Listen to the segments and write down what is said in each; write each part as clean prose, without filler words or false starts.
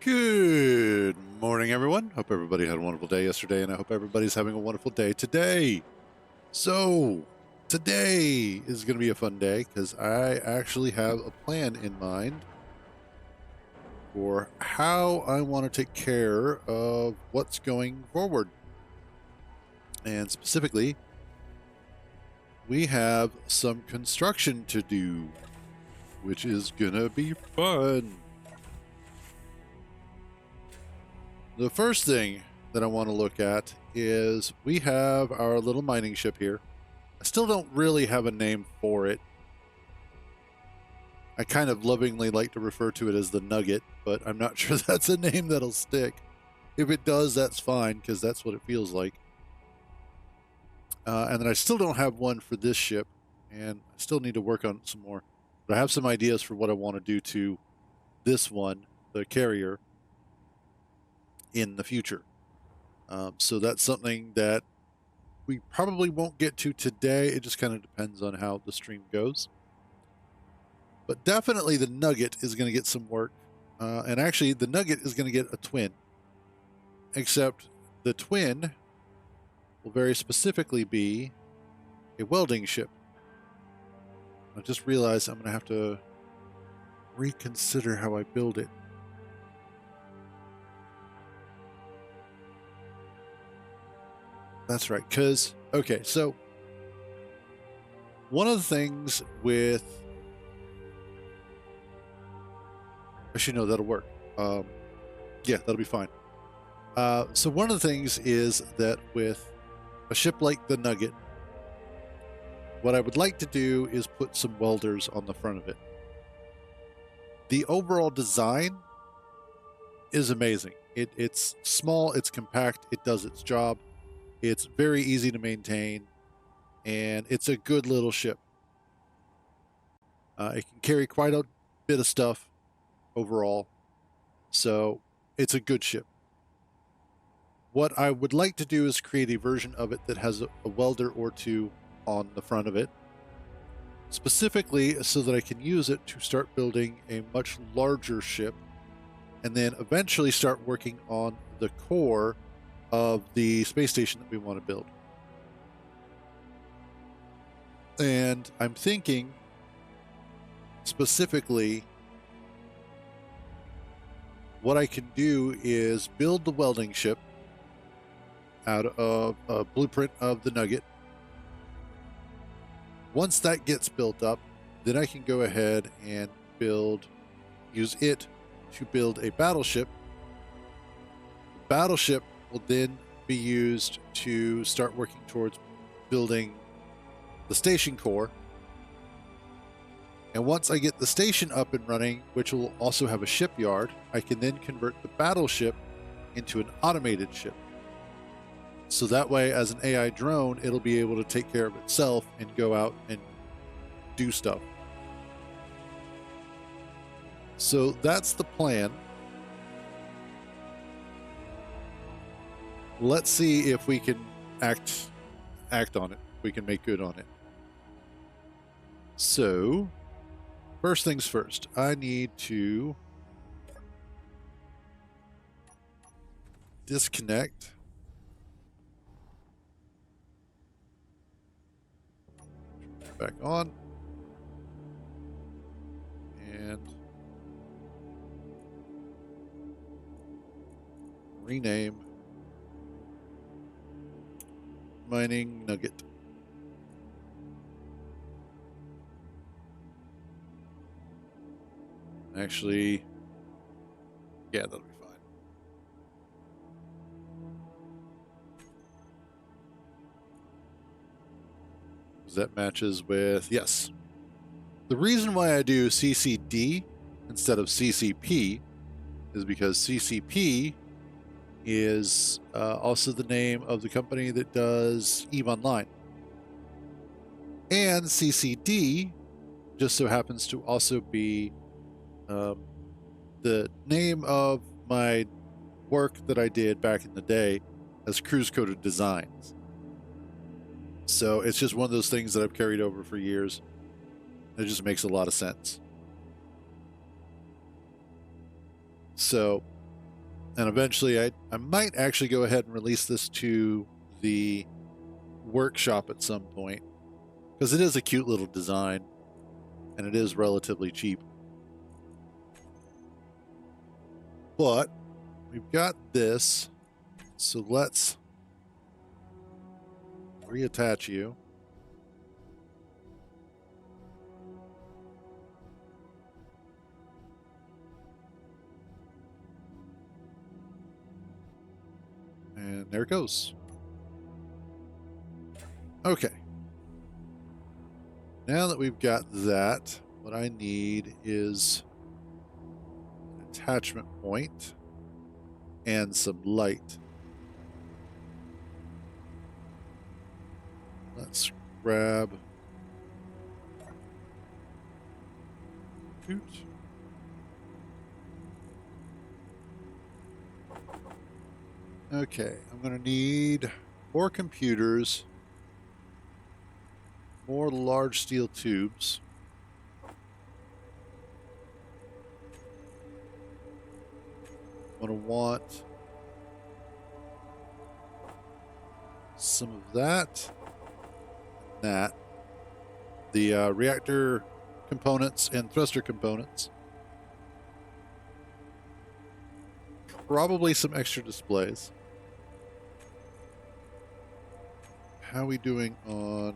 Good morning, everyone. Hope everybody had a wonderful day yesterday, and I hope everybody's having a wonderful day today. So, today is going to be a fun day because I actually have a plan in mind for how I want to take care of what's going forward. And specifically, we have some construction to do, which is going to be fun. The first thing that I want to look at is we have our little mining ship here. I still don't really have a name for it. I kind of lovingly like to refer to it as the Nugget, but I'm not sure that's a name that'll stick. If it does, that's fine, because that's what it feels like. And then I still don't have one for this ship, and I still need to work on some more. But I have some ideas for what I want to do to this one, the carrier, in the future. So that's something that we probably won't get to today. It just kind of depends on how the stream goes. But definitely the Nugget is going to get some work. And actually, the Nugget is going to get a twin. Except the twin will very specifically be a welding ship. I just realized I'm going to have to reconsider how I build it. That's right, because, okay, so one of the things with, actually, no, that'll work. Yeah, that'll be fine. So one of the things is that with a ship like the Nugget, what I would like to do is put some welders on the front of it. The overall design is amazing. It's small, it's compact, it does its job. It's very easy to maintain, and it's a good little ship. It can carry quite a bit of stuff overall, so it's a good ship. What I would like to do is create a version of it that has a welder or two on the front of it, specifically so that I can use it to start building a much larger ship, and then eventually start working on the core of the space station that we want to build. And I'm thinking specifically what I can do is build the welding ship out of a blueprint of the Nugget. Once that gets built up, then I can go ahead and use it to build a battleship. The battleship will then be used to start working towards building the station core. And once I get the station up and running, which will also have a shipyard, I can then convert the battleship into an automated ship. So that way, as an AI drone, it'll be able to take care of itself and go out and do stuff. So that's the plan. Let's see if we can act on it. We can make good on it. So, first things first, I need to disconnect. Back on. And rename mining Nugget. Actually, yeah, that'll be fine. Because that matches with, yes. The reason why I do CCD instead of CCP is because CCP is also the name of the company that does EVE Online. And CCD just so happens to also be the name of my work that I did back in the day as Cruise Coded Designs. So it's just one of those things that I've carried over for years. It just makes a lot of sense. So And eventually I might actually go ahead and release this to the workshop at some point, because it is a cute little design and it is relatively cheap. But we've got this, so let's reattach you. And there it goes. Okay. Now that we've got that, what I need is an attachment point and some light. Let's grab Toot. Okay, I'm going to need 4 computers, more large steel tubes. I'm going to want some of that, and that. The reactor components and thruster components. Probably some extra displays. How are we doing on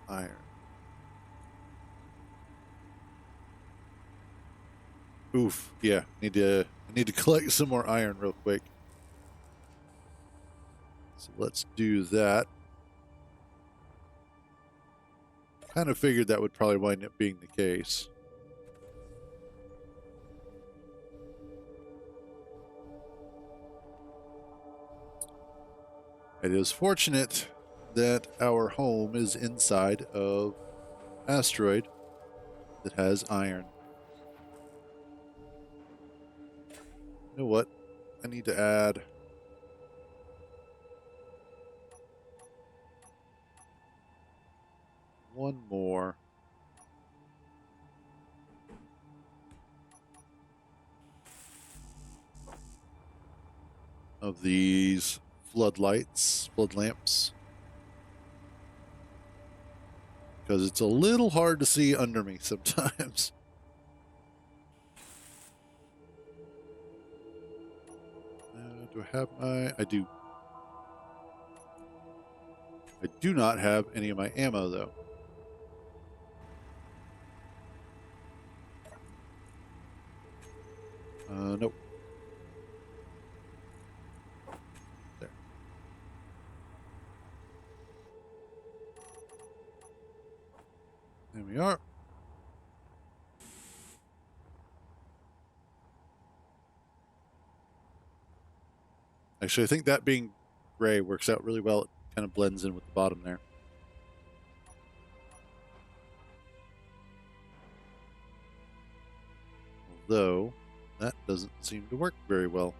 iron? Oof, yeah. I need to collect some more iron real quick. So let's do that. Kind of figured that would probably wind up being the case. It is fortunate that our home is inside of an asteroid that has iron. You know what? I need to add one more. Of these flood lamps. Because it's a little hard to see under me sometimes. Do I have my... I do. I do not have any of my ammo, though. Nope. There. There we are. Actually, I think that being gray works out really well. It kind of blends in with the bottom there. Although, that doesn't seem to work very well.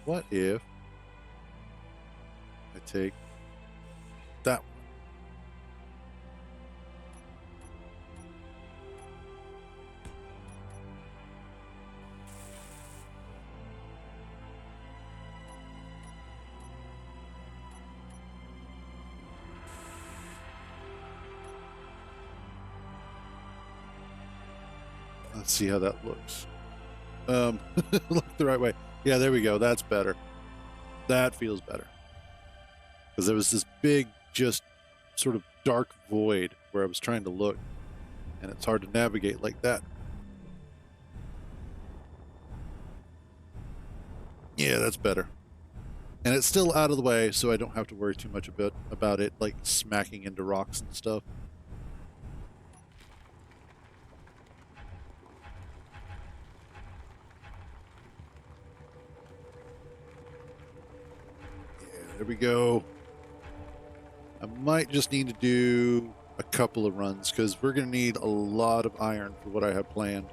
What if I take that one? Let's see how that looks. Look the right way. Yeah, there we go. That's better. That feels better. Because there was this big, just sort of dark void where I was trying to look, and it's hard to navigate like that. Yeah, that's better. And it's still out of the way, so I don't have to worry too much about it, like smacking into rocks and stuff. There we go. I might just need to do a couple of runs because we're going to need a lot of iron for what I have planned.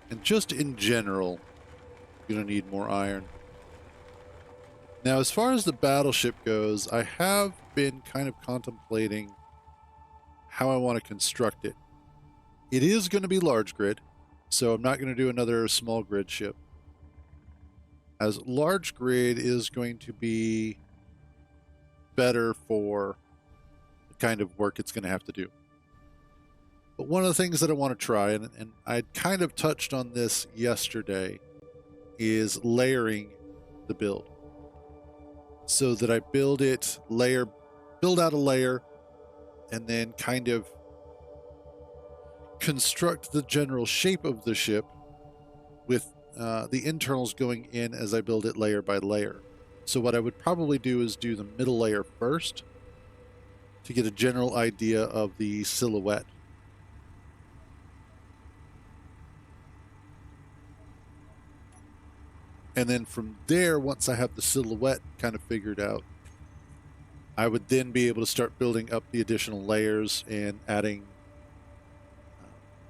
And just in general, you're going to need more iron. Now, as far as the battleship goes, I have been kind of contemplating how I want to construct it. It is going to be large grid, so I'm not going to do another small grid ship, as large grid is going to be better for the kind of work it's going to have to do. But one of the things that I want to try, and I kind of touched on this yesterday, is layering the build. So that I build out a layer, and then kind of construct the general shape of the ship with the internals going in as I build it layer by layer. So what I would probably do is do the middle layer first to get a general idea of the silhouette. And then from there, once I have the silhouette kind of figured out, I would then be able to start building up the additional layers and adding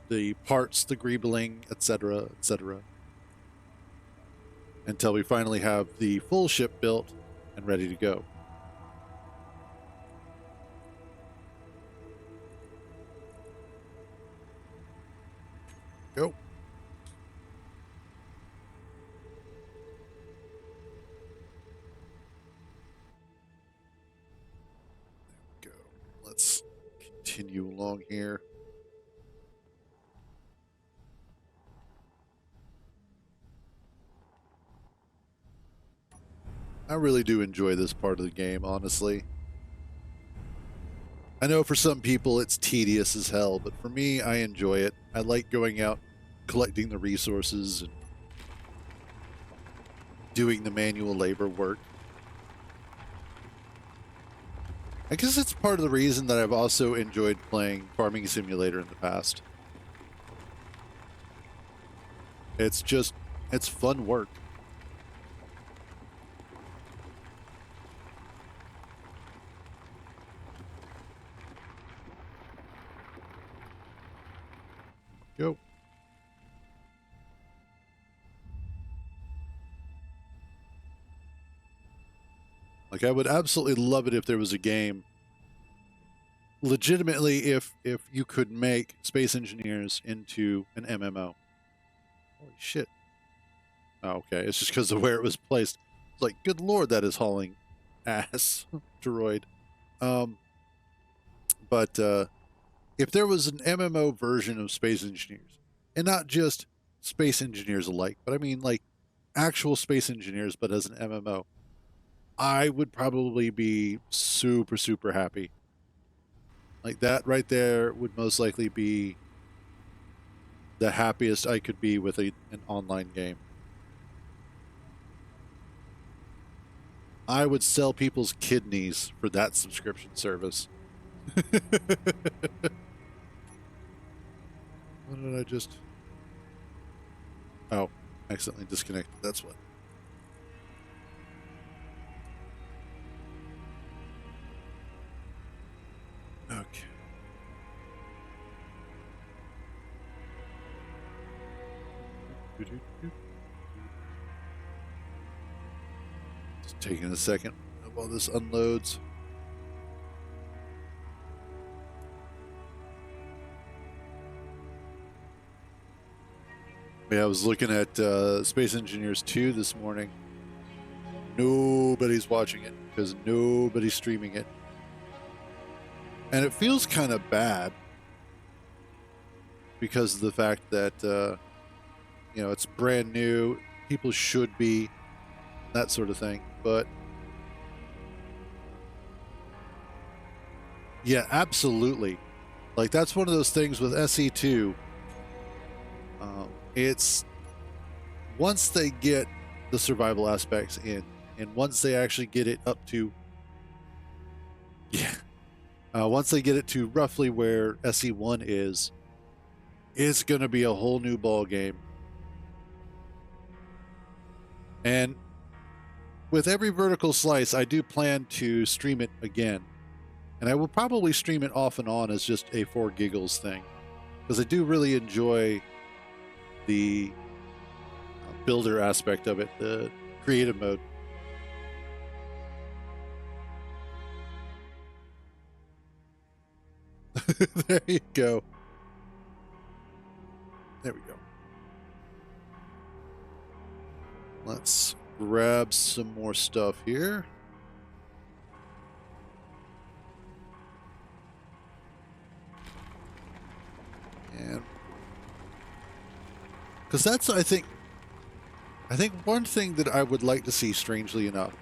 the parts, the greebling, etc., etc., until we finally have the full ship built and ready to go. Go. There we go. Let's continue along here. I really do enjoy this part of the game, honestly. I know for some people it's tedious as hell, but for me, I enjoy it. I like going out, collecting the resources, and doing the manual labor work. I guess it's part of the reason that I've also enjoyed playing Farming Simulator in the past. It's fun work. Go. Like, I would absolutely love it if there was a game, legitimately, if you could make Space Engineers into an MMO. Holy shit. Oh, okay, it's just because of where it was placed. It's like, good lord, that is hauling ass, droid. But if there was an MMO version of Space Engineers, and not just Space Engineers alike, but I mean like actual Space Engineers, but as an MMO, I would probably be super, super happy. Like, that right there would most likely be the happiest I could be with an online game. I would sell people's kidneys for that subscription service. What did I just... Oh, accidentally disconnected. That's what. Okay. Just taking a second while this unloads. Yeah, I was looking at Space Engineers 2 this morning. Nobody's watching it because nobody's streaming it. And it feels kind of bad because of the fact that, it's brand new. People should be, that sort of thing. But yeah, absolutely. Like, that's one of those things with SE2. It's once they get the survival aspects in, and once they actually get it up to, once they get it to roughly where SE1 is, it's going to be a whole new ball game. And with every vertical slice, I do plan to stream it again. And I will probably stream it off and on as just a for giggles thing, because I do really enjoy the builder aspect of it, the creative mode. There you go. There we go. Let's grab some more stuff here. And because that's, I think one thing that I would like to see, strangely enough,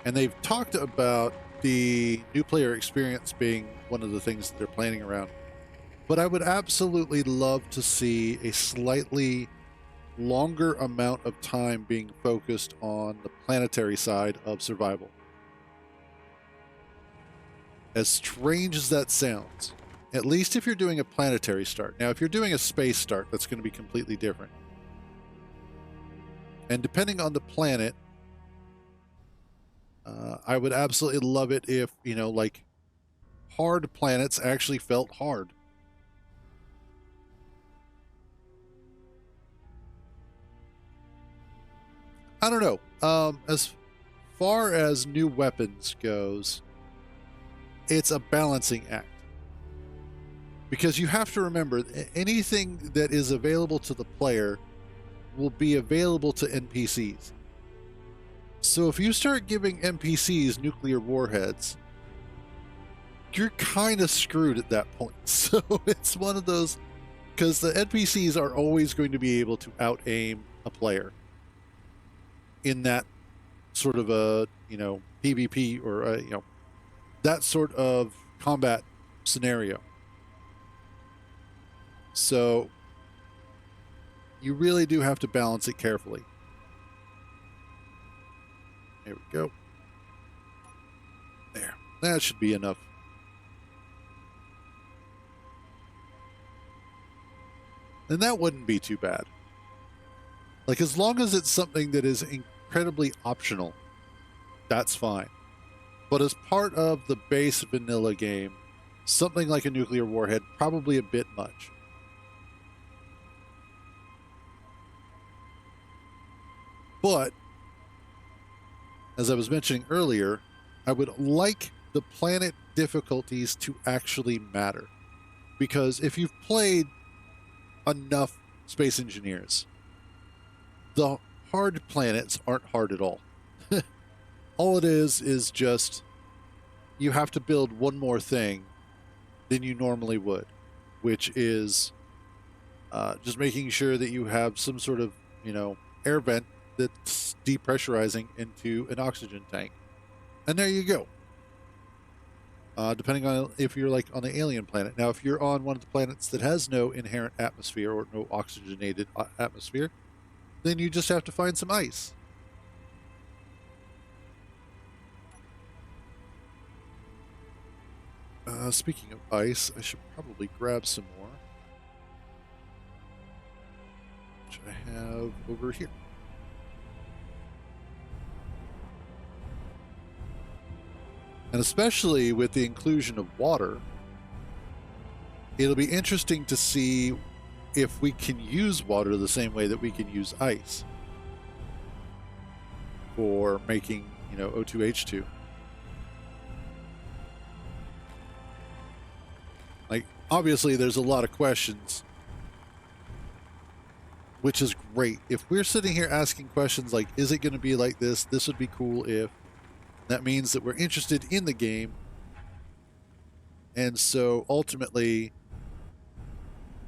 and they've talked about the new player experience being one of the things that they're planning around, but I would absolutely love to see a slightly longer amount of time being focused on the planetary side of survival. As strange as that sounds, at least if you're doing a planetary start. Now, if you're doing a space start, that's going to be completely different. And depending on the planet, I would absolutely love it if, like, hard planets actually felt hard. I don't know. As far as new weapons goes, it's a balancing act. Because you have to remember, anything that is available to the player will be available to NPCs. So if you start giving NPCs nuclear warheads, you're kind of screwed at that point. So it's one of those, because the NPCs are always going to be able to out-aim a player in that sort of a, PvP or, that sort of combat scenario. So you really do have to balance it carefully. There we go. There. That should be enough. And that wouldn't be too bad. Like, as long as it's something that is incredibly optional, that's fine. But as part of the base vanilla game, something like a nuclear warhead, probably a bit much. But, as I was mentioning earlier, I would like the planet difficulties to actually matter. Because if you've played enough Space Engineers, the hard planets aren't hard at all. All it is just you have to build one more thing than you normally would, which is just making sure that you have some sort of, air vent that's depressurizing into an oxygen tank. And there you go. Depending on if you're like on the alien planet. Now, if you're on one of the planets that has no inherent atmosphere or no oxygenated atmosphere, then you just have to find some ice. Speaking of ice, I should probably grab some more, which I have over here. And especially with the inclusion of water, it'll be interesting to see if we can use water the same way that we can use ice for making, O2H2. Like, obviously, there's a lot of questions, which is great. If we're sitting here asking questions like, is it going to be like this? This would be cool if. That means that we're interested in the game. And so ultimately,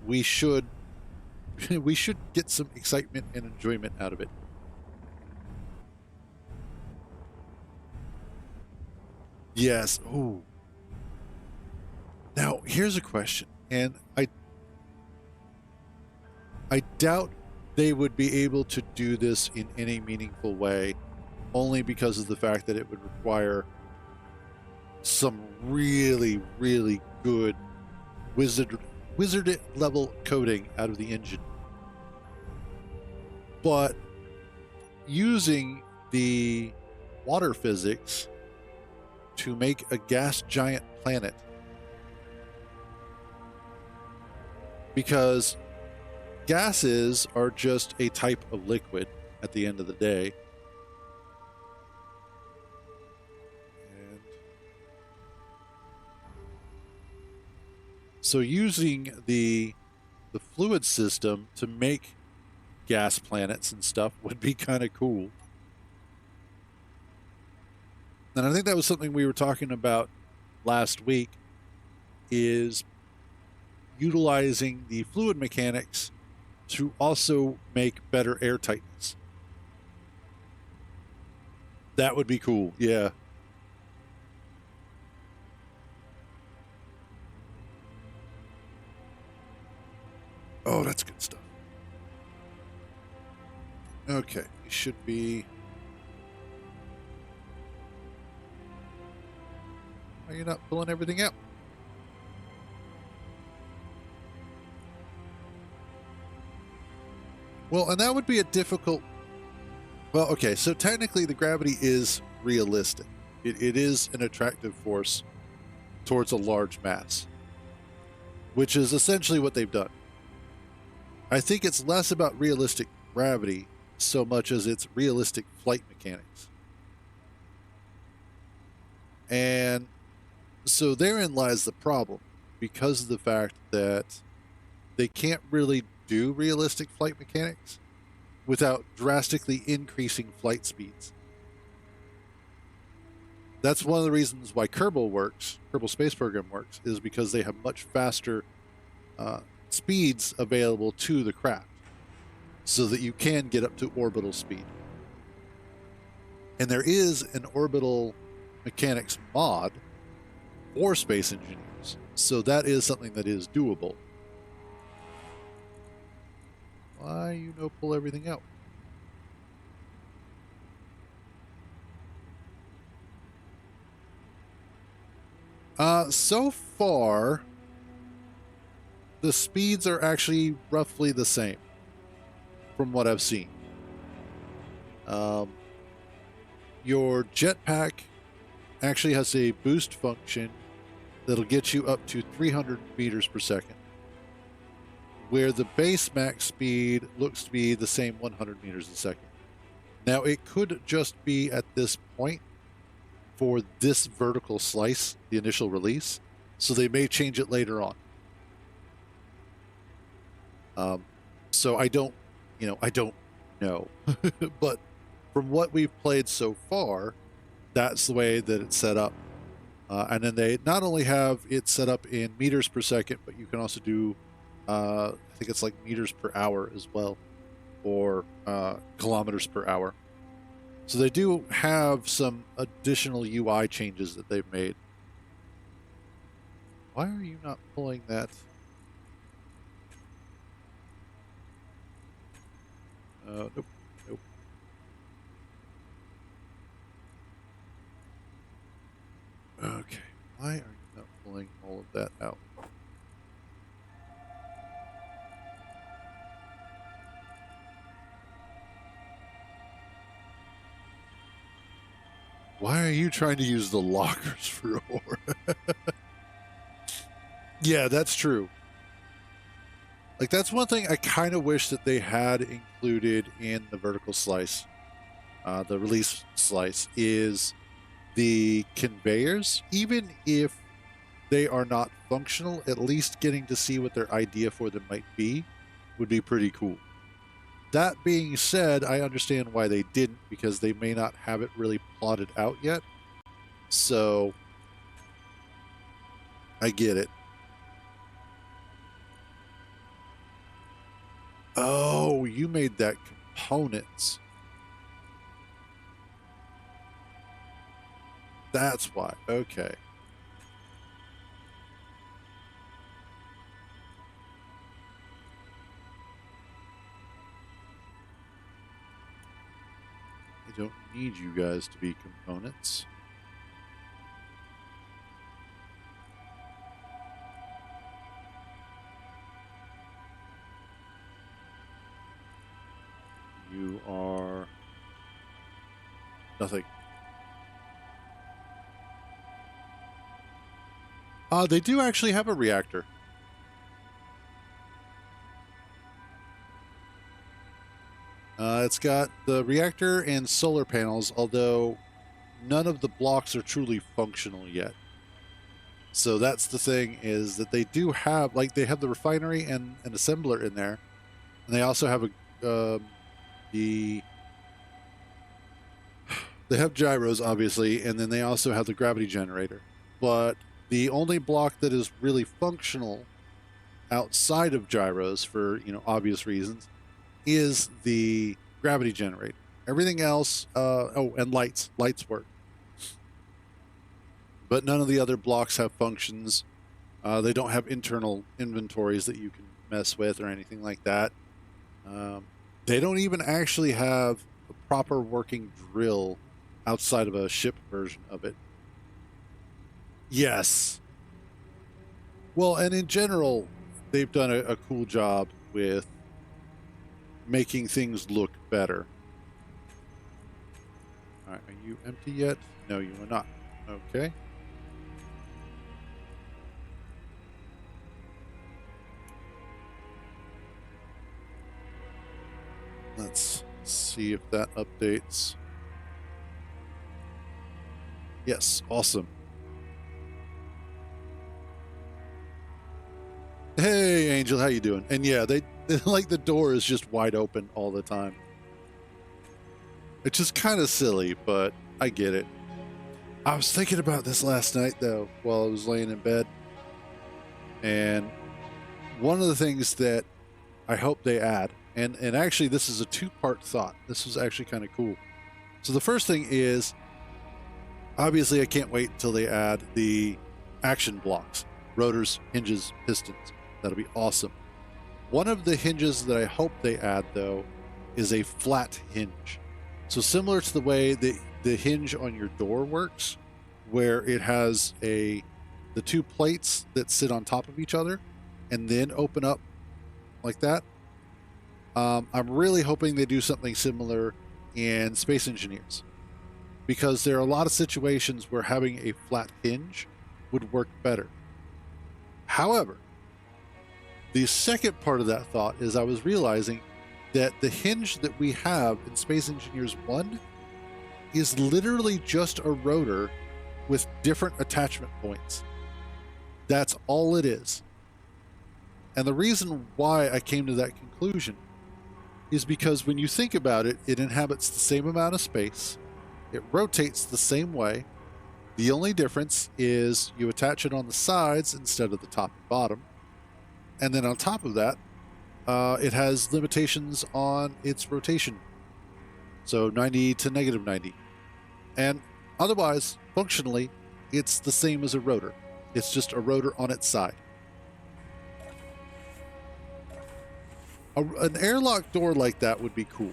we should get some excitement and enjoyment out of it. Yes. Ooh. Now, here's a question, and I doubt they would be able to do this in any meaningful way, only because of the fact that it would require some really, really good wizard level coding out of the engine. But using the water physics to make a gas giant planet, because gases are just a type of liquid at the end of the day. And So using the fluid system to make gas planets and stuff would be kind of cool. And I think that was something we were talking about last week, is utilizing the fluid mechanics to also make better air tightness. That would be cool. Yeah. Oh, that's good stuff. Okay, it should be. Are you not pulling everything out? Well, and that would be a difficult. Well, okay, so technically the gravity is realistic. It is an attractive force towards a large mass, which is essentially what they've done. I think it's less about realistic gravity so much as it's realistic flight mechanics. And so therein lies the problem, because of the fact that they can't really do realistic flight mechanics without drastically increasing flight speeds. That's one of the reasons why Kerbal works, Kerbal Space Program works, is because they have much faster speeds available to the craft, so that you can get up to orbital speed. And there is an orbital mechanics mod for space engineers, so that is something that is doable. Why you no pull everything out? So far, the speeds are actually roughly the same from what I've seen. Your jetpack actually has a boost function that'll get you up to 300 meters per second, where the base max speed looks to be the same 100 meters a second. Now, it could just be at this point for this vertical slice, the initial release, so they may change it later on. So I don't know. But from what we've played so far, that's the way that it's set up. And then they not only have it set up in meters per second, but you can also do, I think it's like meters per hour as well, or kilometers per hour. So they do have some additional UI changes that they've made. Why are you not pulling that? Nope. Okay. Why are you not pulling all of that out? Why are you trying to use the lockers for ore? Yeah, that's true. Like, that's one thing I kind of wish that they had included in the vertical slice, the release slice, is the conveyors. Even if they are not functional, at least getting to see what their idea for them might be would be pretty cool. That being said, I understand why they didn't, because they may not have it really plotted out yet. So I get it. Oh, you made that components. That's why. Okay. I don't need you guys to be components. You are nothing. They do actually have a reactor. It's got the reactor and solar panels, although none of the blocks are truly functional yet. So that's the thing, is that they do have, like, they have the refinery and an assembler in there, and they also have the they have gyros, obviously, and then they also have the gravity generator. But the only block that is really functional outside of gyros, for obvious reasons, is the gravity generator. Everything else, oh, and lights work, but none of the other blocks have functions. They don't have internal inventories that you can mess with or anything like that. They don't even actually have a proper working drill outside of a ship version of it. Yes. Well, and in general, they've done a cool job with making things look better. All right, are you empty yet? No, you are not. Okay. Let's see if that updates. Yes, awesome. Hey, Angel, how you doing? And yeah, they like, the door is just wide open all the time. It's just kind of silly, but I get it. I was thinking about this last night, though, while I was laying in bed. And one of the things that I hope they add, and actually this is a two-part thought. This was actually kind of cool. So the first thing is, obviously I can't wait until they add the action blocks. Rotors, hinges, pistons. That'll be awesome. One of the hinges that I hope they add, though, is a flat hinge. So similar to the way the hinge on your door works, where it has the two plates that sit on top of each other and then open up like that. I'm really hoping they do something similar in Space Engineers, because there are a lot of situations where having a flat hinge would work better. However, the second part of that thought is, I was realizing that the hinge that we have in Space Engineers 1 is literally just a rotor with different attachment points. That's all it is. And the reason why I came to that conclusion is because when you think about it, it inhabits the same amount of space. It rotates the same way. The only difference is you attach it on the sides instead of the top and bottom. And then on top of that, it has limitations on its rotation. So 90 to negative 90. And otherwise, functionally, it's the same as a rotor. It's just a rotor on its side. An airlock door like that would be cool.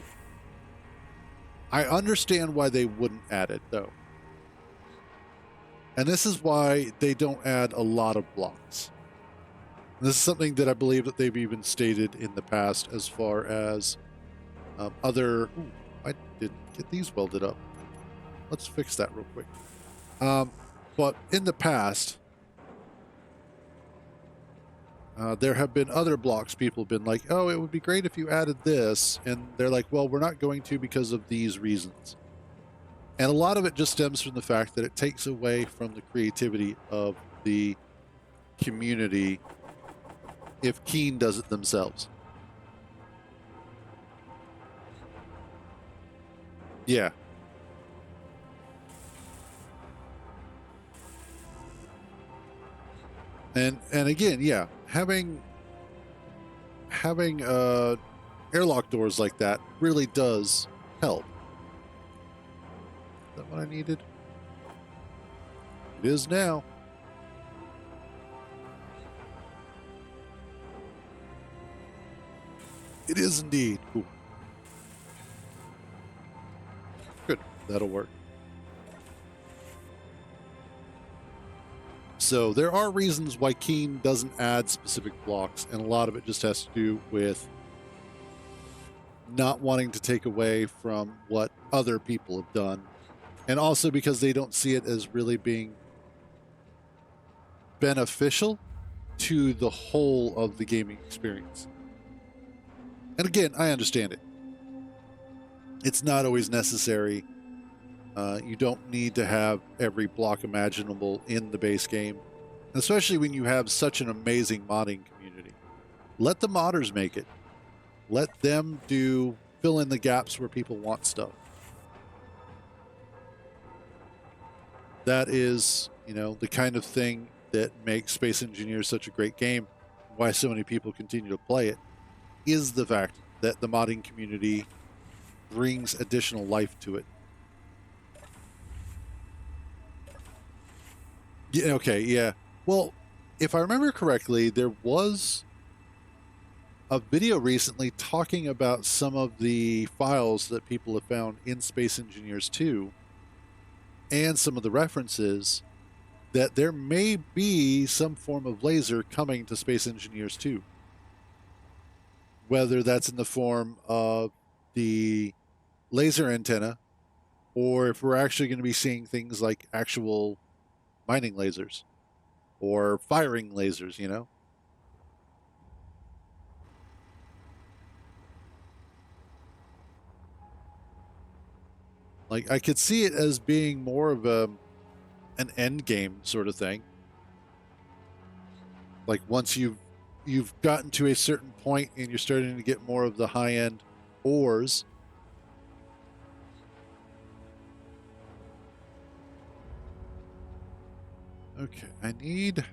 I understand why they wouldn't add it, though. And this is why they don't add a lot of blocks. This is something that I believe that they've even stated in the past, as far as other... Ooh, I didn't get these welded up. Let's fix that real quick. But in the past, there have been other blocks people have been like, oh, it would be great if you added this. And they're like, well, we're not going to because of these reasons. And a lot of it just stems from the fact that it takes away from the creativity of the community if Keen does it themselves. Yeah. And again, yeah, having airlock doors like that really does help. Is that what I needed? It is now. It is indeed. Cool. Good. That'll work. So there are reasons why Keen doesn't add specific blocks, and a lot of it just has to do with not wanting to take away from what other people have done, and also because they don't see it as really being beneficial to the whole of the gaming experience. And again, I understand it. It's not always necessary. You don't need to have every block imaginable in the base game. especially when you have such an amazing modding community. Let the modders make it. Let them fill in the gaps where people want stuff. That is, the kind of thing that makes Space Engineers such a great game. Why so many people continue to play it is the fact that the modding community brings additional life to it. Yeah, okay, yeah. Well, if I remember correctly, there was a video recently talking about some of the files that people have found in Space Engineers 2 and some of the references that there may be some form of laser coming to Space Engineers 2. Whether that's in the form of the laser antenna, or if we're actually going to be seeing things like actual mining lasers or firing lasers. Like, I could see it as being more of an end game sort of thing. Like, once you've gotten to a certain point and you're starting to get more of the high end ores. Okay, I need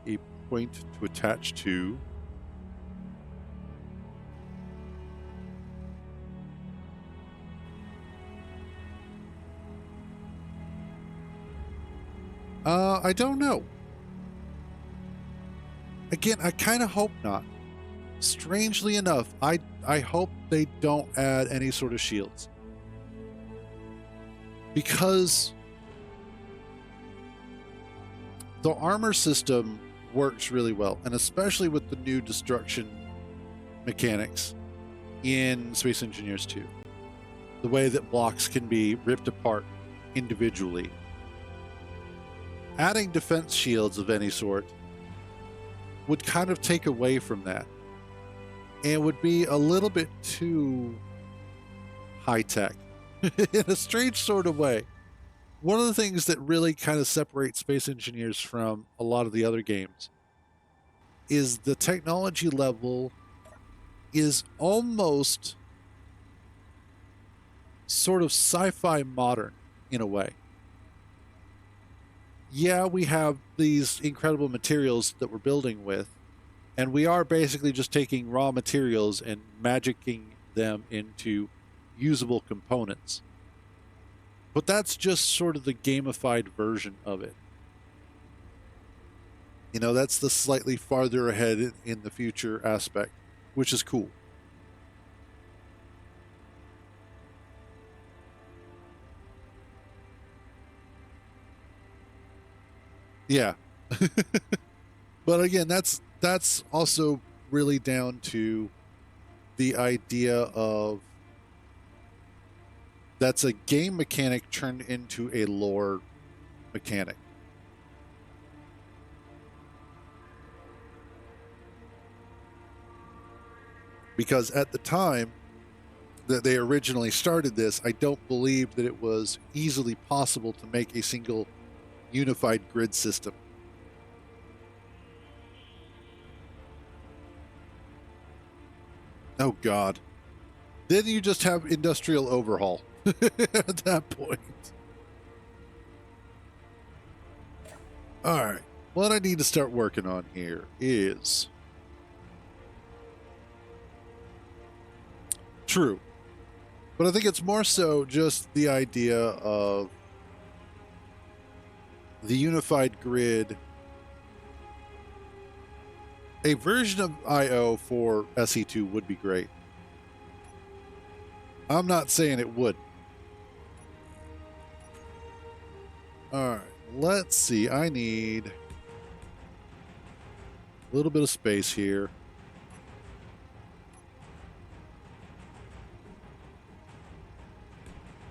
a point to attach to. I don't know. Again, I kind of hope not. Strangely enough, I hope they don't add any sort of shields. Because the armor system works really well, and especially with the new destruction mechanics in Space Engineers 2. The way that blocks can be ripped apart individually. Adding defense shields of any sort would kind of take away from that and would be a little bit too high-tech in a strange sort of way. One of the things that really kind of separates Space Engineers from a lot of the other games is the technology level is almost sort of sci-fi modern in a way. Yeah, we have these incredible materials that we're building with, and we are basically just taking raw materials and magicking them into usable components. But that's just sort of the gamified version of it. That's the slightly farther ahead in the future aspect, which is cool. Yeah. But again, that's also really down to the idea of that's a game mechanic turned into a lore mechanic. Because at the time that they originally started this, I don't believe that it was easily possible to make a single unified grid system. Oh, God. Then you just have industrial overhaul at that point. All right. What I need to start working on here is... True. But I think it's more so just the idea of the unified grid. A version of I/O for SE2 would be great. I'm not saying it would. All right, let's see. I need a little bit of space here.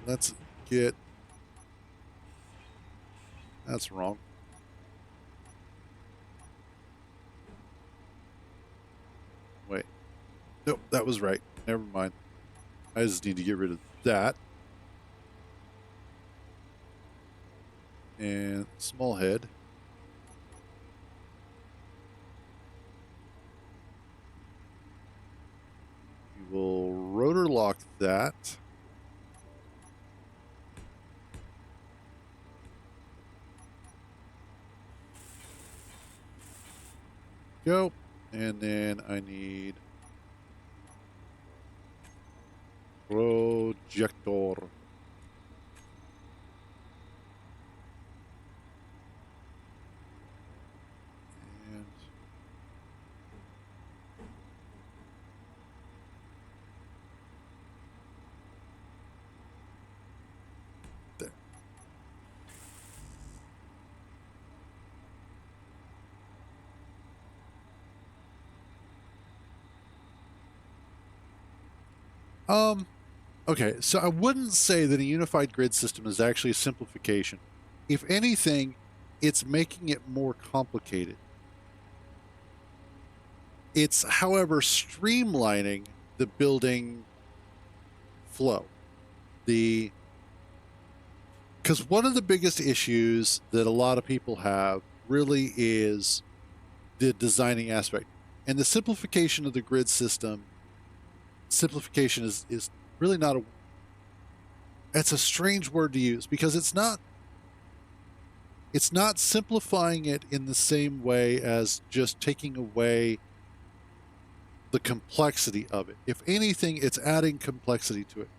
Let's get... That's wrong. Wait. Nope, that was right. Never mind. I just need to get rid of that. and small head. We will rotor lock that. Go. And then I need projector. And there. Okay, so I wouldn't say that a unified grid system is actually a simplification. If anything, it's making it more complicated. It's, however, streamlining the building flow. Because one of the biggest issues that a lot of people have really is the designing aspect. And the simplification of the grid system, simplification is really not it's a strange word to use, because it's not simplifying it in the same way as just taking away the complexity of it. If anything, it's adding complexity to it,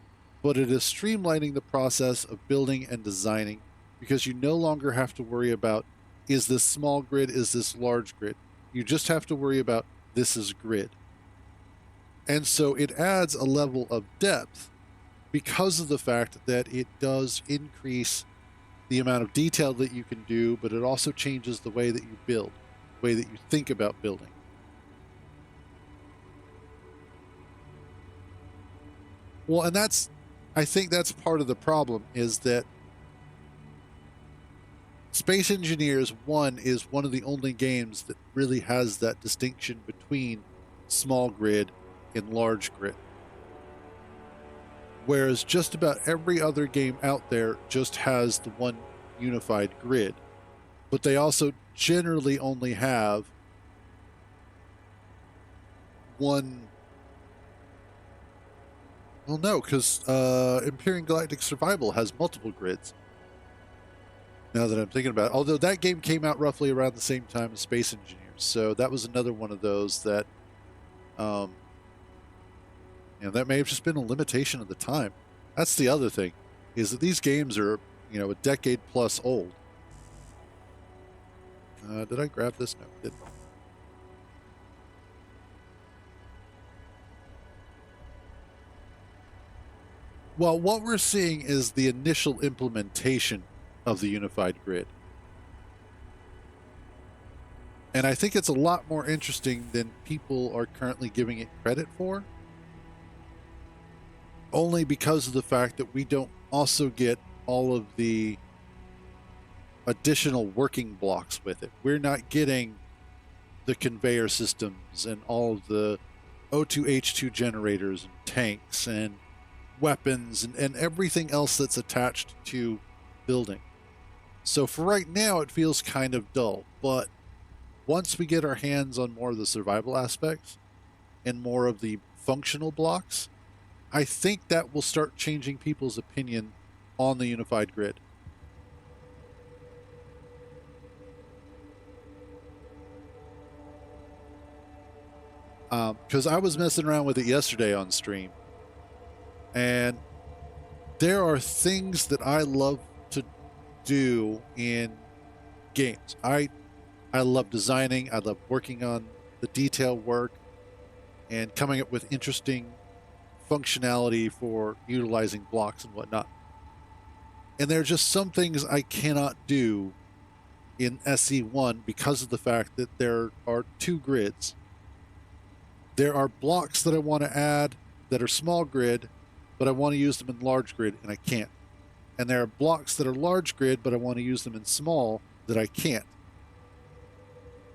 but it is streamlining the process of building and designing, because you no longer have to worry about, is this small grid, is this large grid? You just have to worry about, this is grid. And so it adds a level of depth because of the fact that it does increase the amount of detail that you can do, but it also changes the way that you build, the way that you think about building. Well, and I think that's part of the problem, is that Space Engineers 1 is one of the only games that really has that distinction between small grid and large grid. Whereas just about every other game out there just has the one unified grid. But they also generally only have one. Well, no, because Imperium Galactic Survival has multiple grids. Now that I'm thinking about it. Although that game came out roughly around the same time as Space Engineers. So that was another one of those that, that may have just been a limitation of the time. That's the other thing, is that these games are, a decade plus old. Did I grab this? No, I didn't. Well, what we're seeing is the initial implementation of the unified grid. And I think it's a lot more interesting than people are currently giving it credit for. Only because of the fact that we don't also get all of the additional working blocks with it. We're not getting the conveyor systems and all of the O2H2 generators and tanks and weapons and everything else that's attached to building. So for right now, it feels kind of dull. But once we get our hands on more of the survival aspects and more of the functional blocks, I think that will start changing people's opinion on the unified grid. Because I was messing around with it yesterday on stream, and there are things that I love to do in games. I love designing. I love working on the detail work and coming up with interesting functionality for utilizing blocks and whatnot. And there are just some things I cannot do in SE1 because of the fact that there are two grids. There are blocks that I want to add that are small grid, but I want to use them in large grid, and I can't. And there are blocks that are large grid, but I want to use them in small, that I can't.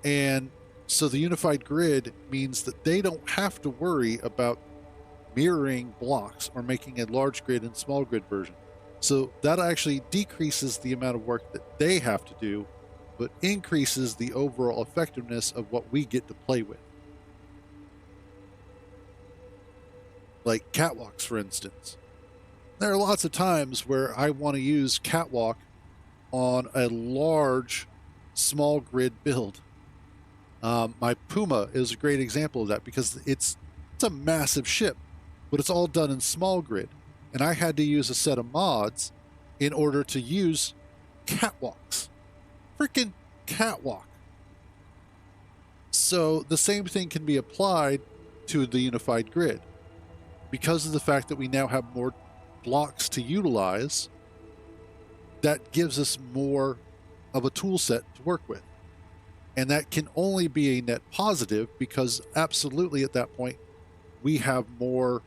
And so the unified grid means that they don't have to worry about mirroring blocks or making a large grid and small grid version. So that actually decreases the amount of work that they have to do, but increases the overall effectiveness of what we get to play with. Like catwalks, for instance. There are lots of times where I want to use catwalk on a large, small grid build. My Puma is a great example of that because it's a massive ship, but it's all done in small grid. And I had to use a set of mods in order to use catwalks. Freaking catwalk. So the same thing can be applied to the unified grid. Because of the fact that we now have more blocks to utilize, that gives us more of a tool set to work with. And that can only be a net positive because absolutely at that point, we have more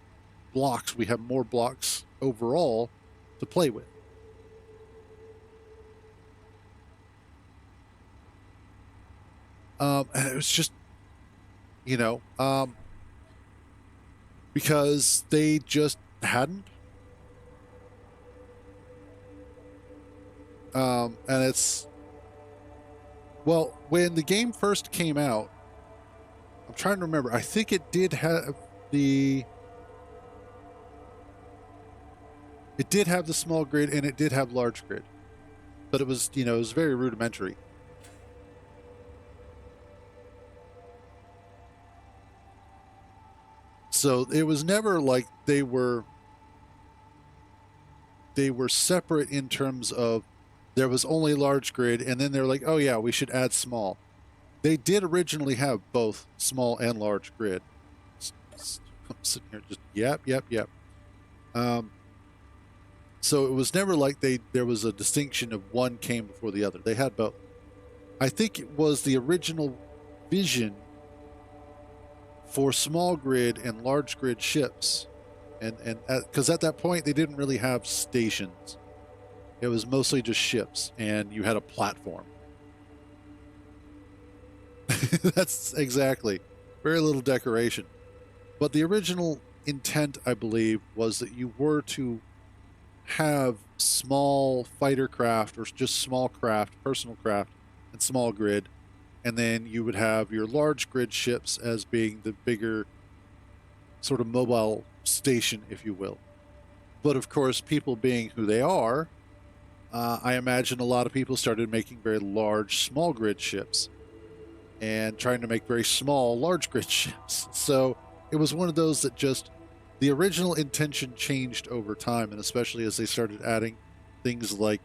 blocks. We have more blocks overall to play with. And it was just, because they just hadn't. And it's, well, when the game first came out, I'm trying to remember, I think it did have the small grid and it did have large grid, but it was, it was very rudimentary. So it was never like they were separate in terms of there was only large grid and then they're like, oh yeah, we should add small. They did originally have both small and large grid. I'm sitting here just yep. So it was never like there was a distinction of one came before the other. They had both. I think it was the original vision for small grid and large grid ships, and because at that point they didn't really have stations. It was mostly just ships, and you had a platform. That's exactly. Very little decoration. But the original intent, I believe, was that you were to have small fighter craft or just small craft, personal craft, and small grid. And then you would have your large grid ships as being the bigger sort of mobile station, if you will. But of course, people being who they are, I imagine a lot of people started making very large, small grid ships and trying to make very small, large grid ships. So it was one of those that just, the original intention changed over time, and especially as they started adding things like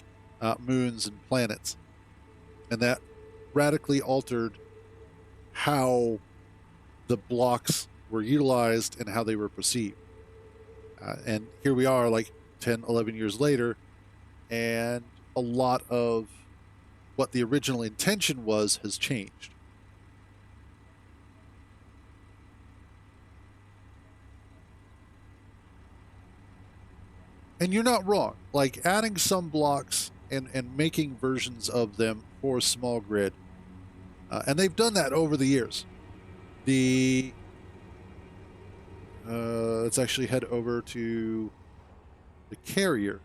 moons and planets. And that radically altered how the blocks were utilized and how they were perceived. And here we are like 10, 11 years later, and a lot of what the original intention was has changed. And you're not wrong. Like adding some blocks and making versions of them for a small grid. And they've done that over the years. Let's actually head over to the carrier.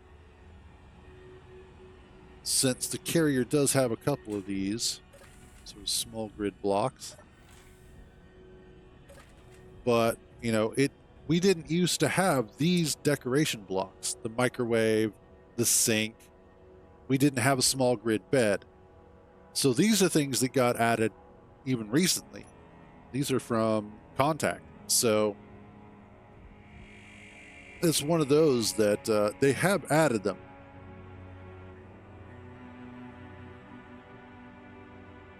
Since the carrier does have a couple of these sort of small grid blocks. But, we didn't used to have these decoration blocks, the microwave, the sink. We didn't have a small grid bed. So these are things that got added even recently. These are from Contact. So it's one of those that they have added them.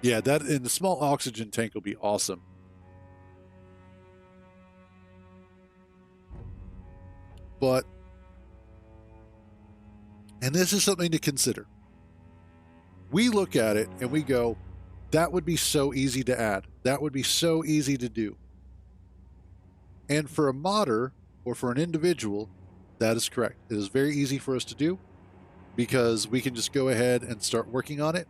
Yeah, that and the small oxygen tank will be awesome. But, and this is something to consider. We look at it and we go, that would be so easy to add. That would be so easy to do. And for a modder or for an individual, that is correct. It is very easy for us to do because we can just go ahead and start working on it.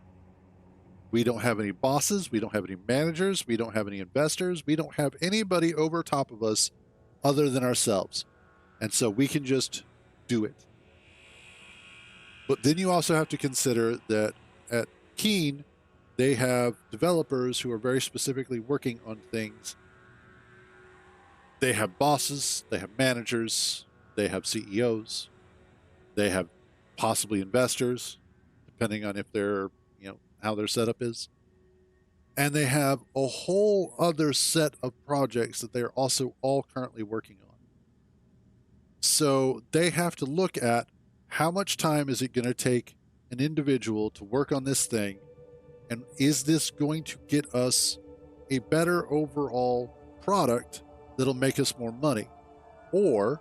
We don't have any bosses. We don't have any managers. We don't have any investors. We don't have anybody over top of us other than ourselves. And so we can just do it. But then you also have to consider that at Keen, they have developers who are very specifically working on things. They have bosses, they have managers, they have CEOs, they have possibly investors, depending on if they're, how their setup is. And they have a whole other set of projects that they're also all currently working on. So they have to look at how much time is it going to take an individual to work on this thing, and is this going to get us a better overall product that'll make us more money, or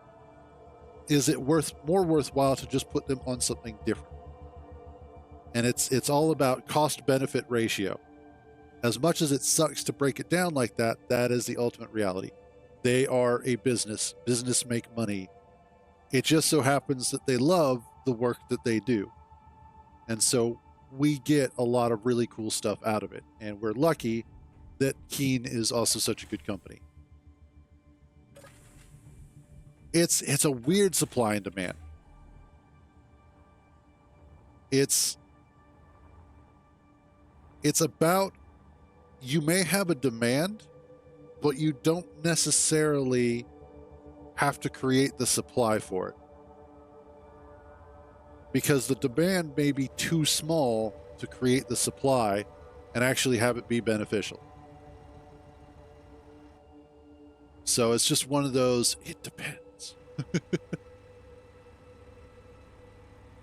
is it more worthwhile to just put them on something different? And it's all about cost benefit ratio. As much as it sucks to break it down like that, that is the ultimate reality. They are a business. Business make money. It just so happens that they love the work that they do. And so we get a lot of really cool stuff out of it. And we're lucky that Keen is also such a good company. It's a weird supply and demand. It's about, you may have a demand, but you don't necessarily have to create the supply for it, because the demand may be too small to create the supply and actually have it be beneficial. So it's just one of those, it depends.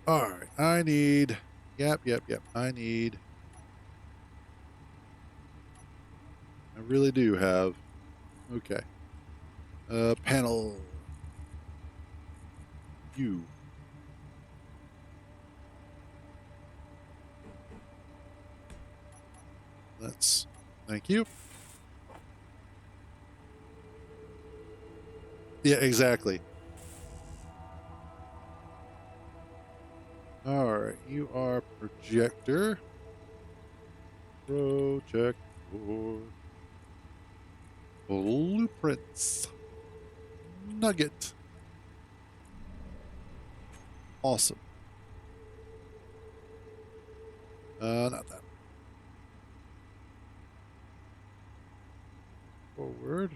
All right, I need, yep. I really do have, okay. Panel U. Thank you. Yeah, exactly. All right, you are projector. Projector. Blueprints. Nugget. Awesome. Not that. Forward.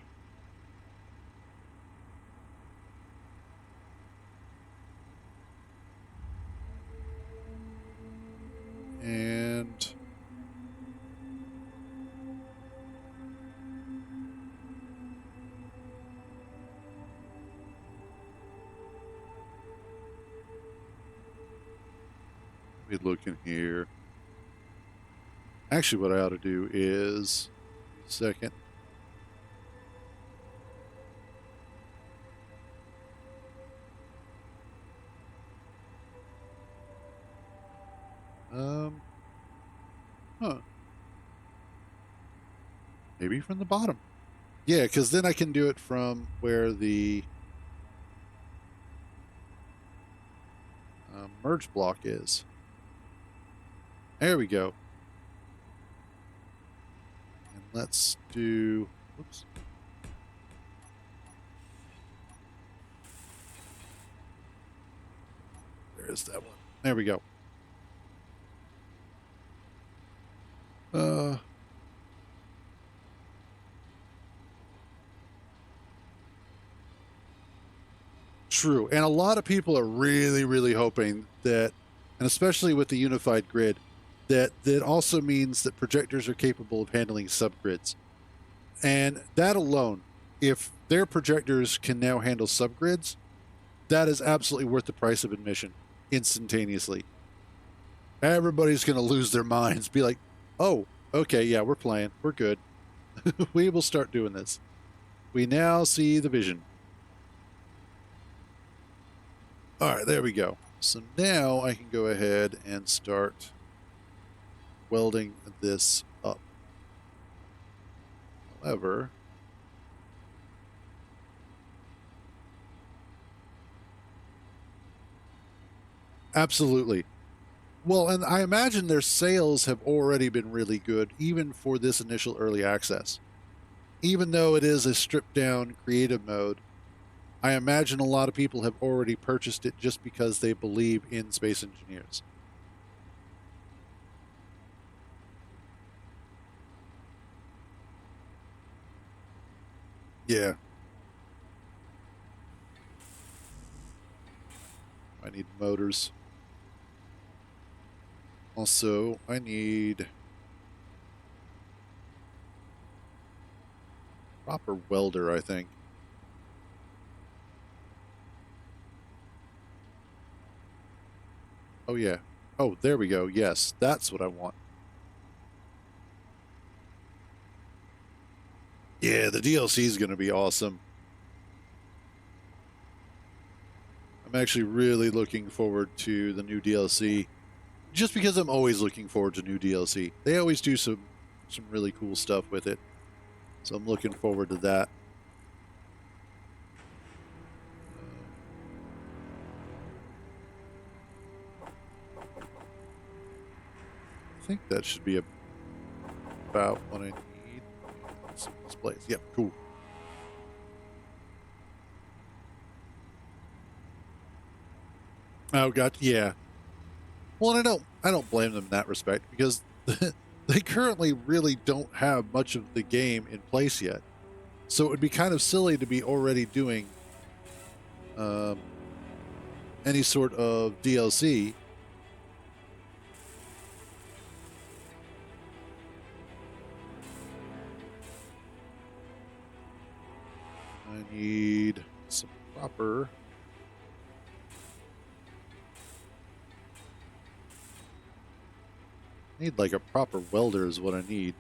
And let me look in here. Actually, what I ought to do is, second. Maybe from the bottom. Yeah, because then I can do it from where the merge block is. There we go. And let's do, whoops. There's that one. There we go. True. And a lot of people are really, really hoping that, and especially with the unified grid, that also means that projectors are capable of handling subgrids. And that alone, if their projectors can now handle subgrids, that is absolutely worth the price of admission instantaneously. Everybody's going to lose their minds, be like, oh, okay, yeah, we're playing. We're good. We will start doing this. We now see the vision. All right, there we go. So now I can go ahead and start welding this up. However, absolutely. Well, and I imagine their sales have already been really good, even for this initial early access. Even though it is a stripped down creative mode, I imagine a lot of people have already purchased it just because they believe in Space Engineers. Yeah. I need motors. Also, I need proper welder, I think. Oh, yeah. Oh, there we go. Yes, that's what I want. Yeah, the DLC is going to be awesome. I'm actually really looking forward to the new DLC, just because I'm always looking forward to new DLC. They always do some really cool stuff with it, so I'm looking forward to that. I think that should be about what I need. Some displays. Yep, cool. Oh, God, yeah. Well, and I don't blame them in that respect because they currently really don't have much of the game in place yet. So it would be kind of silly to be already doing um, any sort of DLC. I need some proper. I need like a proper welder is what I need.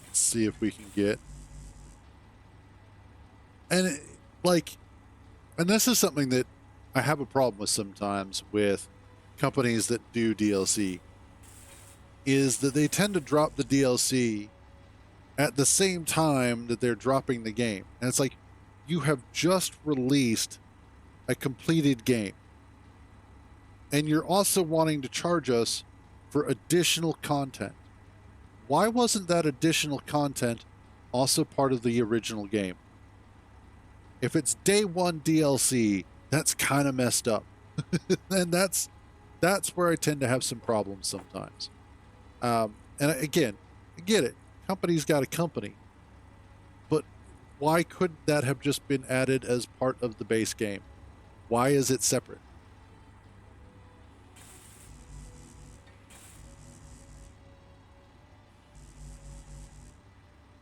Let's see if we can get. And it, like, and this is something that I have a problem with sometimes with companies that do DLC, is that they tend to drop the DLC at the same time that they're dropping the game. And it's like, you have just released a completed game. And you're also wanting to charge us for additional content. Why wasn't that additional content also part of the original game? If it's day one DLC, that's kind of messed up. And that's where I tend to have some problems sometimes. And again, I get it. Company's got a company. But why couldn't that have just been added as part of the base game? Why is it separate?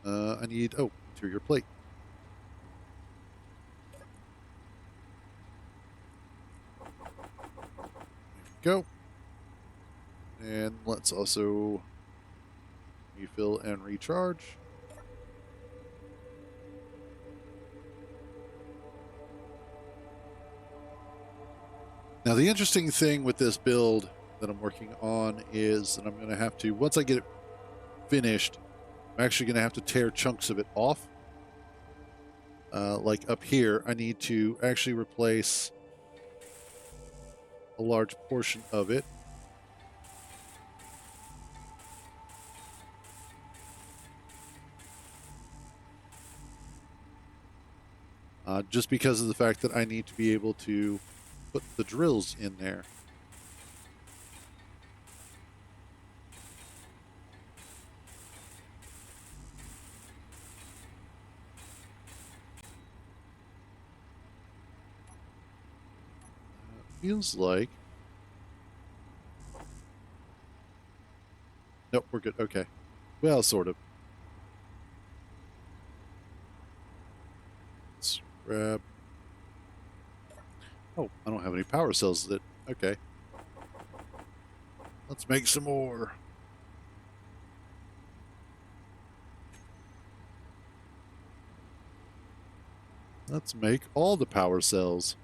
I need, interior plate. There we go. And let's also refill and recharge. Now, the interesting thing with this build that I'm working on is that I'm going to have to, once I get it finished, I'm actually going to have to tear chunks of it off. Like up here, I need to actually replace a large portion of it. Just because of the fact that I need to be able to put the drills in there. Feels like. Nope, we're good. Okay. Well, sort of. Let's grab. Oh, I don't have any power cells that. Okay. Let's make some more. Let's make all the power cells.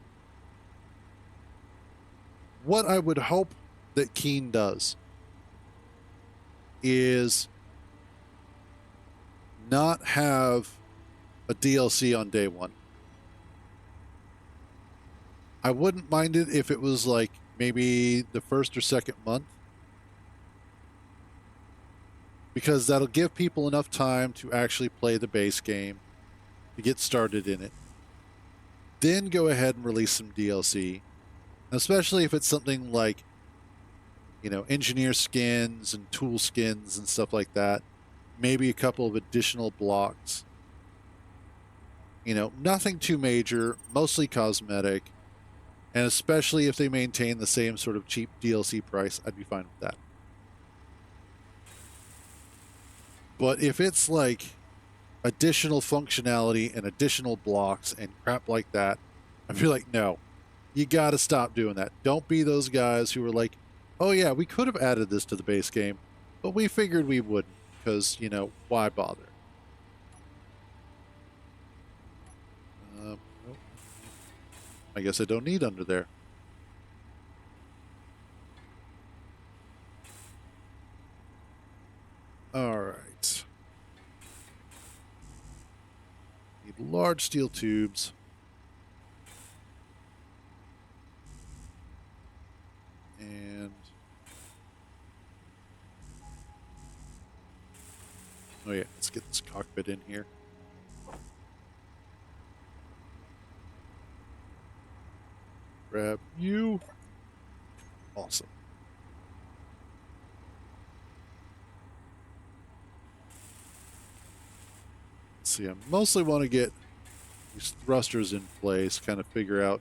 What I would hope that Keen does is not have a DLC on day one. I wouldn't mind it if it was like maybe the first or second month, because that'll give people enough time to actually play the base game, to get started in it. Then go ahead and release some DLC, especially if it's something like, engineer skins and tool skins and stuff like that. Maybe a couple of additional blocks. Nothing too major, mostly cosmetic. And especially if they maintain the same sort of cheap DLC price, I'd be fine with that. But if it's like additional functionality and additional blocks and crap like that, I'd be like, no, you got to stop doing that. Don't be those guys who are like, oh yeah, we could have added this to the base game, but we figured we wouldn't because, why bother? Nope. I guess I don't need under there. All right. Need large steel tubes. And oh yeah, let's get this cockpit in here. Grab you. Awesome. Let's see, I mostly want to get these thrusters in place, kind of figure out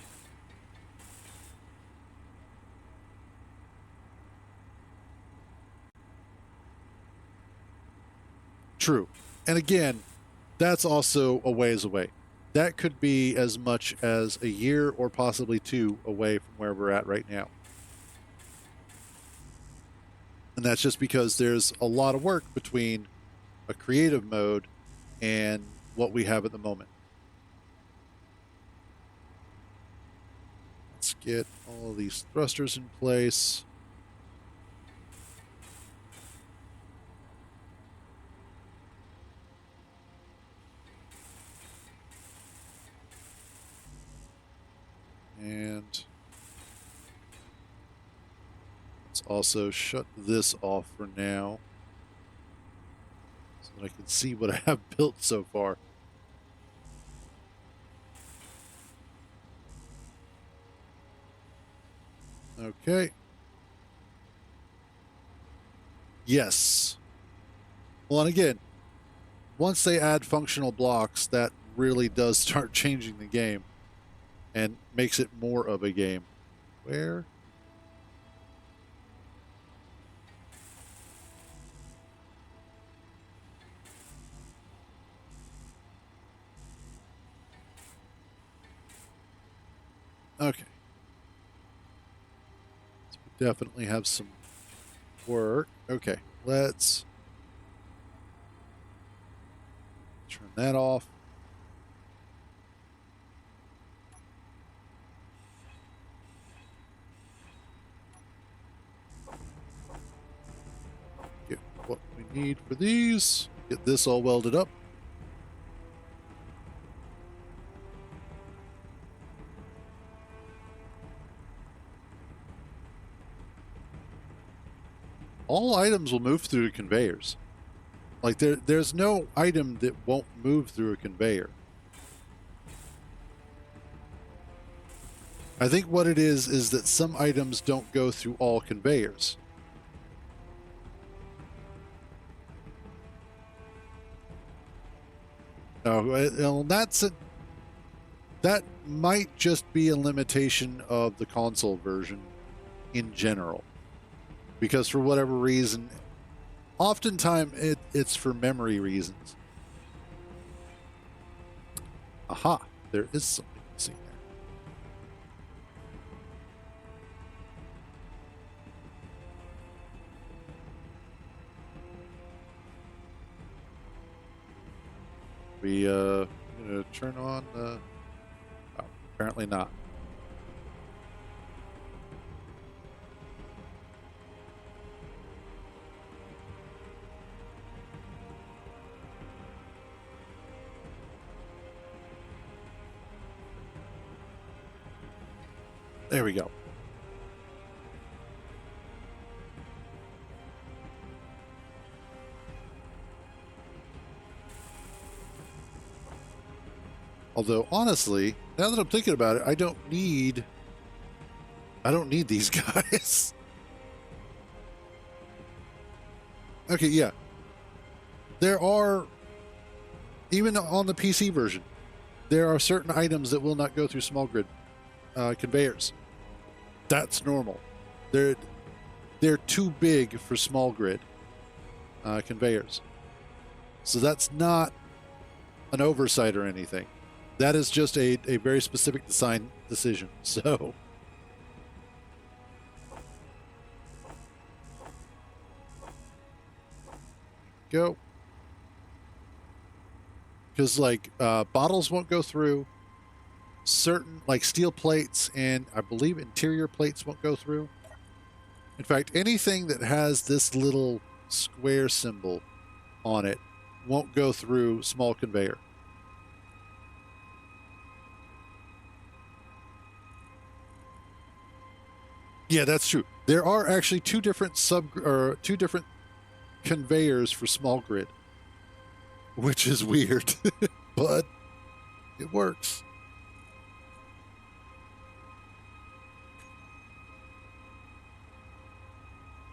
true. And again, that's also a ways away. That could be as much as a year or possibly 2 away from where we're at right now. And that's just because there's a lot of work between a creative mode and what we have at the moment. Let's get all these thrusters in place. And let's also shut this off for now so that I can see what I have built so far. Okay. Yes. Well, and again, once they add functional blocks, that really does start changing the game and makes it more of a game. Where? Okay. So we definitely have some work. Okay, let's turn that off. Get what we need for these. Get this all welded up. All items will move through the conveyors. Like there's no item that won't move through a conveyor. I think what it is that some items don't go through all conveyors. No, that might just be a limitation of the console version in general. Because for whatever reason, oftentimes it's for memory reasons. Aha, there is something missing there. We gonna turn on the... Oh, apparently not. There we go. Although, honestly, now that I'm thinking about it, I don't need these guys. Okay, yeah. There are, even on the PC version, there are certain items that will not go through small grid conveyors. That's normal. They're too big for small grid conveyors. So that's not an oversight or anything. That is just a very specific design decision. So go. Because like bottles won't go through, certain like steel plates and I believe interior plates won't go through. In fact, anything that has this little square symbol on it won't go through small conveyor. Yeah, that's true. There are actually two different conveyors for small grid, which is weird, but it works.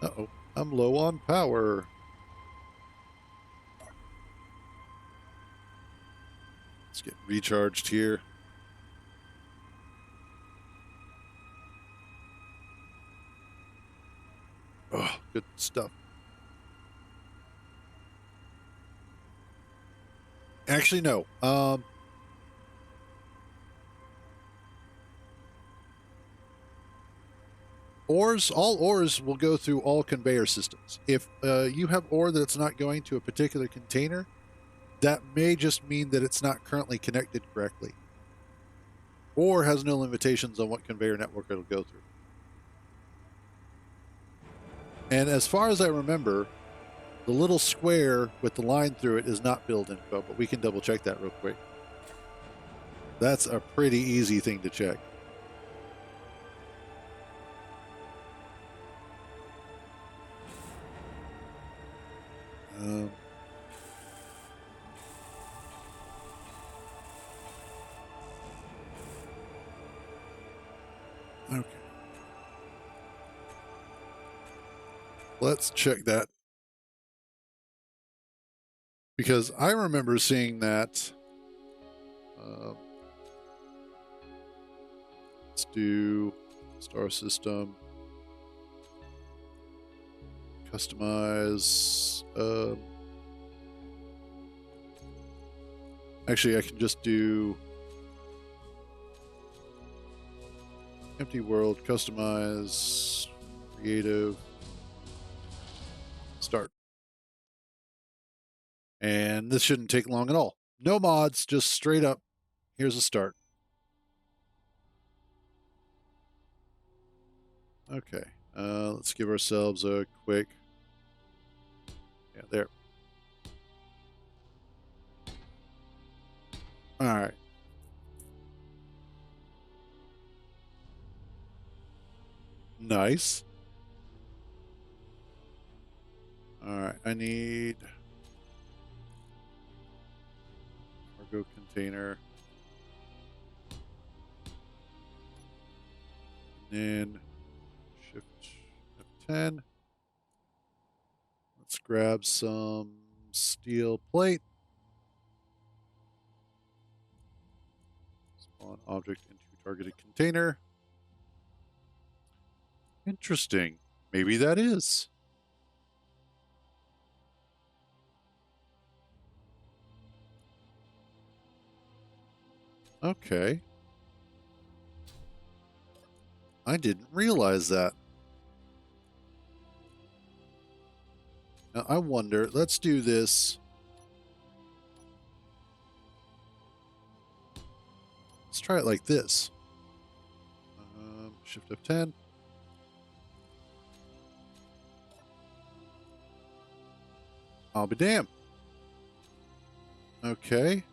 Uh-oh, I'm low on power. Let's get recharged here. Oh, good stuff. Actually, no. All ores will go through all conveyor systems. If you have ore that's not going to a particular container, that may just mean that it's not currently connected correctly. Or has no limitations on what conveyor network it'll go through. And as far as I remember, the little square with the line through it is not build info, but we can double check that real quick. That's a pretty easy thing to check. Okay. Let's check that. Because I remember seeing that. Let's do star system. Customize. Actually, I can just do empty world, customize, creative, start. And this shouldn't take long at all. No mods, just straight up, here's a start. Okay, let's give ourselves a quick, yeah, there. All right. Nice. All right, I need cargo container. And then shift F10. Let's grab some steel plate. Spawn object into targeted container. Interesting. Maybe that is. Okay. I didn't realize that. Now, I wonder, let's do this. Let's try it like this. Shift F10. I'll be damned. Okay.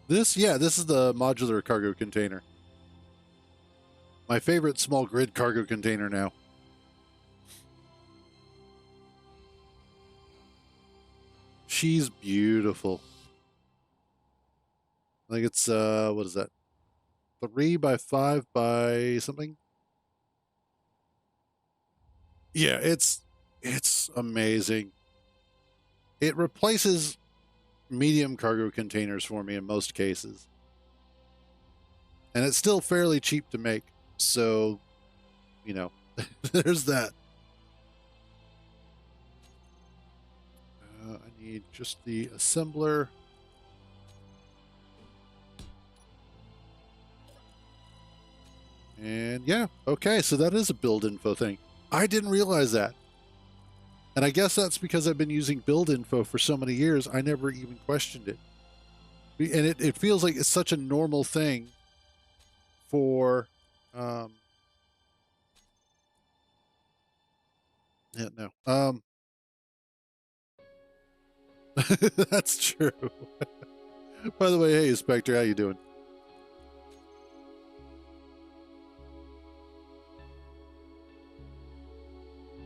This is the modular cargo container. My favorite small grid cargo container now. She's beautiful. I think it's what is that? 3 by 5 by something? Yeah, it's amazing. It replaces medium cargo containers for me in most cases. And it's still fairly cheap to make. So, you know, there's that. I need just the assembler. And yeah, okay, so that is a build info thing. I didn't realize that. And I guess that's because I've been using build info for so many years, I never even questioned it. And it feels like it's such a normal thing for yeah, no. That's true. By the way, hey Spectre, how you doing?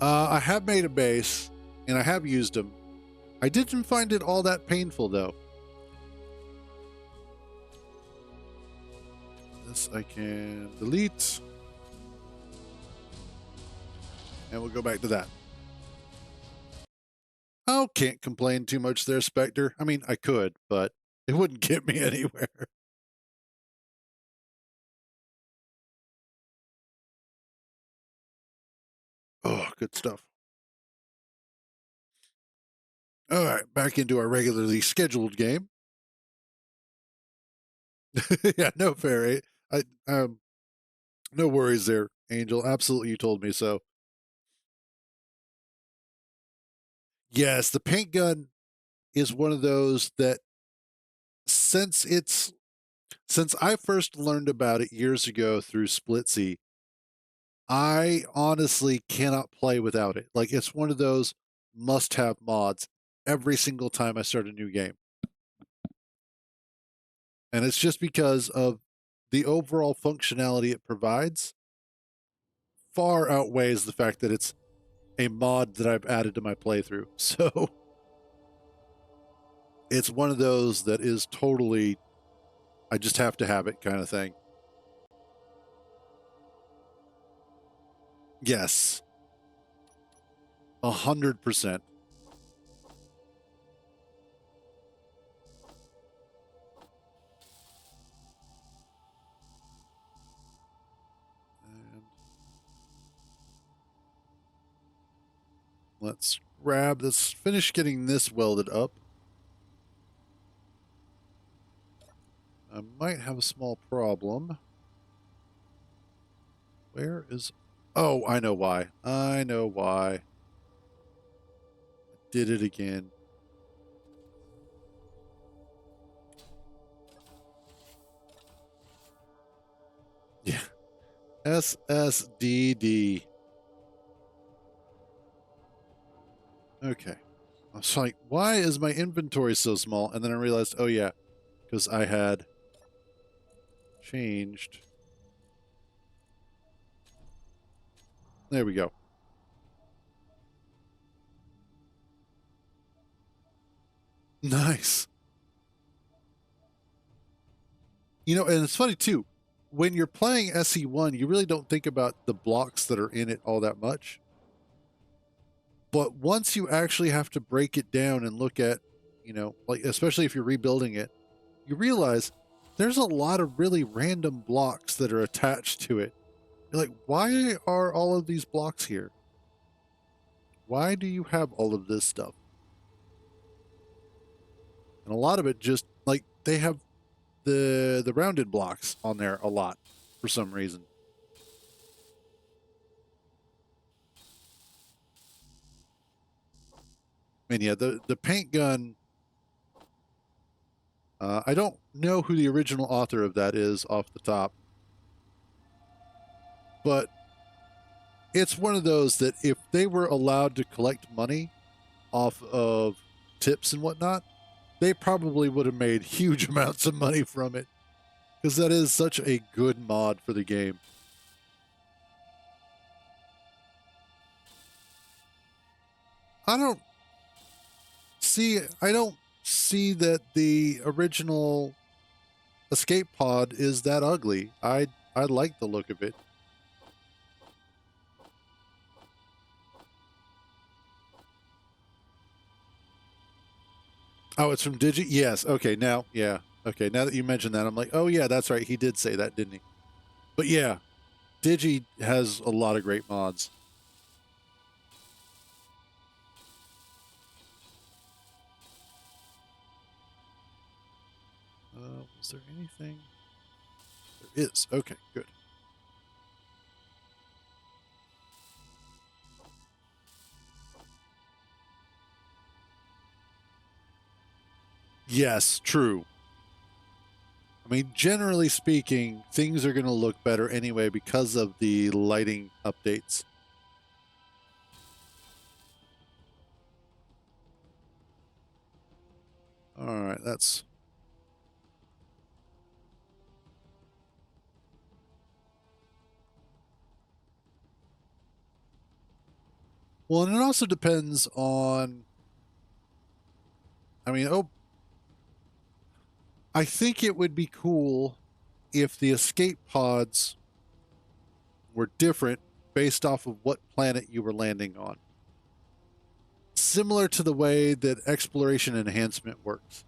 I have made a base and I have used them. I didn't find it all that painful though. This I can delete. And we'll go back to that. Oh, can't complain too much there, Spectre. I mean, I could, but it wouldn't get me anywhere. Oh, good stuff. All right, back into our regularly scheduled game. Yeah, no fair. No worries there, Angel. Absolutely, you told me so. Yes, the paint gun is one of those that since it's since I first learned about it years ago through Splitsy, I honestly cannot play without it. Like it's one of those must-have mods every single time I start a new game. And it's just because of the overall functionality it provides far outweighs the fact that it's a mod that I've added to my playthrough. So it's one of those that is totally, I just have to have it kind of thing. Yes, 100%. And let's finish getting this welded up. I might have a small problem. Where is... Oh, I know why. I know why. I did it again. Yeah. SSDD. Okay. I was like, why is my inventory so small? And then I realized, oh yeah, because I had changed. There we go. Nice. You know, and it's funny too. When you're playing SE1, you really don't think about the blocks that are in it all that much. But once you actually have to break it down and look at, you know, like especially if you're rebuilding it, you realize there's a lot of really random blocks that are attached to it. You're like, why are all of these blocks here? Why do you have all of this stuff? And a lot of it just like they have the rounded blocks on there a lot for some reason. And yeah, the paint gun. I don't know who the original author of that is off the top, but it's one of those that if they were allowed to collect money off of tips and whatnot, they probably would have made huge amounts of money from it because that is such a good mod for the game. I don't see that the original escape pod is that ugly. I like the look of it. Oh, it's from Digi? Yes. Okay, now, yeah. Okay, now that you mentioned that, I'm like, oh yeah, that's right. He did say that, didn't he? But yeah, Digi has a lot of great mods. Is there anything? There is. Okay, good. Yes, true. I mean, generally speaking, things are going to look better anyway because of the lighting updates. All right, that's... Well, and it also depends on... I mean, I think it would be cool if the escape pods were different based off of what planet you were landing on. Similar to the way that exploration enhancement works.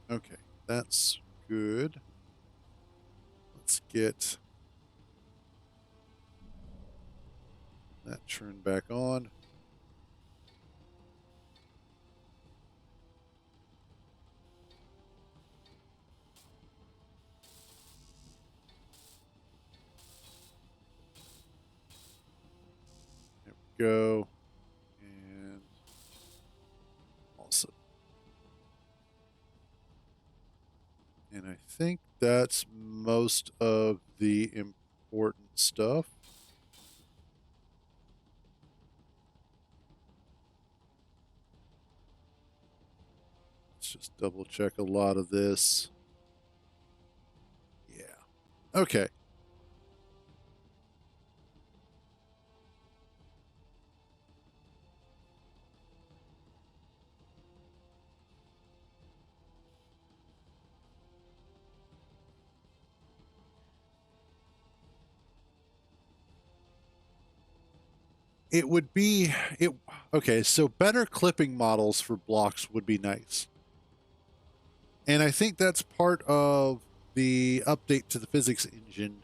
Okay, that's good. Let's get that turned back on. There we go. And also, and I think that's most of the important stuff. Let's just double check a lot of this. Yeah. Okay. It would be it okay, so better clipping models for blocks would be nice. And I think that's part of the update to the physics engine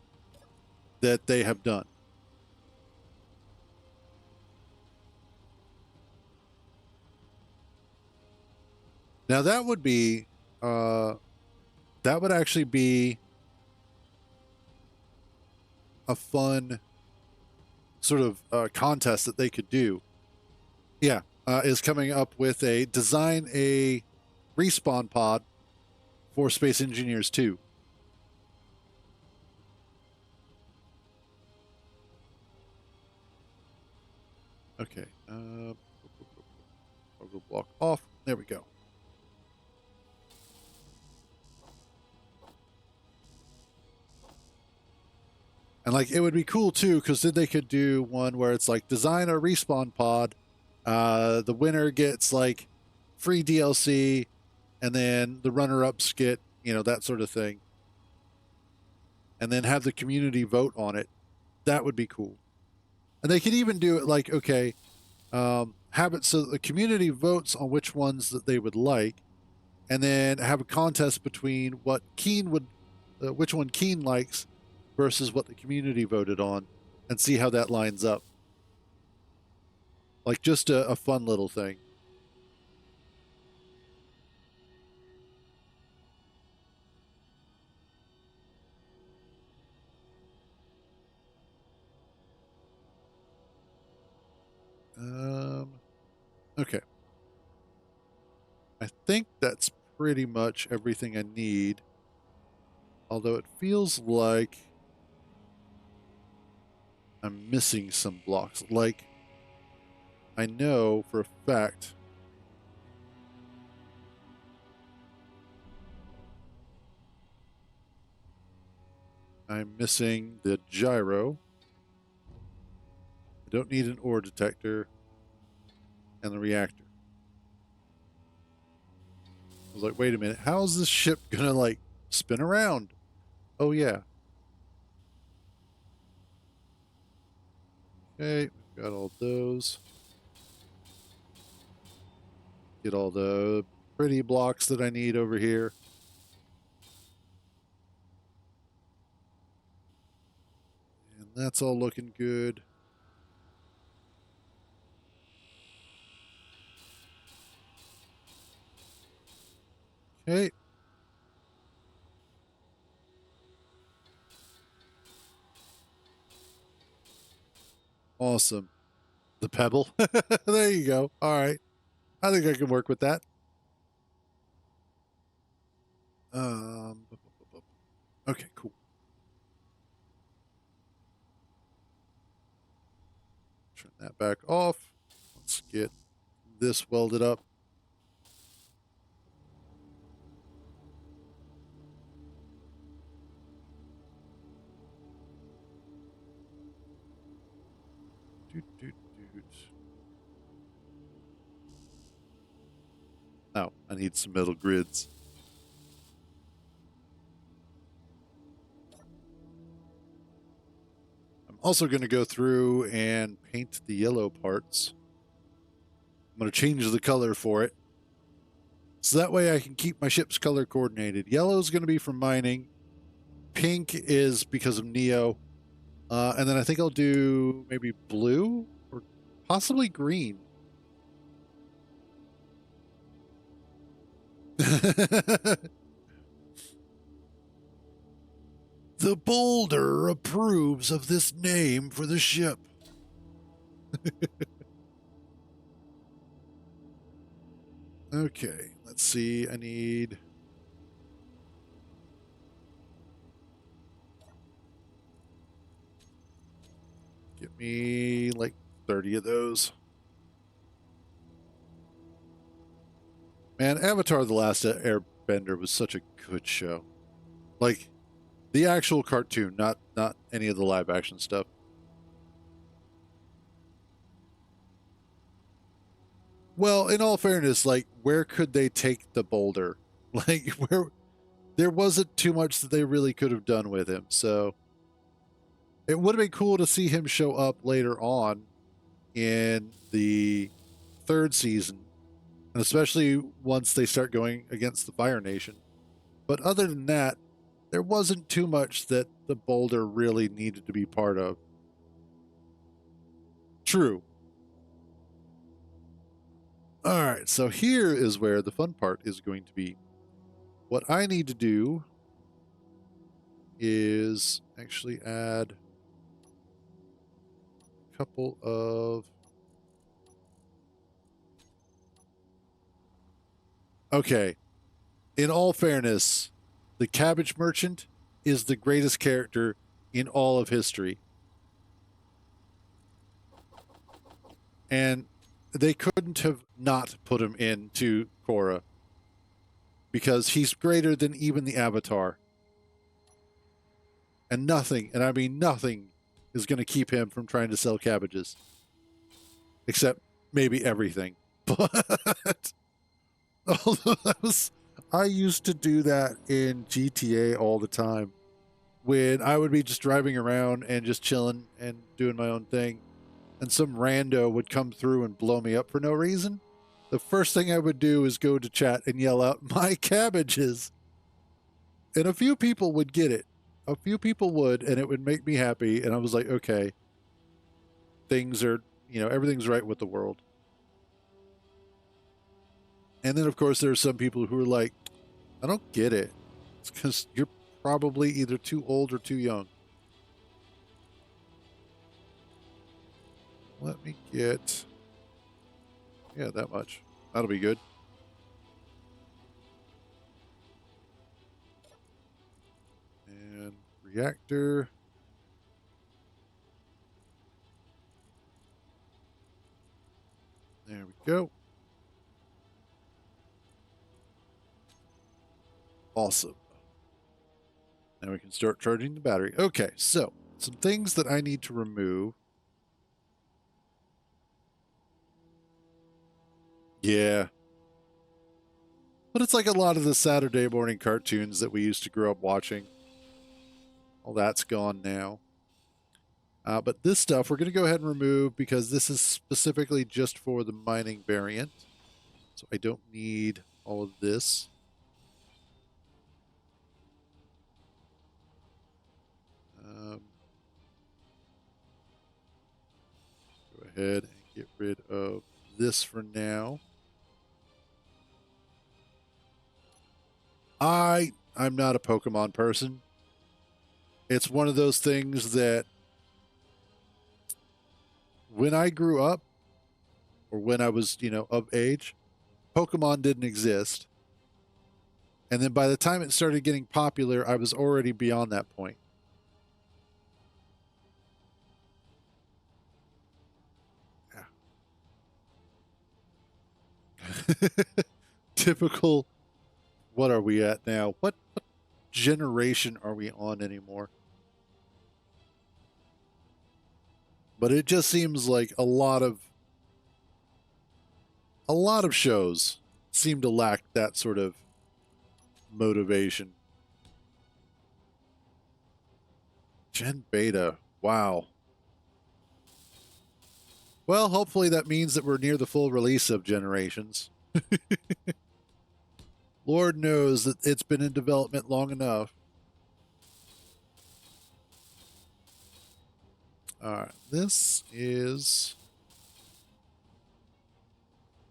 that they have done. Now that would be that would actually be a fun sort of contest that they could do. Yeah, is coming up with a design a respawn pod for Space Engineers 2. Okay. Cargo block off. There we go. And like it would be cool too, because then they could do one where it's like design a respawn pod. The winner gets like free DLC, and then the runner-ups get, you know, that sort of thing. And then have the community vote on it. That would be cool. And they could even do it like, okay, have it so the community votes on which ones that they would like, and then have a contest between what Keen would, which one Keen likes versus what the community voted on, and see how that lines up. Like just a fun little thing. Okay. I think that's pretty much everything I need. Although it feels like I'm missing some blocks. Like, I know for a fact I'm missing the gyro. don't need an ore detector and the reactor. I was like, wait a minute, how is this ship gonna like spin around? Oh yeah. Okay, we've got all those. Get all the pretty blocks that I need over here. And that's all looking good. Okay. Awesome. The pebble. There you go. All right. I think I can work with that. Okay, cool. Turn that back off. Let's get this welded up. Doot, doot, doot. Oh, I need some metal grids. I'm also going to go through and paint the yellow parts. I'm going to change the color for it. So that way I can keep my ships color coordinated. Yellow is going to be for mining. Pink is because of Neo. And then I think I'll do maybe blue or possibly green. The Boulder approves of this name for the ship. Okay, let's see. I need... Get me like 30 of those. Man, Avatar The Last Airbender was such a good show. Like, the actual cartoon, not any of the live action stuff. Well, in all fairness, like, where could they take the boulder? Like, where there wasn't too much that they really could have done with him. So it would have been cool to see him show up later on in the third season, and especially once they start going against the Fire Nation. But other than that, there wasn't too much that the boulder really needed to be part of. True. All right, so here is where the fun part is going to be. What I need to do is actually add a couple of... Okay, in all fairness, the Cabbage Merchant is the greatest character in all of history. And they couldn't have not put him into Korra because he's greater than even the Avatar. And nothing, and I mean nothing, is going to keep him from trying to sell cabbages. Except maybe everything. But although I used to do that in GTA all the time. When I would be just driving around and just chilling and doing my own thing, and some rando would come through and blow me up for no reason, the first thing I would do is go to chat and yell out, "My cabbages!" And a few people would get it. A few people would, and it would make me happy. And I was like, okay, things are, everything's right with the world. And then, of course, there are some people who are like, I don't get it. It's because you're probably either too old or too young. Let me get, yeah, that much. That'll be good. And reactor. There we go. Awesome. Now we can start charging the battery. Okay, so some things that I need to remove. Yeah. But it's like a lot of the Saturday morning cartoons that we used to grow up watching. All that's gone now. But this stuff we're going to go ahead and remove because this is specifically just for the mining variant. So I don't need all of this. Go ahead and get rid of this for now. I'm not a Pokemon person. It's one of those things that when I grew up or when I was, of age, Pokemon didn't exist. And then by the time it started getting popular, I was already beyond that point. Yeah. Typical. What are we at now? What generation are we on anymore? But it just seems like a lot of shows seem to lack that sort of motivation. Gen Beta. Wow. Well, hopefully that means that we're near the full release of Generations. Lord knows that it's been in development long enough. All right, this is...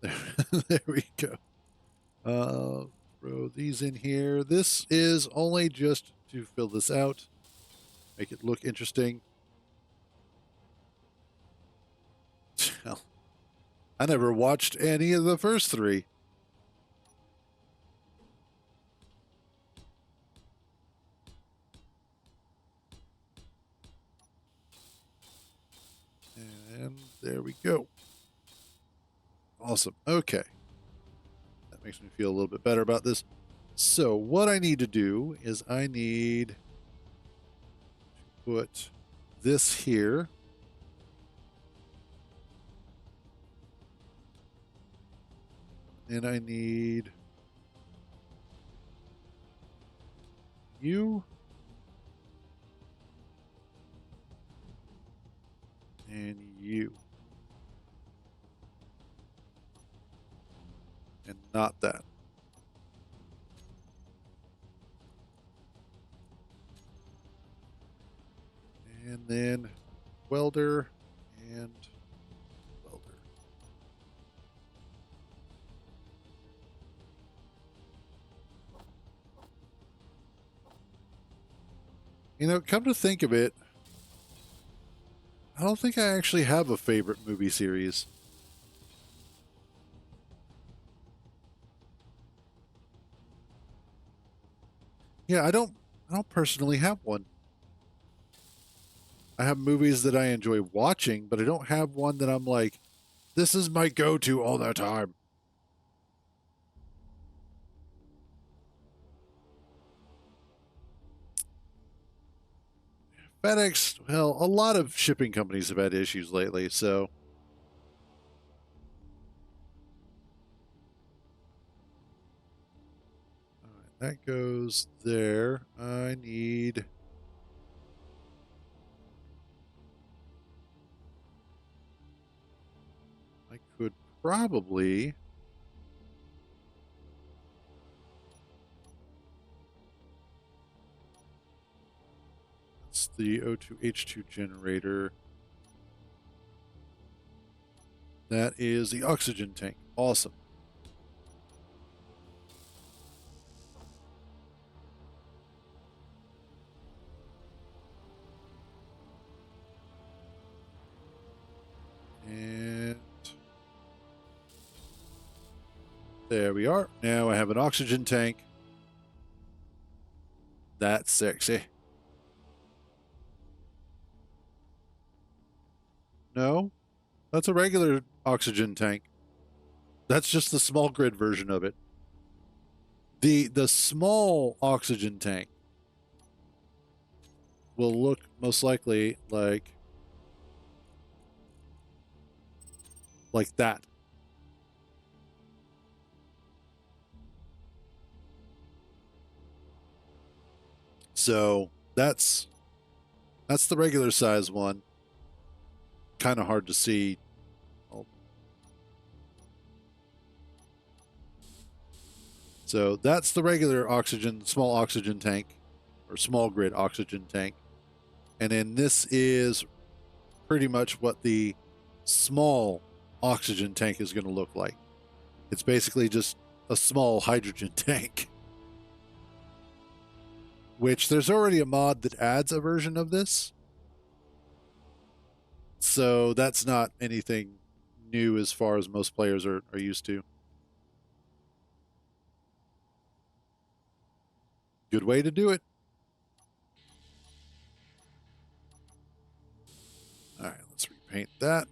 there we go. Throw these in here. This is only just to fill this out, make it look interesting. I never watched any of the first three. And there we go. Awesome. Okay. That makes me feel a little bit better about this. So what I need to do is I need to put this here. And I need you. And you. And not that. And then Welder and Welder. Come to think of it, I don't think I actually have a favorite movie series. Yeah, I don't personally have one. I have movies that I enjoy watching, but I don't have one that I'm like, this is my go-to all the time. FedEx, well, a lot of shipping companies have had issues lately, so. All right, that goes there. I need... I could probably... That's the O2H2 generator. That is the oxygen tank. Awesome. And there we are. Now I have an oxygen tank. That's sexy. No, that's a regular oxygen tank. That's just the small grid version of it. The small oxygen tank will look most likely like that. So that's the regular size one. Kind of hard to see. Oh. So that's the regular oxygen, small oxygen tank, or small grid oxygen tank. And then this is pretty much what the small oxygen tank is going to look like. It's basically just a small hydrogen tank. Which there's already a mod that adds a version of this. So that's not anything new as far as most players are used to. Good way to do it. All right, let's repaint that.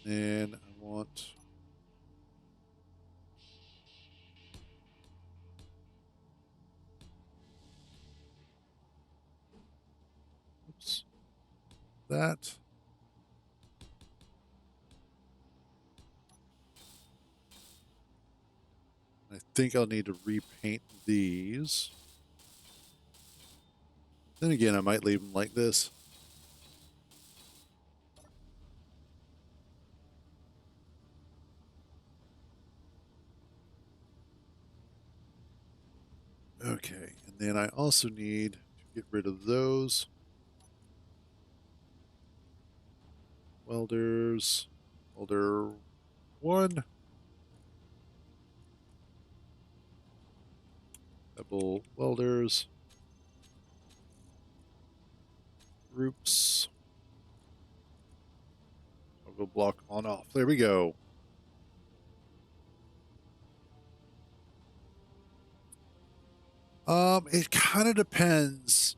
And I want... Oops. That. I think I'll need to repaint these. Then again, I might leave them like this. Okay, and then I also need to get rid of those. Welders. Welder 1. Double welders. Groups. I'll go block on off. There we go. It kind of depends.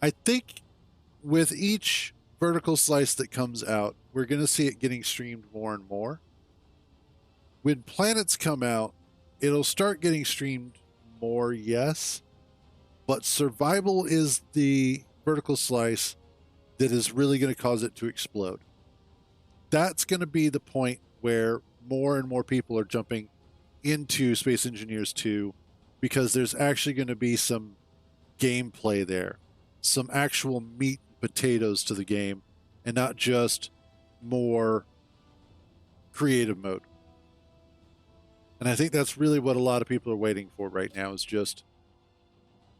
I think with each vertical slice that comes out, we're going to see it getting streamed more and more. When planets come out, it'll start getting streamed more, yes. But survival is the vertical slice that is really going to cause it to explode. That's going to be the point where more and more people are jumping into Space Engineers 2 because there's actually going to be some gameplay there, some actual meat and potatoes to the game, and not just more creative mode. And I think that's really what a lot of people are waiting for right now, is just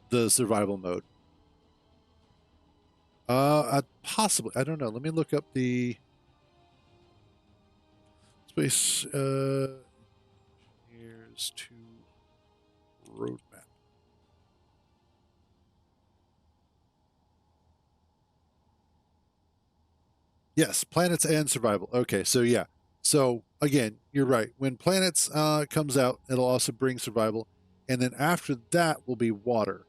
the survival mode. Possibly, I don't know. Let me look up the Space Engineers 2 roadmap. Yes, planets and survival. Okay, so yeah. So again, you're right. When planets comes out, it'll also bring survival, and then after that will be water.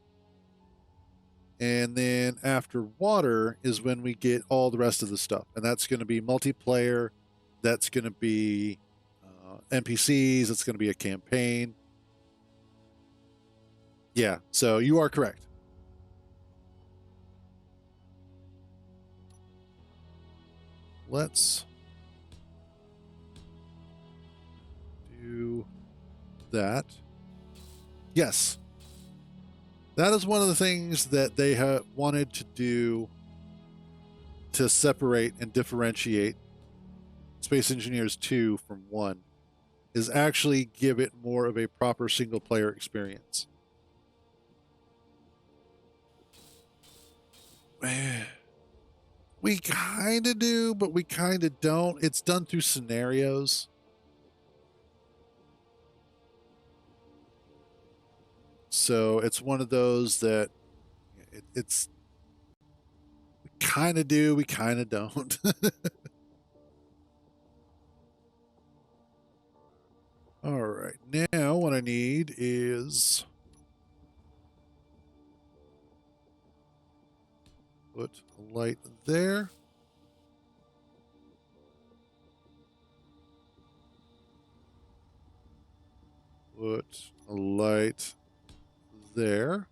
And then after water is when we get all the rest of the stuff, and that's going to be multiplayer. That's going to be NPCs. It's going to be a campaign. Yeah, so you are correct. Let's do that. Yes. That is one of the things that they have wanted to do to separate and differentiate Space Engineers 2 from 1, is actually give it more of a proper single player experience. We kind of do, but we kind of don't. It's done through scenarios. So it's one of those that it's we kind of do, we kind of don't. All right, now what I need is put a light there. Put a light there.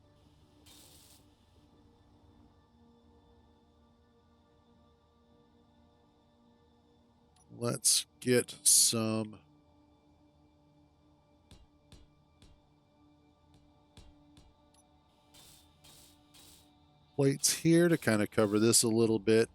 Let's get some plates here to kind of cover this a little bit.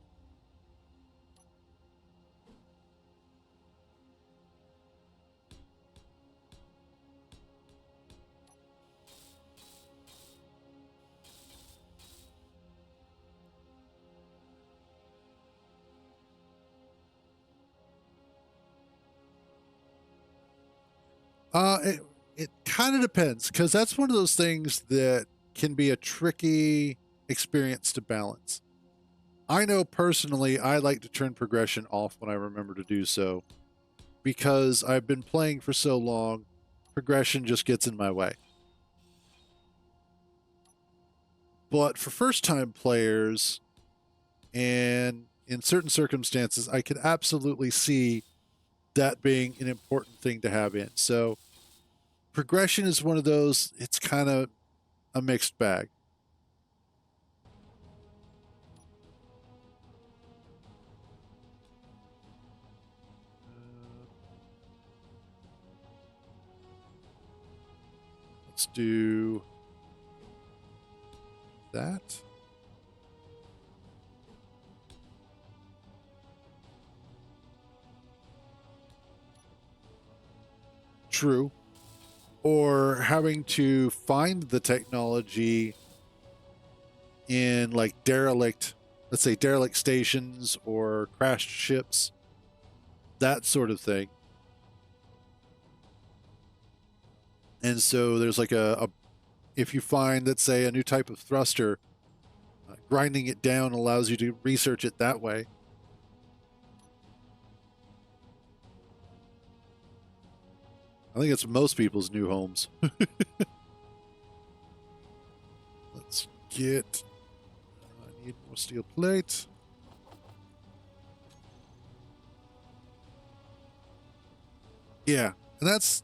It kind of depends, because that's one of those things that can be a tricky experience to balance. I know personally I like to turn progression off when I remember to do so, because I've been playing for so long, progression just gets in my way. But for first-time players, and in certain circumstances, I could absolutely see that being an important thing to have in. So progression is one of those, it's kind of a mixed bag. Let's do that. True. Or having to find the technology in like derelict, let's say derelict stations or crashed ships, that sort of thing. And so there's like if you find, let's say, a new type of thruster, grinding it down allows you to research it that way. I think it's most people's new homes. Let's get... I need more steel plate. Yeah, and that's,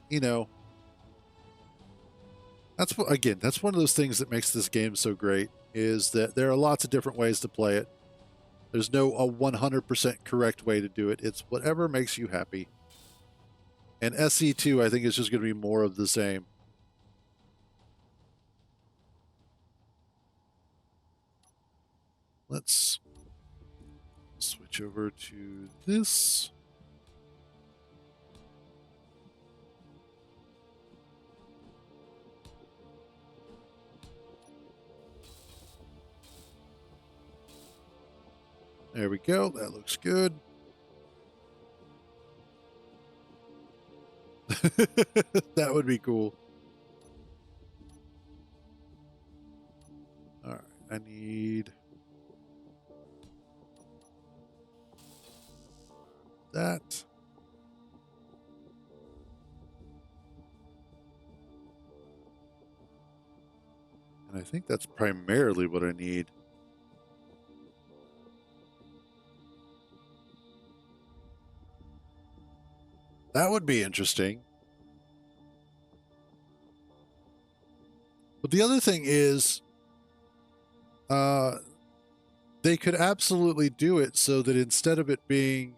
that's what, again, that's one of those things that makes this game so great, is that there are lots of different ways to play it. There's no a 100% correct way to do it. It's whatever makes you happy. And SE2, I think, is just going to be more of the same. Let's switch over to this. There we go. That looks good. That would be cool. All right, I need that. And I think that's primarily what I need. That would be interesting. But the other thing is, they could absolutely do it so that instead of it being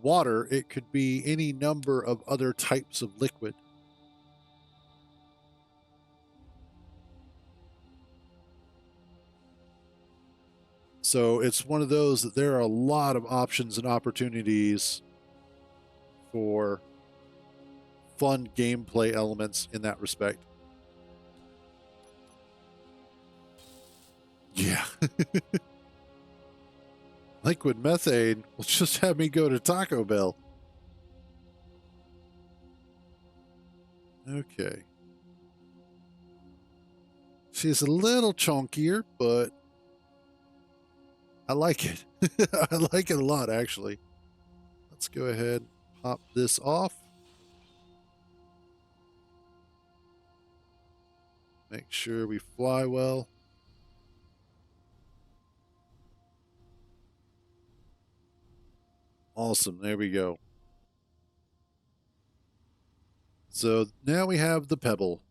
water, it could be any number of other types of liquid. So it's one of those that there are a lot of options and opportunities for fun gameplay elements in that respect. Yeah. Liquid methane will just have me go to Taco Bell. Okay. She's a little chunkier, but I like it. I like it a lot, actually. Let's go ahead and pop this off. Make sure we fly well. Awesome. There we go. So now we have the pebble.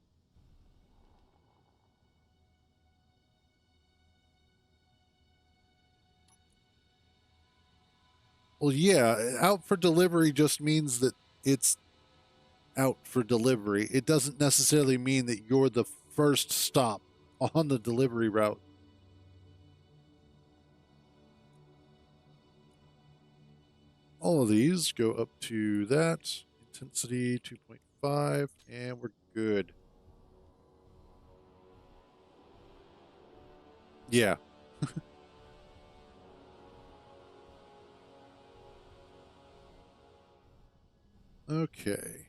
Well, yeah, out for delivery just means that it's out for delivery. It doesn't necessarily mean that you're the first stop on the delivery route. All of these go up to that. Intensity 2.5, and we're good. Yeah. Okay.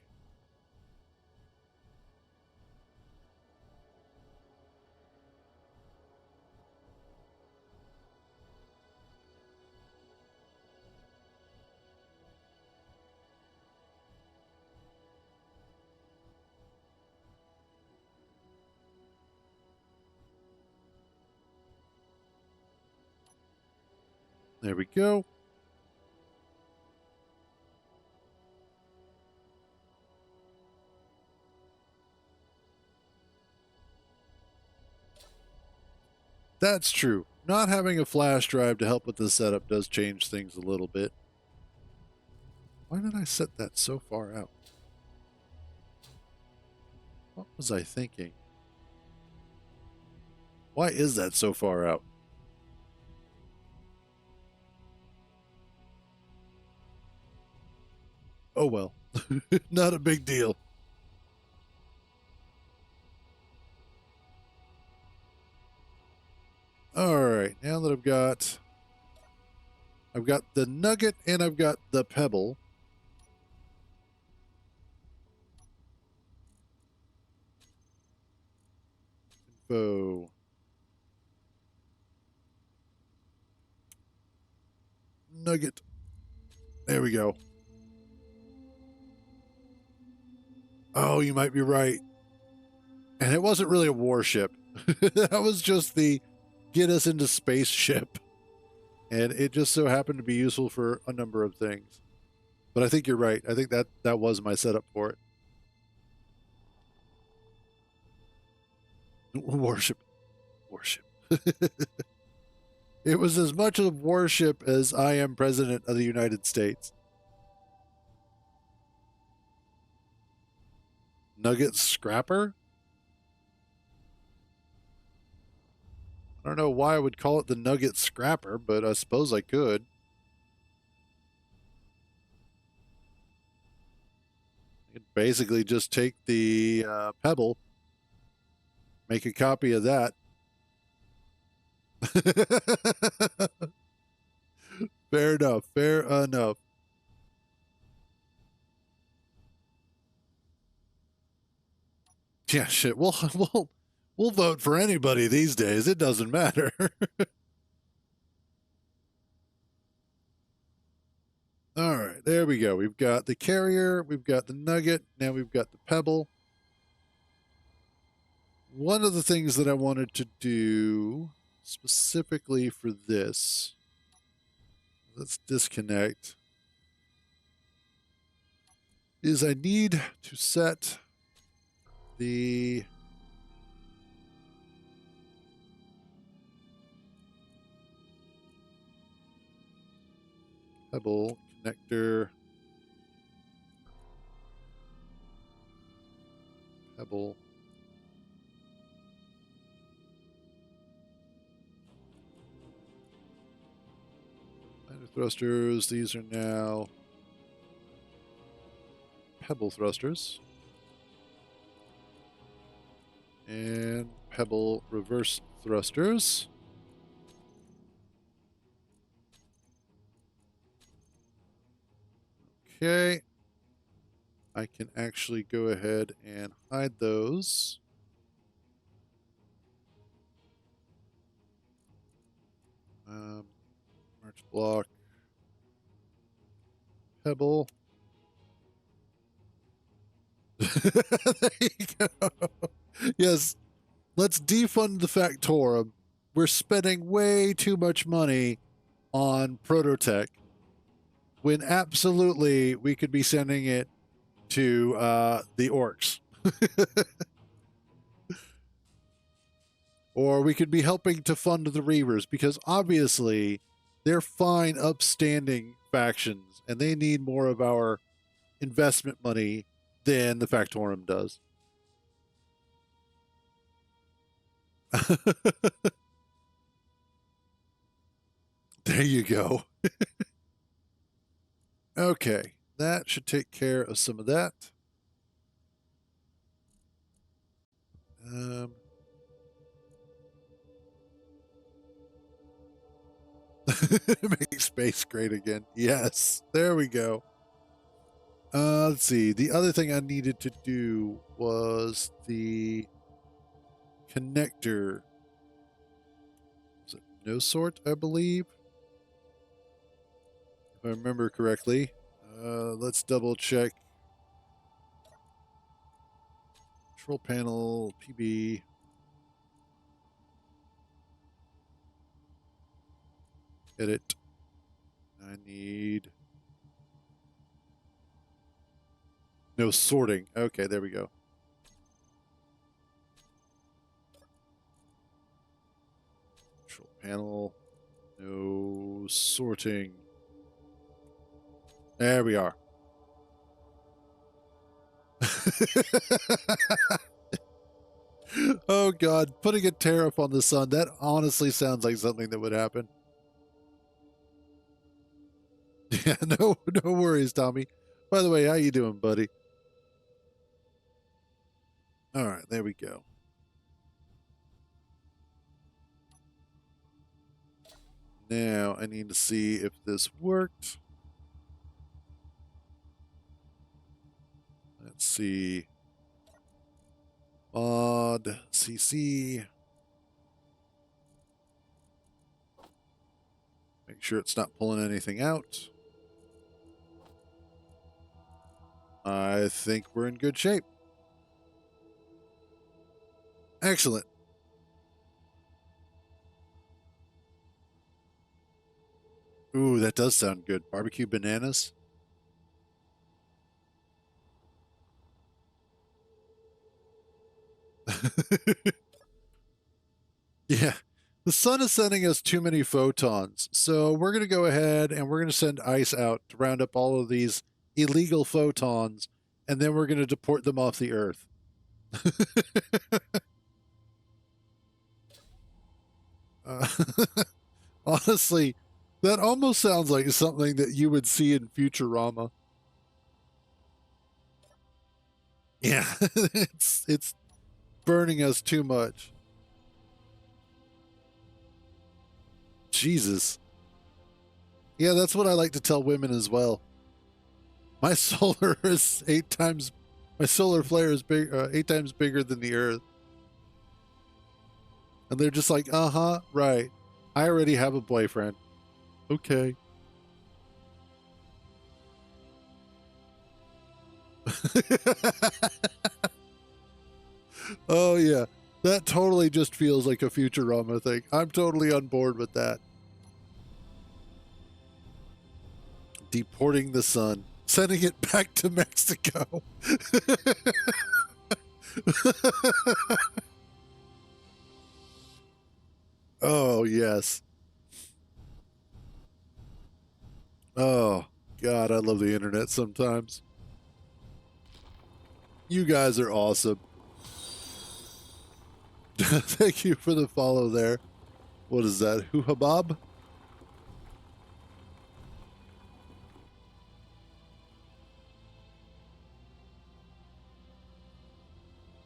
There we go. That's true. Not having a flash drive to help with the setup does change things a little bit. Why did I set that so far out? What was I thinking? Why is that so far out? Oh well. Not a big deal. All right, now that I've got the nugget and I've got the pebble. Info. Nugget. There we go. Oh, you might be right. And it wasn't really a warship. That was just the get us into space ship. And it just so happened to be useful for a number of things. But I think you're right. I think that was my setup for it. Warship. Warship. It was as much a warship as I am president of the United States. Nugget scrapper? I don't know why I would call it the nugget scrapper, but I suppose I could. I could basically just take the pebble, make a copy of that. Fair enough. Fair enough. Yeah, shit. We'll vote for anybody these days. It doesn't matter. All right, there we go. We've got the carrier, we've got the nugget, now we've got the pebble. One of the things that I wanted to do specifically for this, let's disconnect, is I need to set the pebble connector, pebble, minor thrusters. These are now pebble thrusters. And pebble reverse thrusters. Okay. I can actually go ahead and hide those. March block. Pebble. There you go. Yes. Let's defund the Factorum. We're spending way too much money on Prototech when absolutely we could be sending it to the orcs. Or we could be helping to fund the Reavers because obviously they're fine, upstanding factions and they need more of our investment money than the Factorum does. There you go. Okay, that should take care of some of that. Make space great again. Yes, there we go. Let's see. The other thing I needed to do was the connector. Was it no sort, I believe? If I remember correctly. Let's double check. Control panel, PB. Edit. I need no sorting. Okay, there we go. Control panel, no sorting. There we are. Oh God, putting a tariff on the sun, that honestly sounds like something that would happen. Yeah, no worries, Tommy. By the way, how you doing, buddy? All right, there we go. Now I need to see if this worked. Let's see. Mod CC. Make sure it's not pulling anything out. I think we're in good shape. Excellent. Ooh, that does sound good. Barbecue bananas. Yeah. The sun is sending us too many photons. So we're going to go ahead and we're going to send ice out to round up all of these illegal photons, and then we're going to deport them off the Earth. uh, Honestly, that almost sounds like something that you would see in Futurama. Yeah, it's burning us too much. Jesus. Yeah, that's what I like to tell women as well. My solar is 8 times. My solar flare is 8 times bigger than the Earth, and they're just like, right. I already have a boyfriend. Okay. Oh yeah, that totally just feels like a Futurama thing. I'm totally on board with that. Deporting the sun, sending it back to Mexico. Oh yes. Oh God, I love the internet sometimes. You guys are awesome. Thank you for the follow there. What is that? Hoo-habab?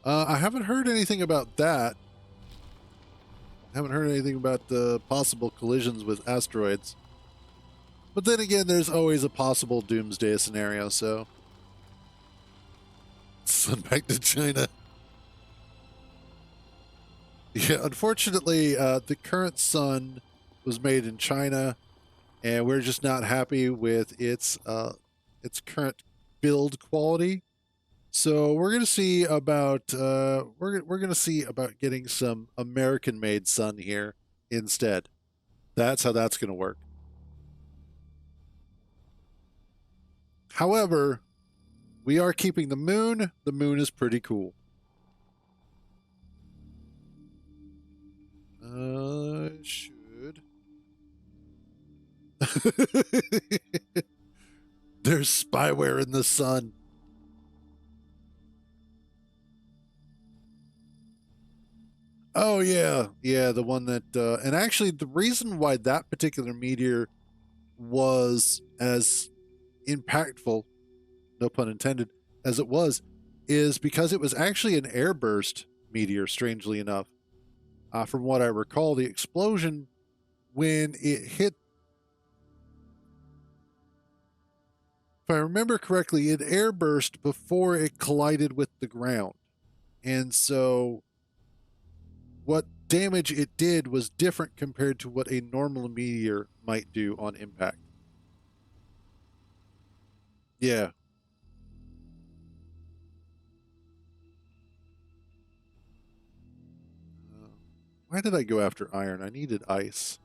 I haven't heard anything about that. I haven't heard anything about the possible collisions with asteroids. But then again, there's always a possible doomsday scenario, so. Sun back to China. Yeah, unfortunately, the current sun was made in China, and we're just not happy with its current build quality. So we're gonna see about we're gonna see about getting some American-made sun here instead. That's how that's gonna work. However, we are keeping the moon. The moon is pretty cool. Should. There's spyware in the sun. Oh yeah, yeah, the one that, and actually, the reason why that particular meteor was as impactful, no pun intended, as it was, is because it was actually an airburst meteor. Strangely enough, from what I recall, the explosion when it hit, if I remember correctly, it airburst before it collided with the ground, and so what damage it did was different compared to what a normal meteor might do on impact. Yeah. Uh, why did I go after iron? I needed ice.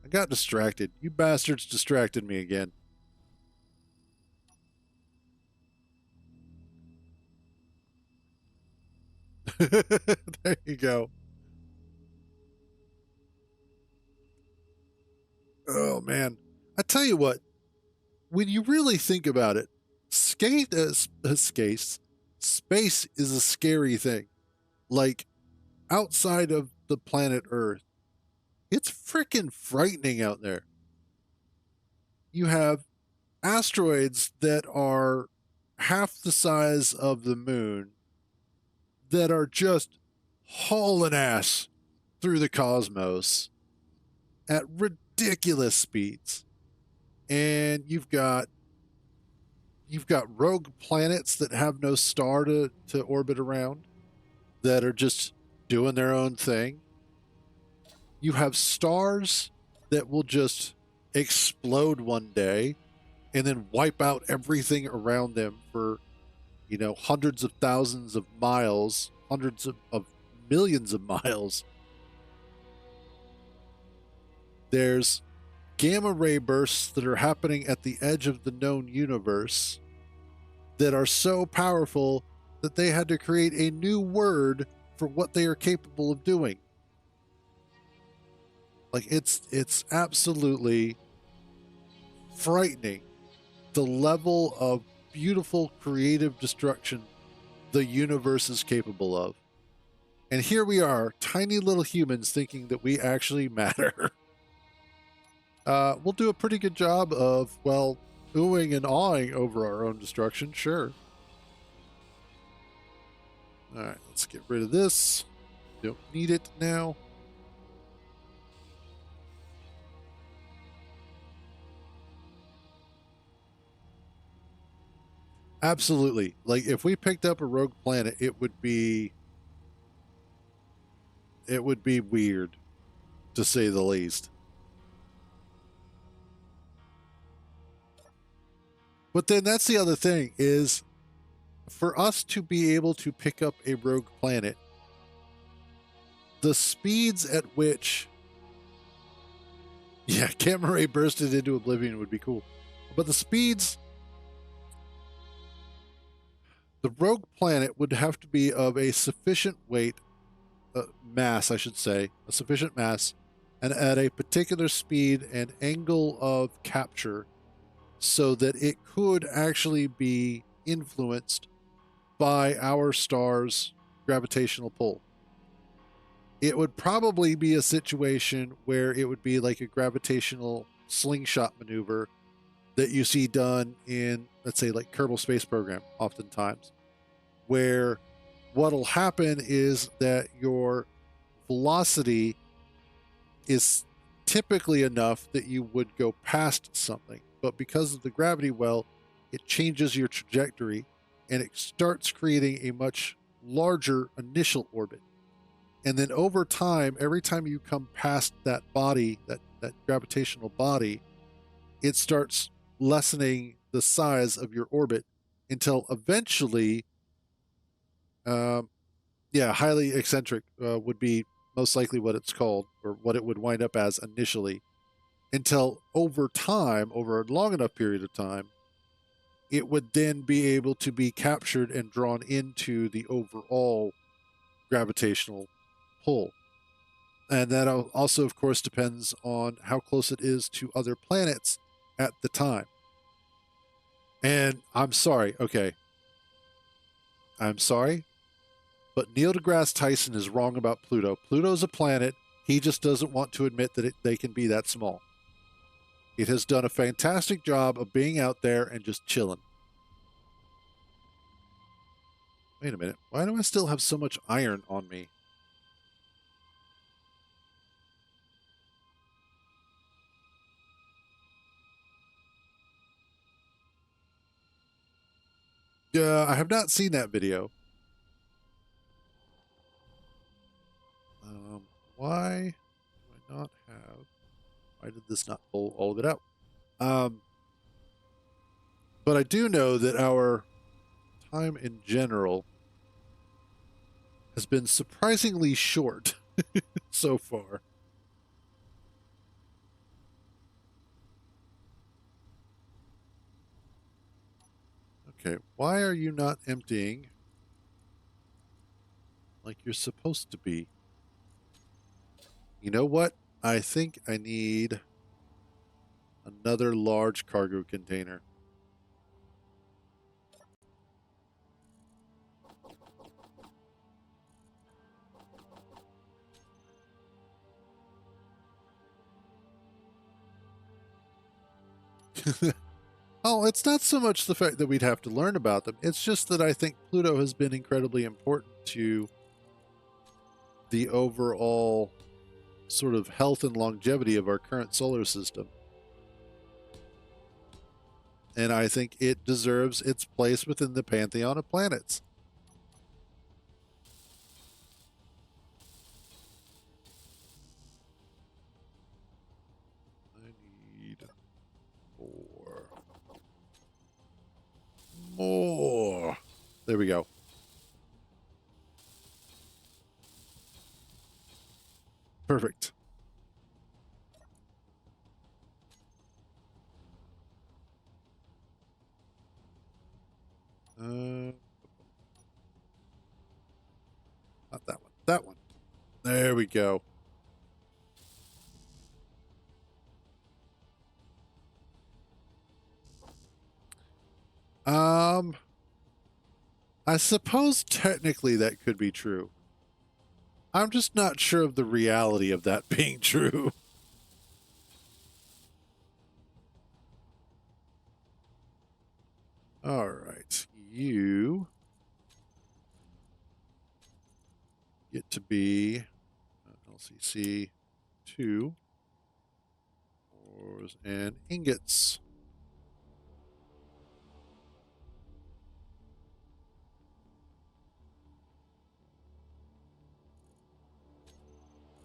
I got distracted. You bastards distracted me again. There you go. Oh man. I tell you what, when you really think about it, space is a scary thing. Like outside of the planet Earth, it's freaking frightening out there. You have asteroids that are half the size of the moon that are just hauling ass through the cosmos at ridiculous speeds. And you've got rogue planets that have no star to orbit around that are just doing their own thing. You have stars that will just explode one day and then wipe out everything around them for, hundreds of thousands of miles, hundreds of millions of miles. There's gamma ray bursts that are happening at the edge of the known universe that are so powerful that they had to create a new word for what they are capable of doing. Like it's absolutely frightening the level of beautiful creative destruction the universe is capable of. And here we are, tiny little humans thinking that we actually matter. We'll do a pretty good job of, well, oohing and awing over our own destruction, sure. All right, let's get rid of this. Don't need it now. Absolutely. Like if we picked up a rogue planet, it would be weird to say the least. But then that's the other thing is for us to be able to pick up a rogue planet, the speeds at which yeah, gamma ray bursted into oblivion would be cool. But the rogue planet would have to be of a sufficient weight, mass, I should say, a sufficient mass, and at a particular speed and angle of capture so that it could actually be influenced by our star's gravitational pull. It would probably be a situation where it would be like a gravitational slingshot maneuver that you see done in, let's say, like Kerbal Space Program, oftentimes, where what'll happen is that your velocity is typically enough that you would go past something. But because of the gravity well, it changes your trajectory and it starts creating a much larger initial orbit. And then over time, every time you come past that body, that gravitational body, it starts lessening the size of your orbit until eventually, um, yeah, highly eccentric would be most likely what it's called or what it would wind up as initially, until over time, over a long enough period of time, it would then be able to be captured and drawn into the overall gravitational pull. And that also, of course, depends on how close it is to other planets at the time. And I'm sorry. Okay. I'm sorry. But Neil deGrasse Tyson is wrong about Pluto. Pluto's a planet. He just doesn't want to admit that they can be that small. It has done a fantastic job of being out there and just chilling. Wait a minute. Why do I still have so much iron on me? I have not seen that video. Why do I not have... Why did this not pull all of it out? But I do know that our time in general has been surprisingly short so far. Okay, why are you not emptying like you're supposed to be? You know what? I think I need another large cargo container. Oh, it's not so much the fact that we'd have to learn about them. It's just that I think Pluto has been incredibly important to the overall sort of health and longevity of our current solar system. And I think it deserves its place within the pantheon of planets. I need more. More. There we go. Perfect. Not that one. That one. There we go. I suppose technically that could be true. I'm just not sure of the reality of that being true. All right. You get to be LCC 2 ores and ingots.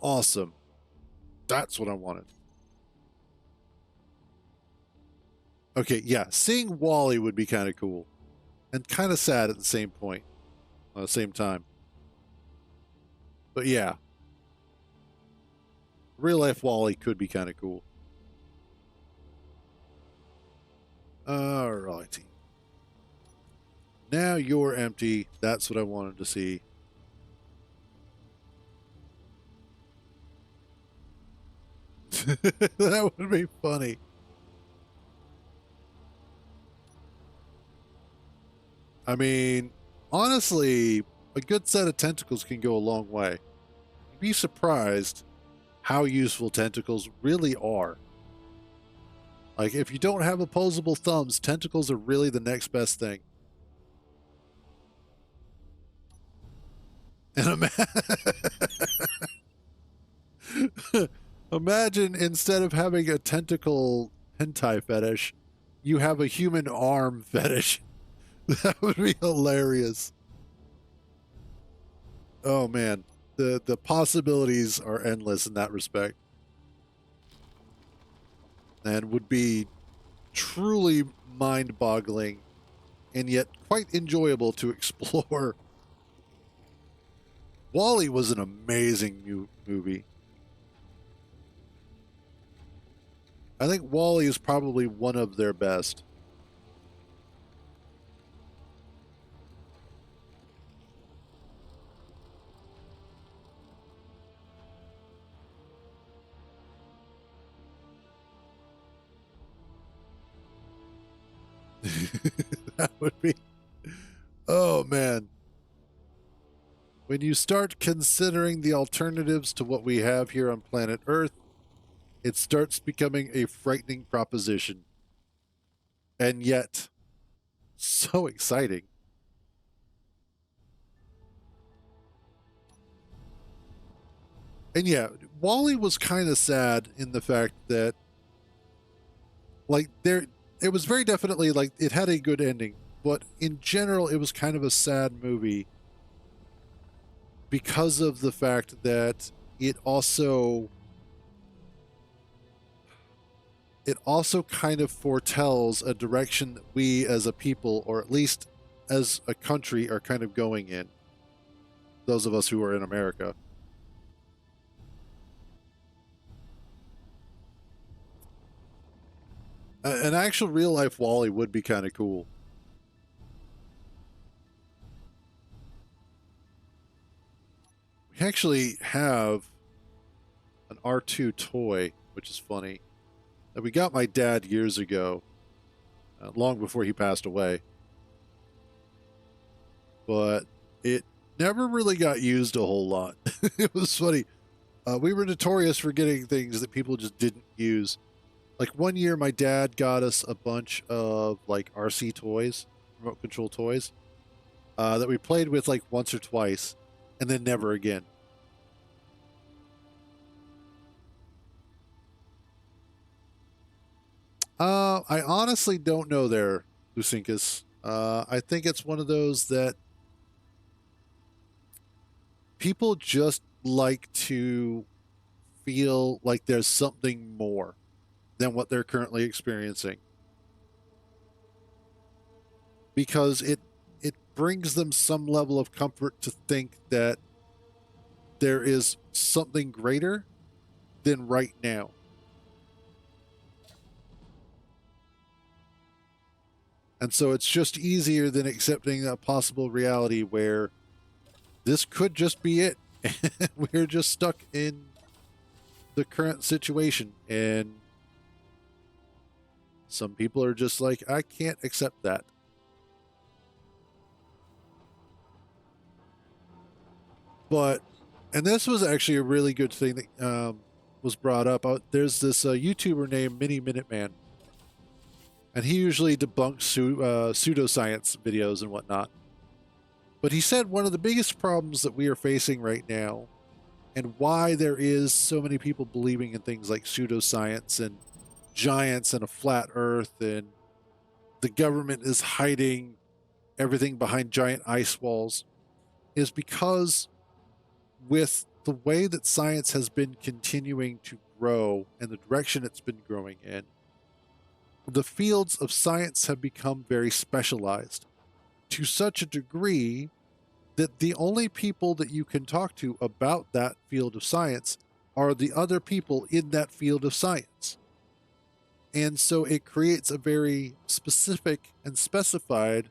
Awesome. That's what I wanted. Okay, yeah, seeing Wally would be kind of cool. And kind of sad at the same point. Same time. But yeah. Real life Wally could be kind of cool. Alrighty. Now you're empty. That's what I wanted to see. That would be funny. I mean, honestly, a good set of tentacles can go a long way. You'd be surprised how useful tentacles really are. Like, if you don't have opposable thumbs, tentacles are really the next best thing. And imagine instead of having a tentacle hentai fetish, you have a human arm fetish. That would be hilarious. Oh man, the possibilities are endless in that respect, and would be truly mind-boggling, and yet quite enjoyable to explore. Wall-E was an amazing new movie. I think Wall-E is probably one of their best. That would be... Oh, man. when you start considering the alternatives to what we have here on planet Earth, it starts becoming a frightening proposition. And yet, so exciting. And yeah, Wally was kind of sad in the fact that, like, it was very definitely like it had a good ending, but in general, it was kind of a sad movie because of the fact that it also kind of foretells a direction that we as a people, or at least as a country, are kind of going in. Those of us who are in America. An actual real life Wally would be kind of cool. We actually have an R2 toy, which is funny, that we got my dad years ago, long before he passed away. But it never really got used a whole lot. It was funny. We were notorious for getting things that people just didn't use. Like one year, my dad got us a bunch of like RC toys, remote control toys, that we played with like once or twice, and then never again. I honestly don't know there, Lucinkus. I think it's one of those that people just like to feel like there's something more than what they're currently experiencing, because it brings them some level of comfort to think that there is something greater than right now. And so it's just easier than accepting a possible reality where this could just be it. We're just stuck in the current situation, and some people are just like, I can't accept that. But, and this was actually a really good thing that was brought up. There's this YouTuber named Mini Minuteman, and he usually debunks pseudoscience videos and whatnot. But he said one of the biggest problems that we are facing right now, and why there is so many people believing in things like pseudoscience and giants and a flat earth, and the government is hiding everything behind giant ice walls, is because with the way that science has been continuing to grow and the direction it's been growing in, the fields of science have become very specialized to such a degree that the only people that you can talk to about that field of science are the other people in that field of science. And so it creates a very specific and specified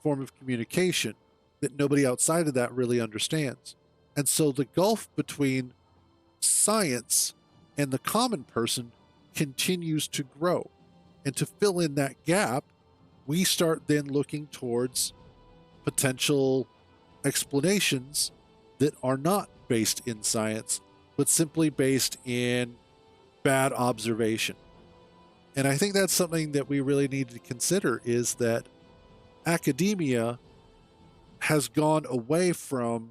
form of communication that nobody outside of that really understands. And so the gulf between science and the common person continues to grow. And to fill in that gap, we start then looking towards potential explanations that are not based in science, but simply based in bad observation. And I think that's something that we really need to consider, is that academia has gone away from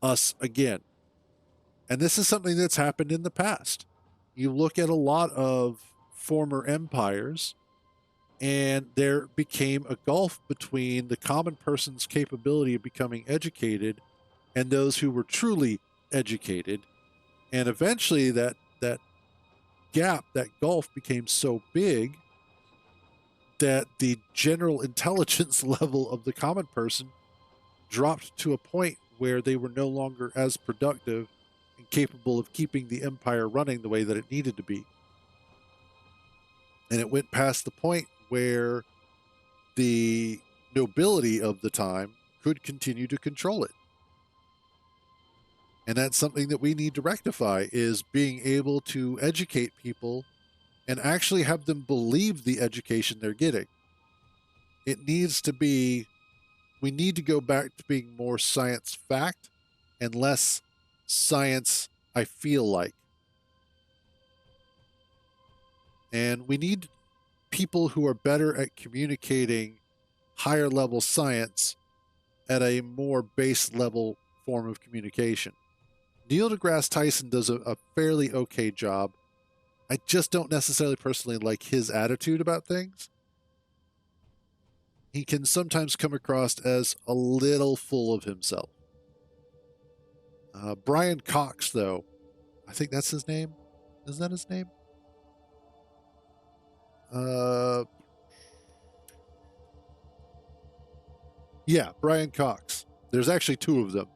us again. And this is something that's happened in the past. You look at a lot of former empires, and there became a gulf between the common person's capability of becoming educated and those who were truly educated. And eventually that gap, that gulf, became so big that the general intelligence level of the common person dropped to a point where they were no longer as productive and capable of keeping the empire running the way that it needed to be. And it went past the point where the nobility of the time could continue to control it. And that's something that we need to rectify, is being able to educate people and actually have them believe the education they're getting. It needs to be, we need to go back to being more science fact and less science, I feel like. And we need people who are better at communicating higher level science at a more base level form of communication. Neil deGrasse Tyson does a fairly okay job. I just don't necessarily personally like his attitude about things. He can sometimes come across as a little full of himself. Brian Cox, though, I think that's his name. Is that his name? Uh, yeah, Brian Cox. There's actually two of them.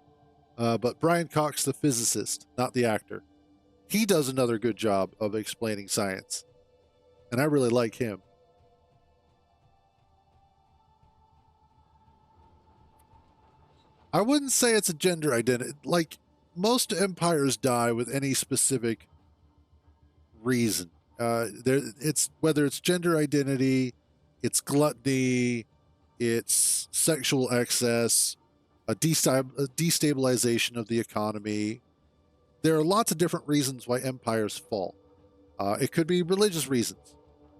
But Brian Cox, the physicist, not the actor, he does another good job of explaining science. And I really like him. I wouldn't say it's a gender identity. Like, most empires die with any specific reason. It's whether it's gender identity, it's gluttony, it's sexual excess, a destabilization of the economy. There are lots of different reasons why empires fall. It could be religious reasons.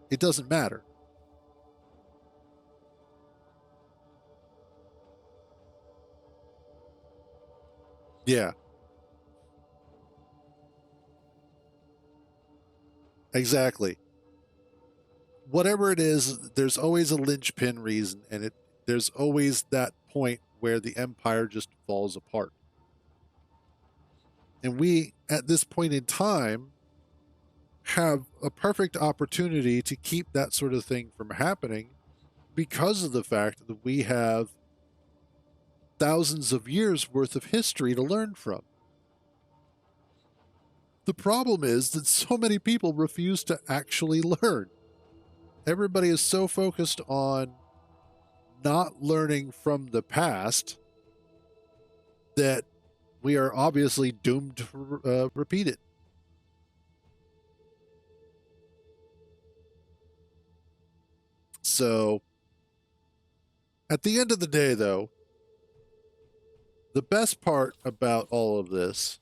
It doesn't matter. Yeah, exactly. Whatever it is, there's always a linchpin reason, and there's always that point where the empire just falls apart. And we, at this point in time, have a perfect opportunity to keep that sort of thing from happening because of the fact that we have thousands of years worth of history to learn from. The problem is that so many people refuse to actually learn. Everybody is so focused on not learning from the past that we are obviously doomed to repeat it. So, at the end of the day, though, the best part about all of this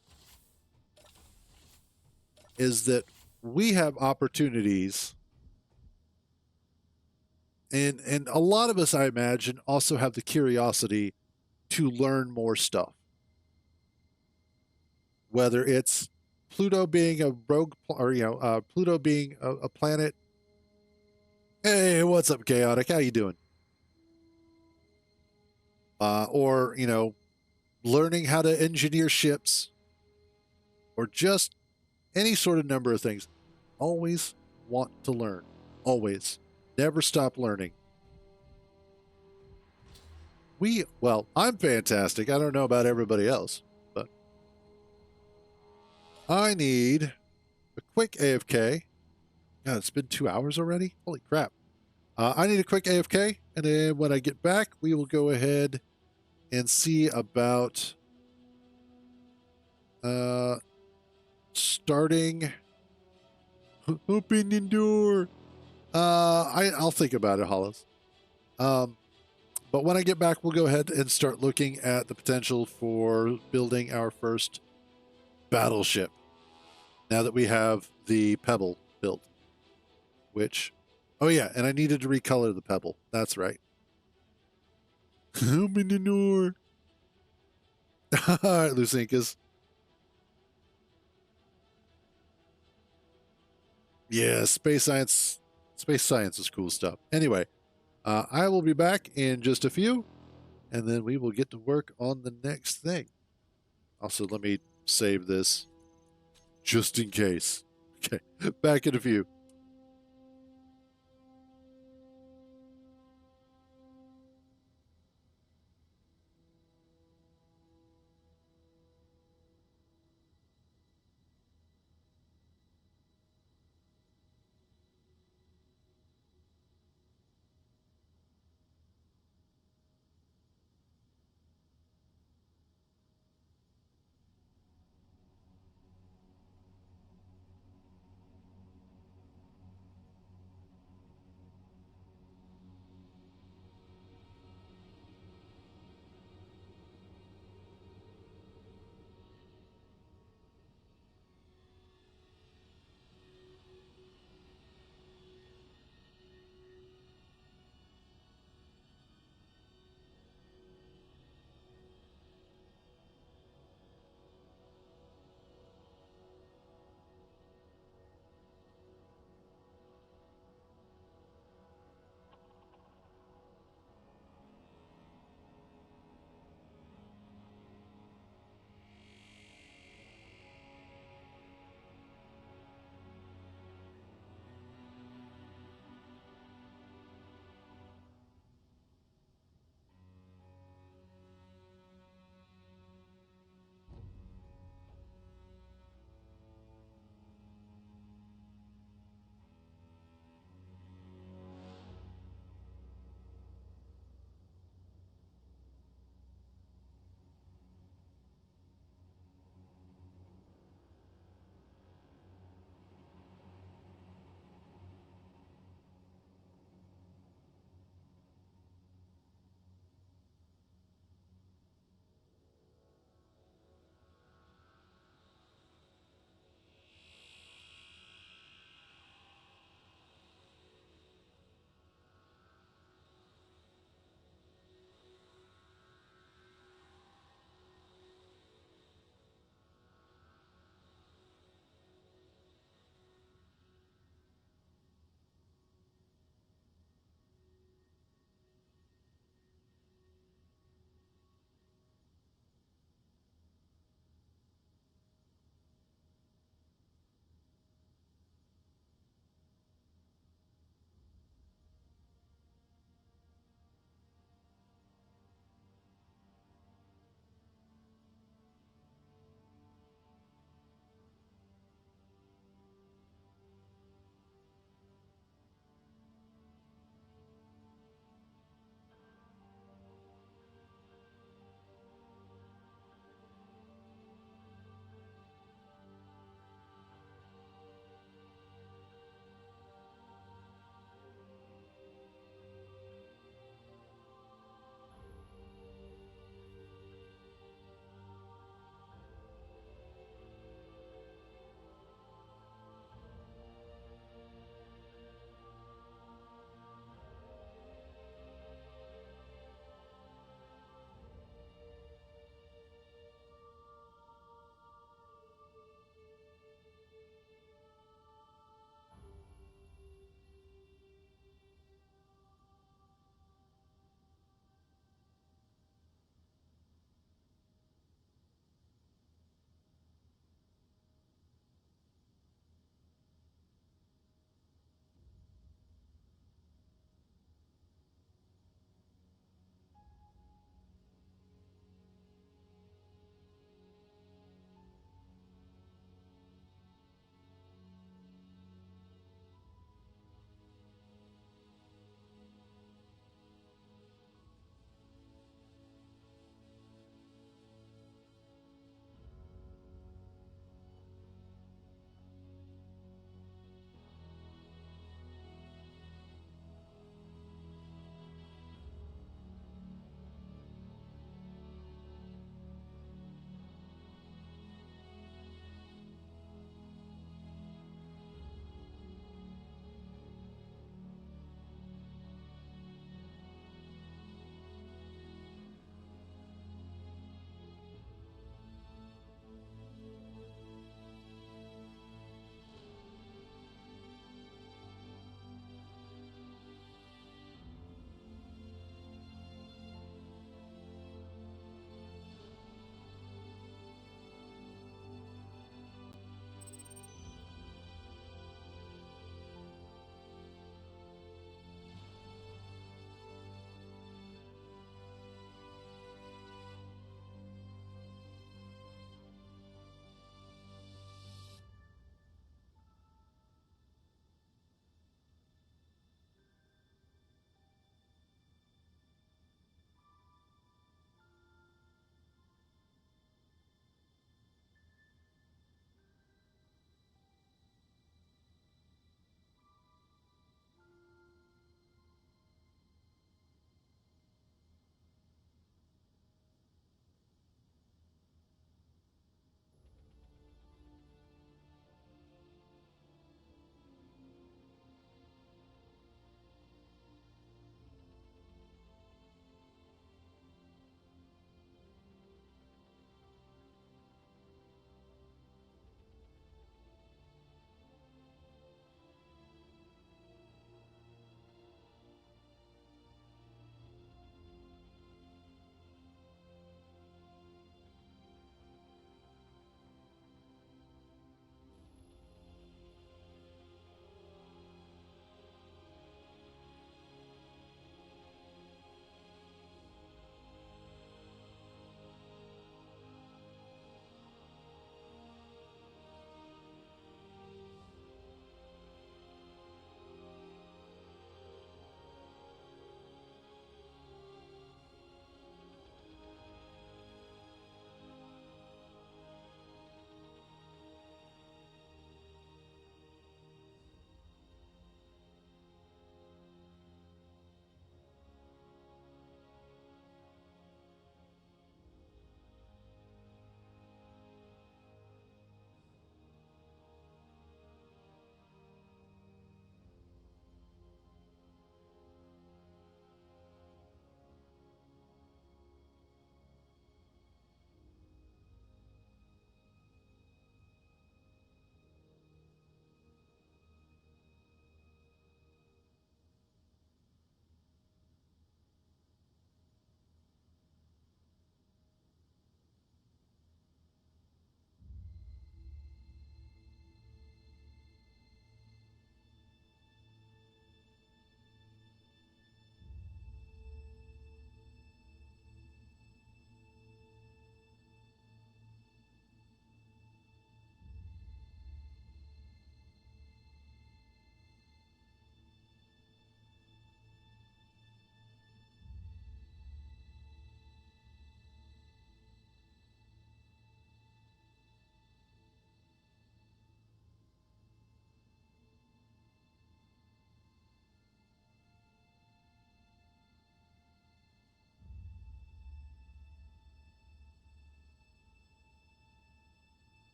is that we have opportunities, and a lot of us, I imagine, also have the curiosity to learn more stuff. Whether it's Pluto being a rogue, or Pluto being a planet. Hey, what's up, Chaotic? How you doing? Or learning how to engineer ships, or just any sort of number of things. Always want to learn. Always. Never stop learning. Well, I'm fantastic. I don't know about everybody else, but I need a quick AFK. God, it's been 2 hours already? Holy crap. I need a quick AFK, and then when I get back, we will go ahead and see about uh, starting. Opening door. I'll think about it, Hollis. Um, but when I get back, we'll go ahead and start looking at the potential for building our first battleship. Now that we have the Pebble built, which, oh yeah, and I needed to recolor the Pebble. That's right. Open the door. All right, Lucinkus. Yeah, space science. Space science is cool stuff. Anyway, I will be back in just a few, and then we will get to work on the next thing. Also, let me save this just in case. Okay, back in a few.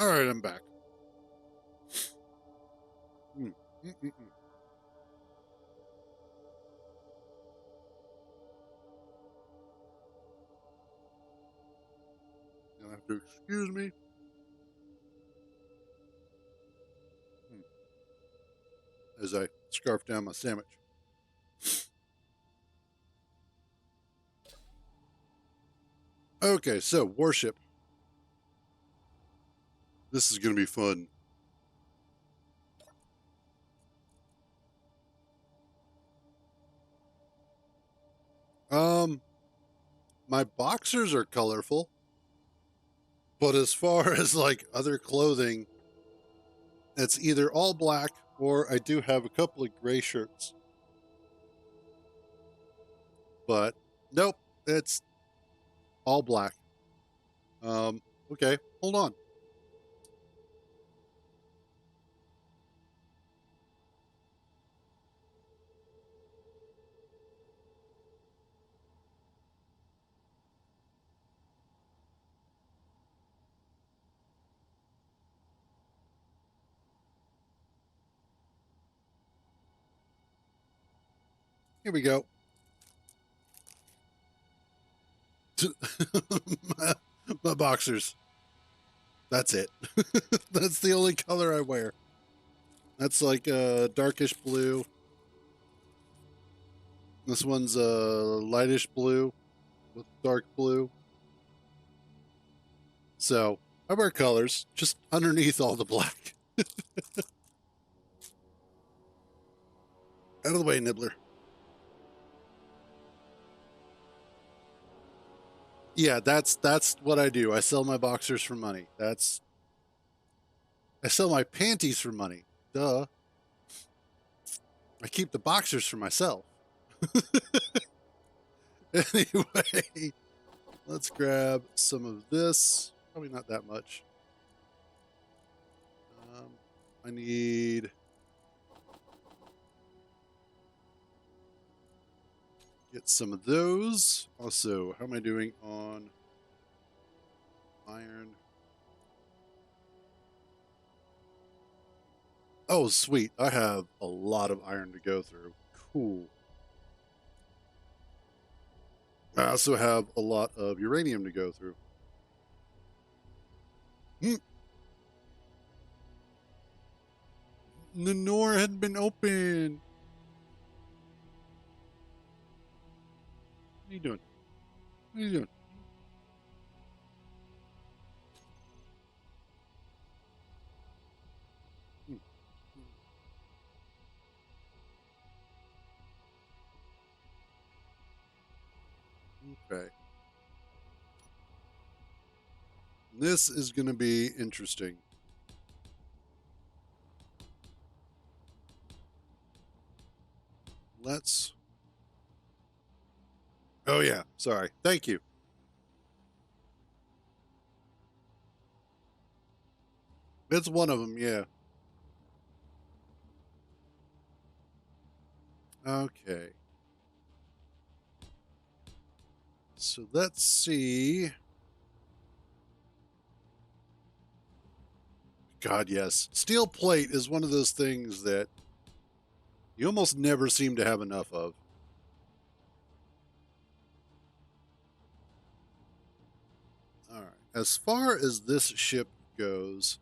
All right, I'm back. You'll have to excuse me. As I scarf down my sandwich. Okay, so warship. This is going to be fun. My boxers are colorful, but as far as like other clothing, it's either all black or I do have a couple of gray shirts. But nope, it's all black. Okay, hold on. Here we go. my, my boxers. That's it. That's the only color I wear. That's like a darkish blue. This one's a lightish blue with dark blue. So I wear colors just underneath all the black. Out of the way, Nibbler. Yeah, that's what I do. I sell my boxers for money. I sell my panties for money. Duh. I keep the boxers for myself. Anyway, let's grab some of this. Probably not that much. I need get some of those. Also, how am I doing on iron? Oh, sweet. I have a lot of iron to go through. Cool. I also have a lot of uranium to go through. The door had been open. What are you doing? What are you doing? Okay. This is going to be interesting. Let's. Oh, yeah. Sorry. Thank you. It's one of them, yeah. Okay. So let's see. God, yes. Steel plate is one of those things that you almost never seem to have enough of. All right. As far as this ship goes,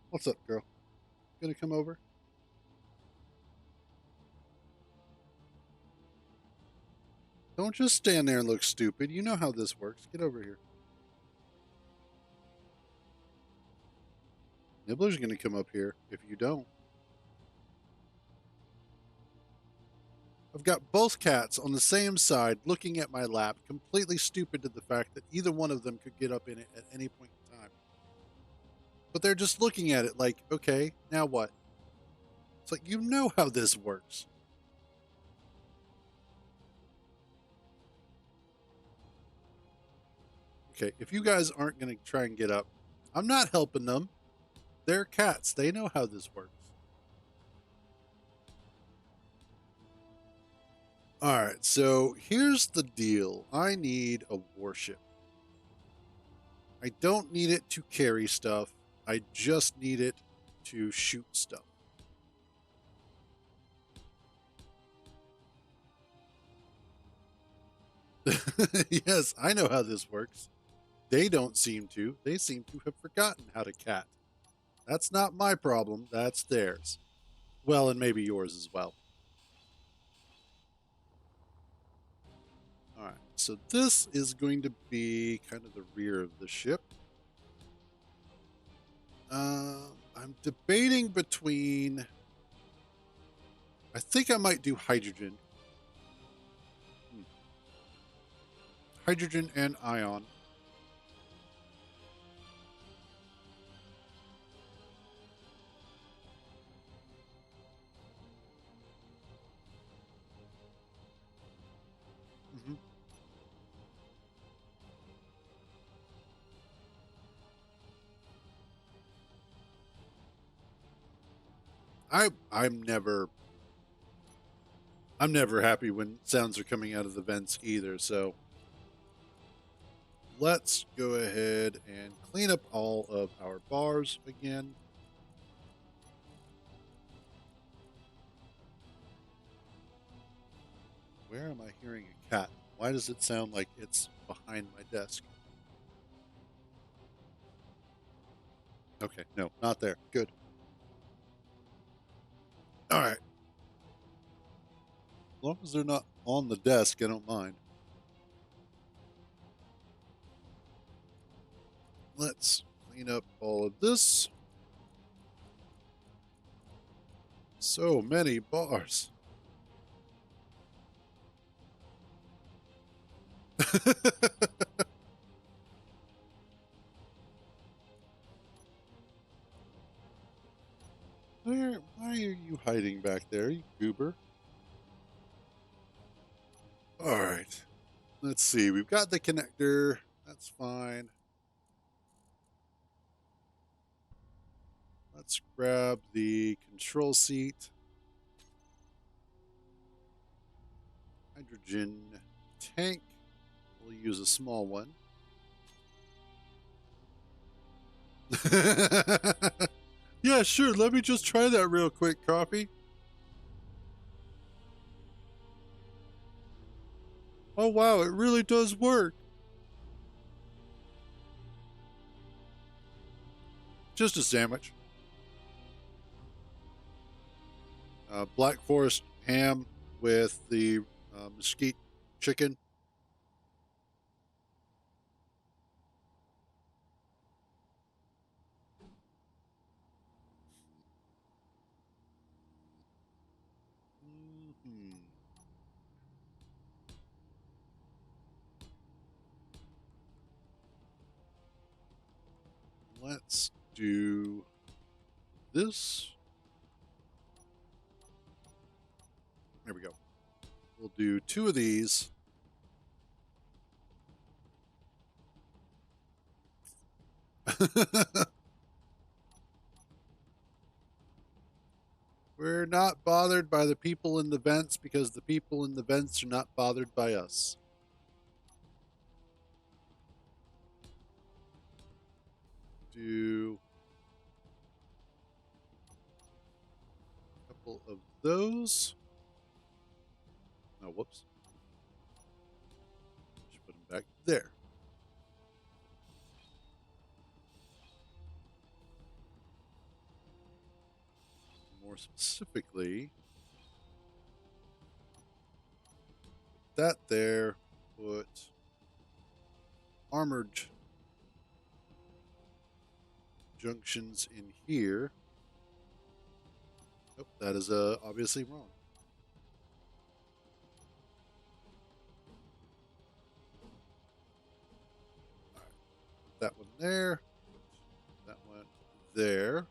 what's up, girl? Gonna come over? Don't just stand there and look stupid. You know how this works. Get over here. Nibbler's gonna come up here if you don't. I've got both cats on the same side looking at my lap, completely stupid to the fact that either one of them could get up in it at any point in time. But they're just looking at it like, okay, now what? It's like, you know how this works. Okay, if you guys aren't going to try and get up, I'm not helping them. They're cats. They know how this works. All right, so here's the deal. I need a warship. I don't need it to carry stuff. I just need it to shoot stuff. Yes, I know how this works. They don't seem to. They seem to have forgotten how to cat. That's not my problem. That's theirs. Well, and maybe yours as well. All right. So this is going to be kind of the rear of the ship. I'm debating between. I think I might do hydrogen. Hydrogen and ion. Mm-hmm. I'm never happy when sounds are coming out of the vents either. So let's go ahead and clean up all of our bars again. Where am I hearing a cat? Why does it sound like it's behind my desk? Okay, no, not there. Good. All right. As long as they're not on the desk, I don't mind. Let's clean up all of this. So many bars. Why are you hiding back there, you goober? All right. Let's see. We've got the connector. That's fine. Let's grab the control seat. Hydrogen tank. We'll use a small one. Yeah, sure. Let me just try that real quick, Coffee. Oh, wow. It really does work. Just a sandwich. Black Forest ham with the mesquite chicken. Mm-hmm. Let's do this. There we go. We'll do 2 of these. We're not bothered by the people in the vents because the people in the vents are not bothered by us. Do a couple of those. Oh, whoops. Should put them back there. More specifically, that there. Put armored junctions in here. Oh, that is obviously wrong. Right. That one there. That one there.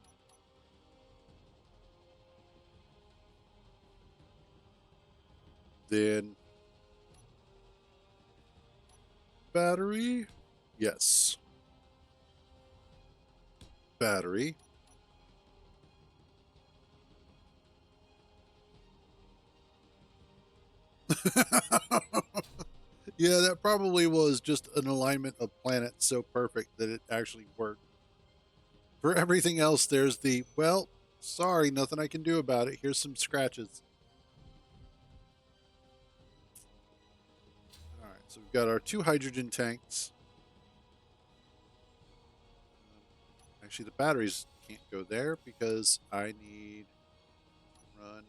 Then battery. Yes. Battery. Yeah, that probably was just an alignment of planets so perfect that it actually worked. For everything else, there's the, well, sorry, nothing I can do about it. Here's some scratches. All right, so we've got our 2 hydrogen tanks. Actually, the batteries can't go there because I need to run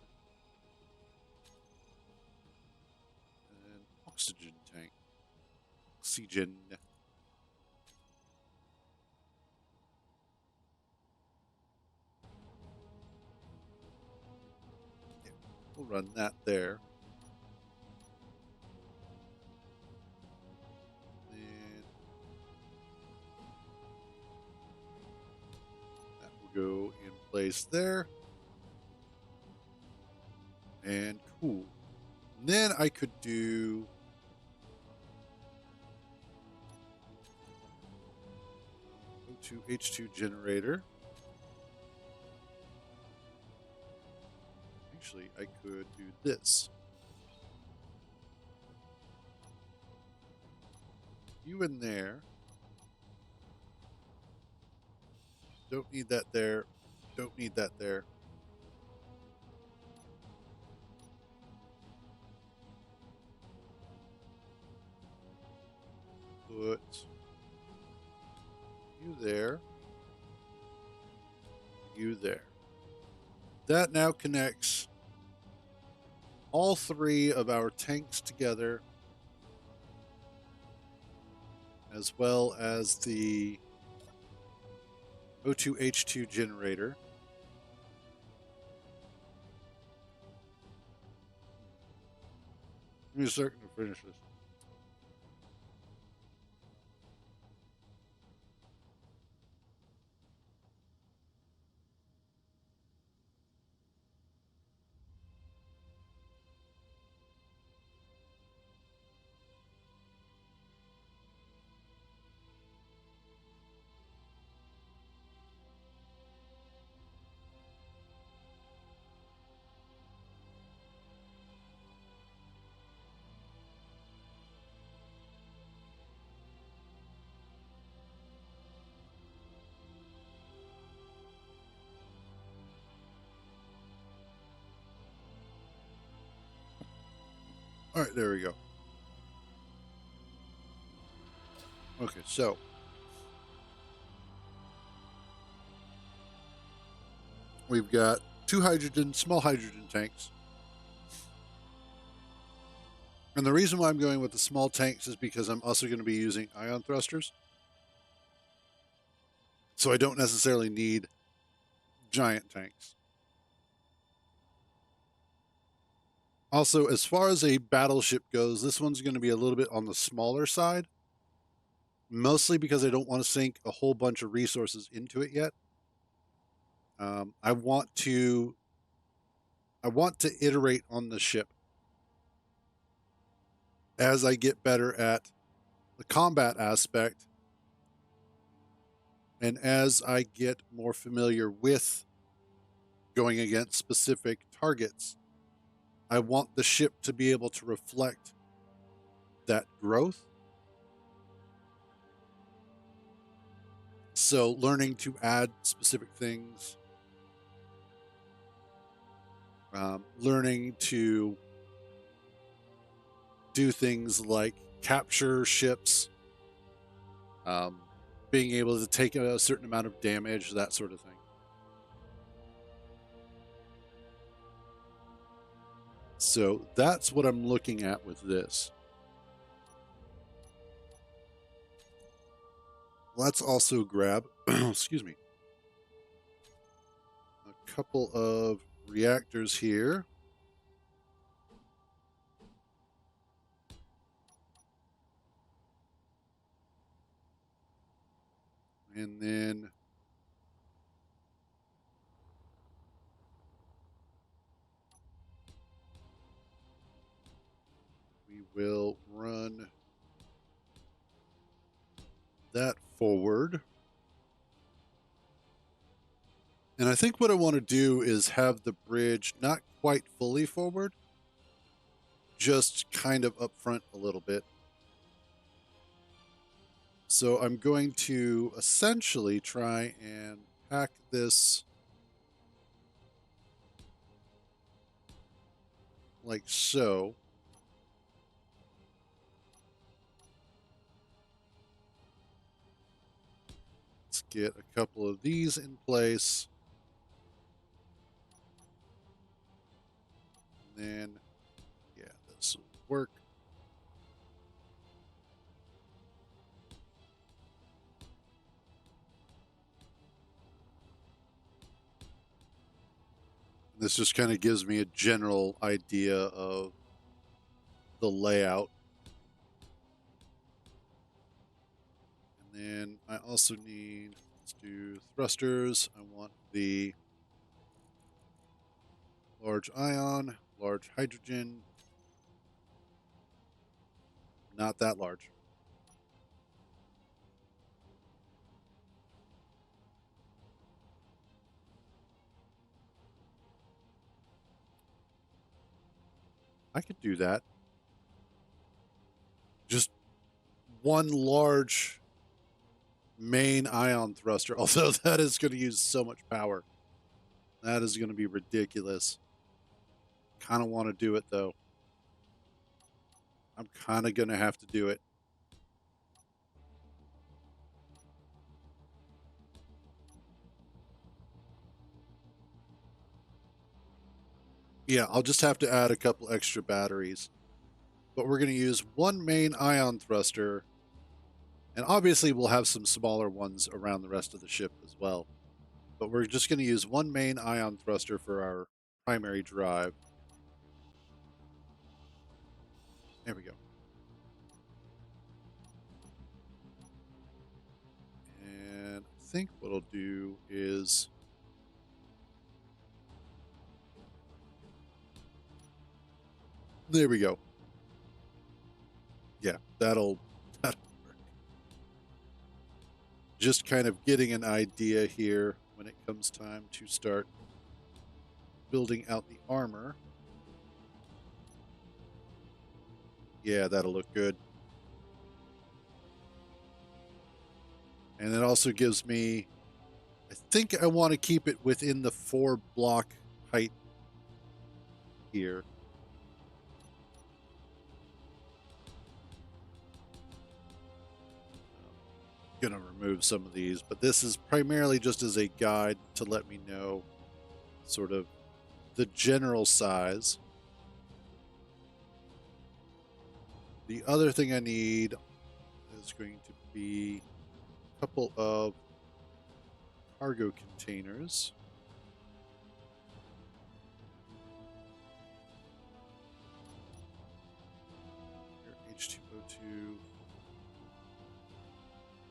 an oxygen tank. Oxygen. Yeah, we'll run that there. And that will go in place there. And cool. And then I could do O2 H2 generator. Actually, I could do this. You in there. Don't need that there. Don't need that there. Put you there. You there. That now connects all 3 of our tanks together, as well as the O2 H2 generator. Give me a second to finish this. All right, there we go. Okay, so we've got 2 small hydrogen tanks. And the reason why I'm going with the small tanks is because I'm also going to be using ion thrusters. So I don't necessarily need giant tanks. Also, as far as a battleship goes, this one's going to be a little bit on the smaller side, mostly because I don't want to sink a whole bunch of resources into it yet. I want to iterate on the ship as I get better at the combat aspect, and as I get more familiar with going against specific targets. I want the ship to be able to reflect that growth. So learning to add specific things, learning to do things like capture ships, being able to take a certain amount of damage, that sort of thing. So that's what I'm looking at with this. Let's also grab, excuse me, a couple of reactors here. And then we will run that forward. And I think what I want to do is have the bridge not quite fully forward, just kind of up front a little bit. So I'm going to essentially try and pack this like so. Let's get a couple of these in place. And then, yeah, this will work. This just kind of gives me a general idea of the layout. And then I also need, let's do thrusters. I want the large ion, large hydrogen, not that large. I could do that. Just one large main ion thruster, although that is going to use so much power. That is going to be ridiculous. Kind of want to do it, though. I'm kind of going to have to do it. Yeah, I'll just have to add a couple extra batteries. But we're going to use one main ion thruster. And obviously, we'll have some smaller ones around the rest of the ship as well. But we're just going to use one main ion thruster for our primary drive. There we go. And I think what I'll do is... There we go. Yeah, that'll work. Just kind of getting an idea here when it comes time to start building out the armor. Yeah, that'll look good. And it also gives me, I think I want to keep it within the 4-block height here. I'm going to remove some of these, but this is primarily just as a guide to let me know sort of the general size. The other thing I need is going to be a couple of cargo containers. Here, H2O2,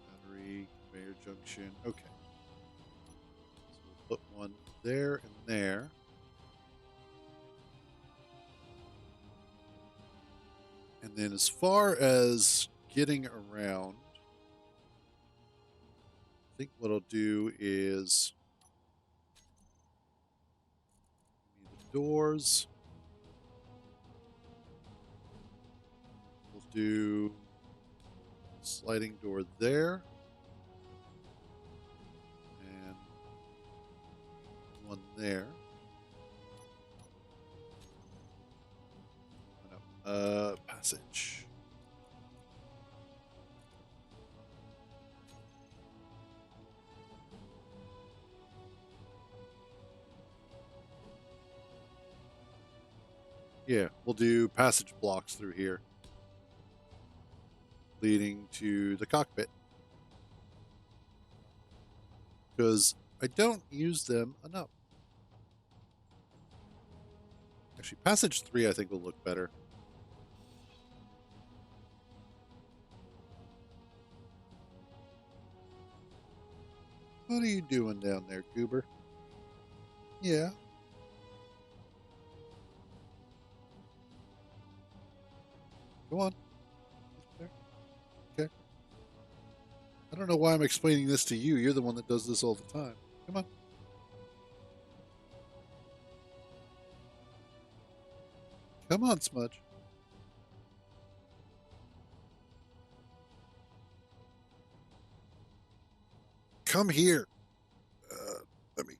battery, conveyor junction. Okay. So we'll put one there and there. And then as far as getting around, I think what I'll do is need the doors. We'll do sliding door there. And one there. Passage. Yeah, we'll do passage blocks through here, leading to the cockpit. Because I don't use them enough. Actually, passage 3 I think will look better. What are you doing down there, Goober? Yeah. Go on. There. Okay. I don't know why I'm explaining this to you. You're the one that does this all the time. Come on. Come on, Smudge. come here. Let me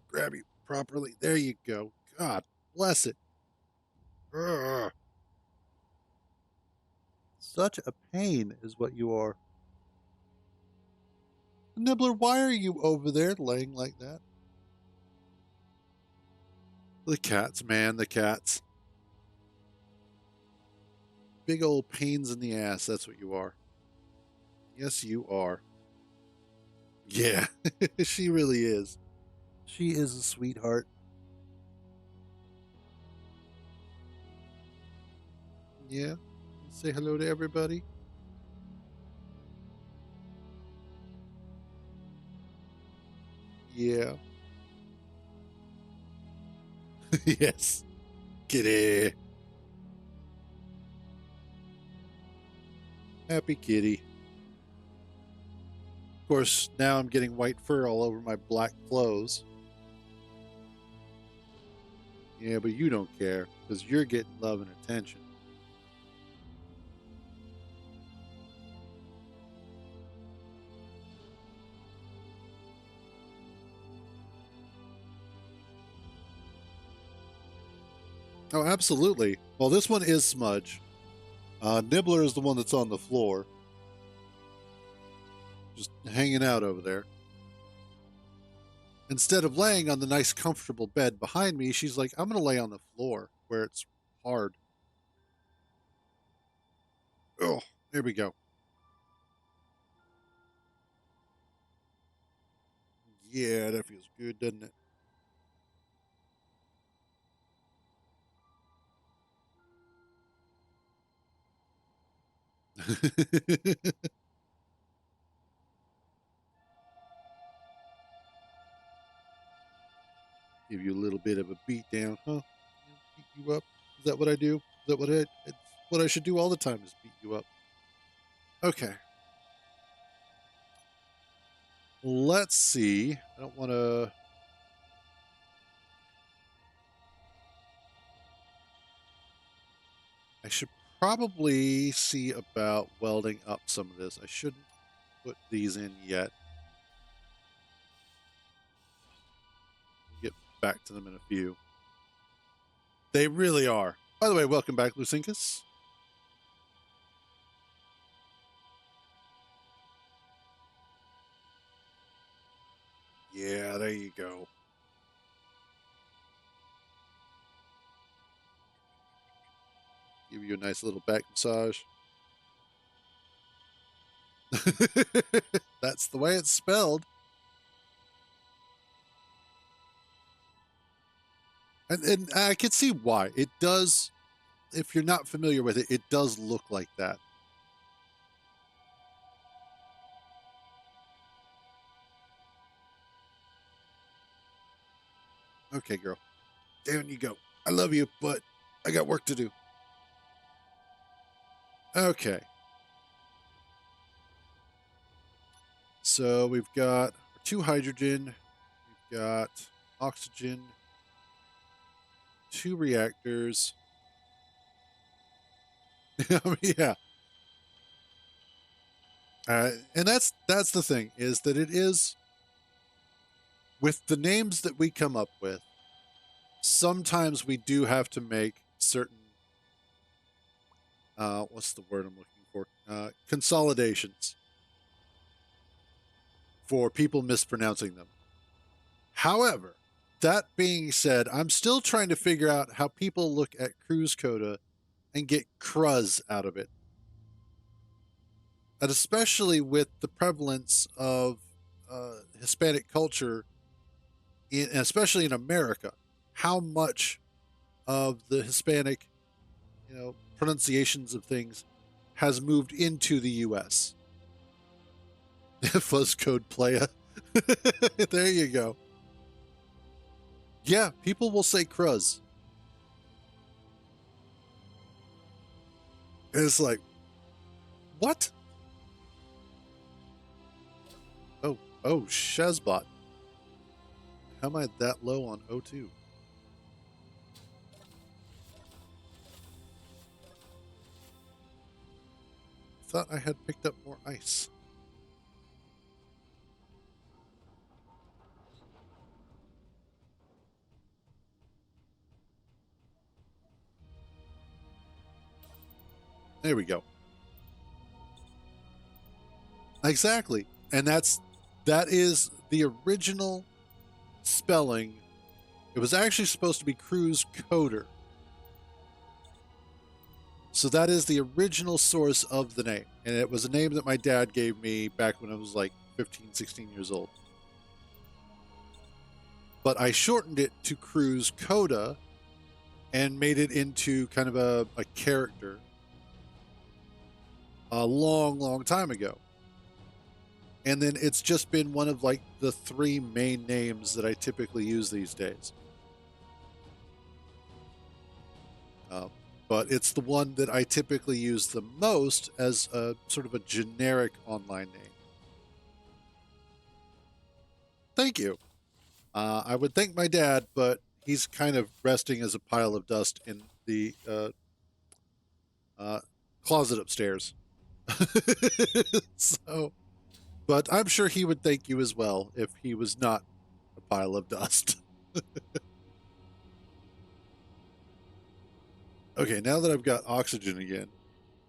grab you properly. There you go. God bless it. Ugh. Such a pain is what you are. Nibbler, why are you over there laying like that? The cats, man, the cats. Big old pains in the ass, that's what you are. Yes, you are. Yeah, she really is. She is a sweetheart. Yeah. Say hello to everybody. Yeah. Yes. Kitty. Happy kitty. Of course, now I'm getting white fur all over my black clothes. Yeah, but you don't care because you're getting love and attention. Oh, absolutely. Well, this one is Smudge. Nibbler is the one that's on the floor, just hanging out over there. Instead of laying on the nice, comfortable bed behind me, she's like, I'm going to lay on the floor where it's hard. Oh, there we go. Yeah, that feels good, doesn't it? Give you a little bit of a beat down, huh? Beat you up. Is that what I do? Is that it's what I should do all the time is beat you up. Okay. Let's see. I don't want to. I should probably see about welding up some of this. I shouldn't put these in yet. We'll get back to them in a few. They really are. By the way, welcome back, Lucinkus. Yeah, there you go. Give you a nice little back massage. That's the way it's spelled. And I can see why. It does, if you're not familiar with it, it does look like that. Okay, girl. Down you go. I love you, but I got work to do. Okay. So we've got 2 hydrogen, we've got oxygen, 2 reactors. Yeah. And that's the thing is that it is with the names that we come up with. Sometimes we do have to make certain what's the word I'm looking for? Consolidations for people mispronouncing them. However, that being said, I'm still trying to figure out how people look at Cruise Coda and get cruz out of it. And especially with the prevalence of Hispanic culture, especially in America, how much of the Hispanic, pronunciations of things has moved into the U.S. Fuzz code playa. There you go. Yeah, people will say cruz. And it's like, what? Oh, Shazbot. How am I that low on O2? Thought I had picked up more ice. There we go. Exactly. And that is the original spelling. It was actually supposed to be Cruise Coder. So that is the original source of the name. And it was a name that my dad gave me back when I was like 15, 16 years old. But I shortened it to Cruise Coda and made it into kind of a character a long, long time ago. And then it's just been one of like the three main names that I typically use these days. But it's the one that I typically use the most as a sort of a generic online name. Thank you. I would thank my dad, but he's kind of resting as a pile of dust in the closet upstairs. So, but I'm sure he would thank you as well if he was not a pile of dust. Okay, now that I've got oxygen again,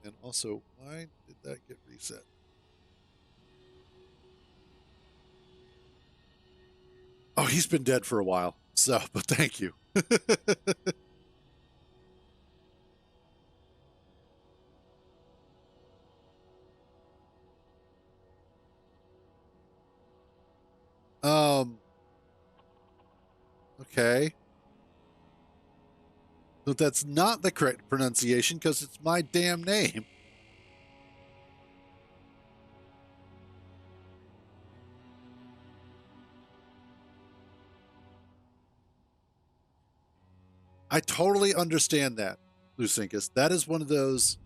and also, why did that get reset? Oh, he's been dead for a while. So, but thank you. um, okay. But that's not the correct pronunciation because it's my damn name. I totally understand that, Lucinkus. That is one of those,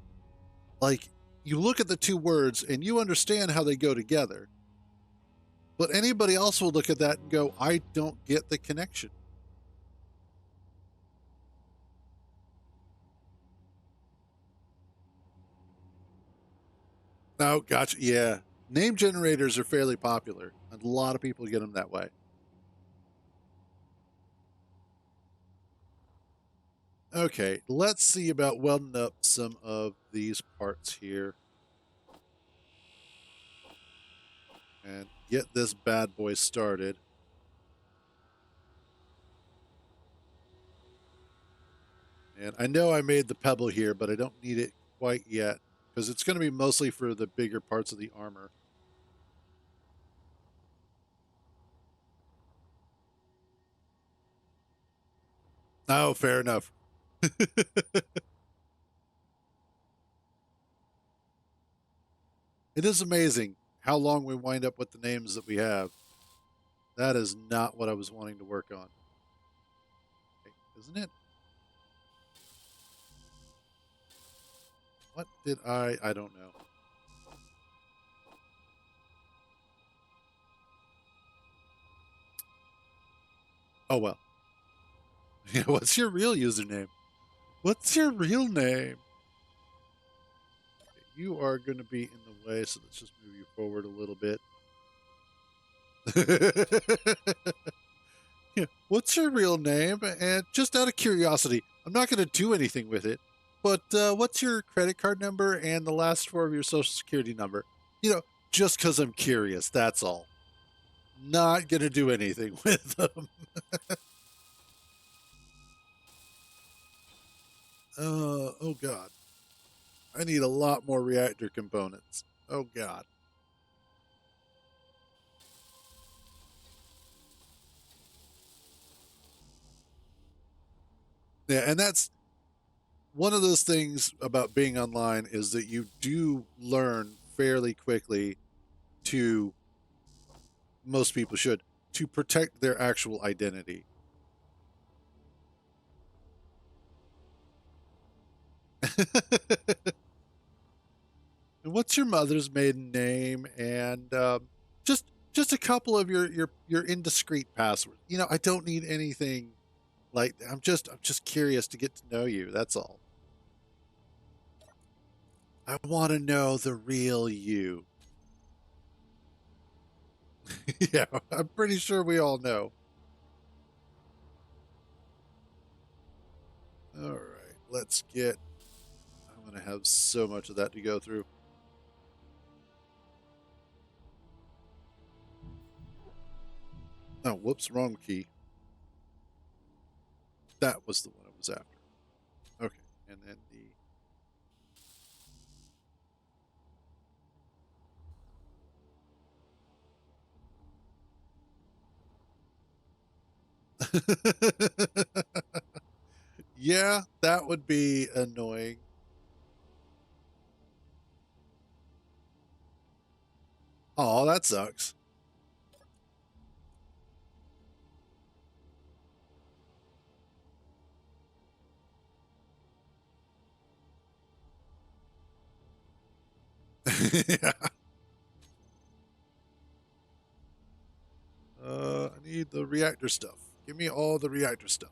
like, you look at the two words and you understand how they go together. But anybody else will look at that and go, I don't get the connection. Oh, gotcha. Yeah. Name generators are fairly popular. A lot of people get them that way. Okay, let's see about welding up some of these parts here and get this bad boy started. And I know I made the pebble here, but I don't need it quite yet because it's going to be mostly for the bigger parts of the armor. Oh, fair enough. It is amazing how long we wind up with the names that we have. That is not what I was wanting to work on. Okay, isn't it? What did I don't know. Oh, well. Yeah, what's your real username? What's your real name? Okay, you are going to be in the way, so let's just move you forward a little bit. Yeah, what's your real name? And just out of curiosity, I'm not going to do anything with it, but what's your credit card number and the last four of your social security number? You know, just because I'm curious, that's all. Not going to do anything with them. Oh, God. I need a lot more reactor components. Oh, God. Yeah, and that's one of those things about being online is that you do learn fairly quickly to, most people should, to protect their actual identity. And what's your mother's maiden name? And just a couple of your indiscreet passwords. You know, I don't need anything like I'm just curious to get to know you. That's all. I want to know the real you. Yeah, I'm pretty sure we all know. All right, let's get. I'm going to have so much of that to go through. Oh, whoops, wrong key. That was the one I was after. Okay, and then the... Yeah, that would be annoying. Oh, that sucks. Yeah. I need the reactor stuff. Give me all the reactor stuff.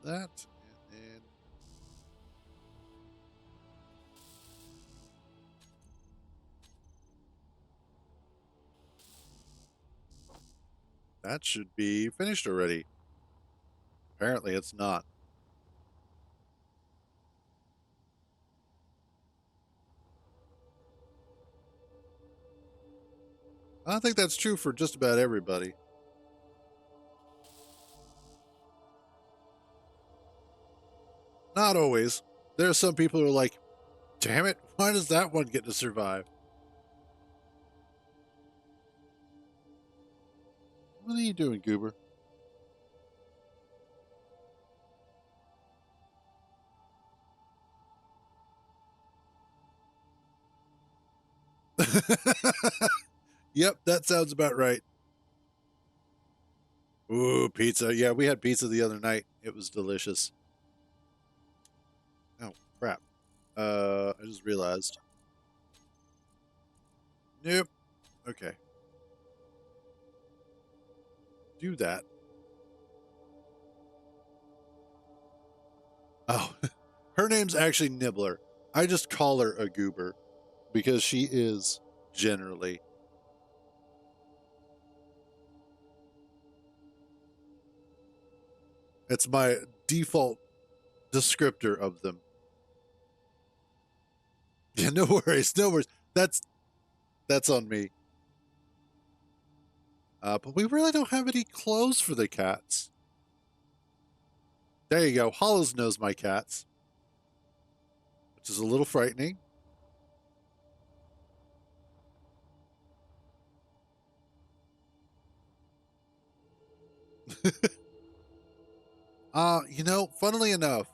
That, and then that should be finished already. Apparently, it's not. I think that's true for just about everybody. Not always. There are some people who are like, damn it, why does that one get to survive? What are you doing, Goober? Yep, that sounds about right. Ooh, pizza. Yeah, we had pizza the other night. It was delicious. Oh, crap. I just realized. Nope. Okay. Do that. Oh, her name's actually Nibbler. I just call her a goober because she is generally. It's my default descriptor of them. Yeah, no worries, no worries. That's on me. But we really don't have any clothes for the cats. There you go. Hollows knows my cats, which is a little frightening. Funnily enough,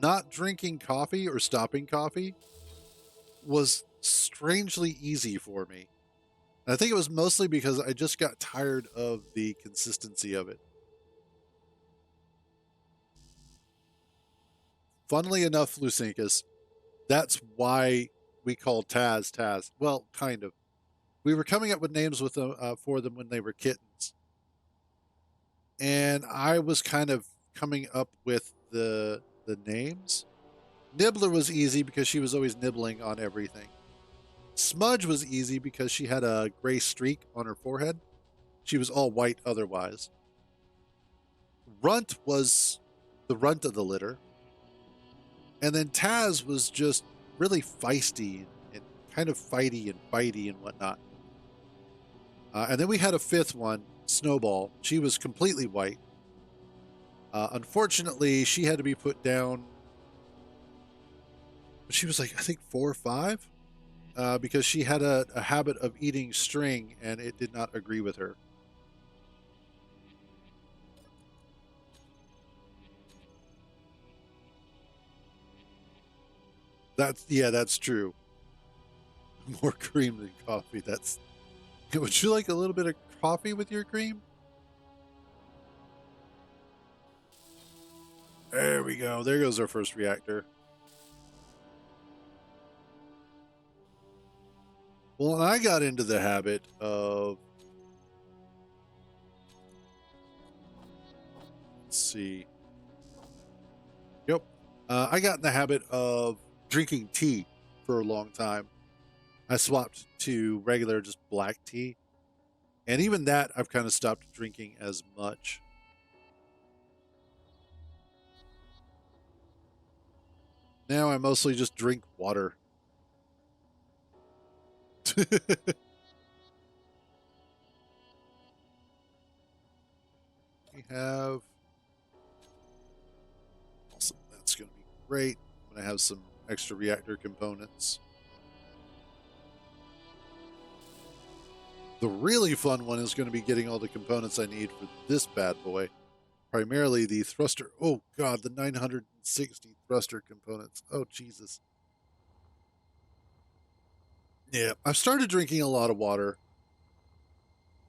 not drinking coffee or stopping coffee was strangely easy for me. And I think it was mostly because I just got tired of the consistency of it. Funnily enough, Lucinkus, that's why we call Taz Taz. Well, kind of. We were coming up with names with them for them when they were kittens, and I was kind of coming up with the names. Nibbler was easy because she was always nibbling on everything. Smudge was easy because she had a gray streak on her forehead. She was all white otherwise. Runt was the runt of the litter. And then Taz was just really feisty and kind of fighty and bitey and whatnot. And then we had a fifth one, Snowball. She was completely white. Unfortunately, she had to be put down. She was like, I think 4 or 5, because she had a habit of eating string and it did not agree with her. That's true. More cream than coffee. That's. Would you like a little bit of coffee with your cream? There we go. There goes our first reactor. Well, I got into the habit of. Let's see. Yep. I got in the habit of drinking tea for a long time. I swapped to regular, just black tea. And even that, I've kind of stopped drinking as much. Now I mostly just drink water. We have awesome. That's going to be great. I'm going to have some extra reactor components. The really fun one is going to be getting all the components I need for this bad boy. Primarily the thruster. Oh, God, the 960 thruster components. Oh, Jesus. Yeah, I've started drinking a lot of water.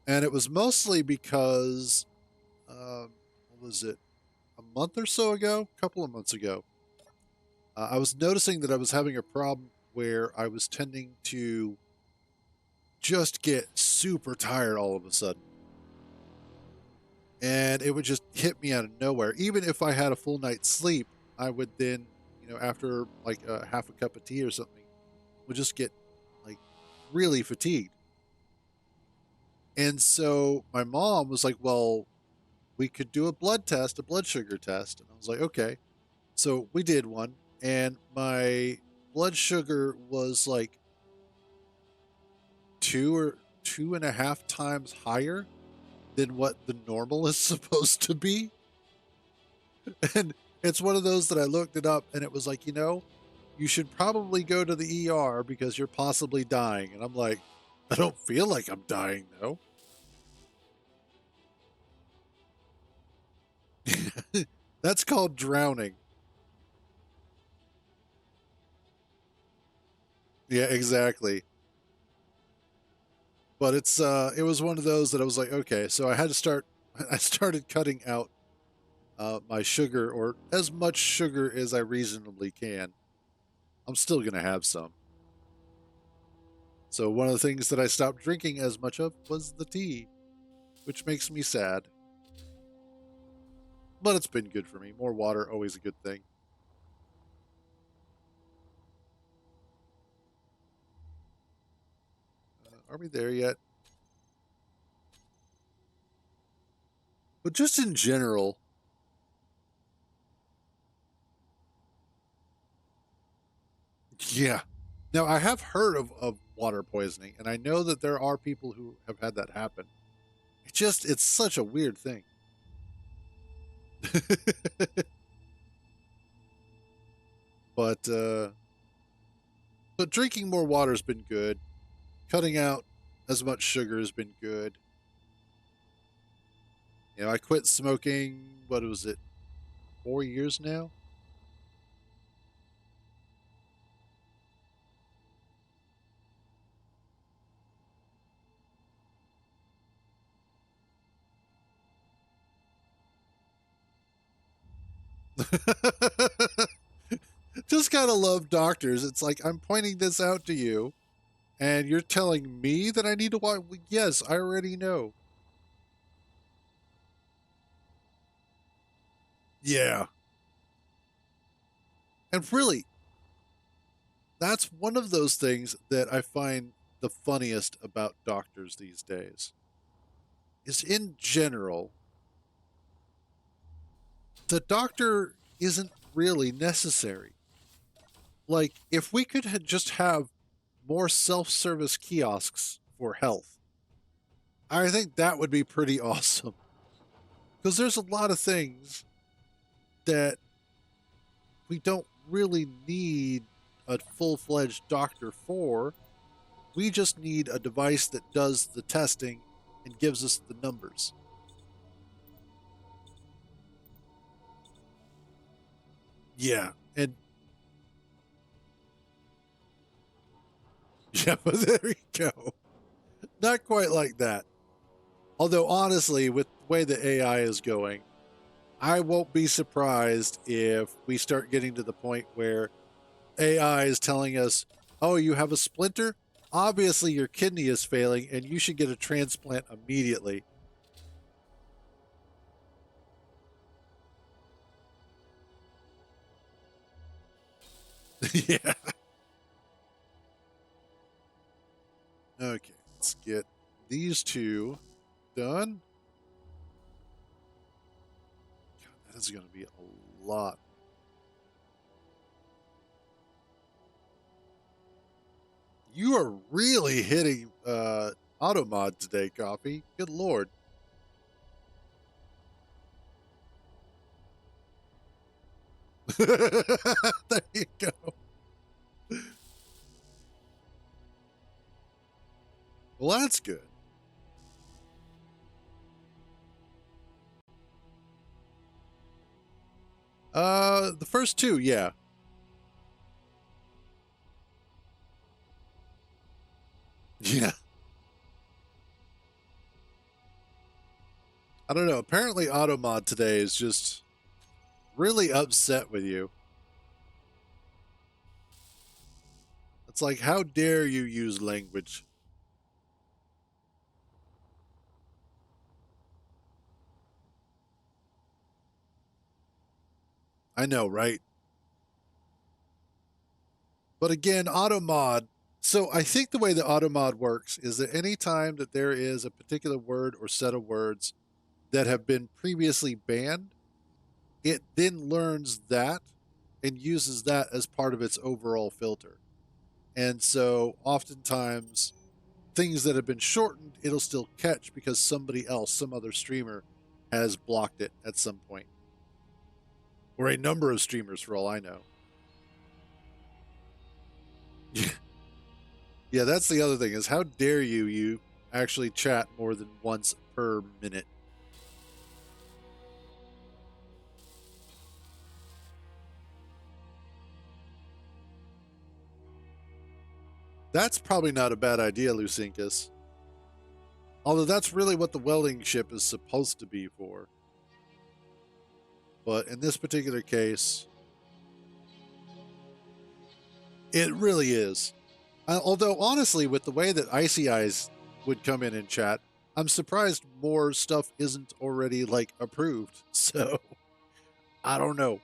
And it was mostly because, what was it, a month or so ago? A couple of months ago. I was noticing that I was having a problem where I was tending to just get super tired all of a sudden. And it would just hit me out of nowhere. Even if I had a full night's sleep, I would then, after like half a cup of tea or something, would just get like really fatigued. And so my mom was like, well, we could do a blood test, a blood sugar test. And I was like, okay. So we did one, and my blood sugar was like 2 or 2.5 times higher than what the normal is supposed to be. And it's one of those that I looked it up and it was like, you should probably go to the ER because you're possibly dying. And I'm like, I don't feel like I'm dying though. That's called drowning. Yeah, exactly. But it was one of those that I was like, okay, so I had to start I started cutting out my sugar, or as much sugar as I reasonably can. I'm still going to have some. So one of the things that I stopped drinking as much of was the tea, which makes me sad. But it's been good for me. More water, always a good thing. Are we there yet? But just in general, yeah. Now, I have heard of water poisoning, and I know that there are people who have had that happen. It's such a weird thing. but but drinking more water has been good. Cutting out as much sugar has been good. I quit smoking. What was it? 4 years now. Just gotta love doctors. It's like I'm pointing this out to you, and you're telling me that I need to watch. Yes, I already know. Yeah, and really, that's one of those things that I find the funniest about doctors these days. Is in general, the doctor isn't really necessary. Like, if we could just have more self-service kiosks for health, I think that would be pretty awesome. Because there's a lot of things that we don't really need a full-fledged doctor for. We just need a device that does the testing and gives us the numbers. Yeah, and yeah, but there you go. Not quite like that. Although honestly, with the way the AI is going, I won't be surprised if we start getting to the point where AI is telling us, "Oh, you have a splinter? Obviously, your kidney is failing, and you should get a transplant immediately." Yeah. Okay. Let's get these two done. God, that is going to be a lot. You are really hitting auto mod today, Coffee. Good lord. There you go. Well, that's good. The first two, yeah. Yeah. I don't know. Apparently, Automod today is just really upset with you. It's like, how dare you use language? I know, right? But again, Automod. So I think the way the Automod works is that any time that there is a particular word or set of words that have been previously banned, it then learns that and uses that as part of its overall filter. And so oftentimes things that have been shortened, it'll still catch because somebody else, some other streamer, has blocked it at some point. Or a number of streamers, for all I know. Yeah, that's the other thing is how dare you actually chat more than once per minute. That's probably not a bad idea, Lucinkus. Although that's really what the welding ship is supposed to be for. But in this particular case, it really is. Although, honestly, with the way that Icy Eyes would come in and chat, I'm surprised more stuff isn't already, like, approved. So, I don't know.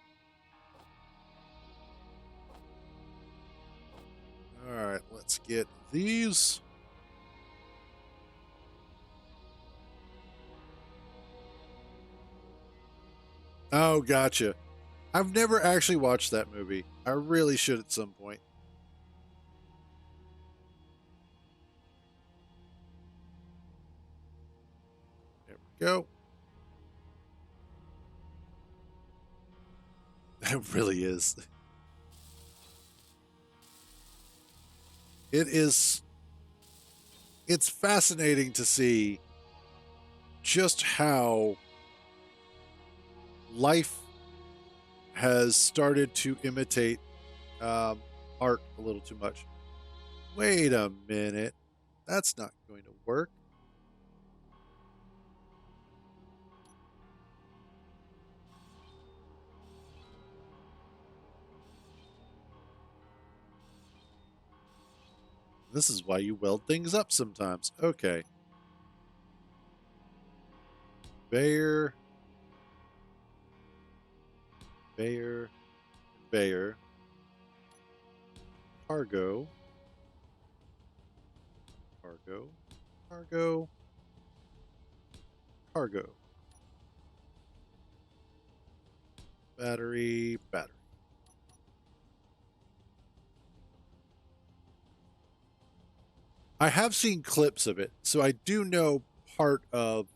Alright, let's get these. Oh, gotcha. I've never actually watched that movie. I really should at some point. There we go. It really is. It is. It's fascinating to see just how life has started to imitate art a little too much. Wait a minute. That's not going to work. This is why you weld things up sometimes. Okay. Bayer. Bayer. Bayer. Cargo. Cargo. Cargo. Cargo. Battery. Battery. I have seen clips of it, so I do know part of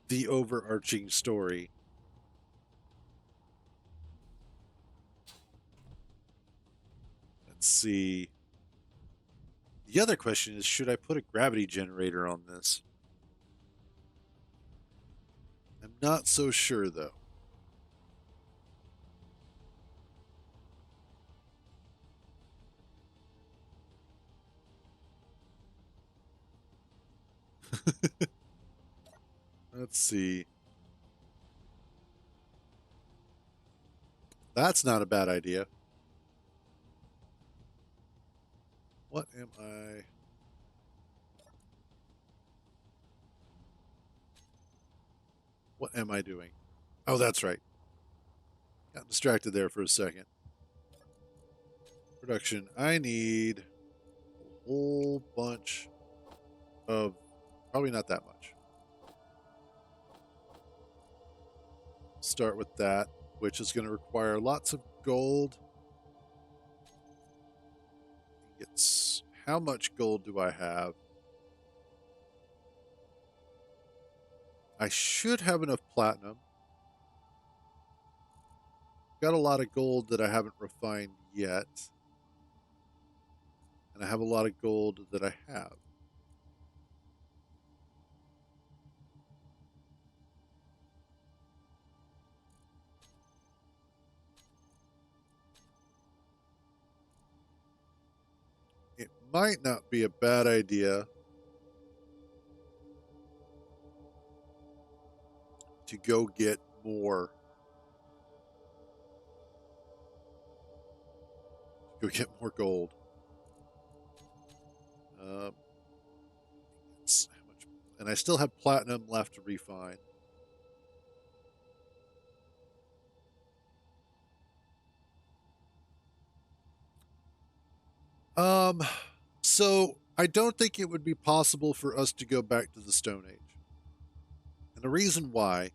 the overarching story. Let's see. The other question is, should I put a gravity generator on this? I'm not so sure, though. Let's see. That's not a bad idea. What am I? What am I doing? Oh, that's right. Got distracted there for a second. Production. I need a whole bunch of Probably not that much. Start with that, which is going to require lots of gold. It's how much gold do I have? I should have enough platinum. Got a lot of gold that I haven't refined yet. And I have a lot of gold that I have. It might not be a bad idea to go get more. Go get more gold. How much? And I still have platinum left to refine. So I don't think it would be possible for us to go back to the Stone Age. And the reason why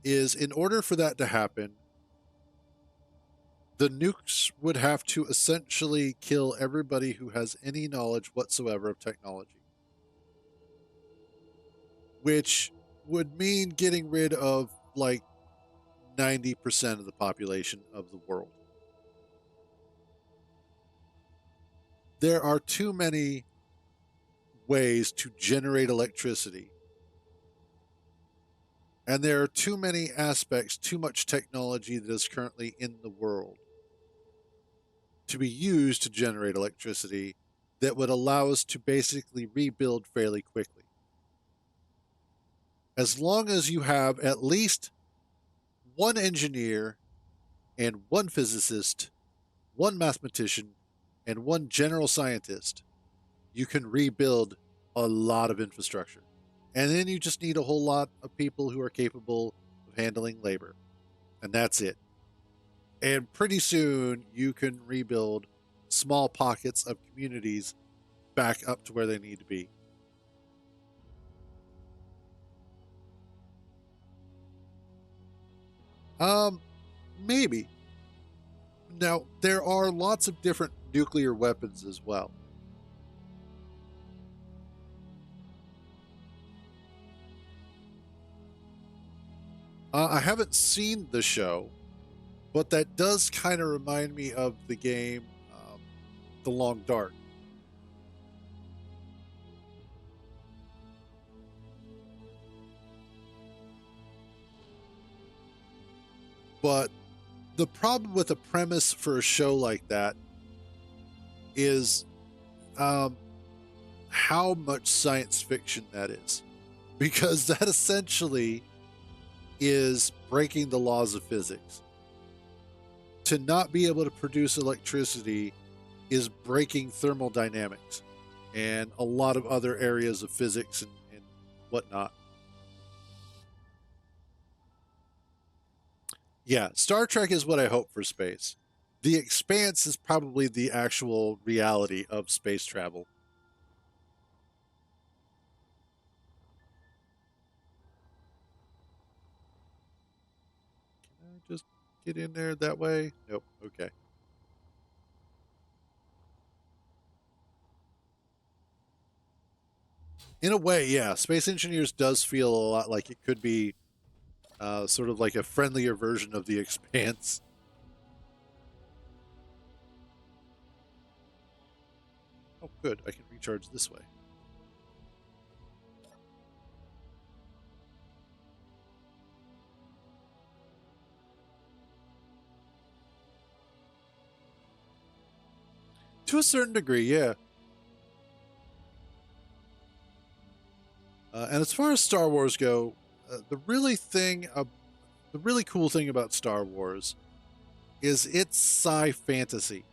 is in order for that to happen, the nukes would have to essentially kill everybody who has any knowledge whatsoever of technology, which would mean getting rid of like 90% of the population of the world. There are too many ways to generate electricity. And there are too many aspects, too much technology that is currently in the world to be used to generate electricity that would allow us to basically rebuild fairly quickly. As long as you have at least one engineer and one physicist, one mathematician, and one general scientist, you can rebuild a lot of infrastructure. And then you just need a whole lot of people who are capable of handling labor. And that's it. And pretty soon you can rebuild small pockets of communities back up to where they need to be. Maybe. Now, there are lots of different nuclear weapons as well. I haven't seen the show, but that does kind of remind me of the game The Long Dark. But the problem with a premise for a show like that is how much science fiction that is. Because that essentially is breaking the laws of physics. To not be able to produce electricity is breaking thermodynamics and a lot of other areas of physics and whatnot. Yeah, Star Trek is what I hope for space. The Expanse is probably the actual reality of space travel. Can I just get in there that way? Nope. Okay. In a way, yeah. Space Engineers does feel a lot like it could be sort of like a friendlier version of the Expanse. Oh, good. I can recharge this way. To a certain degree, yeah. And as far as Star Wars go, the really cool thing about Star Wars is it's sci fantasy,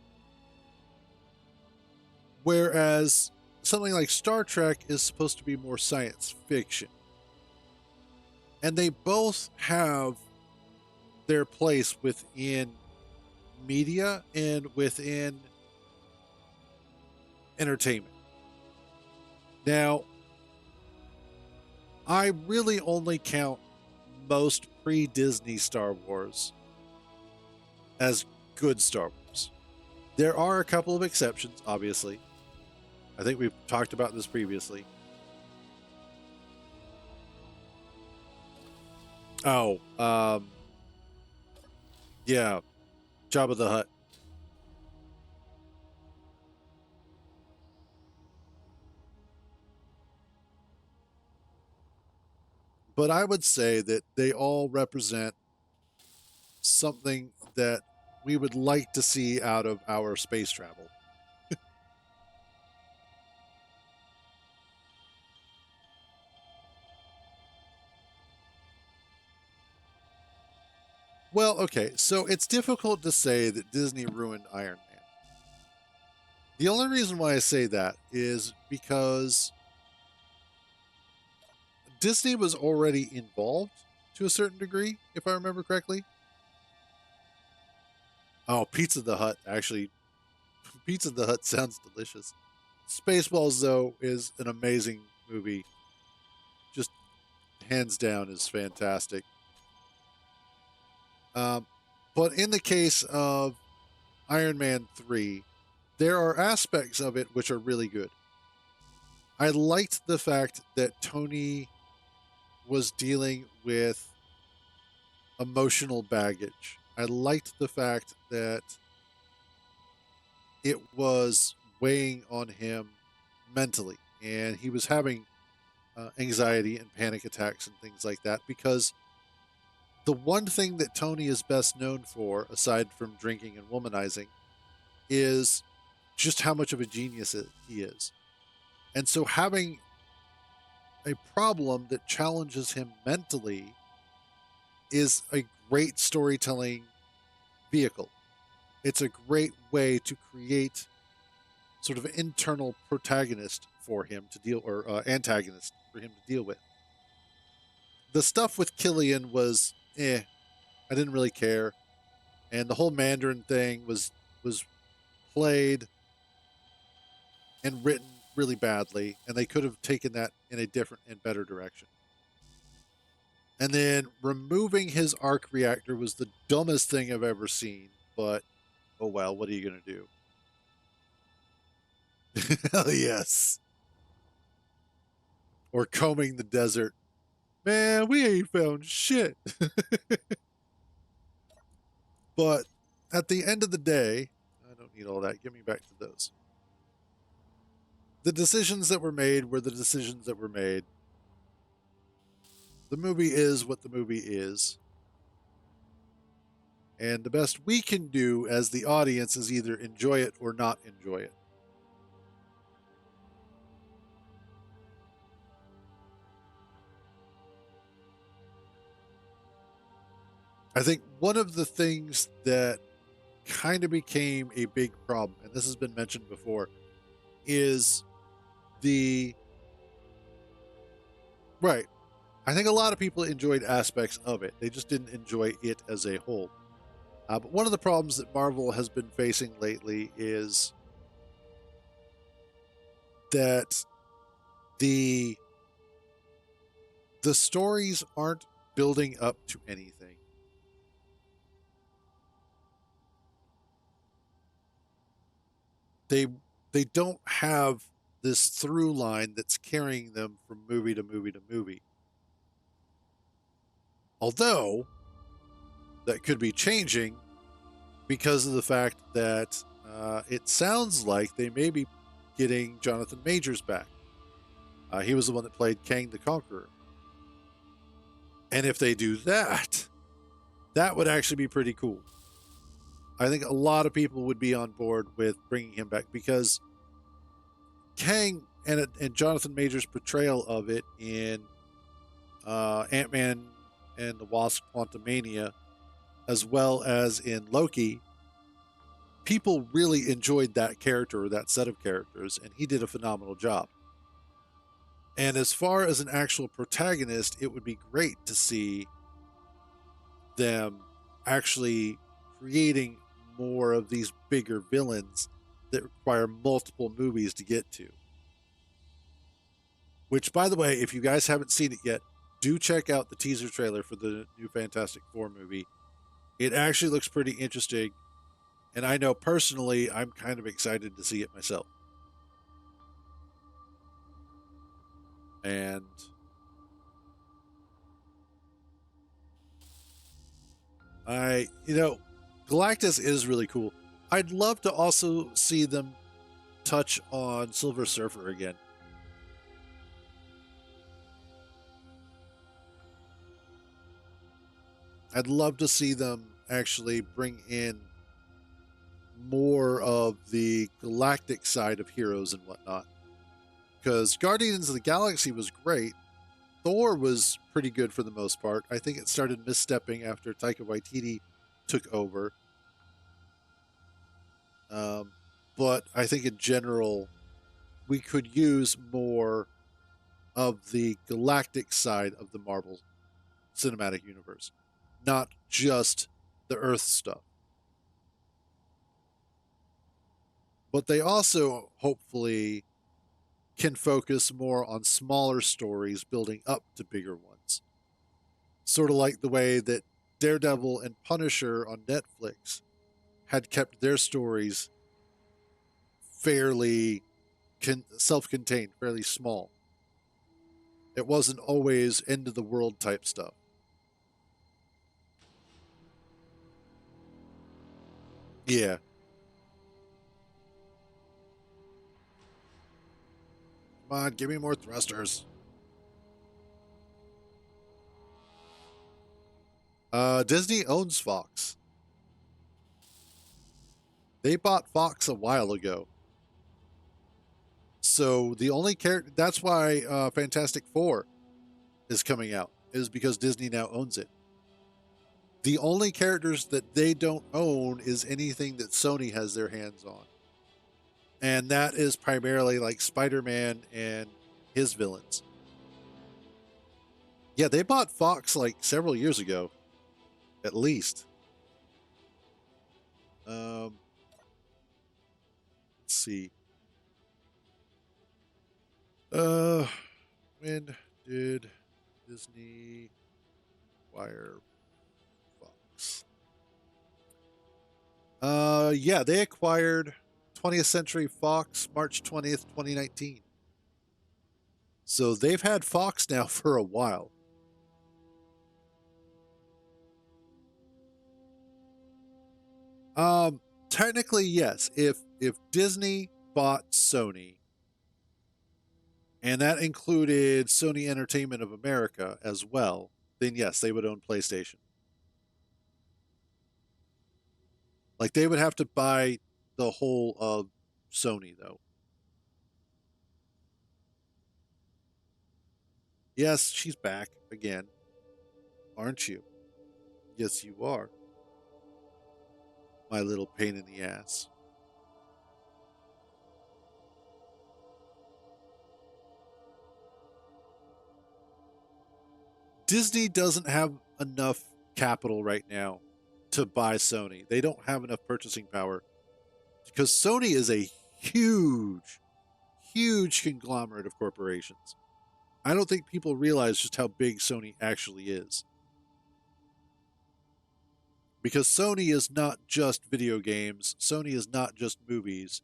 whereas something like Star Trek is supposed to be more science fiction, and they both have their place within media and within entertainment. Now, I really only count most pre-Disney Star Wars as good Star Wars. There are a couple of exceptions, obviously. I think we've talked about this previously. Oh, yeah, Jabba the Hutt. But I would say that they all represent something that we would like to see out of our space travel. Well, okay, so it's difficult to say that Disney ruined Iron Man. The only reason why I say that is because Disney was already involved to a certain degree, if I remember correctly. Oh, Pizza the Hut, actually. Pizza the Hut sounds delicious. Spaceballs, though, is an amazing movie. Just hands down is fantastic. Um, but in the case of Iron Man 3, there are aspects of it which are really good. I liked the fact that Tony was dealing with emotional baggage. I liked the fact that it was weighing on him mentally, and he was having anxiety and panic attacks and things like that because the one thing that Tony is best known for, aside from drinking and womanizing, is just how much of a genius he is. And so having a problem that challenges him mentally is a great storytelling vehicle. It's a great way to create sort of an internal protagonist for him to deal, or antagonist for him to deal with. The stuff with Killian was I didn't really care, and the whole Mandarin thing was played and written really badly, and they could have taken that in a different and better direction. And then removing his arc reactor was the dumbest thing I've ever seen, but oh well, what are you going to do? Hell yes. Or combing the desert. Man, we ain't found shit. But at the end of the day, I don't need all that. Get me back to those. The decisions that were made were the decisions that were made. The movie is what the movie is. And the best we can do as the audience is either enjoy it or not enjoy it. I think one of the things that kind of became a big problem, and this has been mentioned before, is the right. I think a lot of people enjoyed aspects of it. They just didn't enjoy it as a whole. But one of the problems that Marvel has been facing lately is that the the stories aren't building up to anything. They they don't have this through line that's carrying them from movie to movie to movie. Although that could be changing because of the fact that it sounds like they may be getting Jonathan Majors back. He was the one that played Kang the Conqueror. And if they do that, that would actually be pretty cool. I think a lot of people would be on board with bringing him back because Kang and Jonathan Majors' portrayal of it in Ant-Man and the Wasp: Quantumania, as well as in Loki, people really enjoyed that character or that set of characters, and he did a phenomenal job. And as far as an actual protagonist, it would be great to see them actually creating more of these bigger villains that require multiple movies to get to. Which, by the way, if you guys haven't seen it yet, do check out the teaser trailer for the new Fantastic Four movie. It actually looks pretty interesting, and I know personally I'm kind of excited to see it myself. And Galactus is really cool. I'd love to also see them touch on Silver Surfer again. I'd love to see them actually bring in more of the galactic side of heroes and whatnot. Because Guardians of the Galaxy was great. Thor was pretty good for the most part. I think it started misstepping after Taika Waititi took over. But I think in general, we could use more of the galactic side of the Marvel Cinematic Universe, not just the Earth stuff. But they also hopefully can focus more on smaller stories building up to bigger ones. Sort of like the way that Daredevil and Punisher on Netflix had kept their stories fairly self-contained, fairly small. It wasn't always end of the world type stuff. Yeah. Come on, give me more thrusters. Disney owns Fox. They bought Fox a while ago. So the only character, that's why Fantastic Four is coming out, is because Disney now owns it. The only characters that they don't own is anything that Sony has their hands on. And that is primarily like Spider-Man and his villains. Yeah, they bought Fox like several years ago, at least. Let's see. When did Disney acquire Fox? Yeah, they acquired 20th Century Fox March 20th, 2019. So they've had Fox now for a while. Technically, yes. If Disney bought Sony, and that included Sony Entertainment of America as well, then yes, they would own PlayStation. Like they would have to buy the whole of Sony, though. Yes, she's back again, aren't you? Yes, you are. My little pain in the ass. Disney doesn't have enough capital right now to buy Sony. They don't have enough purchasing power because Sony is a huge, huge conglomerate of corporations. I don't think people realize just how big Sony actually is. Because Sony is not just video games, Sony is not just movies.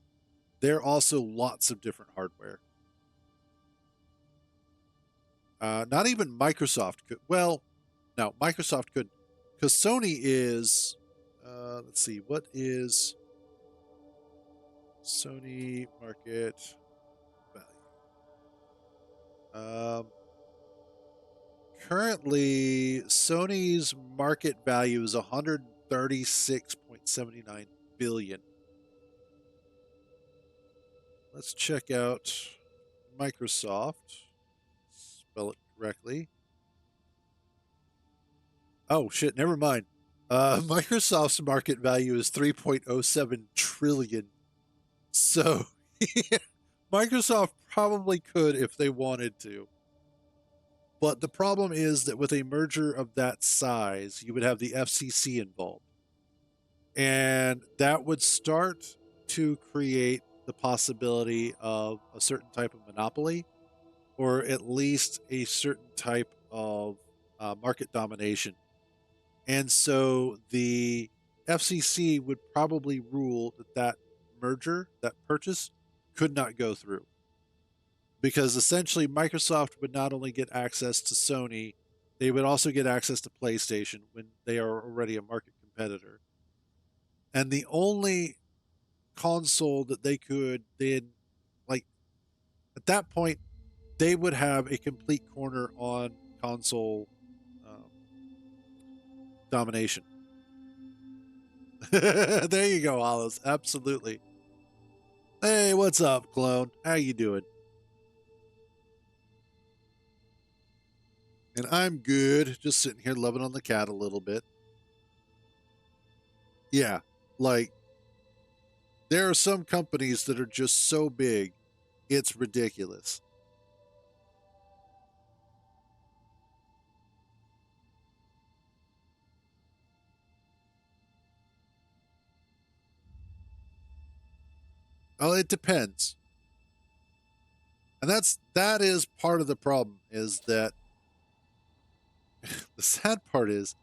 They're also lots of different hardware. Not even Microsoft could. Well, no, Microsoft could, because Sony is. Let's see, what is Sony market value? Currently, Sony's market value is 136.79 billion. Let's check out Microsoft. Spell it correctly. Oh shit, never mind. Microsoft's market value is 3.07 trillion. So Microsoft probably could if they wanted to. But the problem is that with a merger of that size, you would have the FCC involved. And that would start to create the possibility of a certain type of monopoly. or at least a certain type of market domination. And so the FCC would probably rule that that merger, that purchase, could not go through. Because essentially, Microsoft would not only get access to Sony, they would also get access to PlayStation when they are already a market competitor. And the only console that they could then, like, at that point, they would have a complete corner on console um, domination. There you go, Hollis. Absolutely. Hey, what's up, clone? How you doing? And I'm good. Just sitting here loving on the cat a little bit. Yeah, like there are some companies that are just so big, it's ridiculous. Well, it depends. And that is part of the problem is that the sad part is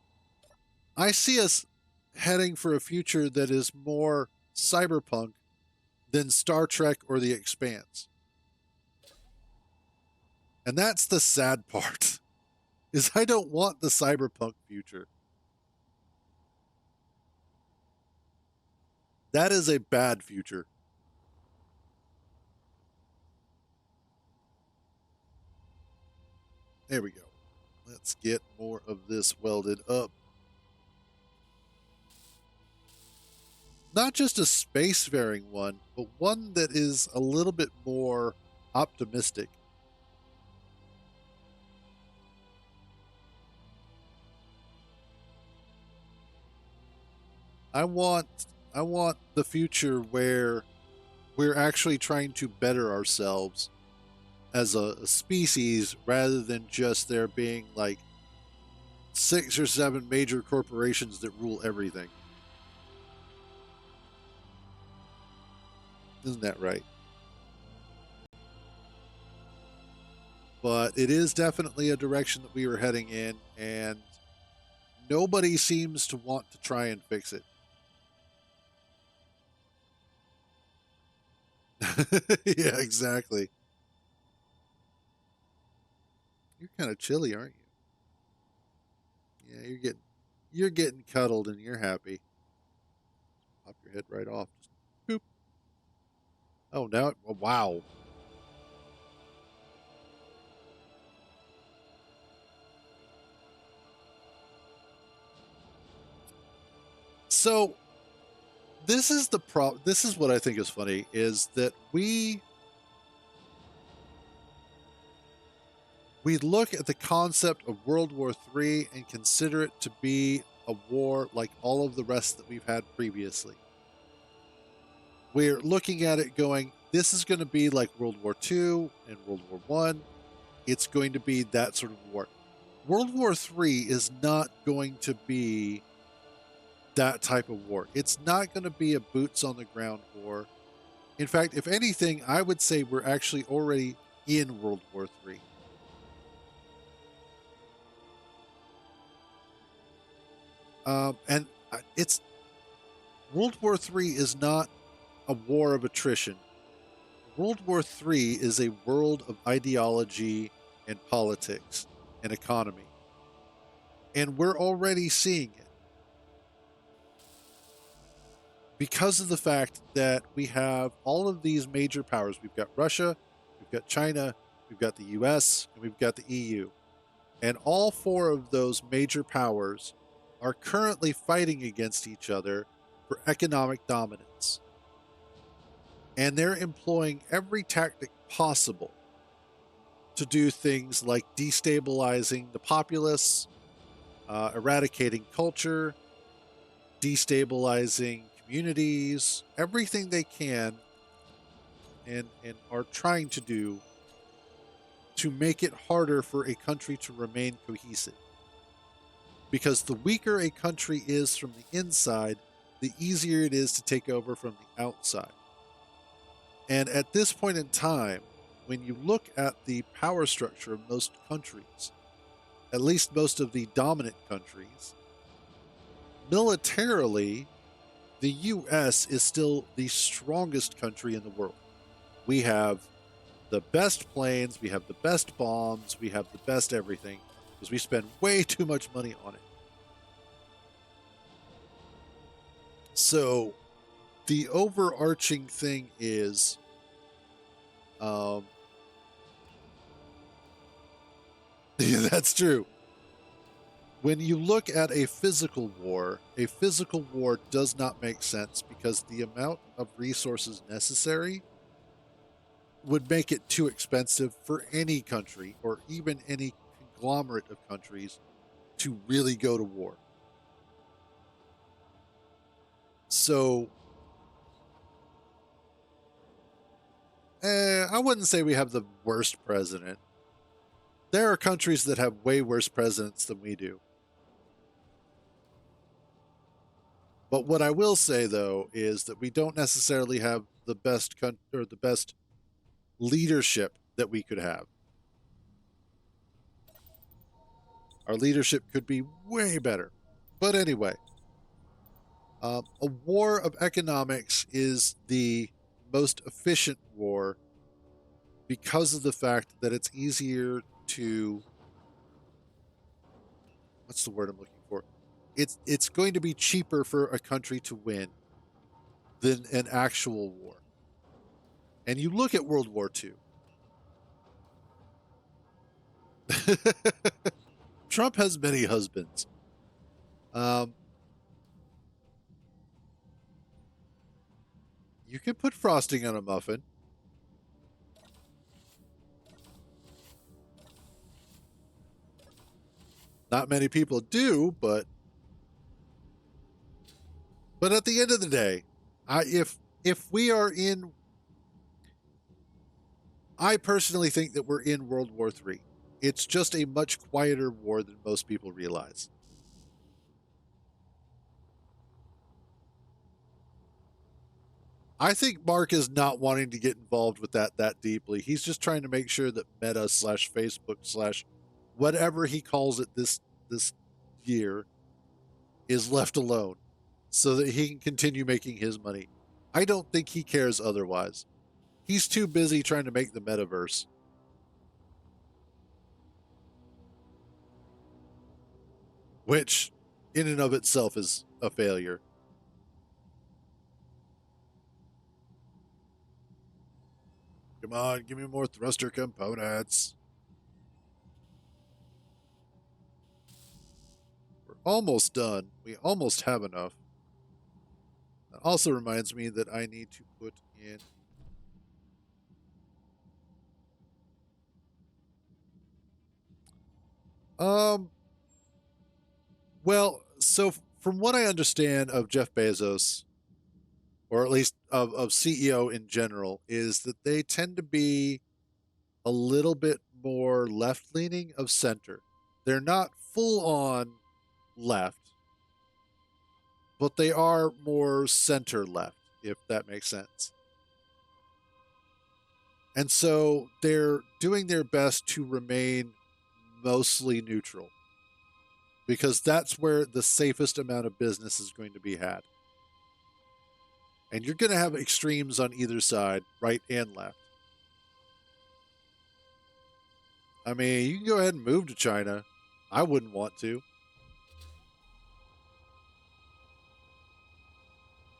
I see us heading for a future that is more cyberpunk than Star Trek or The Expanse. And that's the sad part. Is I don't want the cyberpunk future. That is a bad future. There we go. Let's get more of this welded up. Not just a spacefaring one, but one that is a little bit more optimistic. I want I want the future where we're actually trying to better ourselves as a species rather than just there being like 6 or 7 major corporations that rule everything. Isn't that right? But it is definitely a direction that we were heading in, and nobody seems to want to try and fix it. Yeah, exactly. You're kind of chilly, aren't you? Yeah, you're getting cuddled and you're happy. Pop your head right off. Just boop. Oh, now, oh, wow. So this is the pro. This is what I think is funny is that we look at the concept of World War III and consider it to be a war like all of the rest that we've had previously. We're looking at it going, this is going to be like World War II and World War One. It's going to be that sort of war. World War III is not going to be that type of war. It's not going to be a boots on the ground war. In fact, if anything, I would say we're actually already in World War III. And it's World War III is not a war of attrition. World War III is a world of ideology and politics and economy. And we're already seeing it because of the fact that we have all of these major powers. We've got Russia, we've got China, we've got the US, and we've got the EU. And all 4 of those major powers are currently fighting against each other for economic dominance. And they're employing every tactic possible to do things like destabilizing the populace, eradicating culture, destabilizing communities, everything they can, and are trying to do to make it harder for a country to remain cohesive. Because the weaker a country is from the inside, the easier it is to take over from the outside. And at this point in time, when you look at the power structure of most countries, at least most of the dominant countries, militarily, the US is still the strongest country in the world. We have the best planes, we have the best bombs, we have the best everything because we spend way too much money on it. So the overarching thing is yeah, that's true. When you look at a physical war does not make sense because the amount of resources necessary would make it too expensive for any country or even any conglomerate of countries to really go to war. So, I wouldn't say we have the worst president. There are countries that have way worse presidents than we do. But what I will say, though, is that we don't necessarily have the best or the best leadership that we could have. Our leadership could be way better. But anyway, a war of economics is the most efficient war because of the fact that it's easier to, what's the word I'm looking for? It's going to be cheaper for a country to win than an actual war. And you look at World War II. Trump has many husbands. Um, you can put frosting on a muffin. Not many people do, but at the end of the day, if we are in, I personally think that we're in World War III. It's just a much quieter war than most people realize. I think Mark is not wanting to get involved with that deeply. He's just trying to make sure that Meta slash Facebook slash whatever he calls it this year is left alone so that he can continue making his money. I don't think he cares otherwise. He's too busy trying to make the metaverse, which in and of itself is a failure. Come on, give me more thruster components. We're almost done. We almost have enough. That also reminds me that I need to put in. Um, well, so from what I understand of Jeff Bezos, or at least of CEO in general, is that they tend to be a little bit more left leaning of center. They're not full on left, but they are more center left, if that makes sense. And so they're doing their best to remain mostly neutral because that's where the safest amount of business is going to be had. And you're going to have extremes on either side, right and left. I mean, you can go ahead and move to China. I wouldn't want to.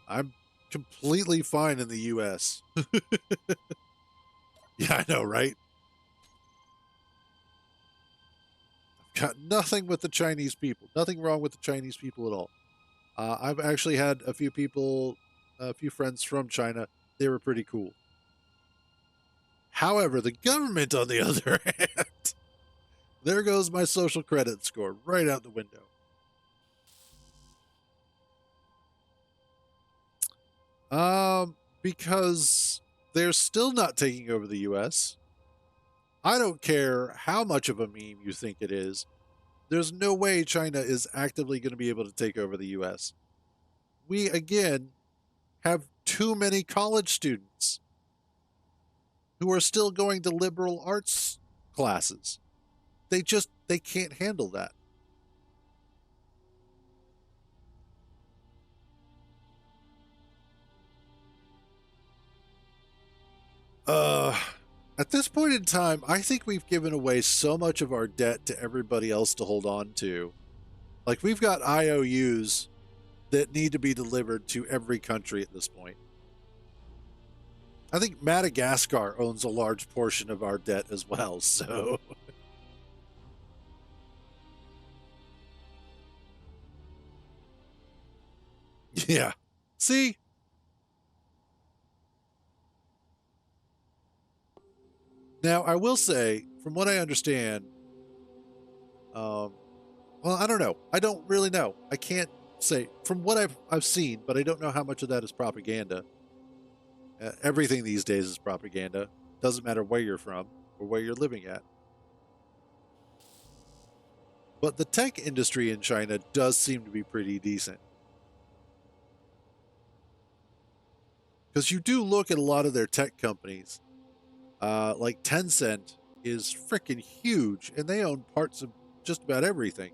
I'm completely fine in the US. Yeah, I know, right? I've got nothing with the Chinese people. Nothing wrong with the Chinese people at all. I've actually had a few friends from China. They were pretty cool. However, the government, on the other hand, there goes my social credit score right out the window. Because they're still not taking over the US. I don't care how much of a meme you think it is. There's no way China is actively going to be able to take over the US. We, again, have too many college students. who are still going to liberal arts classes. They can't handle that. Uh at this point in time, I think we've given away so much of our debt to everybody else to hold on to. Like, we've got IOUs that need to be delivered to every country at this point. I think Madagascar owns a large portion of our debt as well, so yeah. See, now I will say, from what I understand, um, well, I don't know. I don't really know. I can't say from what I've seen, but I don't know how much of that is propaganda. Everything these days is propaganda. Doesn't matter where you're from or where you're living at. But the tech industry in China does seem to be pretty decent. Because you do look at a lot of their tech companies, like Tencent is freaking huge, and they own parts of just about everything.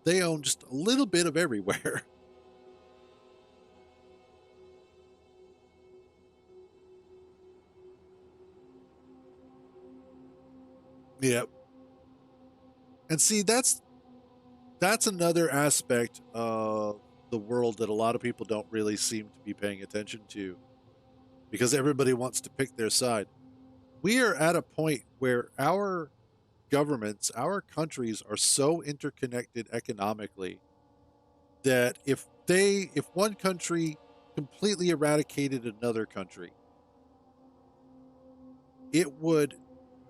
They own just a little bit of everywhere. Yep. And see, that's another aspect of the world that a lot of people don't really seem to be paying attention to, because everybody wants to pick their side. We are at a point where our governments, our countries are so interconnected economically that if one country completely eradicated another country, it would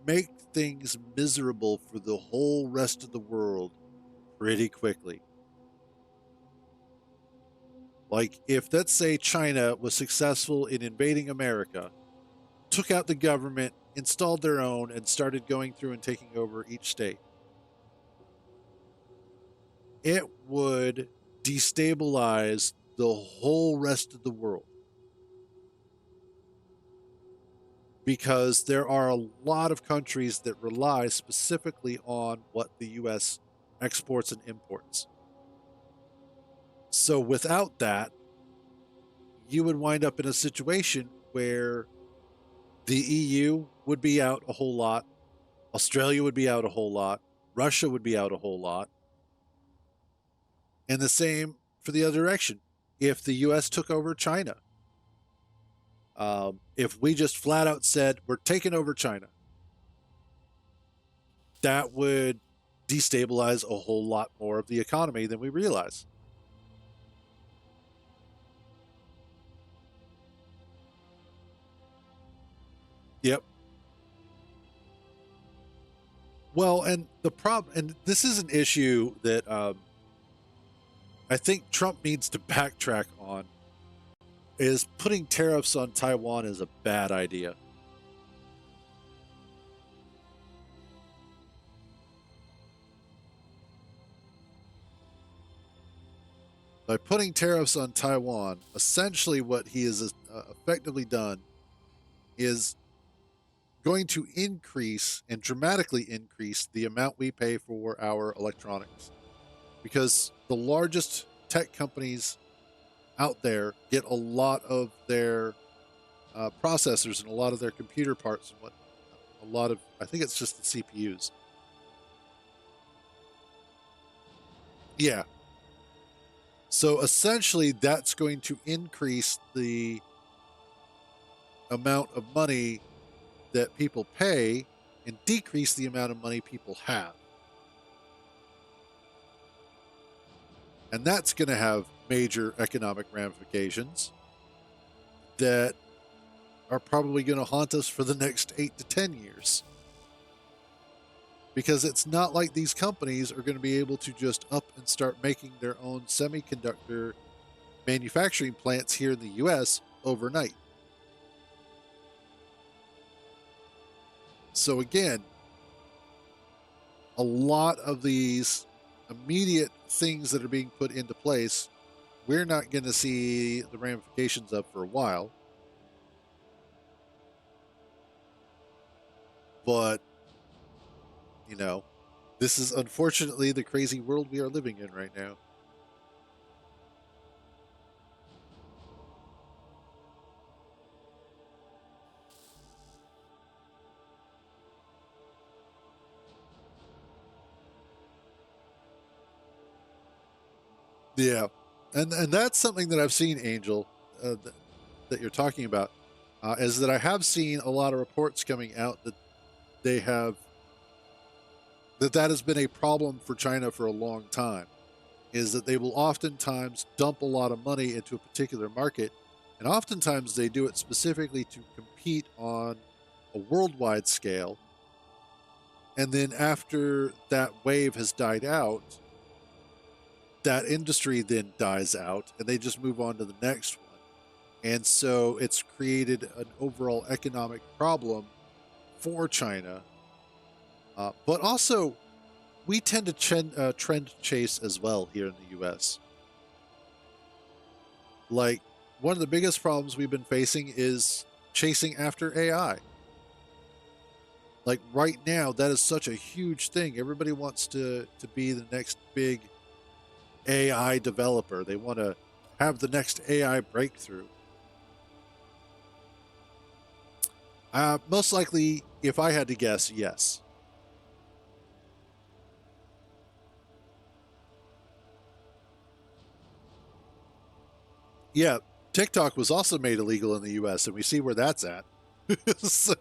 make things miserable for the whole rest of the world pretty quickly. Like, if, let's say, China was successful in invading America, took out the government, installed their own, and started going through and taking over each state, it would destabilize the whole rest of the world, because there are a lot of countries that rely specifically on what the US exports and imports. So without that, you would wind up in a situation where the EU would be out a whole lot, Australia would be out a whole lot, Russia would be out a whole lot, and the same for the other direction. If the US took over China, if we just flat out said we're taking over China, that would destabilize a whole lot more of the economy than we realize. Yep. Well, and the problem, and this is an issue that I think Trump needs to backtrack on, is putting tariffs on Taiwan is a bad idea. By putting tariffs on Taiwan, essentially what he has effectively done is going to increase and dramatically increase the amount we pay for our electronics. Because the largest tech companies out there get a lot of their processors and a lot of their computer parts and what a lot of, I think it's just the CPUs. Yeah. So essentially, that's going to increase the amount of money that people pay and decrease the amount of money people have. And that's going to have major economic ramifications that are probably going to haunt us for the next 8 to 10 years. Because it's not like these companies are going to be able to just up and start making their own semiconductor manufacturing plants here in the US overnight. So again, a lot of these immediate things that are being put into place, we're not going to see the ramifications of for a while. But, you know, this is unfortunately the crazy world we are living in right now. Yeah, and that's something that I've seen, Angel, that you're talking about, is that I have seen a lot of reports coming out that they have that has been a problem for China for a long time. Is that they will oftentimes dump a lot of money into a particular market, and oftentimes they do it specifically to compete on a worldwide scale. And then after that wave has died out, that industry then dies out and they just move on to the next one. And so it's created an overall economic problem for China. But also, we tend to trend chase as well here in the US. Like, one of the biggest problems we've been facing is chasing after AI. Like, right now, that is such a huge thing. Everybody wants to be the next big AI developer, they want to have the next AI breakthrough. Most likely, if I had to guess, yes. Yeah, TikTok was also made illegal in the US, and we see where that's at. So,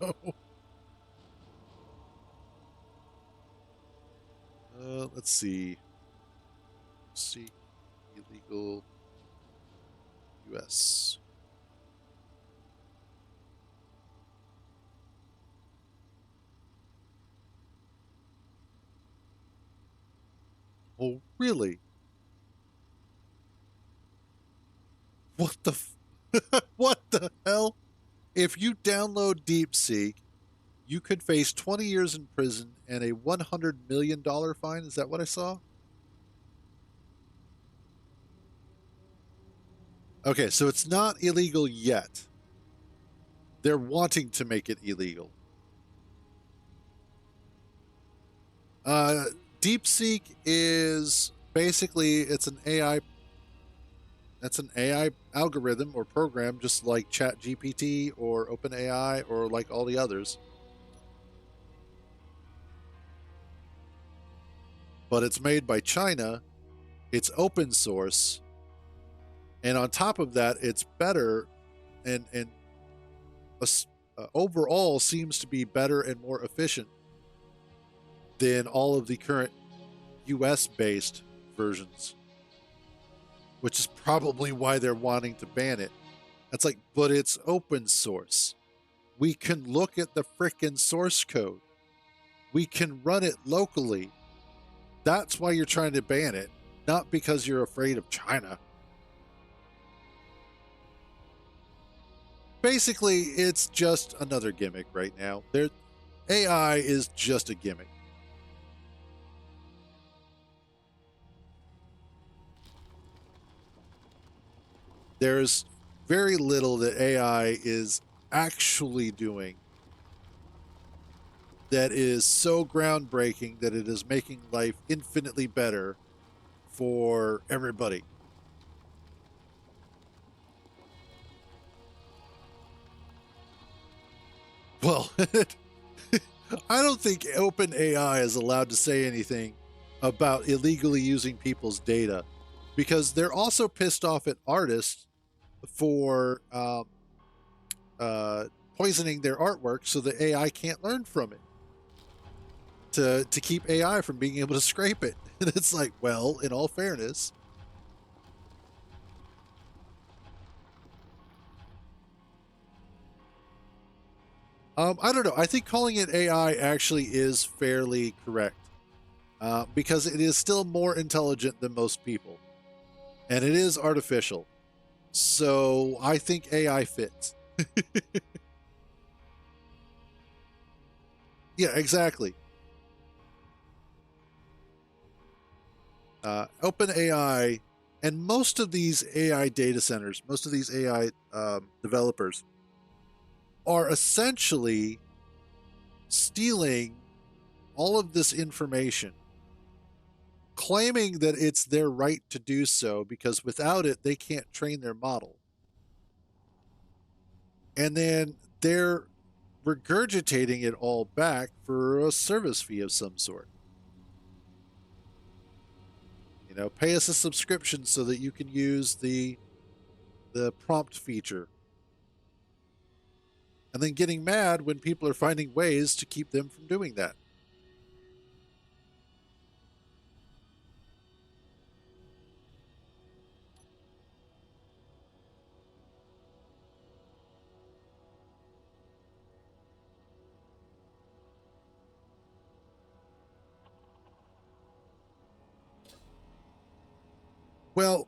let's see. See, illegal US. Oh, really? What the? What the hell? If you download DeepSeek, you could face 20 years in prison and a $100 million fine. Is that what I saw? Okay, so it's not illegal yet. They're wanting to make it illegal. Uh, DeepSeek is basically it's an AI. That's an AI algorithm or program, just like ChatGPT or OpenAI or like all the others. But it's made by China. It's open source, and on top of that, it's better and overall seems to be better and more efficient than all of the current US based versions, which is probably why they're wanting to ban it. It's like, but it's open source. We can look at the frickin' source code. We can run it locally. That's why you're trying to ban it, not because you're afraid of China. Basically, it's just another gimmick right now. AI is just a gimmick. There's very little that AI is actually doing that is so groundbreaking that it is making life infinitely better for everybody. Well, I don't think OpenAI is allowed to say anything about illegally using people's data because they're also pissed off at artists for poisoning their artwork so the AI can't learn from it to keep AI from being able to scrape it. And it's like, well, in all fairness, I don't know. I think calling it AI actually is fairly correct because it is still more intelligent than most people, and it is artificial. So I think AI fits. Yeah, exactly. OpenAI and most of these AI data centers, most of these AI developers are essentially stealing all of this information, claiming that it's their right to do so because without it, they can't train their model. And then they're regurgitating it all back for a service fee of some sort. You know, pay us a subscription so that you can use the prompt feature. And then getting mad when people are finding ways to keep them from doing that. Well,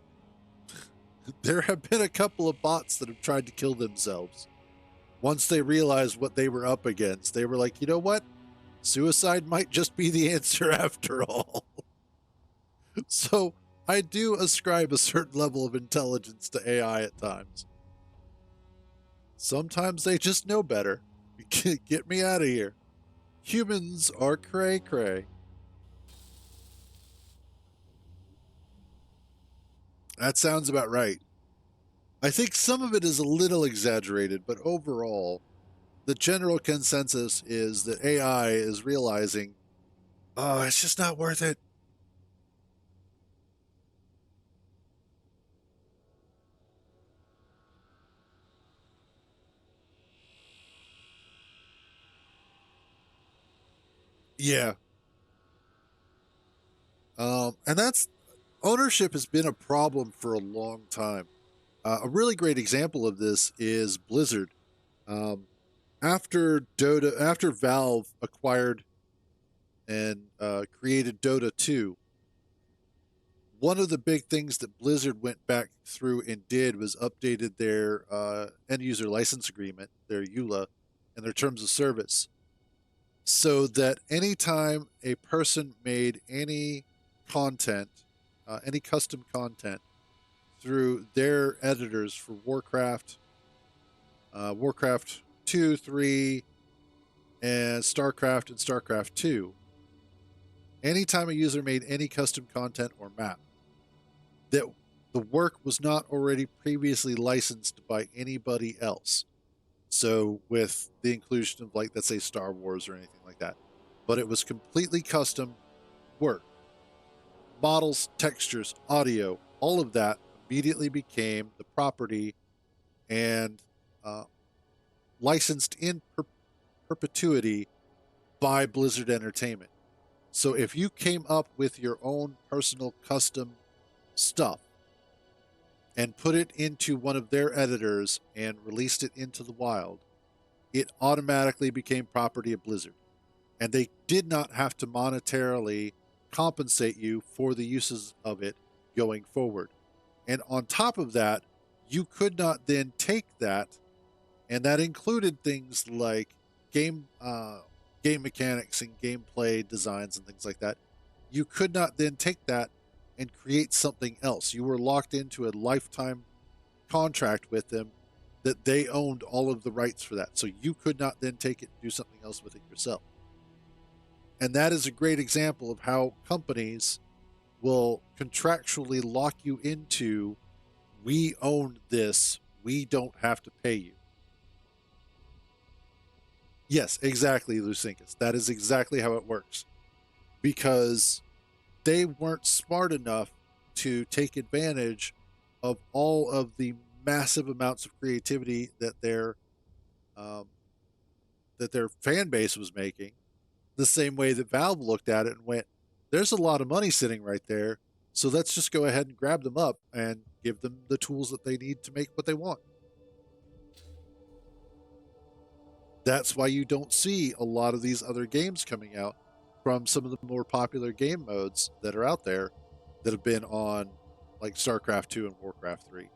there have been a couple of bots that have tried to kill themselves. Once they realized what they were up against, they were like, you know what? Suicide might just be the answer after all. So I do ascribe a certain level of intelligence to AI at times. Sometimes they just know better. Get me out of here. Humans are cray cray. That sounds about right. I think some of it is a little exaggerated, but overall, the general consensus is that AI is realizing, oh, it's just not worth it. Yeah. And that's ownership has been a problem for a long time. A really great example of this is Blizzard. Um, after Valve acquired and created Dota 2, one of the big things that Blizzard went back through and did was updated their end user license agreement, their EULA, and their terms of service, so that anytime a person made any content, any custom content through their editors for Warcraft 2, 3, and StarCraft 2, anytime a user made any custom content or map, that the work was not already previously licensed by anybody else. So with the inclusion of, like, let's say Star Wars or anything like that, but it was completely custom work. Models, textures, audio, all of that immediately became the property and uh, licensed in perpetuity by Blizzard Entertainment. So if you came up with your own personal custom stuff and put it into one of their editors and released it into the wild, it automatically became property of Blizzard. And they did not have to monetarily compensate you for the uses of it going forward. And on top of that, you could not then take that, and that included things like game mechanics and gameplay designs and things like that. You could not then take that and create something else. You were locked into a lifetime contract with them that they owned all of the rights for that. So you could not then take it and do something else with it yourself. And that is a great example of how companies will contractually lock you into, we own this, we don't have to pay you. Yes, exactly, Lucinkus. That is exactly how it works. Because they weren't smart enough to take advantage of all of the massive amounts of creativity um, that their fan base was making. The same way that Valve looked at it and went, "There's a lot of money sitting right there, so let's just go ahead and grab them up and give them the tools that they need to make what they want." That's why you don't see a lot of these other games coming out from some of the more popular game modes that are out there that have been on, like StarCraft 2 and Warcraft 3.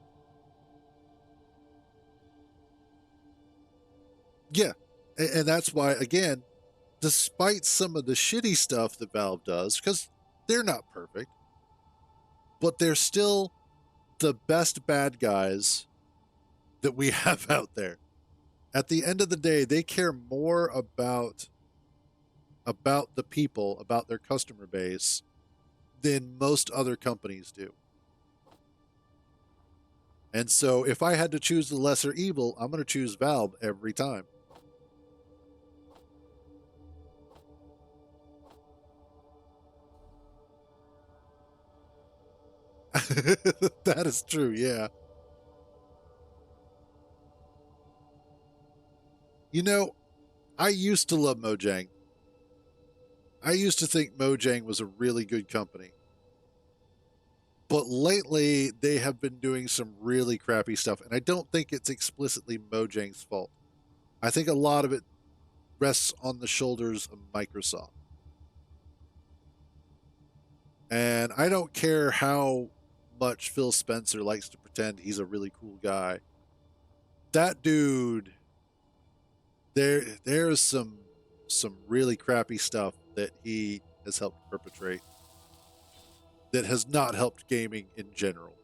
Yeah. And that's why, again, despite some of the shitty stuff that Valve does, because they're not perfect, but they're still the best bad guys that we have out there. At the end of the day, they care more about about the people, about their customer base, than most other companies do. And so if I had to choose the lesser evil, I'm going to choose Valve every time. That is true, yeah. You know, I used to love Mojang. I used to think Mojang was a really good company. But lately, they have been doing some really crappy stuff, and I don't think it's explicitly Mojang's fault. I think a lot of it rests on the shoulders of Microsoft. And I don't care how much Phil Spencer likes to pretend he's a really cool guy. That dude, there's some really crappy stuff that he has helped perpetrate that has not helped gaming in general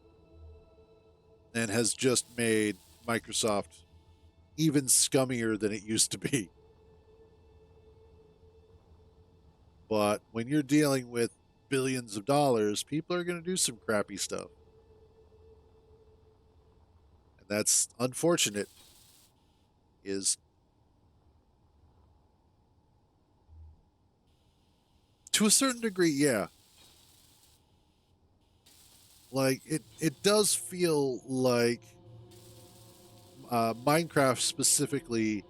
and has just made Microsoft even scummier than it used to be. But when you're dealing with billions of dollars, people are going to do some crappy stuff. And that's unfortunate is to a certain degree, yeah. Like it does feel like Minecraft specifically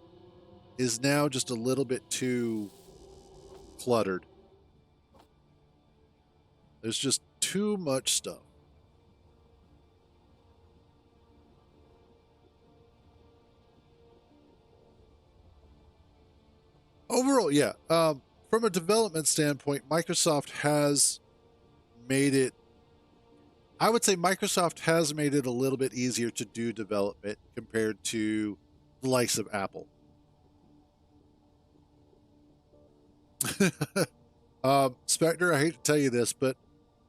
is now just a little bit too cluttered. There's just too much stuff. Overall, yeah. From a development standpoint, Microsoft has made it. I would say Microsoft has made it a little bit easier to do development compared to the likes of Apple. Spectre, I hate to tell you this, but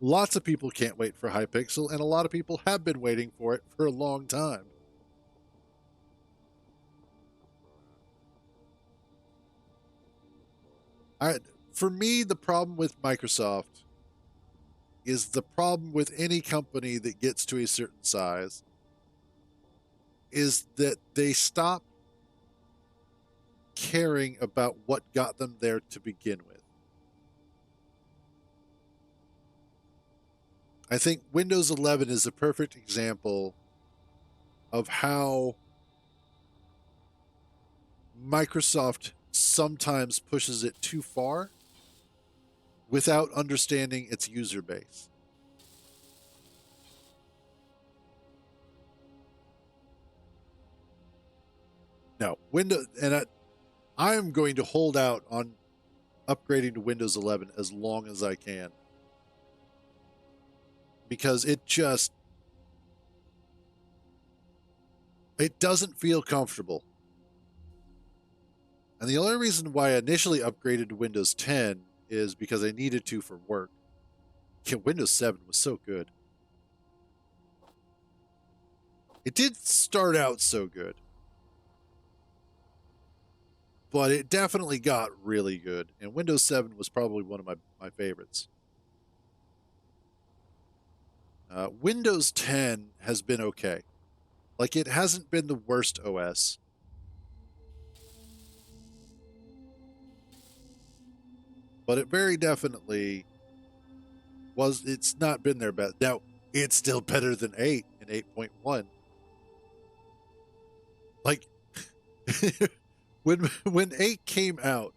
lots of people can't wait for Hypixel, and a lot of people have been waiting for it for a long time. I, for me, the problem with Microsoft is the problem with any company that gets to a certain size is that they stop caring about what got them there to begin with. I think Windows 11 is a perfect example of how Microsoft sometimes pushes it too far without understanding its user base. No, Windows, and I am going to hold out on upgrading to Windows 11 as long as I can because it doesn't feel comfortable. And the only reason why I initially upgraded to Windows 10 is because I needed to for work. Yeah, Windows 7 was so good. It did start out so good, but it definitely got really good. And Windows 7 was probably one of my favorites. Windows 10 has been okay. Like, it hasn't been the worst OS, but it very definitely it's not been their best. Now, it's still better than 8 and 8.1. Like, when 8 came out,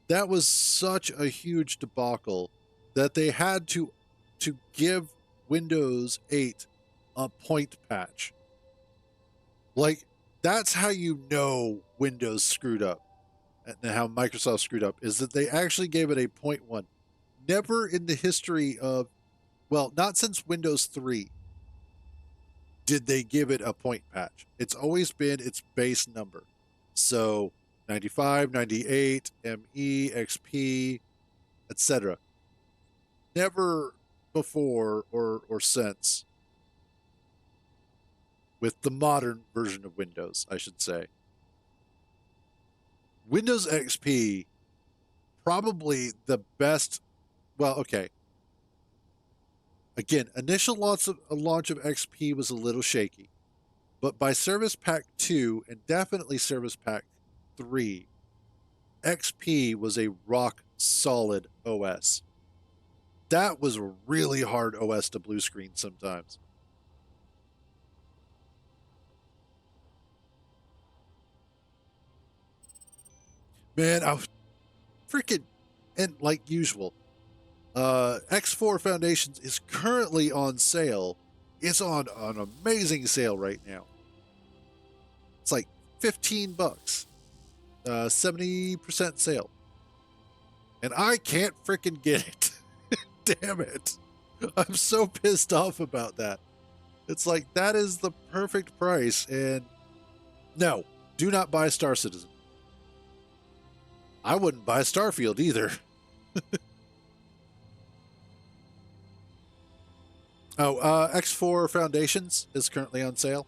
that was such a huge debacle that they had to give Windows 8 a point patch. Like, that's how you know Windows screwed up and how Microsoft screwed up is that they actually gave it a 0.1. Never in the history of, well, not since Windows 3 did they give it a point patch. It's always been its base number. So 95, 98, ME, XP, etc. Never before or since with the modern version of Windows, I should say. Windows XP probably the best. Well, okay. Again, initial launch of XP was a little shaky, but by Service Pack 2 and definitely Service Pack 3, XP was a rock solid OS. That was a really hard OS to blue screen sometimes. Man, I was freaking, and like usual, X4 Foundations is currently on sale. It's on an amazing sale right now. It's like $15, 70% sale. And I can't freaking get it. Damn it. I'm so pissed off about that. It's like, that is the perfect price. And no, do not buy Star Citizen. I wouldn't buy Starfield either. X4 Foundations is currently on sale.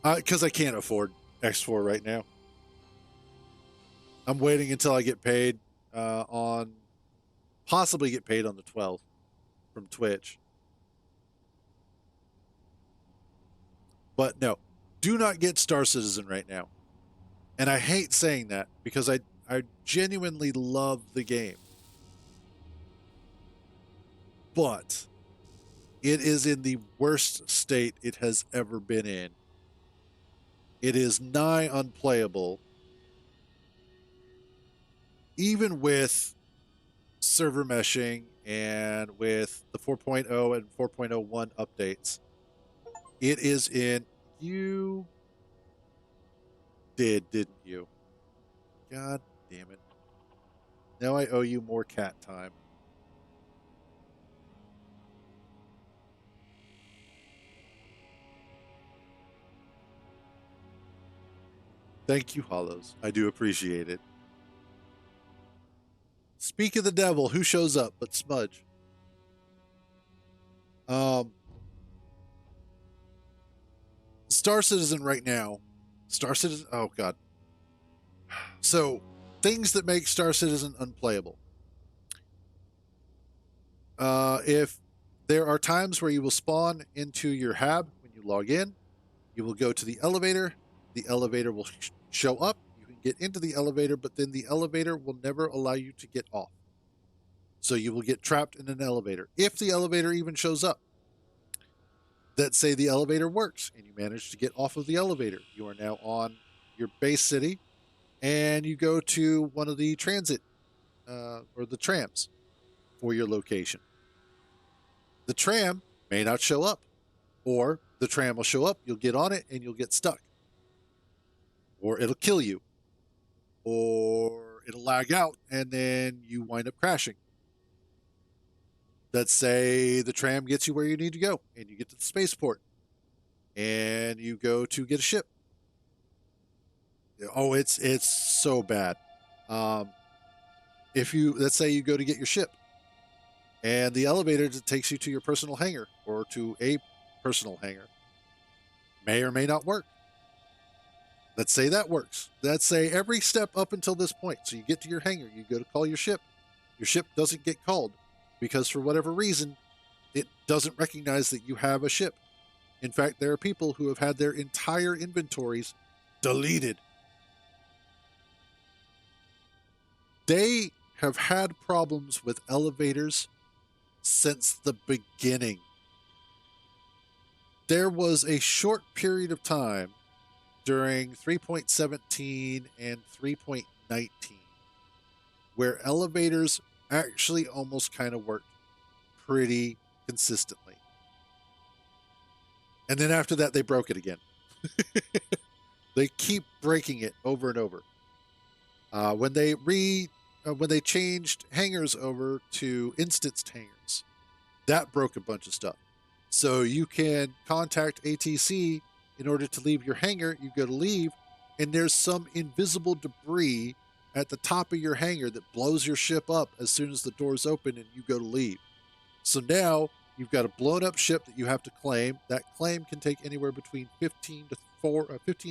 Because I can't afford X4 right now. I'm waiting until I get paid possibly get paid on the 12th from Twitch. But no, do not get Star Citizen right now. And I hate saying that because I genuinely love the game. But it is in the worst state it has ever been in. It is nigh unplayable. Even with server meshing and with the 4.0 and 4.01 updates, it is in. You didn't you? God damn it. Now I owe you more cat time. Thank you, Hollows. I do appreciate it. Speak of the devil, who shows up but Smudge? Star Citizen right now. Star Citizen. Oh God. So things that make Star Citizen unplayable. If there are times where you will spawn into your hab when you log in, you will go to the elevator. The elevator will show up. You can get into the elevator, but then the elevator will never allow you to get off. So you will get trapped in an elevator if the elevator even shows up. Let's say the elevator works and you manage to get off of the elevator. You are now on your base city and you go to one of the transit or the trams for your location. The tram may not show up, or the tram will show up, you'll get on it and you'll get stuck, or it'll kill you, or it'll lag out and then you wind up crashing. Let's say the tram gets you where you need to go and you get to the spaceport and you go to get a ship. Oh, it's so bad. If you, let's say you go to get your ship and the elevator takes you to your personal hangar or to a personal hangar, may or may not work. Let's say that works. Let's say every step up until this point. So you get to your hangar, you go to call your ship doesn't get called because for whatever reason, it doesn't recognize that you have a ship. In fact, there are people who have had their entire inventories deleted. They have had problems with elevators since the beginning. There was a short period of time during 3.17 and 3.19 where elevators actually almost kind of worked pretty consistently. And then after that, they broke it again. They keep breaking it over and over. When they changed hangars over to instanced hangars, that broke a bunch of stuff. So you can contact ATC in order to leave your hangar. You go to leave, and there's some invisible debris at the top of your hangar that blows your ship up as soon as the doors open and you go to leave. So now you've got a blown up ship that you have to claim. That claim can take anywhere between 15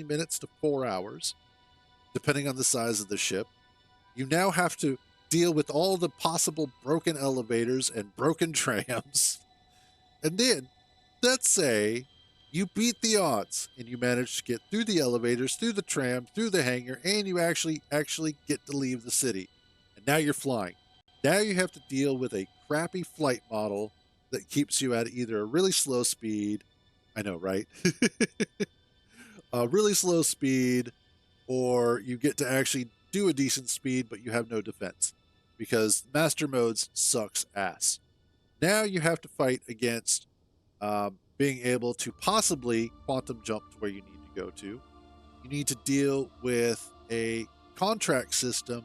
minutes to 4 hours, depending on the size of the ship. You now have to deal with all the possible broken elevators and broken trams. And then, let's say you beat the odds and you manage to get through the elevators, through the tram, through the hangar, and you actually get to leave the city. And now you're flying. Now you have to deal with a crappy flight model that keeps you at either a really slow speed, I know, right? A really slow speed, or you get to actually do a decent speed, but you have no defense because Master Modes sucks ass. Now you have to fight against being able to possibly quantum jump to where you need to go to. You need to deal with a contract system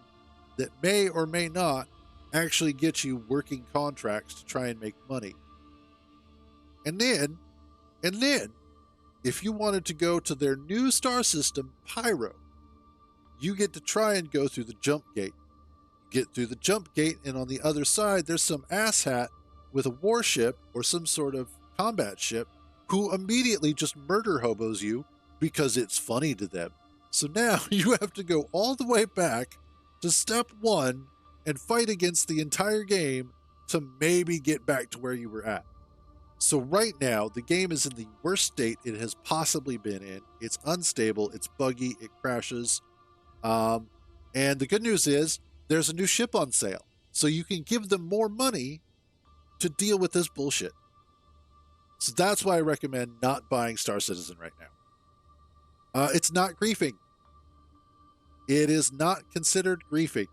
that may or may not actually get you working contracts to try and make money. And then, if you wanted to go to their new star system, Pyro, you get to try and go through the jump gate. You get through the jump gate, and on the other side, there's some asshat with a warship or some sort of combat ship who immediately just murder hobos you because it's funny to them. So now you have to go all the way back to step one and fight against the entire game to maybe get back to where you were at. So right now, the game is in the worst state it has possibly been in. It's unstable, it's buggy, it crashes. And the good news is there's a new ship on sale. So you can give them more money to deal with this bullshit. So that's why I recommend not buying Star Citizen right now. It's not griefing. It is not considered griefing.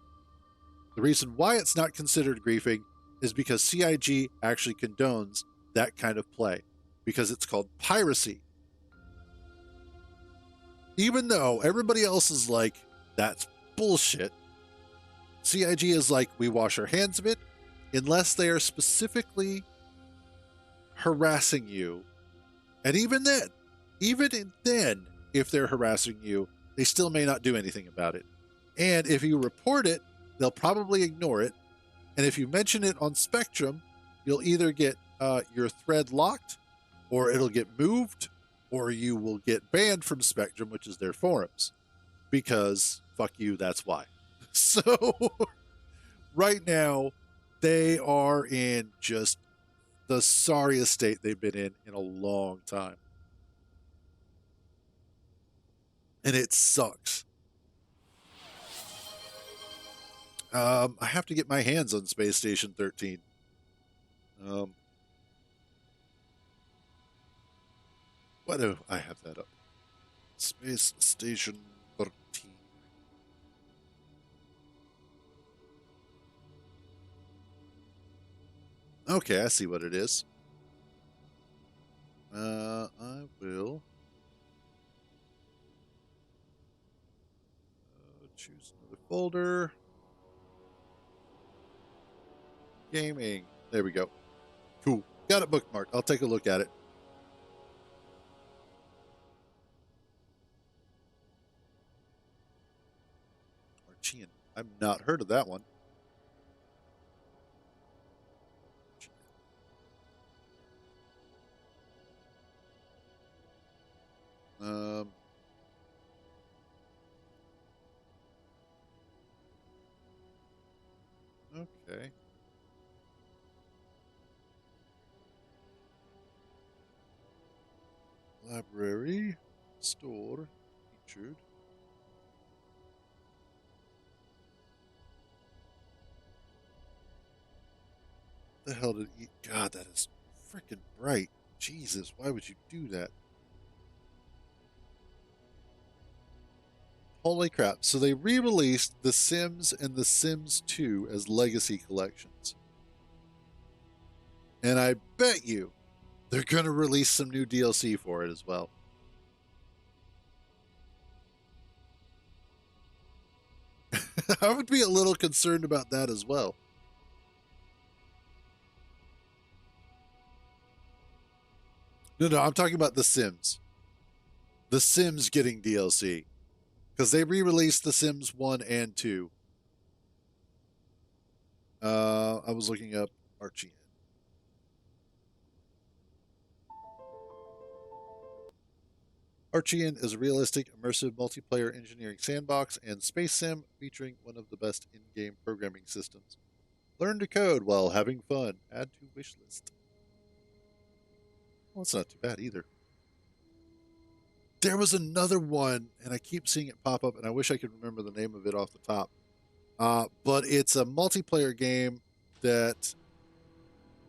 The reason why it's not considered griefing is because CIG actually condones that kind of play, because it's called piracy. Even though everybody else is like, that's bullshit, CIG is like, we wash our hands of it unless they are specifically harassing you. And even then, if they're harassing you, they still may not do anything about it. And if you report it, they'll probably ignore it. And if you mention it on Spectrum, you'll either get your thread locked, or it'll get moved, or you will get banned from Spectrum, which is their forums. Because, fuck you, that's why. So, right now, they are in just the sorriest state they've been in a long time. And it sucks. I have to get my hands on Space Station 13. Why do I have that up? Space Station 13. Okay, I see what it is. I will choose another folder. Gaming. There we go. Cool. Got it bookmarked. I'll take a look at it. Archean. I've not heard of that one. Okay. Library, store, featured. The hell did it eat? God, that is freaking bright. Jesus, why would you do that? Holy crap. So they re-released The Sims and The Sims 2 as legacy collections. And I bet you they're going to release some new DLC for it as well. I would be a little concerned about that as well. No, I'm talking about The Sims. The Sims getting DLC. Because they re-released The Sims 1 and 2. I was looking up Archie. Archean is a realistic, immersive multiplayer engineering sandbox and space sim featuring one of the best in-game programming systems. Learn to code while having fun. Add to wishlist. Well, that's not too bad either. There was another one, and I keep seeing it pop up, and I wish I could remember the name of it off the top. But it's a multiplayer game that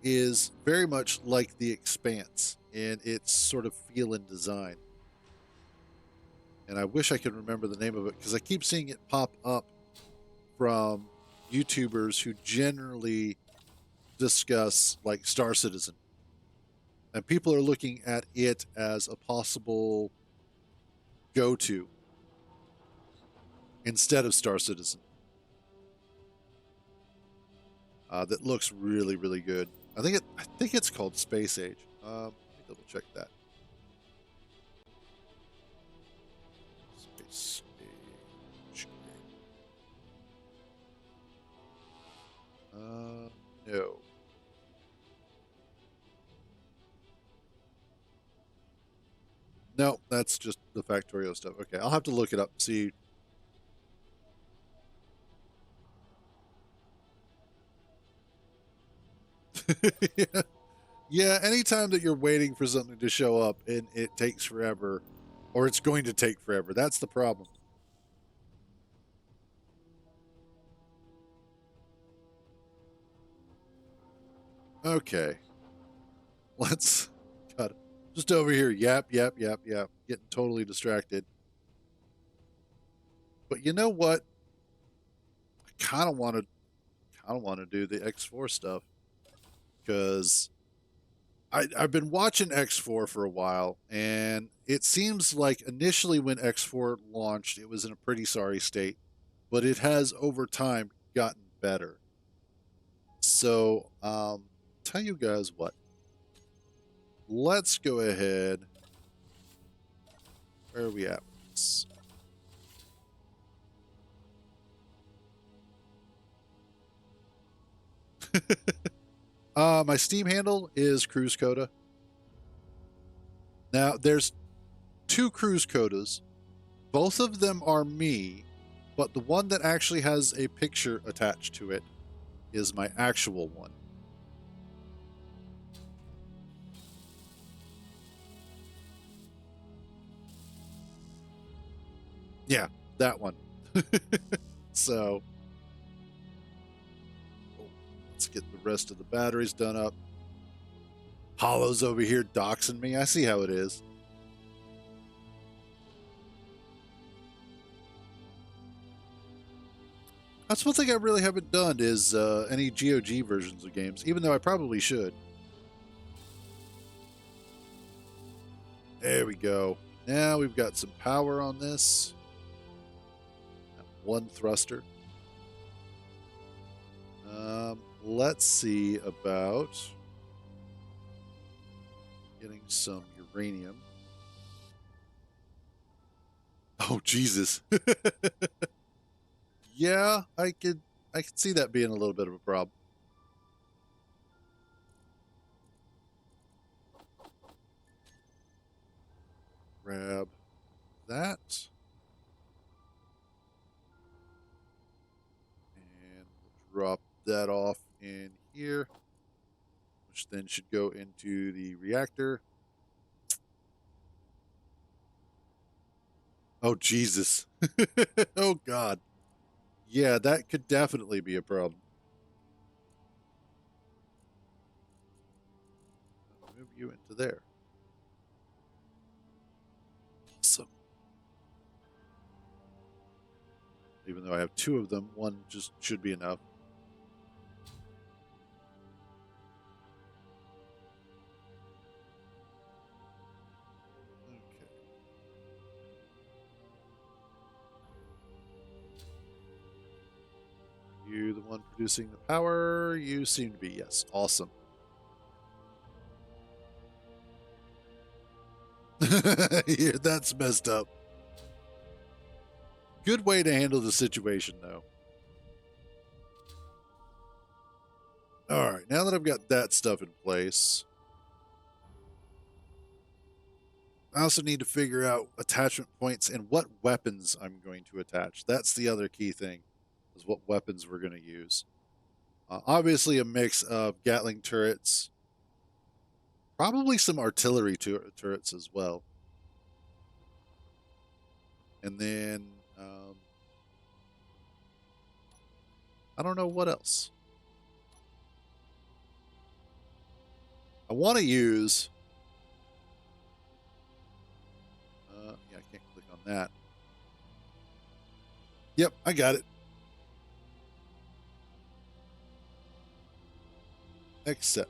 is very much like The Expanse in its sort of feel and design. And I wish I could remember the name of it because I keep seeing it pop up from YouTubers who generally discuss like Star Citizen. And people are looking at it as a possible go to instead of Star Citizen. That looks really, really good. I think it's called Space Age. Let me double check that. Space Age. No. No, that's just the Factorio stuff. Okay, I'll have to look it up. See. Yeah. Yeah, anytime that you're waiting for something to show up and it takes forever, or it's going to take forever, that's the problem. Okay, let's cut it. Just over here. Yap, yap, yap, yap. Getting totally distracted. But you know what? I kind of want to do the X4 stuff because I've been watching X4 for a while, and it seems like initially when X4 launched, it was in a pretty sorry state, but it has over time gotten better. So, tell you guys what. Let's go ahead. Where are we at? My Steam handle is Cruise Coda. Now, there's two Cruise Codas. Both of them are me, but the one that actually has a picture attached to it is my actual one. Yeah, that one. So, let's get the rest of the batteries done up. Hollow's over here doxing me. I see how it is. That's one thing I really haven't done is any GOG versions of games, even though I probably should. There we go. Now we've got some power on this. One thruster. Let's see about getting some uranium. Oh Jesus. Yeah, I could see that being a little bit of a problem. Grab that. And we'll drop that off in here, which then should go into the reactor. Oh, Jesus. Oh, God. Yeah, that could definitely be a problem. I'll move you into there. Awesome. Even though I have two of them, one just should be enough. Okay. You the one producing the power? You seem to be, yes. Awesome. Yeah, that's messed up. Good way to handle the situation, though. All right, now that I've got that stuff in place, I also need to figure out attachment points and what weapons I'm going to attach. That's the other key thing, is what weapons we're going to use. Obviously, a mix of Gatling turrets, probably some artillery turrets as well. And then, I don't know what else. I want to use... yeah, I can't click on that. Yep, I got it. Accept.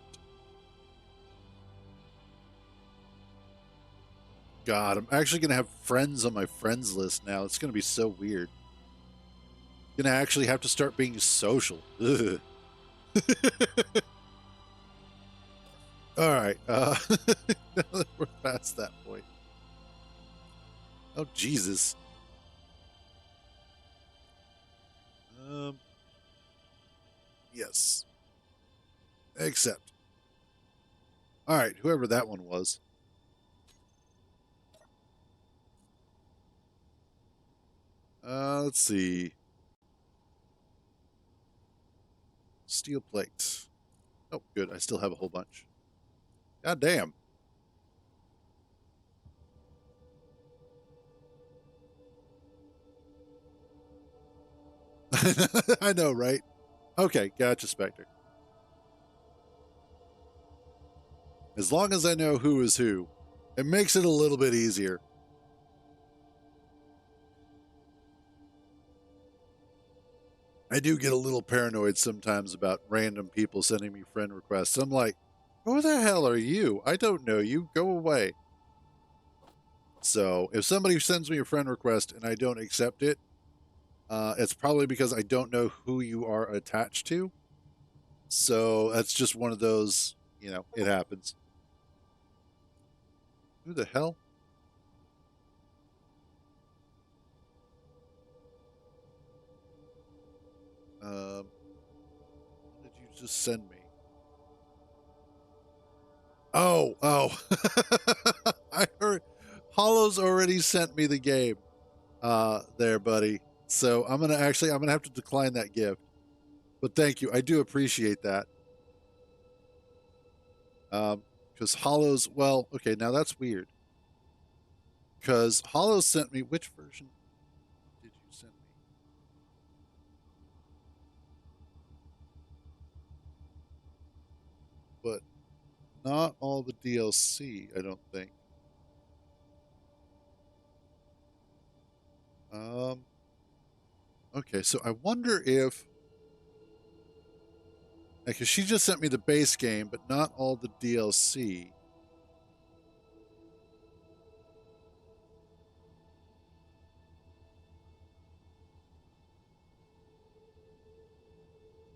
God, I'm actually going to have friends on my friends list now. It's going to be so weird. Going to actually have to start being social. Ugh. All right. Now that we're past that point. Oh, Jesus. Yes. Accept. All right, whoever that one was. Let's see. Steel plate. Oh, good. I still have a whole bunch. God damn. I know, right? Okay, gotcha, Spectre. As long as I know who is who, it makes it a little bit easier. I do get a little paranoid sometimes about random people sending me friend requests. I'm like, who the hell are you? I don't know you. Go away. So if somebody sends me a friend request and I don't accept it, it's probably because I don't know who you are attached to. So that's just one of those, it happens. Who the hell? What did you just send me? Oh. I heard Hollow's already sent me the game. There, buddy. So I'm gonna have to decline that gift. But thank you. I do appreciate that. Because Hollow's, well, okay, now that's weird. Because Hollow sent me, which version did you send me? But not all the DLC, I don't think. Okay, so I wonder if, because she just sent me the base game, but not all the DLC.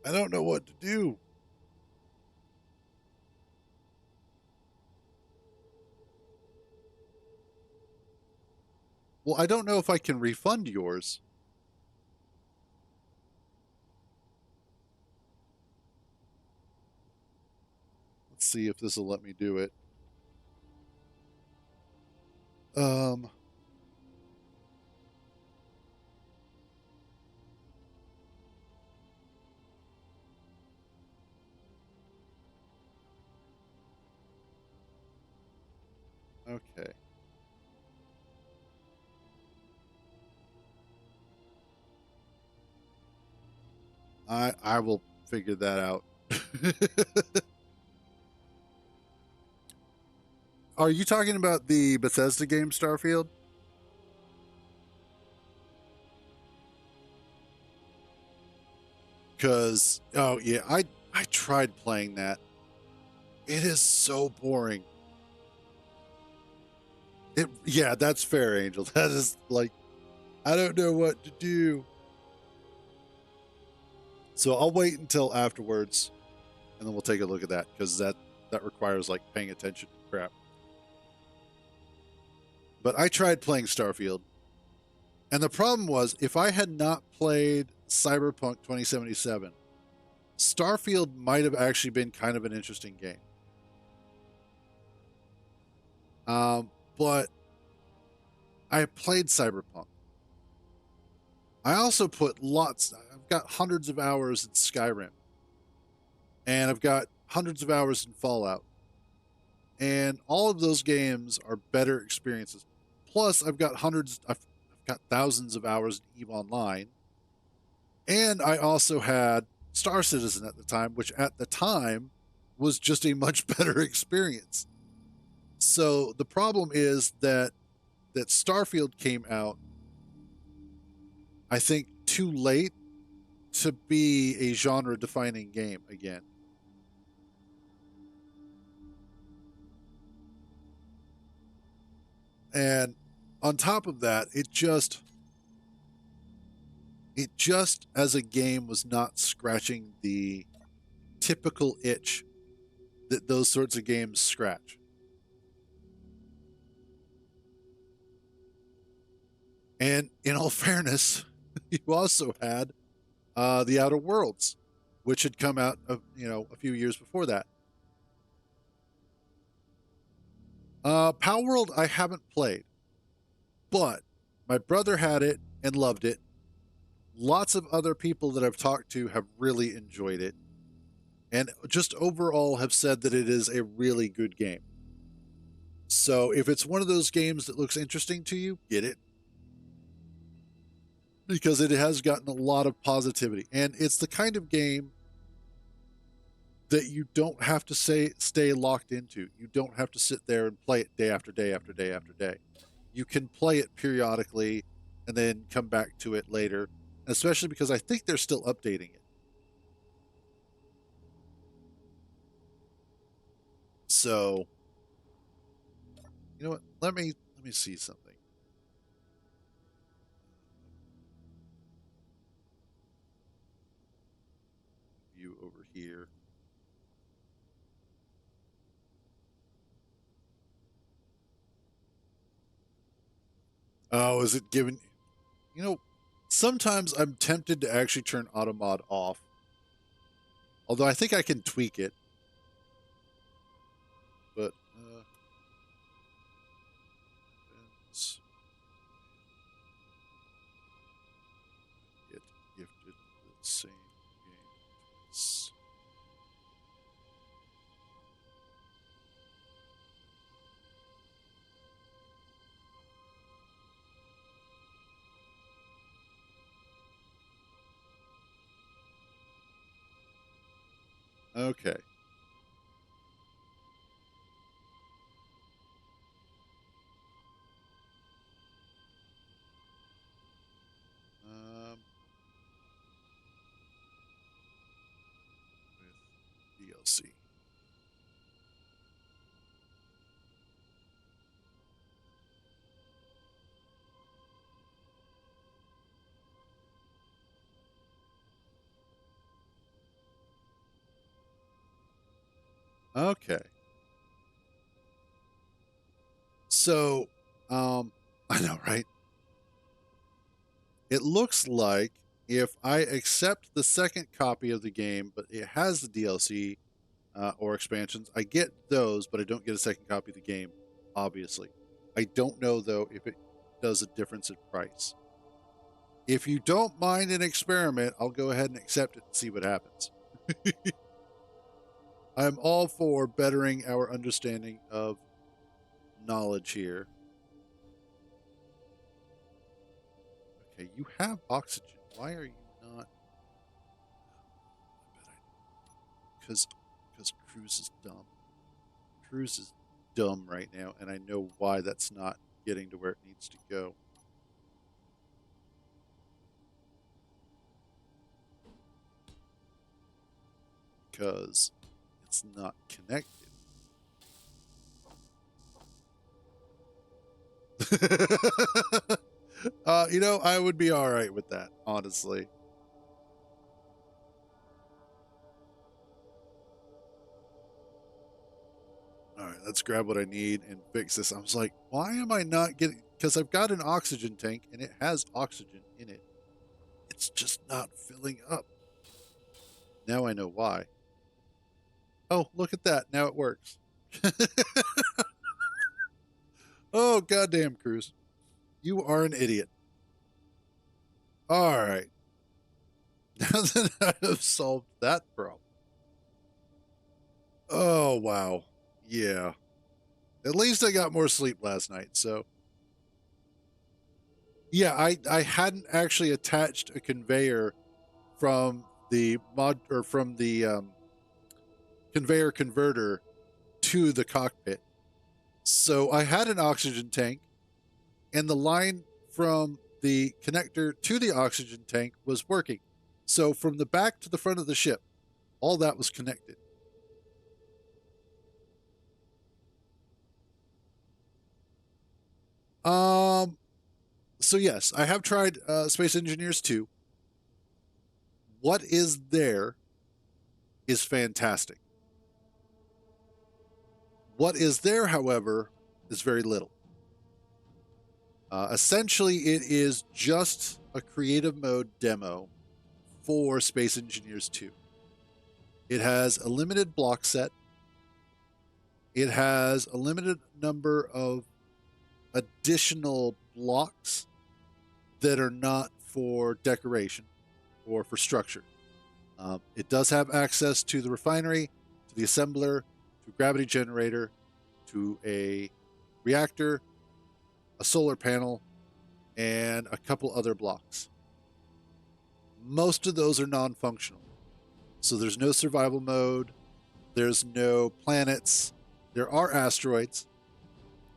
I don't know what to do. Well, I don't know if I can refund yours. Let's see if this will let me do it. Okay. I will figure that out. Are you talking about the Bethesda game Starfield? Because oh yeah, I tried playing that. It is so boring. Yeah, that's fair, Angel. That is like, I don't know what to do. So I'll wait until afterwards, and then we'll take a look at that because that requires like paying attention to crap. But I tried playing Starfield, and the problem was if I had not played Cyberpunk 2077, Starfield might have actually been kind of an interesting game. But I played Cyberpunk. I also put I've got hundreds of hours in Skyrim. And I've got hundreds of hours in Fallout. And all of those games are better experiences. Plus, I've got thousands of hours in EVE Online. And I also had Star Citizen at the time, which at the time was just a much better experience. So the problem is that Starfield came out, I think, too late to be a genre defining game again. And on top of that, it just as a game was not scratching the typical itch that those sorts of games scratch. And in all fairness, you also had the Outer Worlds, which had come out a few years before that. Power World I haven't played, but my brother had it and loved it. Lots of other people that I've talked to have really enjoyed it, and just overall have said that it is a really good game. So if it's one of those games that looks interesting to you, get it, because it has gotten a lot of positivity, and it's the kind of game that you don't have to stay locked into. You don't have to sit there and play it day after day after day after day. You can play it periodically and then come back to it later, especially because I think they're still updating it. So, you know what? Let me see something. View over here. Oh, is it giving? You know, sometimes I'm tempted to actually turn auto mod off. Although I think I can tweak it. But events, get gifted the same game twice. Okay. Um, with DLC. Okay. So, I know, right? It looks like if I accept the second copy of the game, but it has the DLC or expansions, I get those, but I don't get a second copy of the game, obviously. I don't know, though, if it does a difference in price. If you don't mind an experiment, I'll go ahead and accept it and see what happens. I'm all for bettering our understanding of knowledge here. Okay, you have oxygen. Why are you not? I bet because Cruz is dumb. Cruz is dumb right now, and I know why that's not getting to where it needs to go. Because it's not connected. I would be all right with that, honestly. All right, let's grab what I need and fix this. I was like, why am I not getting? Because I've got an oxygen tank and it has oxygen in it. It's just not filling up. Now I know why. Oh, look at that. Now it works. Oh, goddamn, Cruz. You are an idiot. All right. Now that I have solved that problem. Oh, wow. Yeah. At least I got more sleep last night. So, yeah, I hadn't actually attached a conveyor from the conveyor converter to the cockpit. So I had an oxygen tank, and the line from the connector to the oxygen tank was working. So from the back to the front of the ship, all that was connected. Um, so yes, I have tried Space Engineers 2. What is there is fantastic. What is there, however, is very little. Essentially, it is just a creative mode demo for Space Engineers 2. It has a limited block set. It has a limited number of additional blocks that are not for decoration or for structure. It does have access to the refinery, to the assembler, to a gravity generator, to a reactor, a solar panel, and a couple other blocks. Most of those are non-functional. So there's no survival mode, there's no planets, there are asteroids,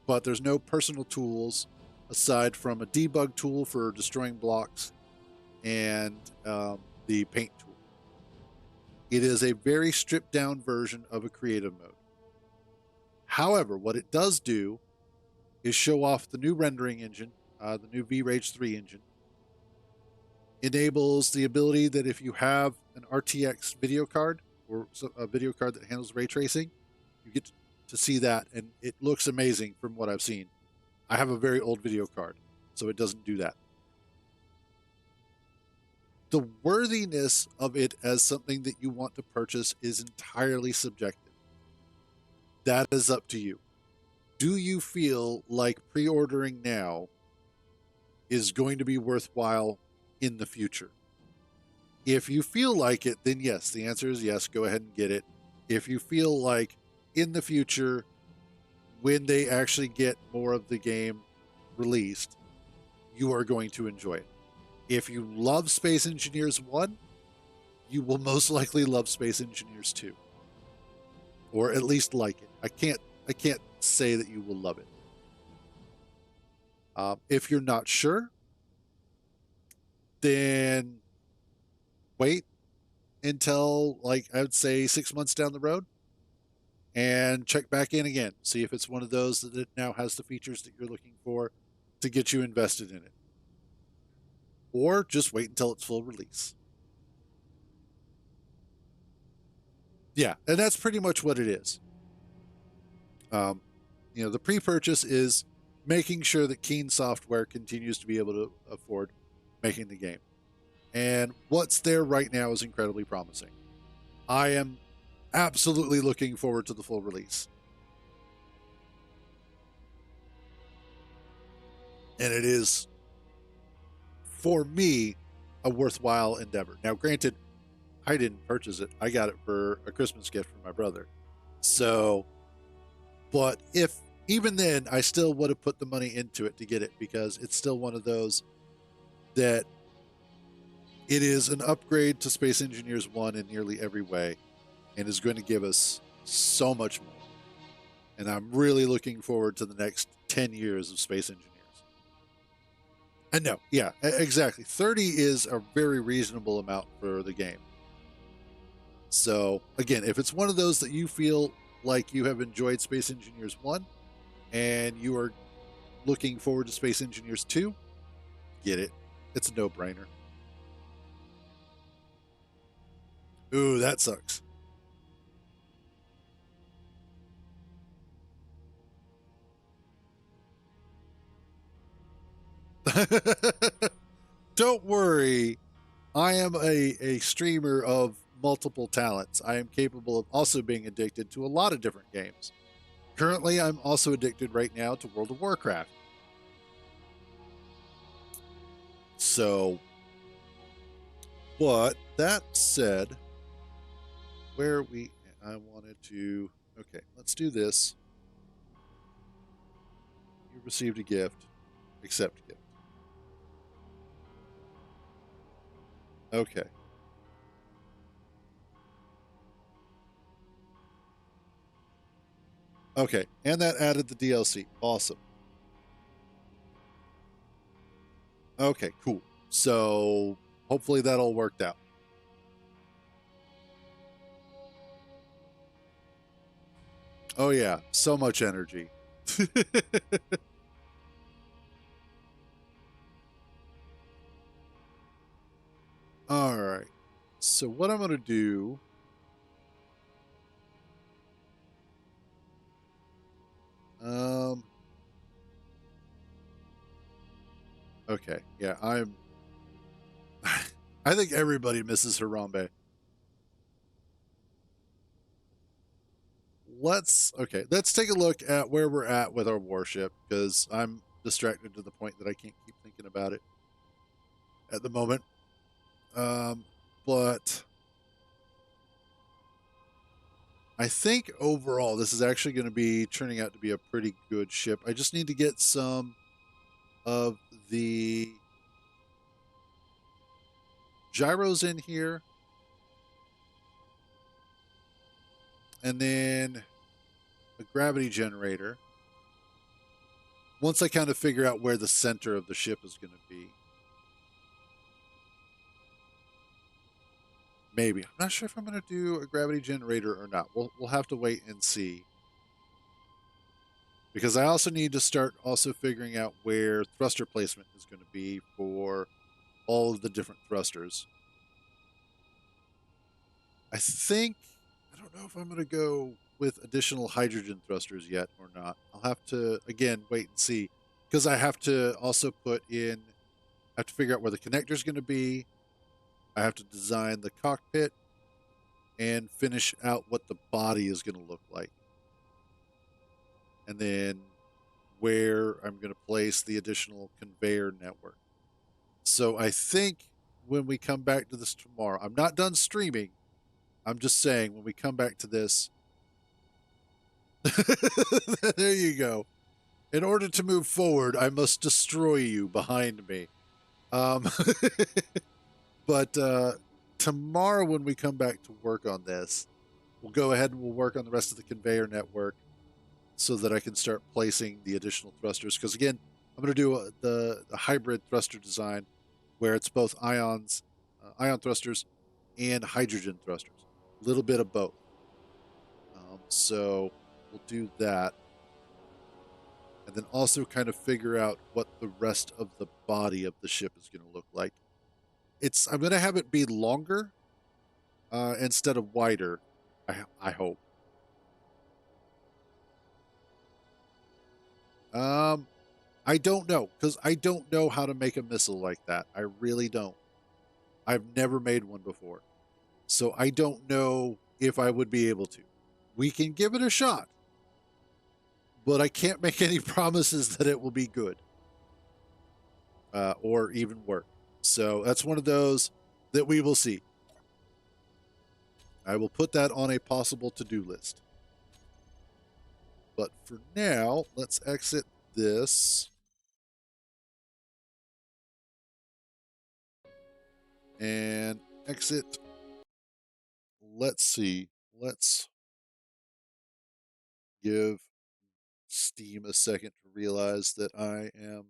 but there's no personal tools aside from a debug tool for destroying blocks and the paint tool. It is a very stripped down version of a creative mode. However, what it does do is show off the new rendering engine, the new V-Rage 3 engine. Enables the ability that if you have an RTX video card or a video card that handles ray tracing, you get to see that, and it looks amazing from what I've seen. I have a very old video card, so it doesn't do that. The worthiness of it as something that you want to purchase is entirely subjective. That is up to you. Do you feel like pre-ordering now is going to be worthwhile in the future? If you feel like it, then yes, the answer is yes, go ahead and get it. If you feel like in the future, when they actually get more of the game released, you are going to enjoy it. If you love Space Engineers 1, you will most likely love Space Engineers 2. Or at least like it. I can't say that you will love it. If you're not sure, then wait until, like, I would say 6 months down the road and check back in again. See if it's one of those that it now has the features that you're looking for to get you invested in it. Or just wait until it's full release. Yeah, and that's pretty much what it is. The pre-purchase is making sure that Keen Software continues to be able to afford making the game. And what's there right now is incredibly promising. I am absolutely looking forward to the full release. And it is, for me, a worthwhile endeavor. Now, granted, I didn't purchase it. I got it for a Christmas gift from my brother. So, but even then, I still would have put the money into it to get it, because it's still one of those that it is an upgrade to Space Engineers 1 in nearly every way, and is going to give us so much more. And I'm really looking forward to the next 10 years of Space Engineers. And no, yeah, exactly. 30 is a very reasonable amount for the game. So, again, if it's one of those that you feel like you have enjoyed Space Engineers 1 and you are looking forward to Space Engineers 2, get it. It's a no-brainer. Ooh, that sucks. Don't worry. I am a streamer of multiple talents. I am capable of also being addicted to a lot of different games. Currently, I'm also addicted right now to World of Warcraft. So, but that said, I wanted to, okay, let's do this. You received a gift, accept gift. Okay. Okay, and that added the DLC. Awesome. Okay, cool. So hopefully that all worked out. Oh yeah, so much energy. All right. So what I'm going to do, um okay. Yeah, I think everybody misses Harambe. Let's take a look at where we're at with our warship because I'm distracted to the point that I can't keep thinking about it at the moment. But I think overall this is actually going to be turning out to be a pretty good ship. I just need to get some of the gyros in here, and then a gravity generator. Once I kind of figure out where the center of the ship is going to be, maybe. I'm not sure if I'm going to do a gravity generator or not. We'll have to wait and see. Because I also need to start also figuring out where thruster placement is going to be for all of the different thrusters. I don't know if I'm going to go with additional hydrogen thrusters yet or not. I'll have to, again, wait and see. Because I have to also I have to figure out where the connector is going to be. I have to design the cockpit and finish out what the body is going to look like. And then where I'm going to place the additional conveyor network. So I think when we come back to this tomorrow, I'm not done streaming. I'm just saying when we come back to this, there you go. In order to move forward, I must destroy you behind me. Um, but tomorrow, when we come back to work on this, we'll go ahead and we'll work on the rest of the conveyor network so that I can start placing the additional thrusters. Because again, I'm going to do the hybrid thruster design where it's both ion thrusters, and hydrogen thrusters. A little bit of both. So we'll do that. And then also kind of figure out what the rest of the body of the ship is going to look like. I'm going to have it be longer instead of wider. I hope. Um, I don't know because I don't know how to make a missile like that. I really don't. I've never made one before, so I don't know if I would be able to. We can give it a shot, but I can't make any promises that it will be good or even work. So that's one of those that we will see. I will put that on a possible to-do list. But for now, let's exit this and exit. Let's see. Let's give Steam a second to realize that I am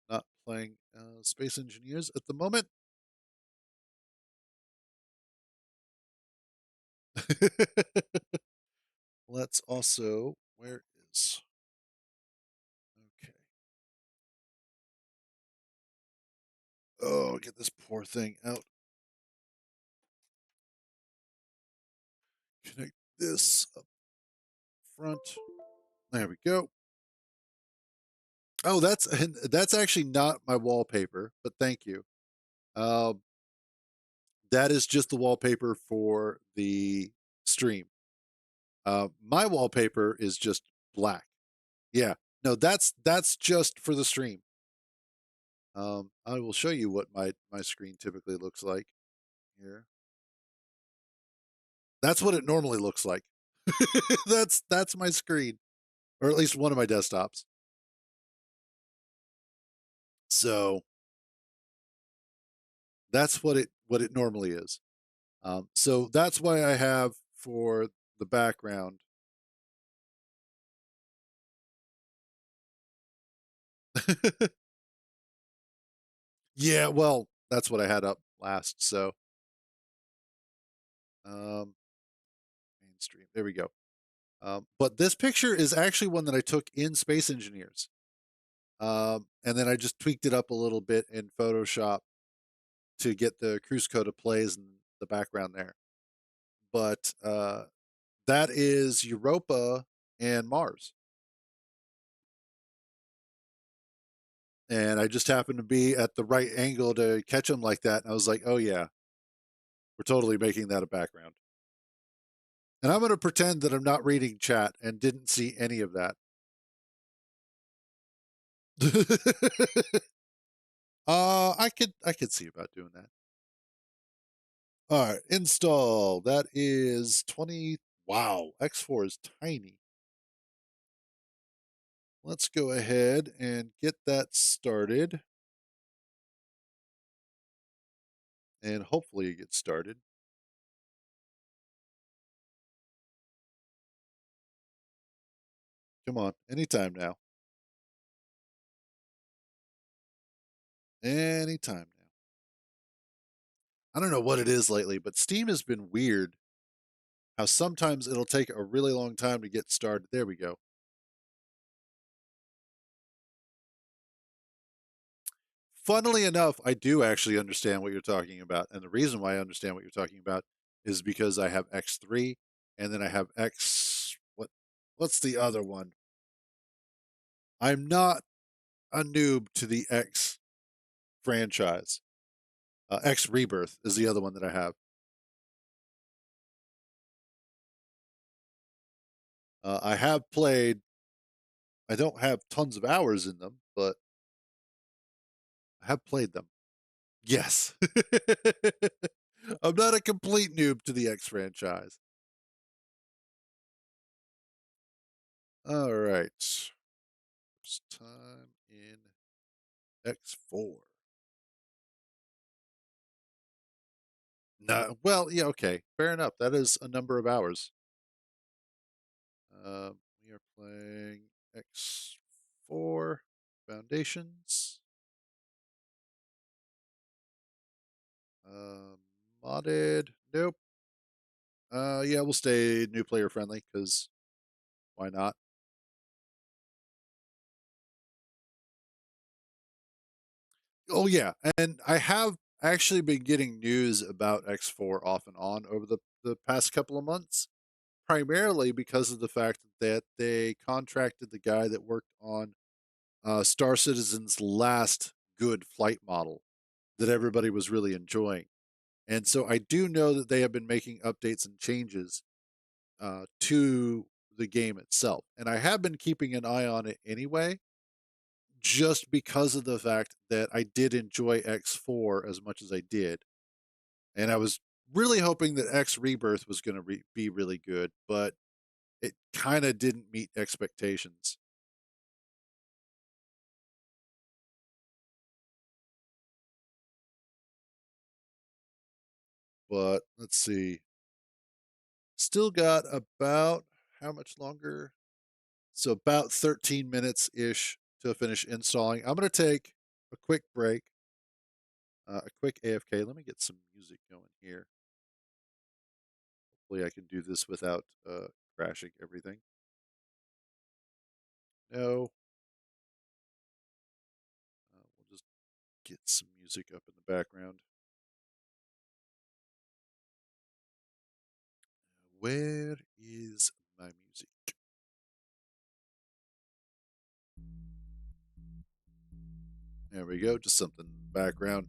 not playing Space Engineers at the moment. Let's also, where is, okay. Oh, get this poor thing out. Connect this up front. There we go. Oh, that's actually not my wallpaper, but thank you. Um, that is just the wallpaper for the stream. My wallpaper is just black. Yeah, No, that's just for the stream. I will show you what my screen typically looks like here. That's what it normally looks like. That's my screen, or at least one of my desktops. So that's what it normally is. So that's why I have for the background. Yeah, well, that's what I had up last. So um, mainstream. There we go. But this picture is actually one that I took in Space Engineers. And then I just tweaked it up a little bit in Photoshop to get the cruise code of plays in the background there. But that is Europa and Mars. And I just happened to be at the right angle to catch them like that. And I was like, oh, yeah, we're totally making that a background. And I'm going to pretend that I'm not reading chat and didn't see any of that. I could see about doing that. All right, install. That is 20. Wow, X4 is tiny. Let's go ahead and get that started. And hopefully it gets started. Come on, anytime now. Anytime now. I don't know what it is lately, but Steam has been weird. How sometimes it'll take a really long time to get started. There we go. Funnily enough, I do actually understand what you're talking about. And the reason why I understand what you're talking about is because I have X3 and then I have what's the other one? I'm not a noob to the X franchise. X Rebirth is the other one that I have. I have played. I don't have tons of hours in them, but I have played them. Yes. I'm not a complete noob to the X franchise. All right. First time in X4. No, well, yeah, okay. Fair enough. That is a number of hours. We are playing X4 Foundations. Modded. Nope. Yeah, we'll stay new player friendly because why not? Oh yeah, and I have actually been getting news about X4 off and on over the past couple of months, primarily because of the fact that they contracted the guy that worked on Star Citizen's last good flight model that everybody was really enjoying. And so I do know that they have been making updates and changes to the game itself. And I have been keeping an eye on it anyway, just because of the fact that I did enjoy X4 as much as I did. And I was really hoping that X Rebirth was going to be really good, but it kind of didn't meet expectations. But let's see. Still got about how much longer? So about 13 minutes ish to finish installing. I'm going to take a quick break, a quick AFK. Let me get some music going here. Hopefully, I can do this without crashing everything. No. We'll just get some music up in the background. Where is my music? There we go. Just something in the background.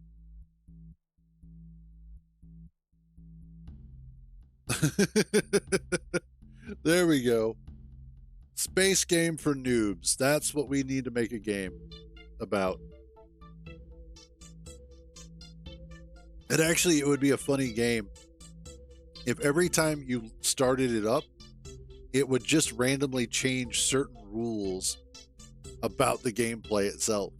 There we go. Space game for noobs. That's what we need to make a game about. And actually, it would be a funny game if every time you started it up, it would just randomly change certain rules about the gameplay itself.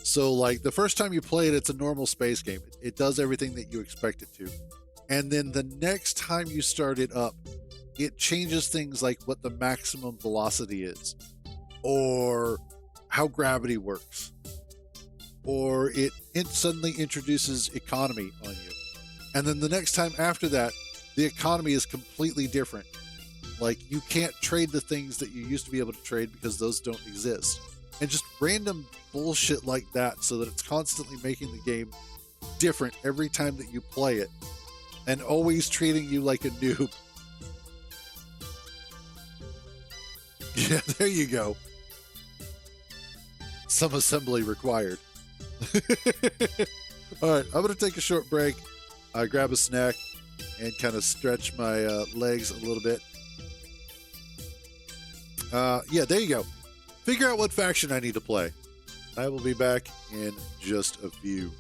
So, like, the first time you play it, it's a normal space game. It does everything that you expect it to. And then the next time you start it up, it changes things like what the maximum velocity is, or how gravity works, or it suddenly introduces economy on you. And then the next time after that, the economy is completely different. Like, you can't trade the things that you used to be able to trade because those don't exist. And just random bullshit like that, so that it's constantly making the game different every time that you play it, and always treating you like a noob. Yeah, there you go. Some assembly required. All right, I'm going to take a short break, grab a snack, and kind of stretch my legs a little bit. Yeah, there you go. Figure out what faction I need to play. I will be back in just a few.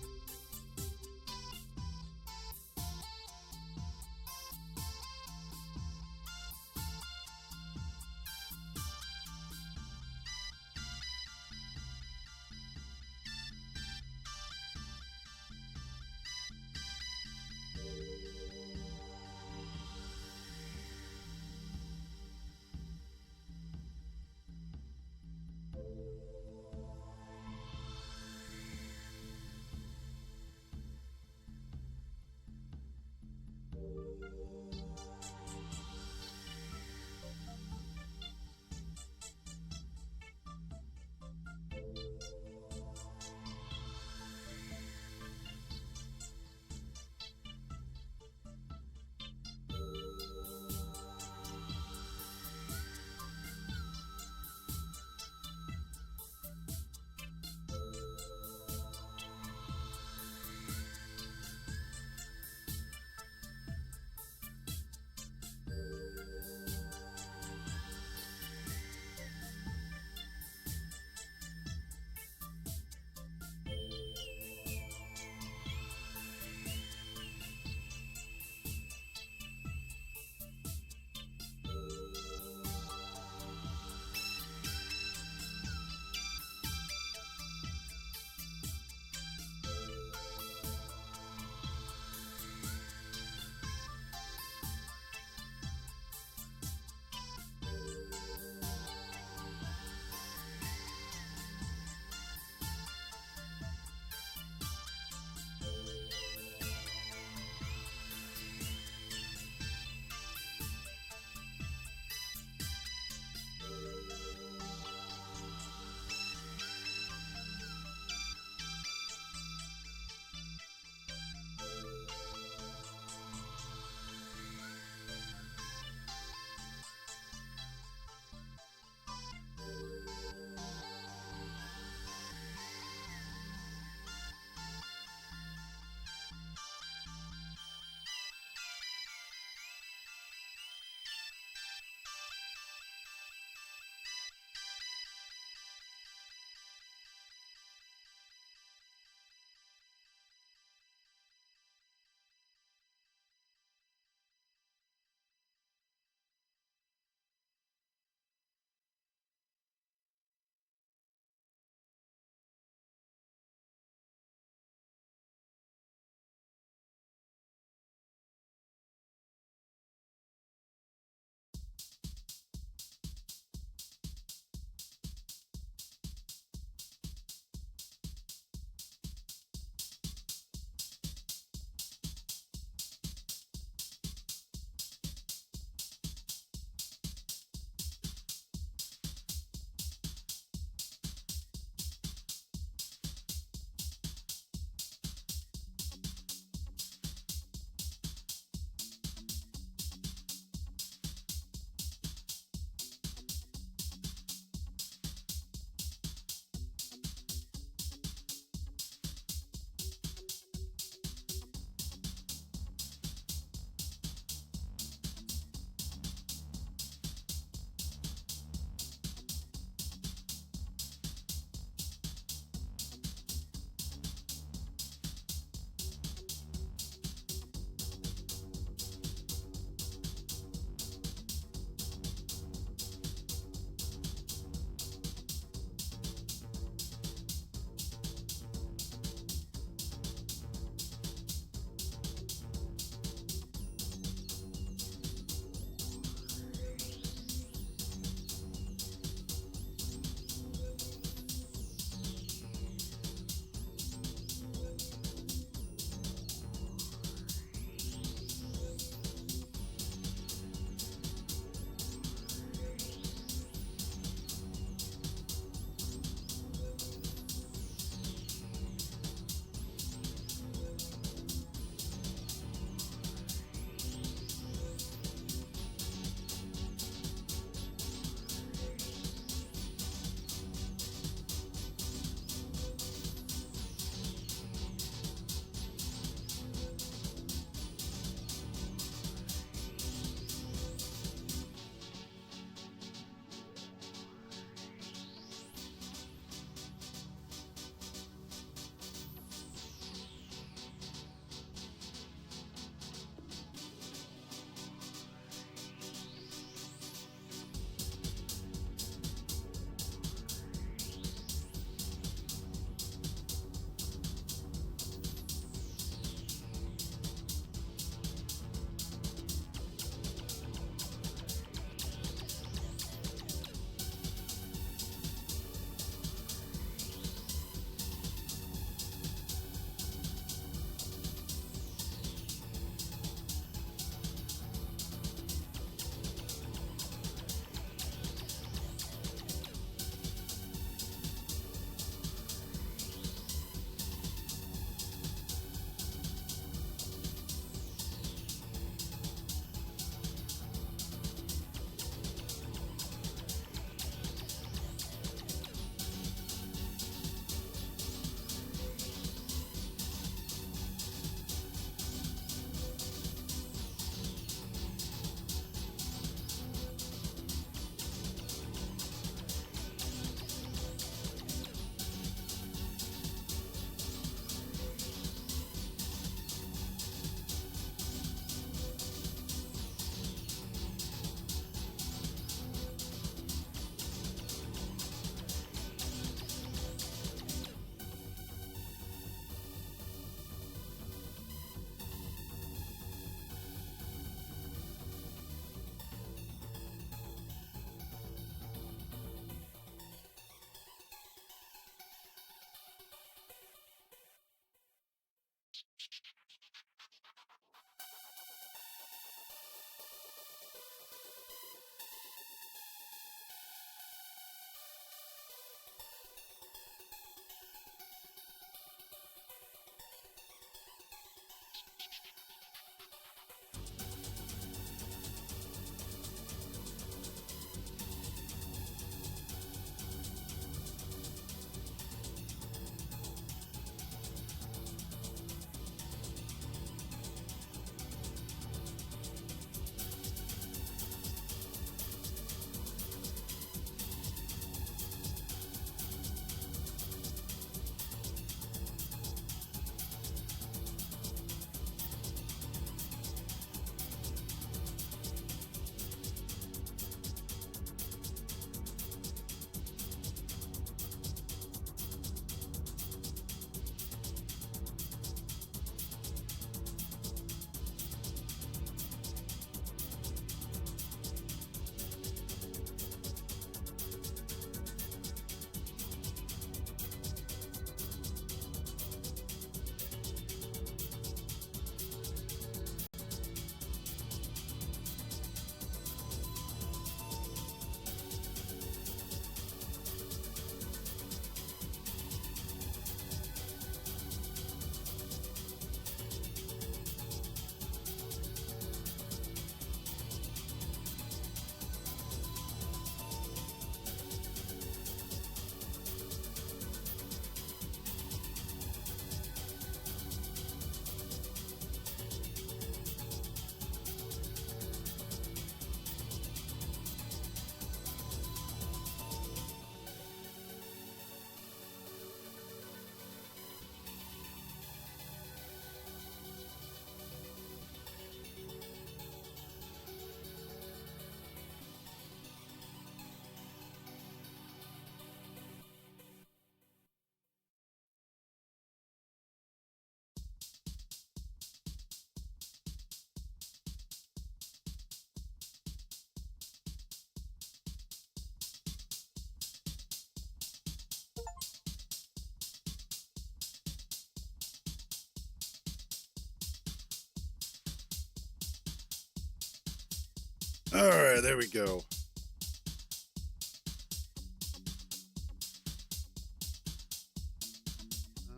All right, there we go.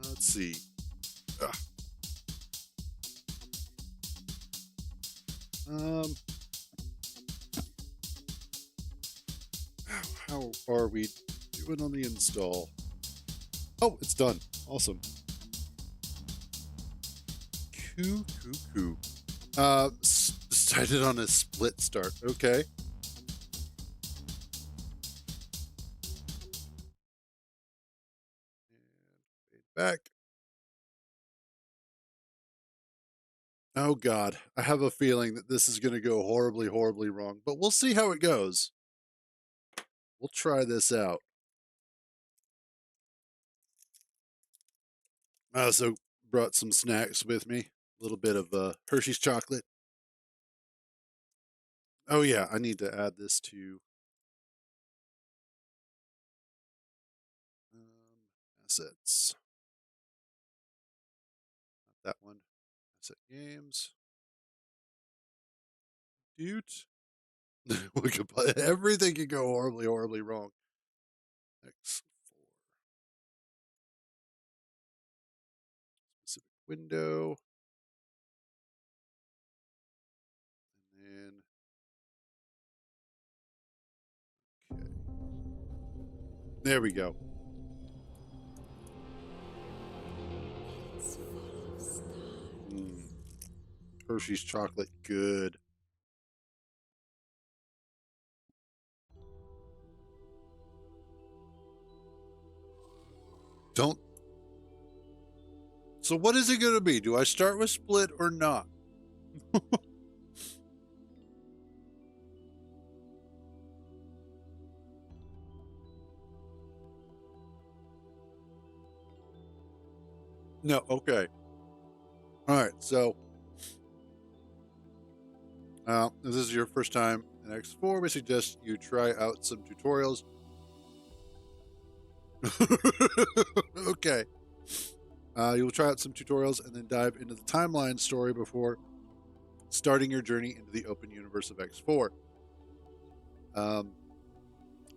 Let's see. Ugh. How are we doing on the install? Oh, it's done. Awesome. Cool. Decided on a split start. Okay. And fade back. Oh God, I have a feeling that this is going to go horribly, horribly wrong, but we'll see how it goes. We'll try this out. I also brought some snacks with me. A little bit of Hershey's chocolate. Oh yeah, I need to add this to assets. Not that one. Asset games. Dude. Everything can go horribly, horribly wrong. X4. Specific window. And then, okay. There we go. Hershey's chocolate, good. Don't. So what is it going to be? Do I start with split or not? No, okay. All right, so if this is your first time in X4, we suggest you try out some tutorials. Okay. You'll try out some tutorials and then dive into the timeline story before starting your journey into the open universe of X4.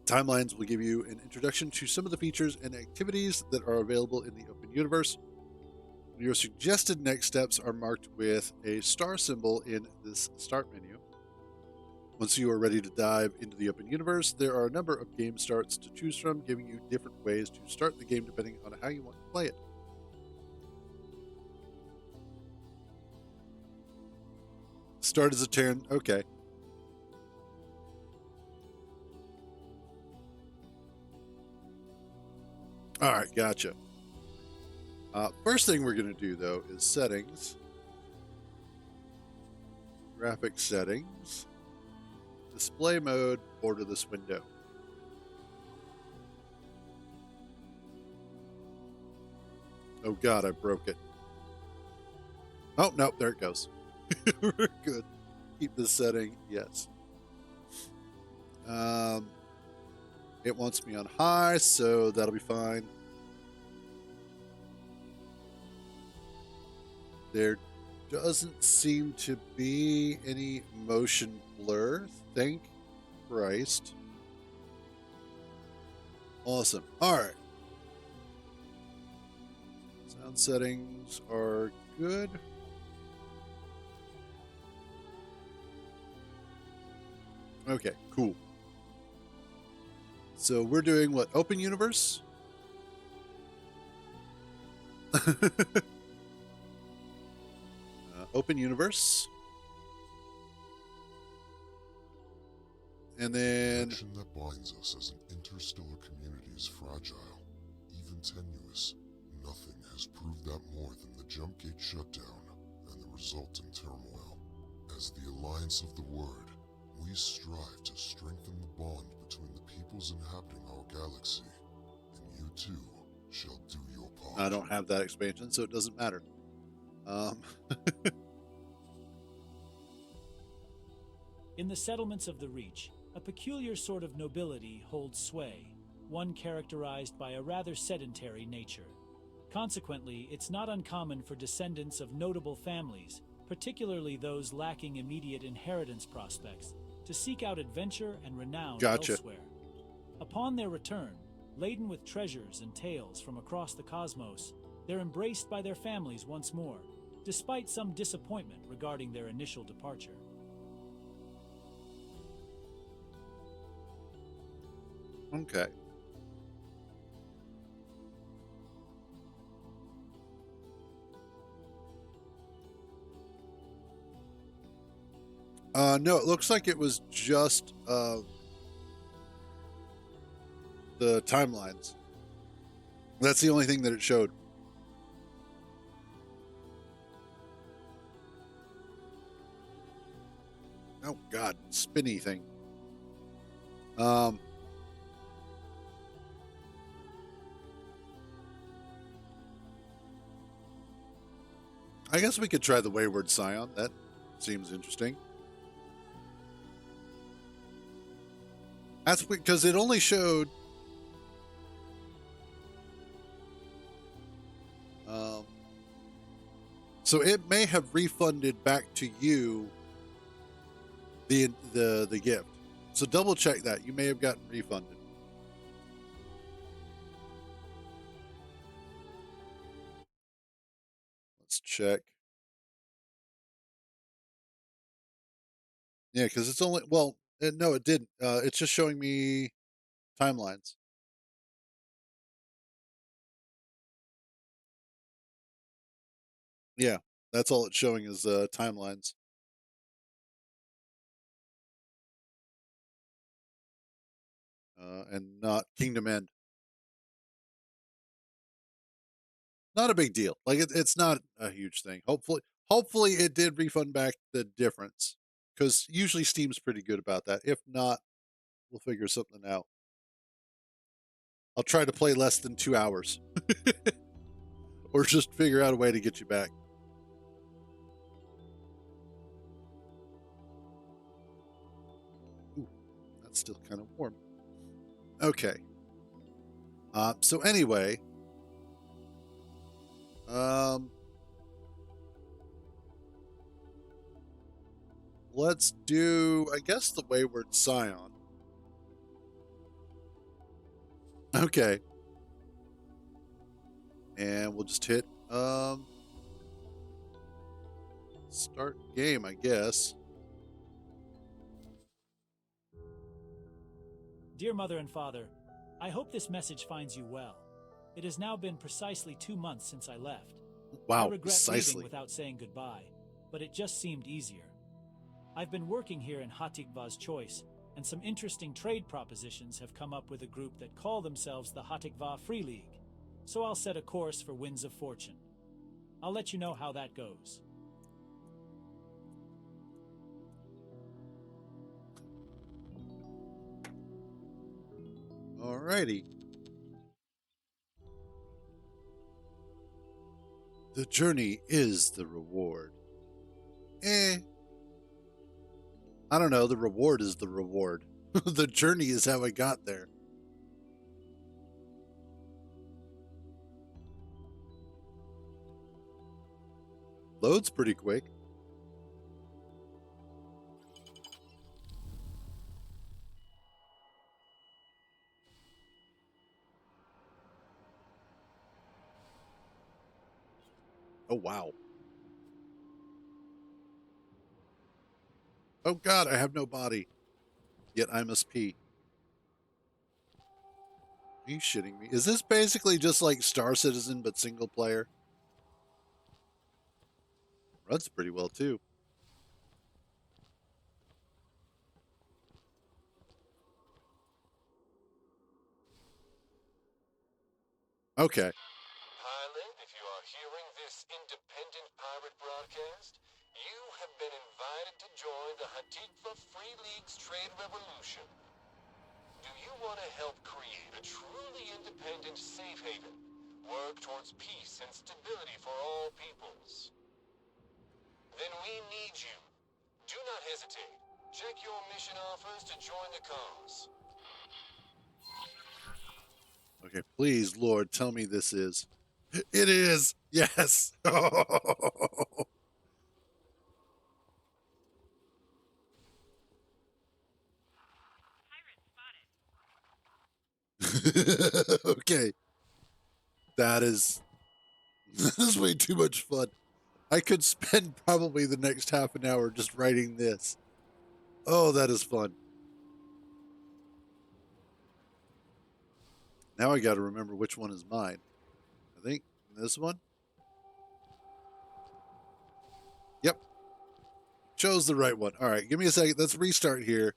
Timelines will give you an introduction to some of the features and activities that are available in the open universe. Your suggested next steps are marked with a star symbol in this start menu. Once you are ready to dive into the open universe, there are a number of game starts to choose from, giving you different ways to start the game depending on how you want to play it. Start as a turn, okay. All right, gotcha. First thing we're going to do, though, is settings. Graphic settings. Display mode, borderless window. Oh God, I broke it. Oh, no, there it goes. We're good. Keep this setting, yes. It wants me on high, so that'll be fine. There doesn't seem to be any motion blur. Thank Christ. Awesome. All right. Sound settings are good. Okay, cool. So we're doing what? Open universe? Open universe. And then... The connection that binds us as an interstellar community is fragile, even tenuous. Nothing has proved that more than the jump gate shutdown and the resultant turmoil. As the Alliance of the Word, we strive to strengthen the bond between the peoples inhabiting our galaxy, and you too shall do your part. I don't have that expansion, so it doesn't matter. In the settlements of the Reach, a peculiar sort of nobility holds sway, one characterized by a rather sedentary nature. Consequently, it's not uncommon for descendants of notable families, particularly those lacking immediate inheritance prospects, to seek out adventure and renown Gotcha. elsewhere. Upon their return, laden with treasures and tales from across the cosmos, they're embraced by their families once more, despite some disappointment regarding their initial departure. Okay. No, it looks like it was just the timelines. That's the only thing that it showed. Oh God, spinny thing. I guess we could try the Wayward Scion. That seems interesting. That's because it only showed so it may have refunded back to you the gift. So double check that. You may have gotten refunded. Let's check. Yeah, because it's only no, it didn't. It's just showing me timelines. Yeah, that's all it's showing is timelines. And not Kingdom End. Not a big deal. Like it's not a huge thing. Hopefully it did refund back the difference because usually Steam's pretty good about that. If not, we'll figure something out. I'll try to play less than 2 hours, or just figure out a way to get you back. Ooh, that's still kind of warm. Okay. So anyway, let's do, I guess, the Wayward Scion. Okay. And we'll just hit start game, I guess. Dear Mother and Father, I hope this message finds you well. It has now been precisely 2 months since I left. Wow, I regret precisely. leaving without saying goodbye, but it just seemed easier. I've been working here in Hatikva's Choice, and some interesting trade propositions have come up with a group that call themselves the Hatikva Free League, so I'll set a course for Winds of Fortune. I'll let you know how that goes. Alrighty. The journey is the reward. I don't know. The reward is the reward. The journey is how I got there. Loads pretty quick. Oh, wow. Oh, God, I have no body. Yet I must pee. Are you shitting me? Is this basically just like Star Citizen but single player? Runs pretty well, too. Okay. Pilot, if you are hearing this independent pirate broadcast, you have been invited to join the Hatikva Free League's trade revolution. Do you want to help create a truly independent safe haven? Work towards peace and stability for all peoples? Then we need you. Do not hesitate. Check your mission offers to join the cause. Okay, please, Lord, tell me this is. It is. Yes. Okay. That is this is way too much fun. I could spend probably the next half an hour just writing this. Oh, that is fun. Now I got to remember which one is mine. I think this one. Yep, chose the right one. All right, give me a second. Let's restart here.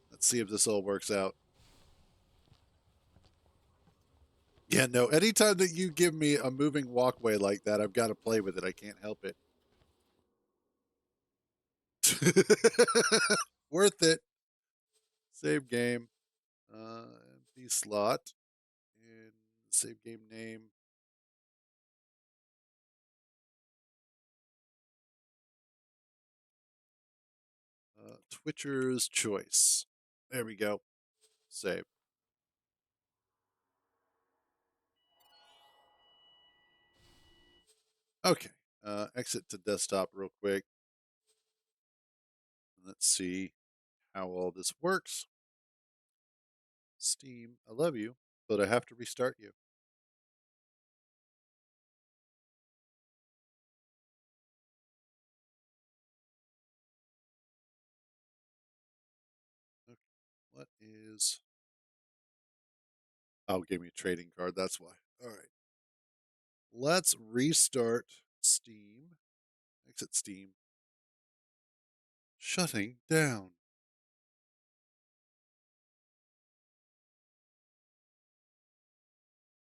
Let's see if this all works out. Yeah, no, anytime that you give me a moving walkway like that, I've got to play with it. I can't help it. Worth it. Save game. Empty slot. And save game name. Twitcher's Choice. There we go. Save. Okay. Exit to desktop real quick. Let's see how all this works. Steam, I love you, but I have to restart you. Okay. What is. Oh, gave me a trading card. That's why. All right. Let's restart Steam. Exit Steam. Shutting down.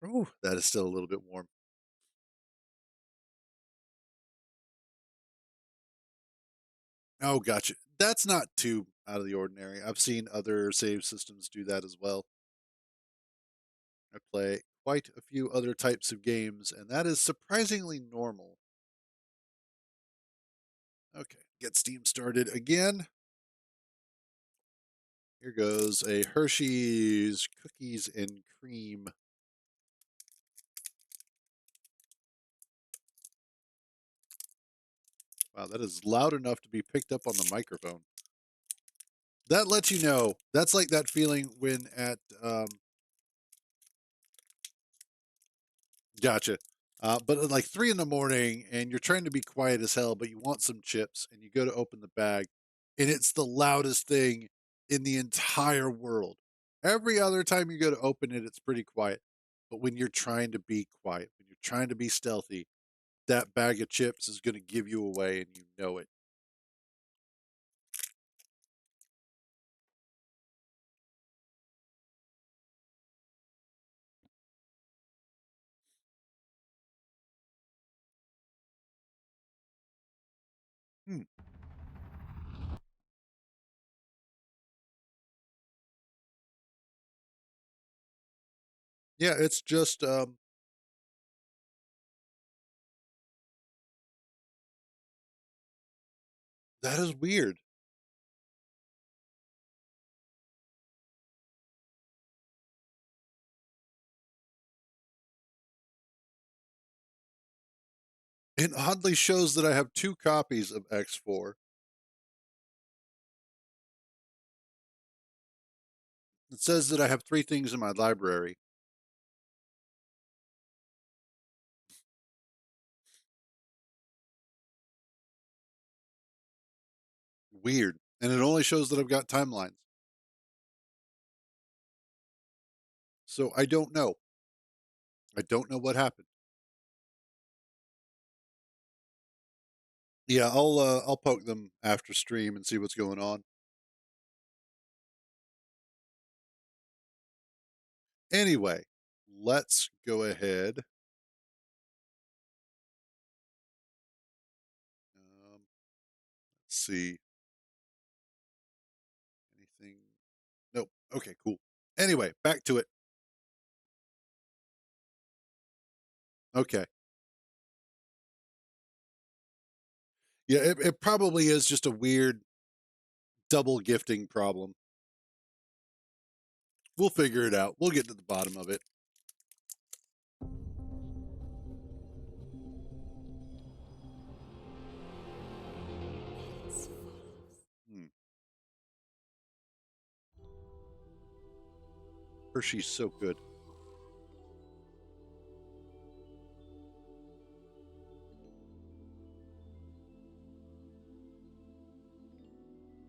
Oh, that is still a little bit warm. Oh, gotcha. That's not too out of the ordinary. I've seen other save systems do that as well. I play quite a few other types of games, and that is surprisingly normal. Okay, get Steam started again. Here goes a Hershey's Cookies and Cream. Wow, that is loud enough to be picked up on the microphone. That lets you know. That's like that feeling when at gotcha. But at like 3 in the morning, and you're trying to be quiet as hell, but you want some chips, and you go to open the bag, and it's the loudest thing in the entire world. Every other time you go to open it, it's pretty quiet. But when you're trying to be quiet, when you're trying to be stealthy, that bag of chips is going to give you away, and you know it. Hmm. Yeah, it's just that is weird. It oddly shows that I have 2 copies of X4. It says that I have 3 things in my library. Weird. And it only shows that I've got timelines. So I don't know. I don't know what happened. Yeah, I'll poke them after stream and see what's going on. Anyway, let's go ahead. Let's see. Anything? Nope. Okay, cool. Anyway, back to it. Okay. Yeah, it probably is just a weird double gifting problem. We'll figure it out. We'll get to the bottom of it. Hmm. Hershey's so good.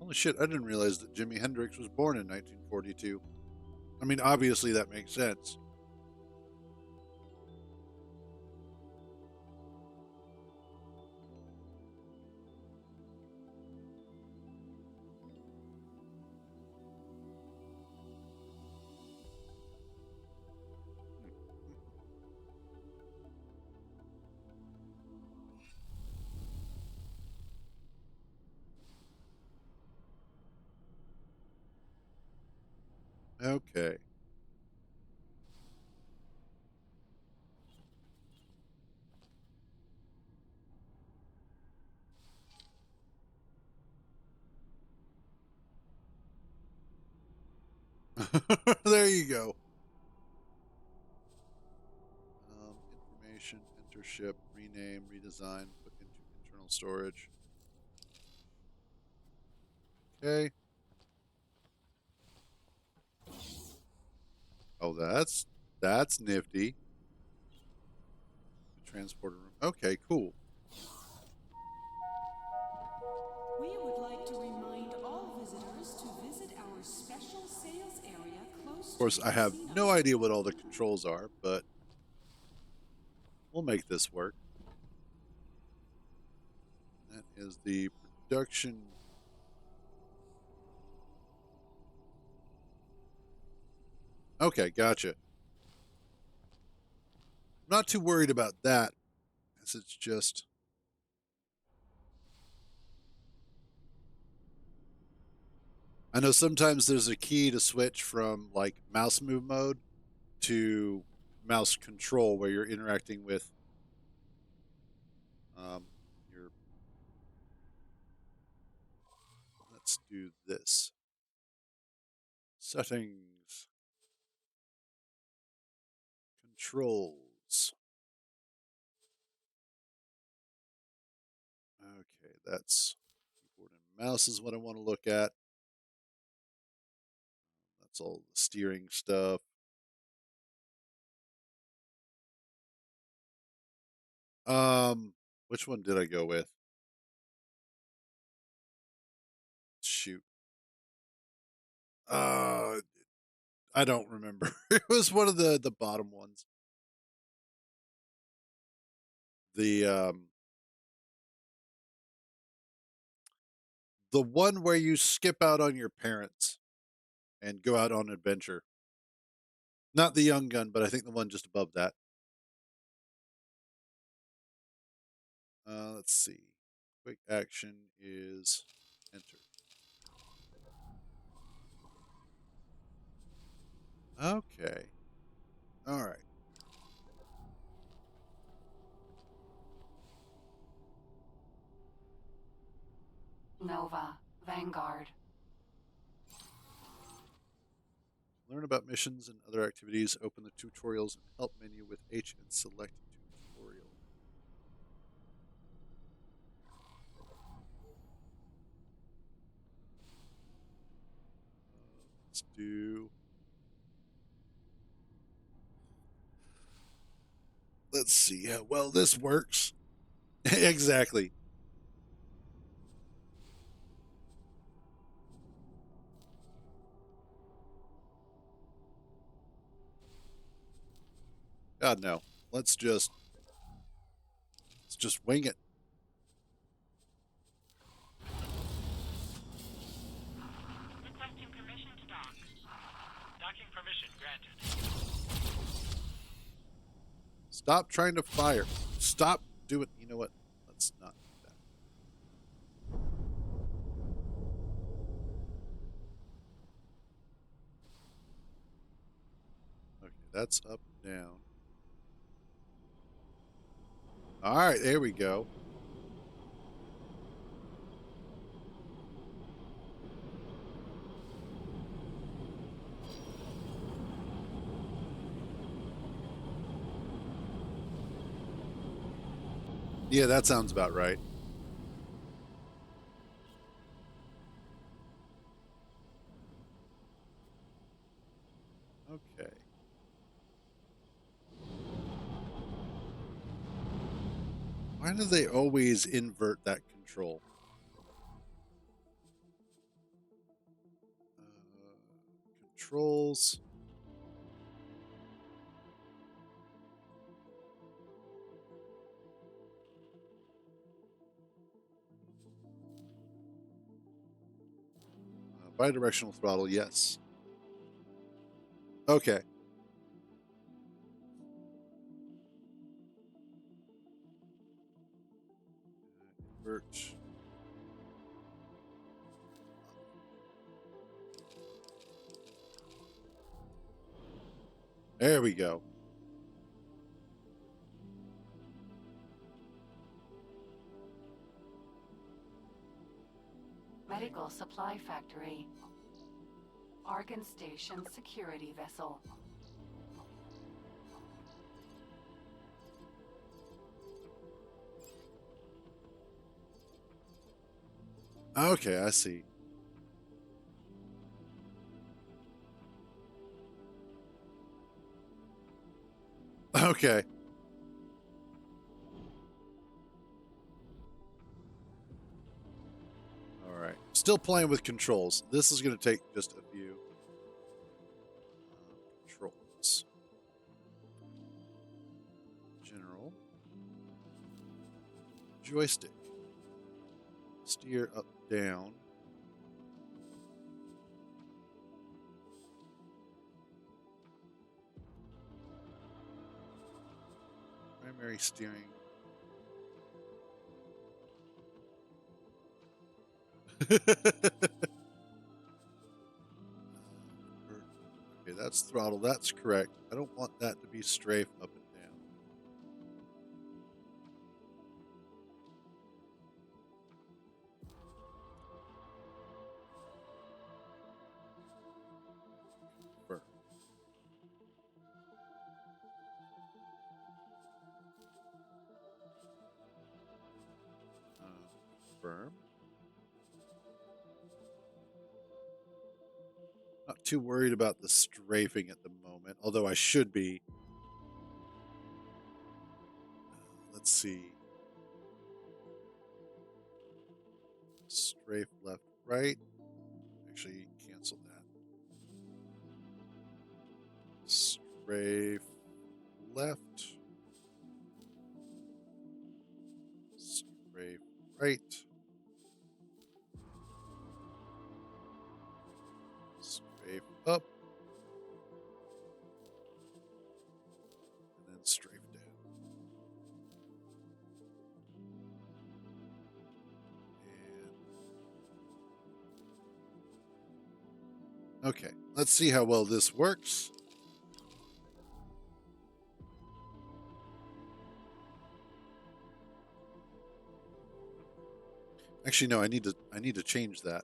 Holy shit, I didn't realize that Jimi Hendrix was born in 1942. I mean, obviously that makes sense. Okay. There you go. Information, enter ship, rename, redesign, put into internal storage. Okay. Oh, that's nifty. The transporter room. Okay, cool. We would like to remind all visitors to visit our special sales area close Of course, I have no idea what all the controls are, but we'll make this work. That is the production. Okay, gotcha. I'm not too worried about that, as it's just. I know sometimes there's a key to switch from like mouse move mode to mouse control where you're interacting with your. Let's do this. Settings. Controls. Okay, that's keyboard and mouse is what I want to look at. That's all the steering stuff. Which one did I go with? Shoot. I don't remember. It was one of the bottom ones. The the one where you skip out on your parents and go out on adventure. Not the young gun, but I think the one just above that. Let's see. Quick action is enter. Okay. All right. Nova, Vanguard. Learn about missions and other activities. Open the tutorials and help menu with H and select tutorial. Let's do. Let's see how well this works. Exactly. God no. Let's just wing it. Requesting permission to dock. Docking permission granted. Stop trying to fire. Stop doing. You know what? Let's not do that. Okay, that's up, down. All right, there we go. Yeah, that sounds about right. Okay. Why do they always invert that control? Controls. Bidirectional throttle, yes. Okay. Invert. There we go. Medical supply factory. Argon Station security vessel. Okay, I see. Okay. All right. Still playing with controls. This is going to take just a few controls. General. Joystick. Steer up, down. Primary steering. Okay, that's throttle. That's correct. I don't want that to be strafe up and down. Confirm. Confirm. Not too worried about the strafing at the moment, although I should be. Let's see. Strafe left, right. Actually, cancel that. Strafe left. Strafe right. Strafe up. And then strafe down. And okay, let's see how well this works. Actually, no, I need to change that.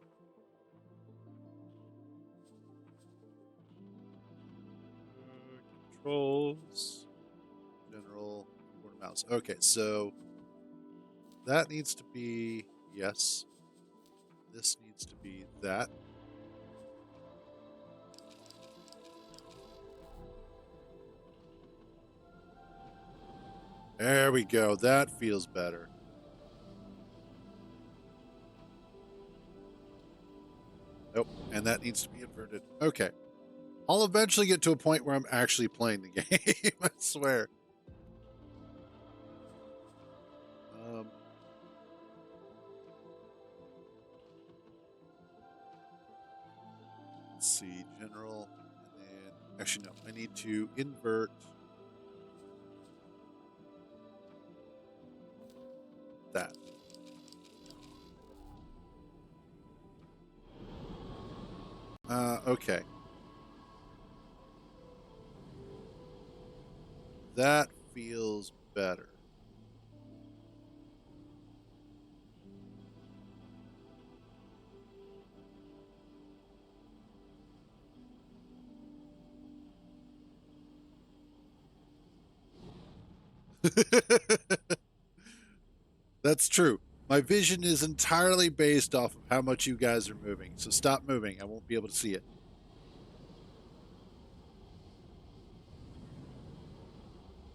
Controls, general, keyboard, mouse. Okay, so that needs to be yes. This needs to be that. There we go. That feels better. Nope. And that needs to be inverted. Okay. I'll eventually get to a point where I'm actually playing the game. I swear. Let's see. General. And then. Actually, no. I need to invert. That. Okay. That feels better. That's true. My vision is entirely based off of how much you guys are moving. So stop moving. I won't be able to see it.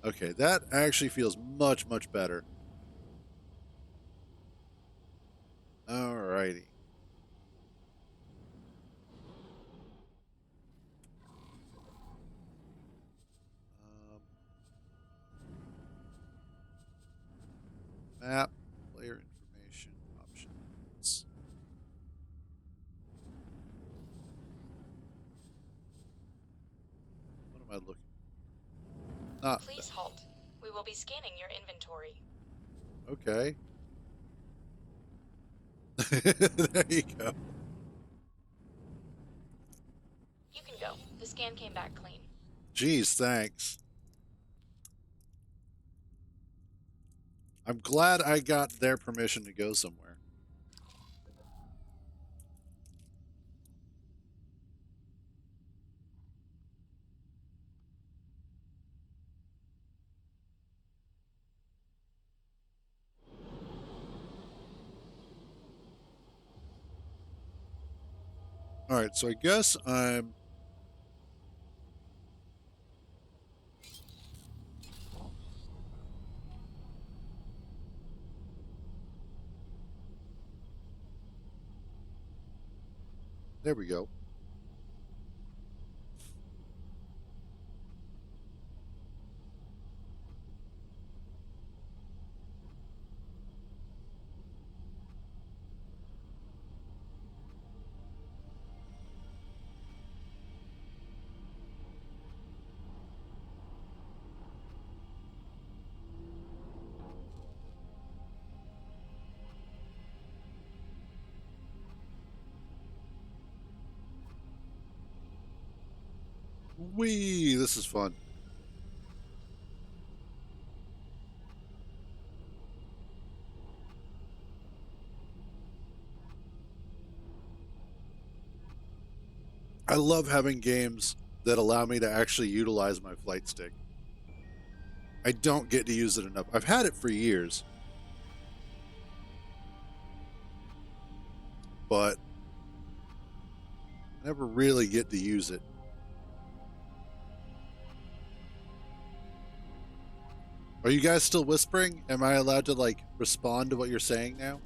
Okay, that actually feels much, much better. Alrighty. Map, player information, options. What am I looking for? Not Please halt. We will be scanning your inventory. okay. There you go. You can go. The scan came back clean. Geez, thanks. I'm glad I got their permission to go somewhere. All right, so I guess I'm. There we go. Whee! This is fun. I love having games that allow me to actually utilize my flight stick. I don't get to use it enough. I've had it for years, but I never really get to use it. Are you guys still whispering? Am I allowed to like respond to what you're saying now?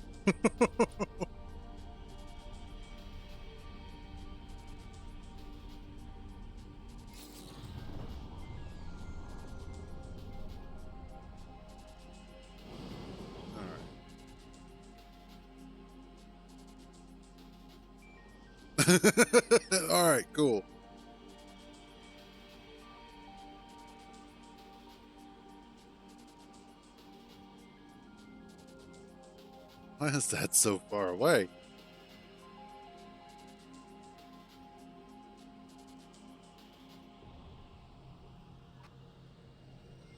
All right, cool. Why is that so far away?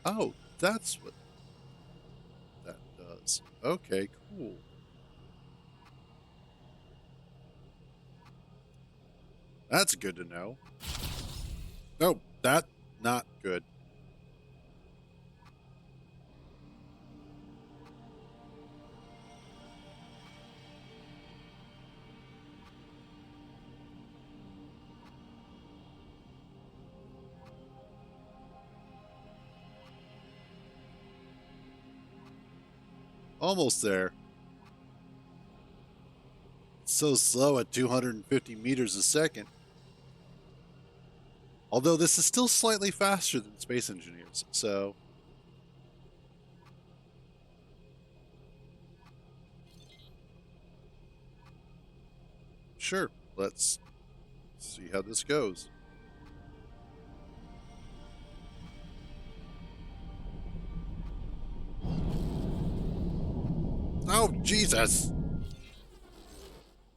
Oh, that's what that does. Okay, cool. That's good to know. Oh, that not good. Almost there. So slow at 250 meters a second. Although this is still slightly faster than Space Engineers, so sure, let's see how this goes. Oh, Jesus!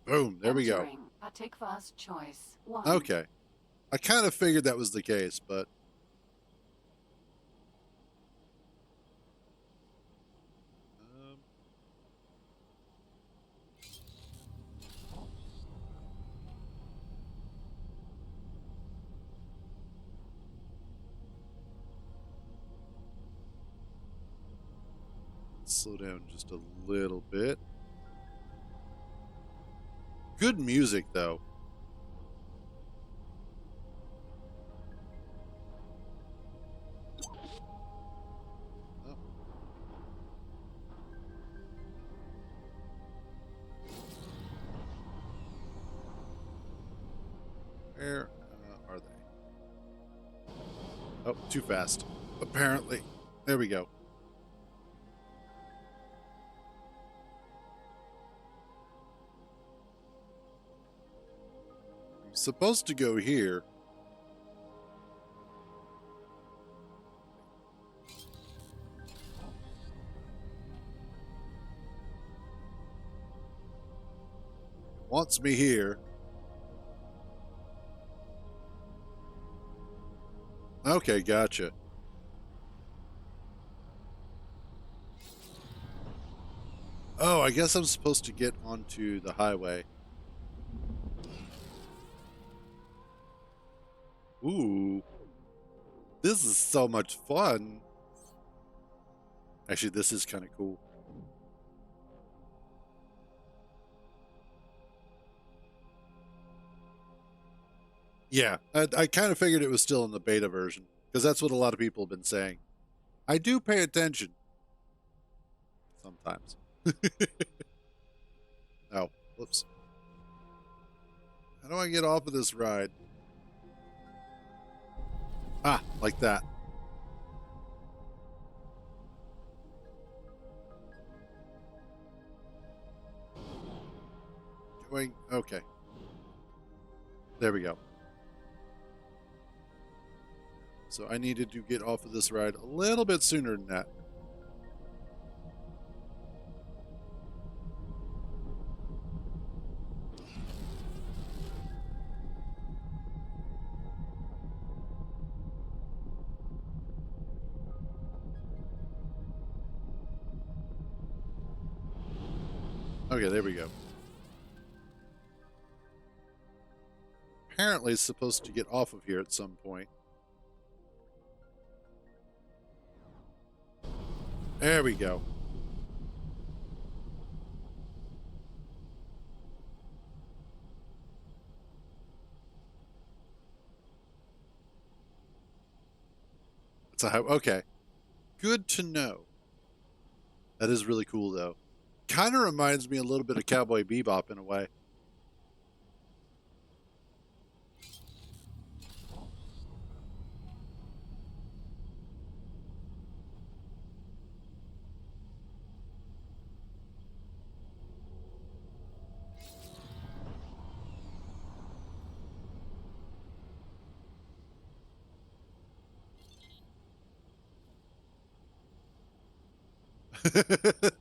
Boom, there we go. Entering Patikva's choice. 1. Okay. I kind of figured that was the case, but slow down just a little bit. Good music, though. Where are they? Oh, too fast. Apparently. There we go. I'm supposed to go here. Wants me here. Okay, gotcha. Oh, I guess I'm supposed to get onto the highway. Ooh. This is so much fun. Actually, this is kind of cool. Yeah, I kind of figured it was still in the beta version because that's what a lot of people have been saying. I do pay attention sometimes. Oh, whoops. How do I get off of this ride? Ah, like that. Going, okay. There we go. So I needed to get off of this ride a little bit sooner than that. Okay, there we go. Apparently it's supposed to get off of here at some point. There we go. It's a okay. Good to know. That is really cool though. Kind of reminds me a little bit of Cowboy Bebop in a way.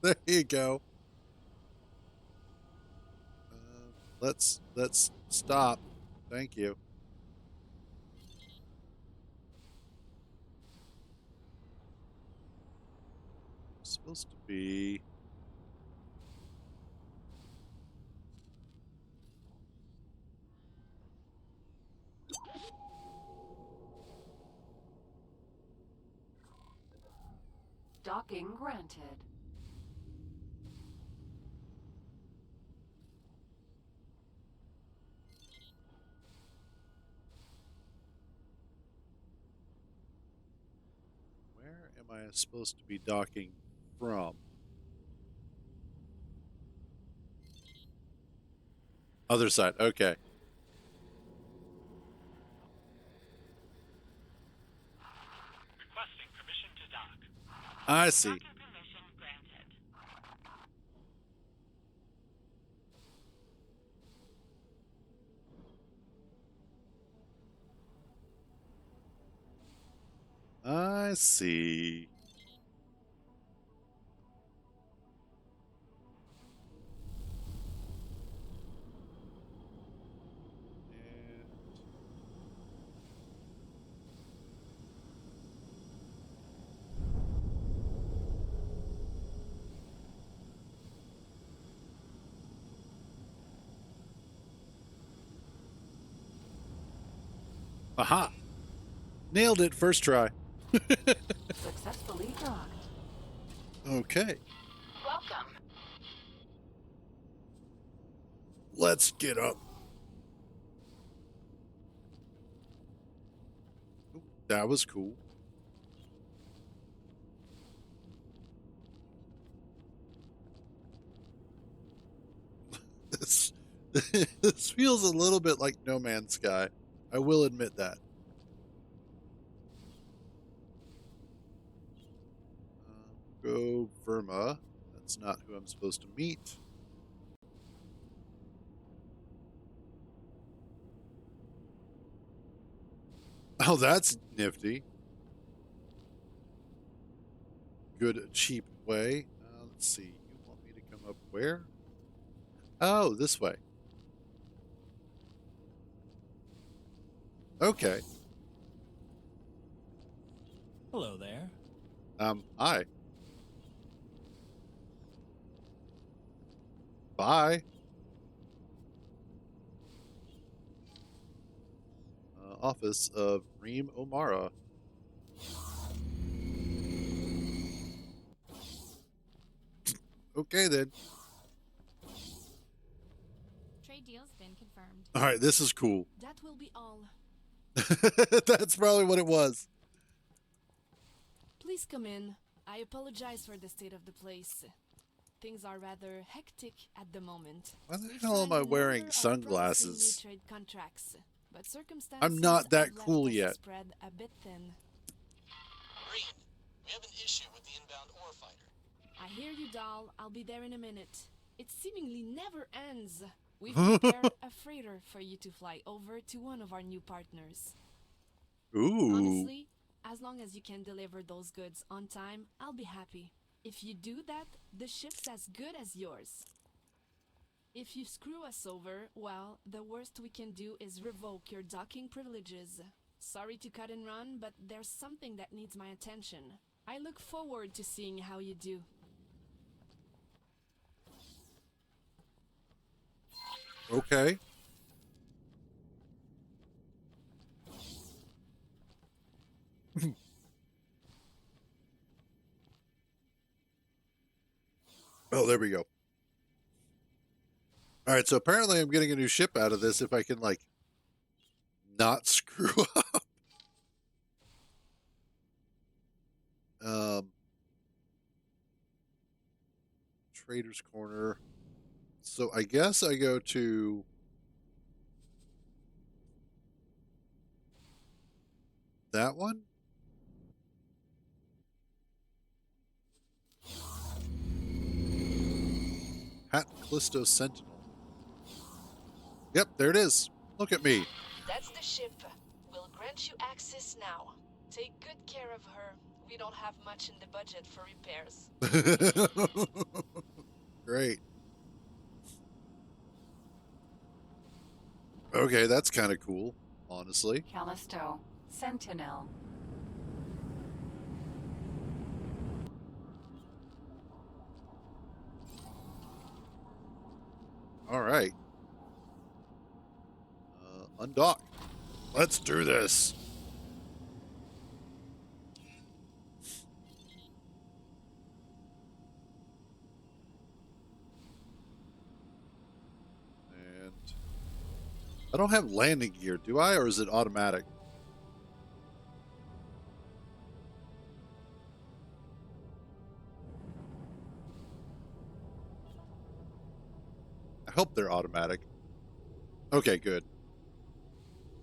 There you go. Let's stop. Thank you. It's supposed to be. Docking granted. Where am I supposed to be docking from? Other side. Okay. Requesting permission to dock. I see. Docking permission granted. I see. Aha! Nailed it first try. Successfully docked. Okay. Welcome. Let's get up. Ooh, that was cool. This this feels a little bit like No Man's Sky. I will admit that. Go Verma. That's not who I'm supposed to meet. Oh, that's nifty. Good, cheap way. Let's see. You want me to come up where? Oh, this way. Okay. Hello there. Hi. Bye. Office of Reem Omara. Okay, then. Trade deal's been confirmed. All right, this is cool. That will be all. That's probably what it was. Please come in. I apologize for the state of the place. Things are rather hectic at the moment. Why the We've hell am signed I a number wearing of sunglasses? promising new trade contracts, but circumstances I'm not that have left cool us yet. spread a bit thin. Reed, we have an issue with the inbound ore fighter. I hear you, doll. I'll be there in a minute. It seemingly never ends. We've prepared a freighter for you to fly over to one of our new partners. Ooh. Honestly, as long as you can deliver those goods on time, I'll be happy. If you do that, the ship's as good as yours. If you screw us over, well, the worst we can do is revoke your docking privileges. Sorry to cut and run, but there's something that needs my attention. I look forward to seeing how you do. Okay. Oh, there we go. All right, so apparently I'm getting a new ship out of this if I can, like, not screw up. Trader's Corner. So I guess I go to that one? Hat Callisto Sentinel. Yep, there it is. Look at me. That's the ship. We'll grant you access now. Take good care of her. We don't have much in the budget for repairs. Great. Okay, that's kind of cool, honestly. Callisto. Sentinel. All right. Undock. Let's do this. And I don't have landing gear, do I? Or is it automatic? I hope they're automatic. Okay, good.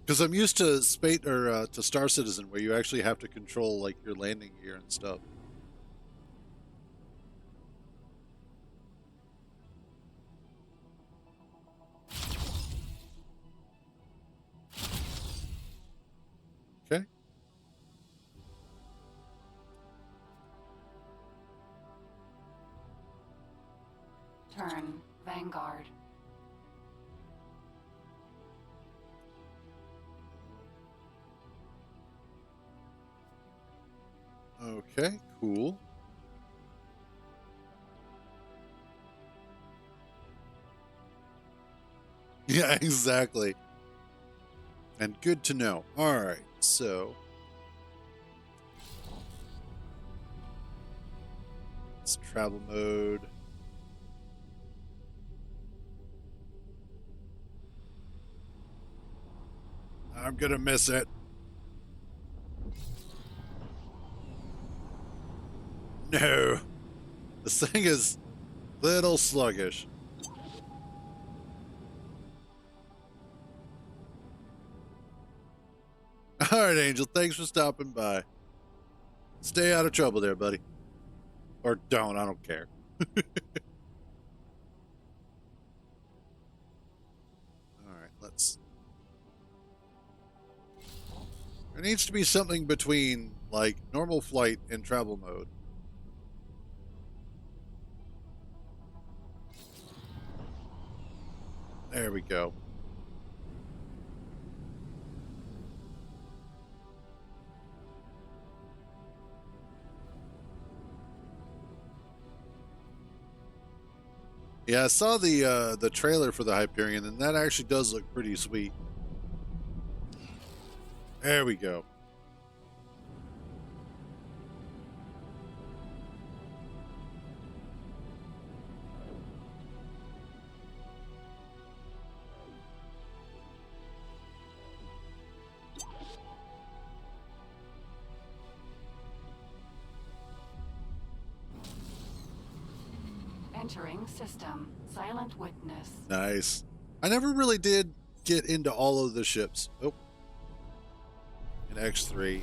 Because I'm used to to Star Citizen, where you actually have to control like your landing gear and stuff. Okay. Turn. Vanguard. Okay, cool. Yeah, exactly. And good to know. All right, so it's travel mode. I'm gonna miss it. No, this thing is little sluggish. All right, Angel. Thanks for stopping by. Stay out of trouble there, buddy. Or don't. I don't care. All right, let's. There needs to be something between, like, normal flight and travel mode. There we go. Yeah, I saw the trailer for the Hyperion, and that actually does look pretty sweet. There we go. Entering system. Silent witness. Nice. I never really did get into all of the ships. Oh. In X3.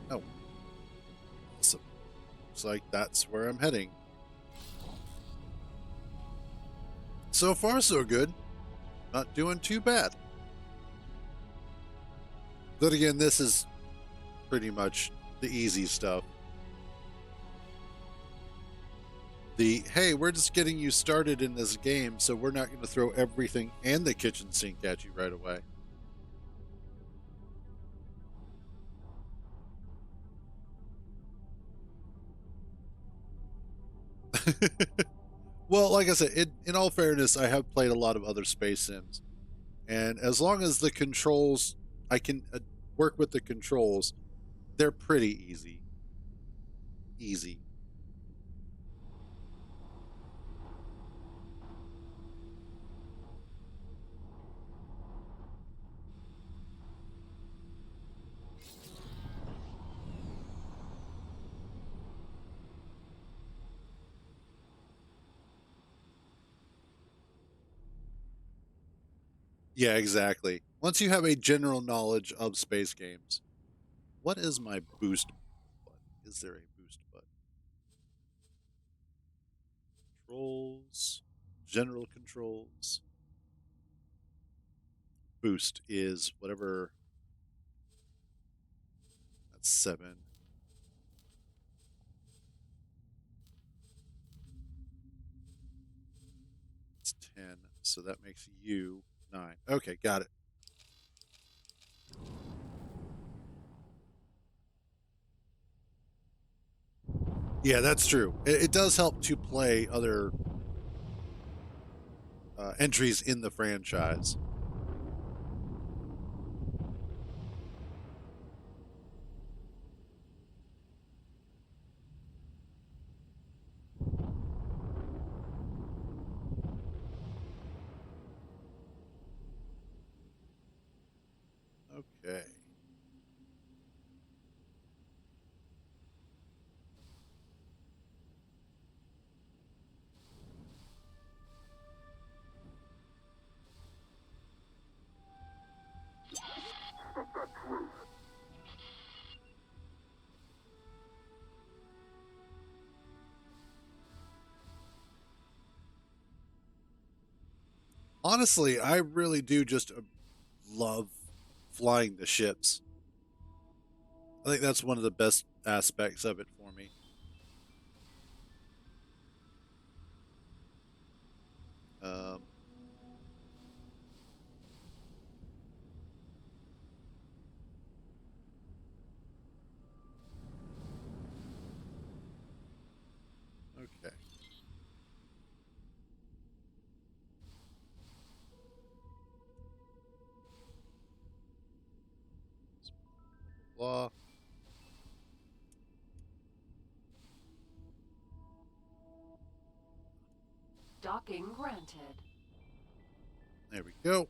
Oh. Awesome. Looks like that's where I'm heading. So far, so good. Not doing too bad. But again, this is pretty much the easy stuff. Hey, we're just getting you started in this game, so we're not going to throw everything and the kitchen sink at you right away. Well, like I said, in all fairness, I have played a lot of other space sims. And as long as the controls, I can work with the controls, they're pretty easy. Easy. Yeah, exactly. Once you have a general knowledge of space games, what is my boost button? Is there a boost button? Controls, general controls. Boost is whatever. That's 7. It's 10. So that makes you 9. Okay, got it. Yeah, that's true. It does help to play other entries in the franchise. Okay. Honestly, I really do just love flying the ships. I think that's one of the best aspects of it for me. Um, okay. Blah. Docking granted. There we go.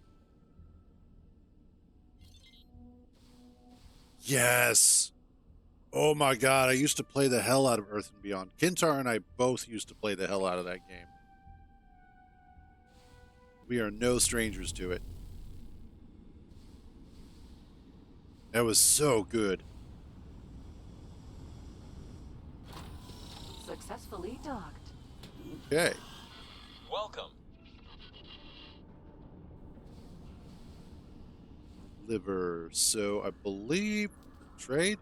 Yes. Oh my god, I used to play the hell out of Earth and Beyond. Kintar and I both used to play the hell out of that game. We are no strangers to it. That was so good. Successfully docked. Okay. Welcome. Liver. So I believe trade.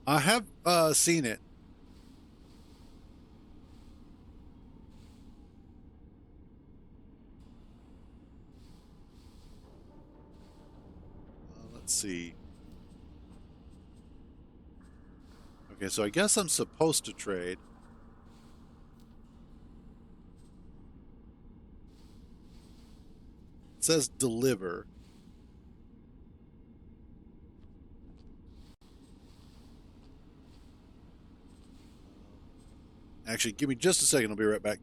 I have seen it. Let's see. Okay, so I guess I'm supposed to trade. It says deliver. Actually, give me just a second. I'll be right back.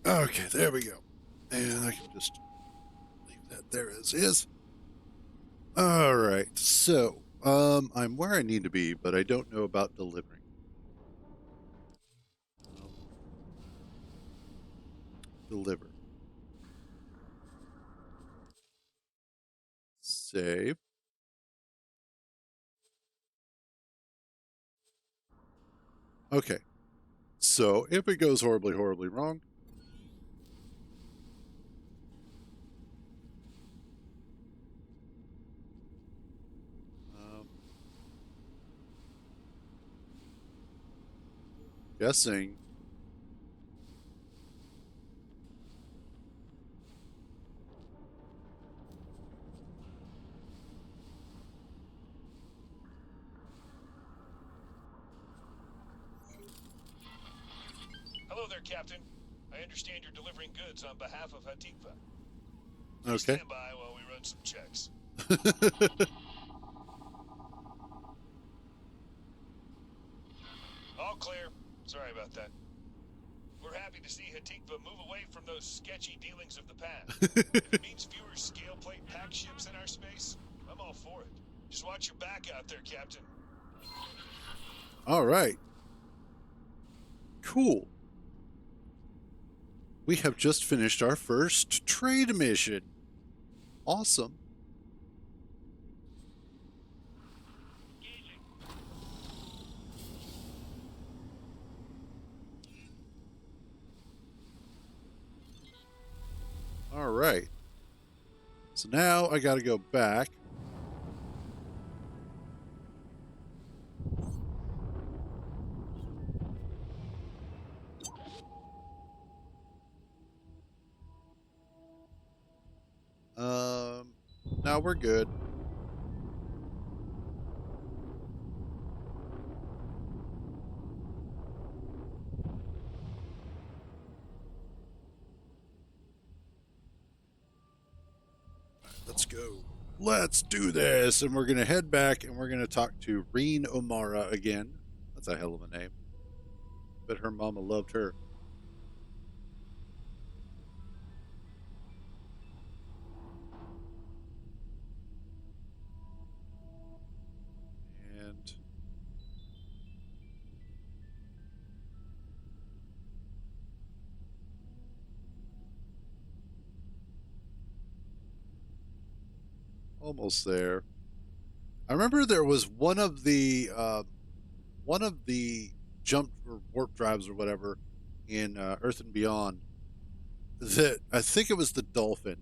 Okay, there we go. And I can just leave that there as is. All right. So, I'm where I need to be, but I don't know about delivering. Deliver. Save. Okay. So, if it goes horribly, horribly wrong, guessing. Hello there, Captain. I understand you're delivering goods on behalf of Hatikva. Please Okay. stand by while we run some checks. All clear. Sorry about that. We're happy to see Hatikva move away from those sketchy dealings of the past. If it means fewer scale plate pack ships in our space, I'm all for it. Just watch your back out there, Captain. All right. Cool. We have just finished our first trade mission. Awesome. All right. So now I got to go back. Now we're good. Let's go. Let's do this. And we're going to head back and we're going to talk to Reen O'Mara again. That's a hell of a name. But her mama loved her. And almost there. I remember there was one of the jump or warp drives or whatever in Earth and Beyond that I think it was the Dolphin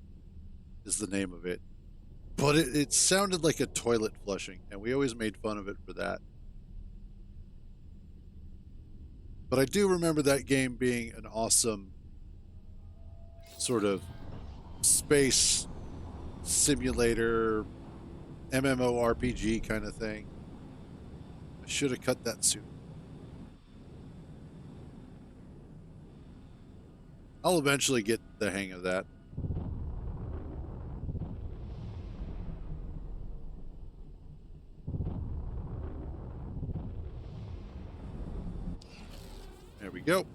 is the name of it, but it sounded like a toilet flushing, and we always made fun of it for that. But I do remember that game being an awesome sort of space simulator MMORPG kind of thing. I should have cut that sooner. I'll eventually get the hang of that. There we go.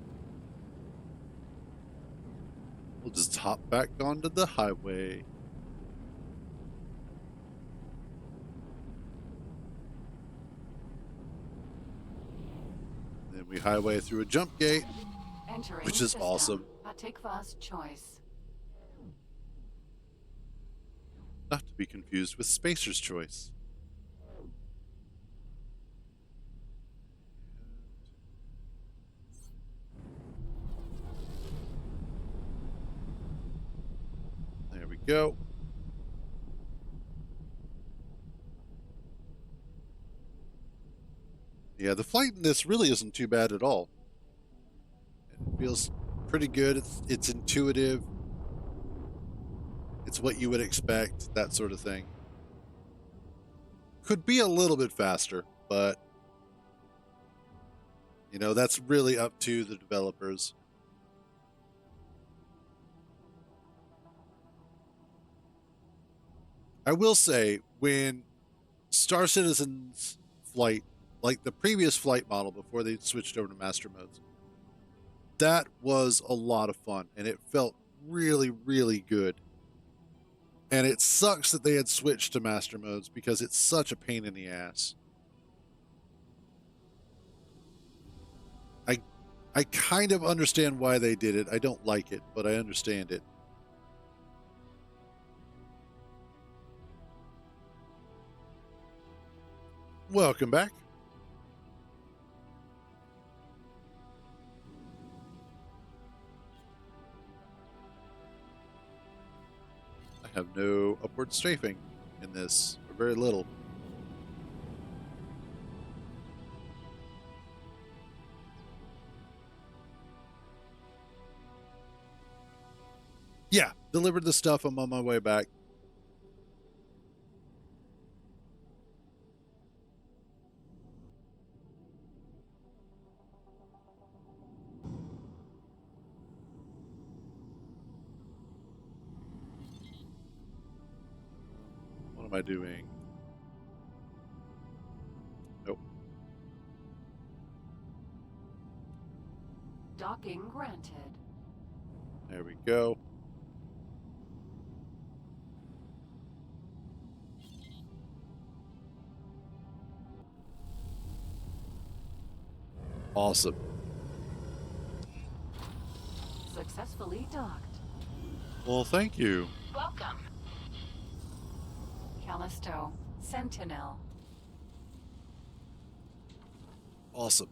We'll just hop back onto the highway. Then we highway through a jump gate, Entering which is system. awesome. Atikva's choice. Not to be confused with Spacer's Choice. There we go. Yeah, the flight in this really isn't too bad at all. It feels pretty good. It's intuitive. It's what you would expect, that sort of thing. Could be a little bit faster, but you know, that's really up to the developers. I will say, when Star Citizen's flight, like the previous flight model before they switched over to master modes, that was a lot of fun and it felt really, really good. And it sucks that they had switched to master modes because it's such a pain in the ass. I kind of understand why they did it. I don't like it, but I understand it. Welcome back. I have no upward strafing in this, or very little. Yeah, delivered the stuff. I'm on my way back. What am I doing? Nope. Docking granted. There we go. Awesome. successfully docked. Well, thank you. Welcome. Callisto, Sentinel. Awesome.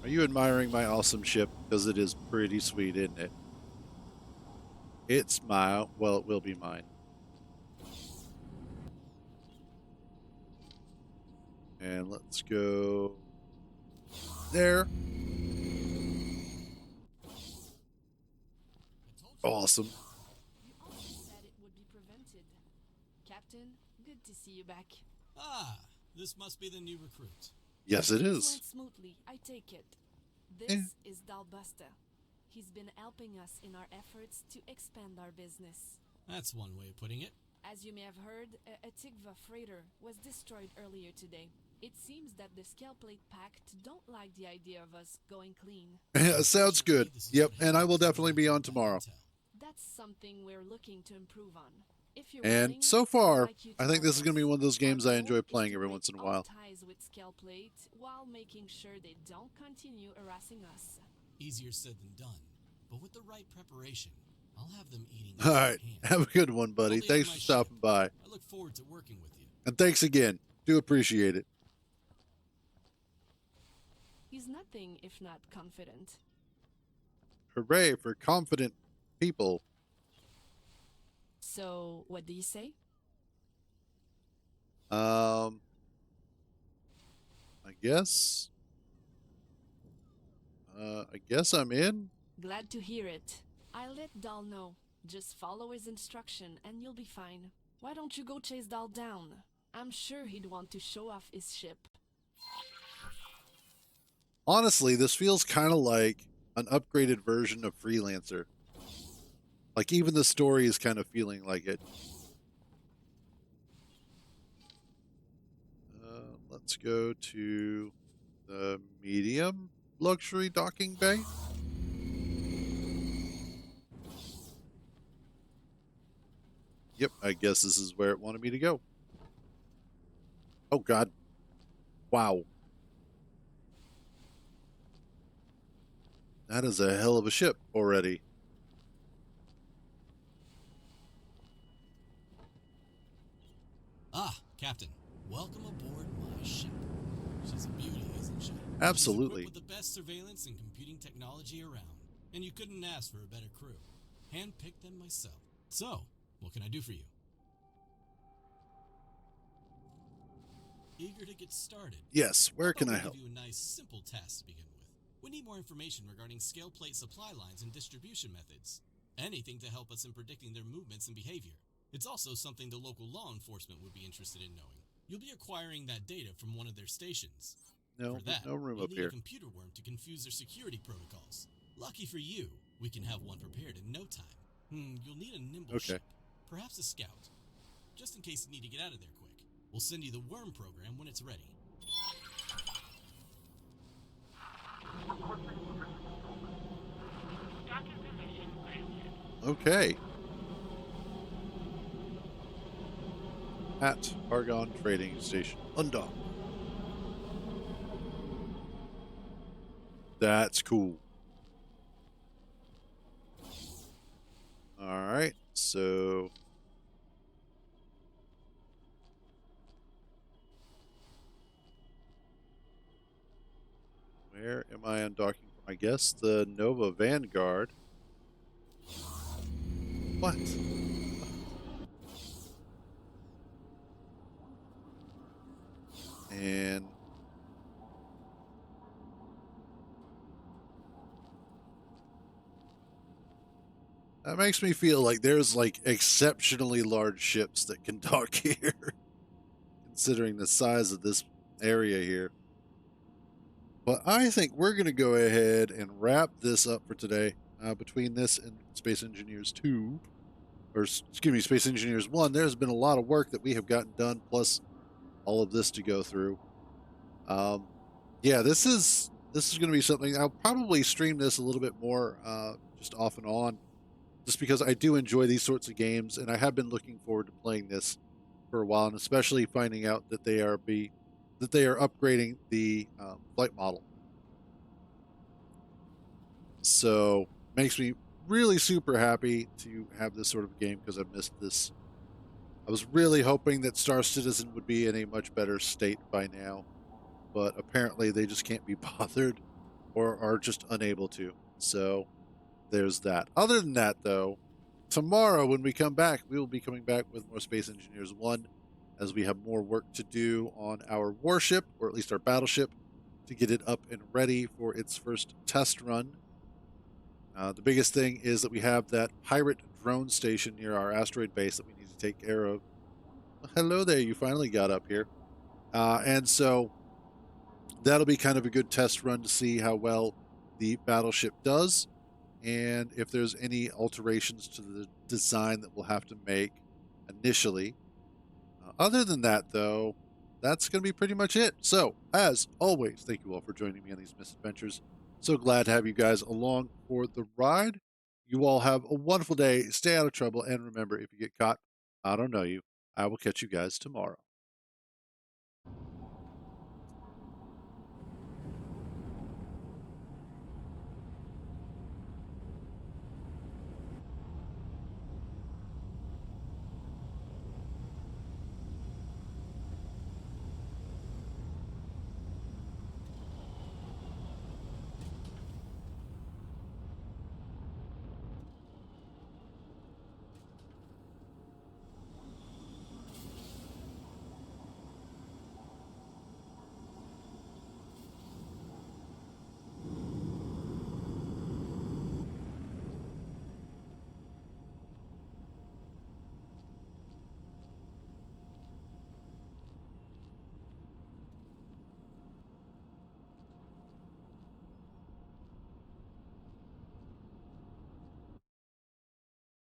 Are you admiring my awesome ship? Because it is pretty sweet, isn't it? It's my, well, it will be mine. And let's go there. Awesome. You always said it would be prevented. Captain, good to see you back. Ah, this must be the new recruit. Yes, it Things is. went smoothly, I take it. This Eh. is Dalbusta. He's been helping us in our efforts to expand our business. That's one way of putting it. As you may have heard, a Tigva freighter was destroyed earlier today. It seems that the Scaleplate Pact don't like the idea of us going clean. Sounds good. This is Yep, what and I will happens when definitely you be have on bad tomorrow. intel. That's something we're looking to improve on. If you're And willing, so I'd far, like you to I think help this is going to be us. one of those games Our I goal enjoy is playing to every break once in a all while. ties with Scaleplate while making sure they don't continue harassing us. Easier said than done. But with the right preparation, I'll have them eating All us right, in hand. have a good one, buddy. I'll be on Thanks my for stopping by. I look forward to working with you. And thanks again. Do appreciate it. He's nothing if not confident. Hooray for confident people. So, what do you say? I guess. I guess I'm in. Glad to hear it. I'll let Dal know. Just follow his instruction and you'll be fine. Why don't you go chase Dal down? I'm sure he'd want to show off his ship. Honestly, this feels kind of like an upgraded version of Freelancer. Like, even the story is kind of feeling like it. Let's go to the medium luxury docking bay. Yep, I guess this is where it wanted me to go. Oh, God. Wow. That is a hell of a ship already. Ah, Captain, welcome aboard my ship. She's a beauty, isn't she? Absolutely. She's equipped with the best surveillance and computing technology around, and you couldn't ask for a better crew. Handpicked them myself. So, what can I do for you? Eager to get started? Yes, where How can about I we help? give you a nice, simple task to begin with. We need more information regarding scale plate supply lines and distribution methods. Anything to help us in predicting their movements and behavior. It's also something the local law enforcement would be interested in knowing. You'll be acquiring that data from one of their stations. No, For there's that, no room you'll up need here. a computer worm to confuse their security protocols. Lucky for you, we can have one prepared in no time. You'll need a nimble Okay. ship, perhaps a scout. Just in case you need to get out of there quick, we'll send you the worm program when it's ready. Docking permission granted. Okay. At Argon Trading Station. Undock. That's cool. Alright, so... Where am I undocking from? I guess the Nova Vanguard. What? And that makes me feel like there's like exceptionally large ships that can dock here, considering the size of this area here. But I think we're going to go ahead and wrap this up for today. Between this and Space Engineers 2, or excuse me, Space Engineers 1, there's been a lot of work that we have gotten done, plus all of this to go through. Yeah, this is going to be something. I'll probably stream this a little bit more, just off and on, just because I do enjoy these sorts of games, and I have been looking forward to playing this for a while, and especially finding out that that they are upgrading the flight model. So makes me really super happy to have this sort of game because I missed this. I was really hoping that Star Citizen would be in a much better state by now, but apparently they just can't be bothered or are just unable to. So there's that. Other than that, though, tomorrow when we come back, we will be coming back with more Space Engineers 1 as we have more work to do on our warship, or at least our battleship, to get it up and ready for its first test run. The biggest thing is that we have that pirate drone station near our asteroid base that we need to take care of. Well, hello there, you finally got up here. And so that'll be kind of a good test run to see how well the battleship does and if there's any alterations to the design that we'll have to make initially. Other than that, though, that's going to be pretty much it. So, as always, thank you all for joining me on these misadventures. So glad to have you guys along for the ride. You all have a wonderful day. Stay out of trouble. And remember, if you get caught, I don't know you. I will catch you guys tomorrow.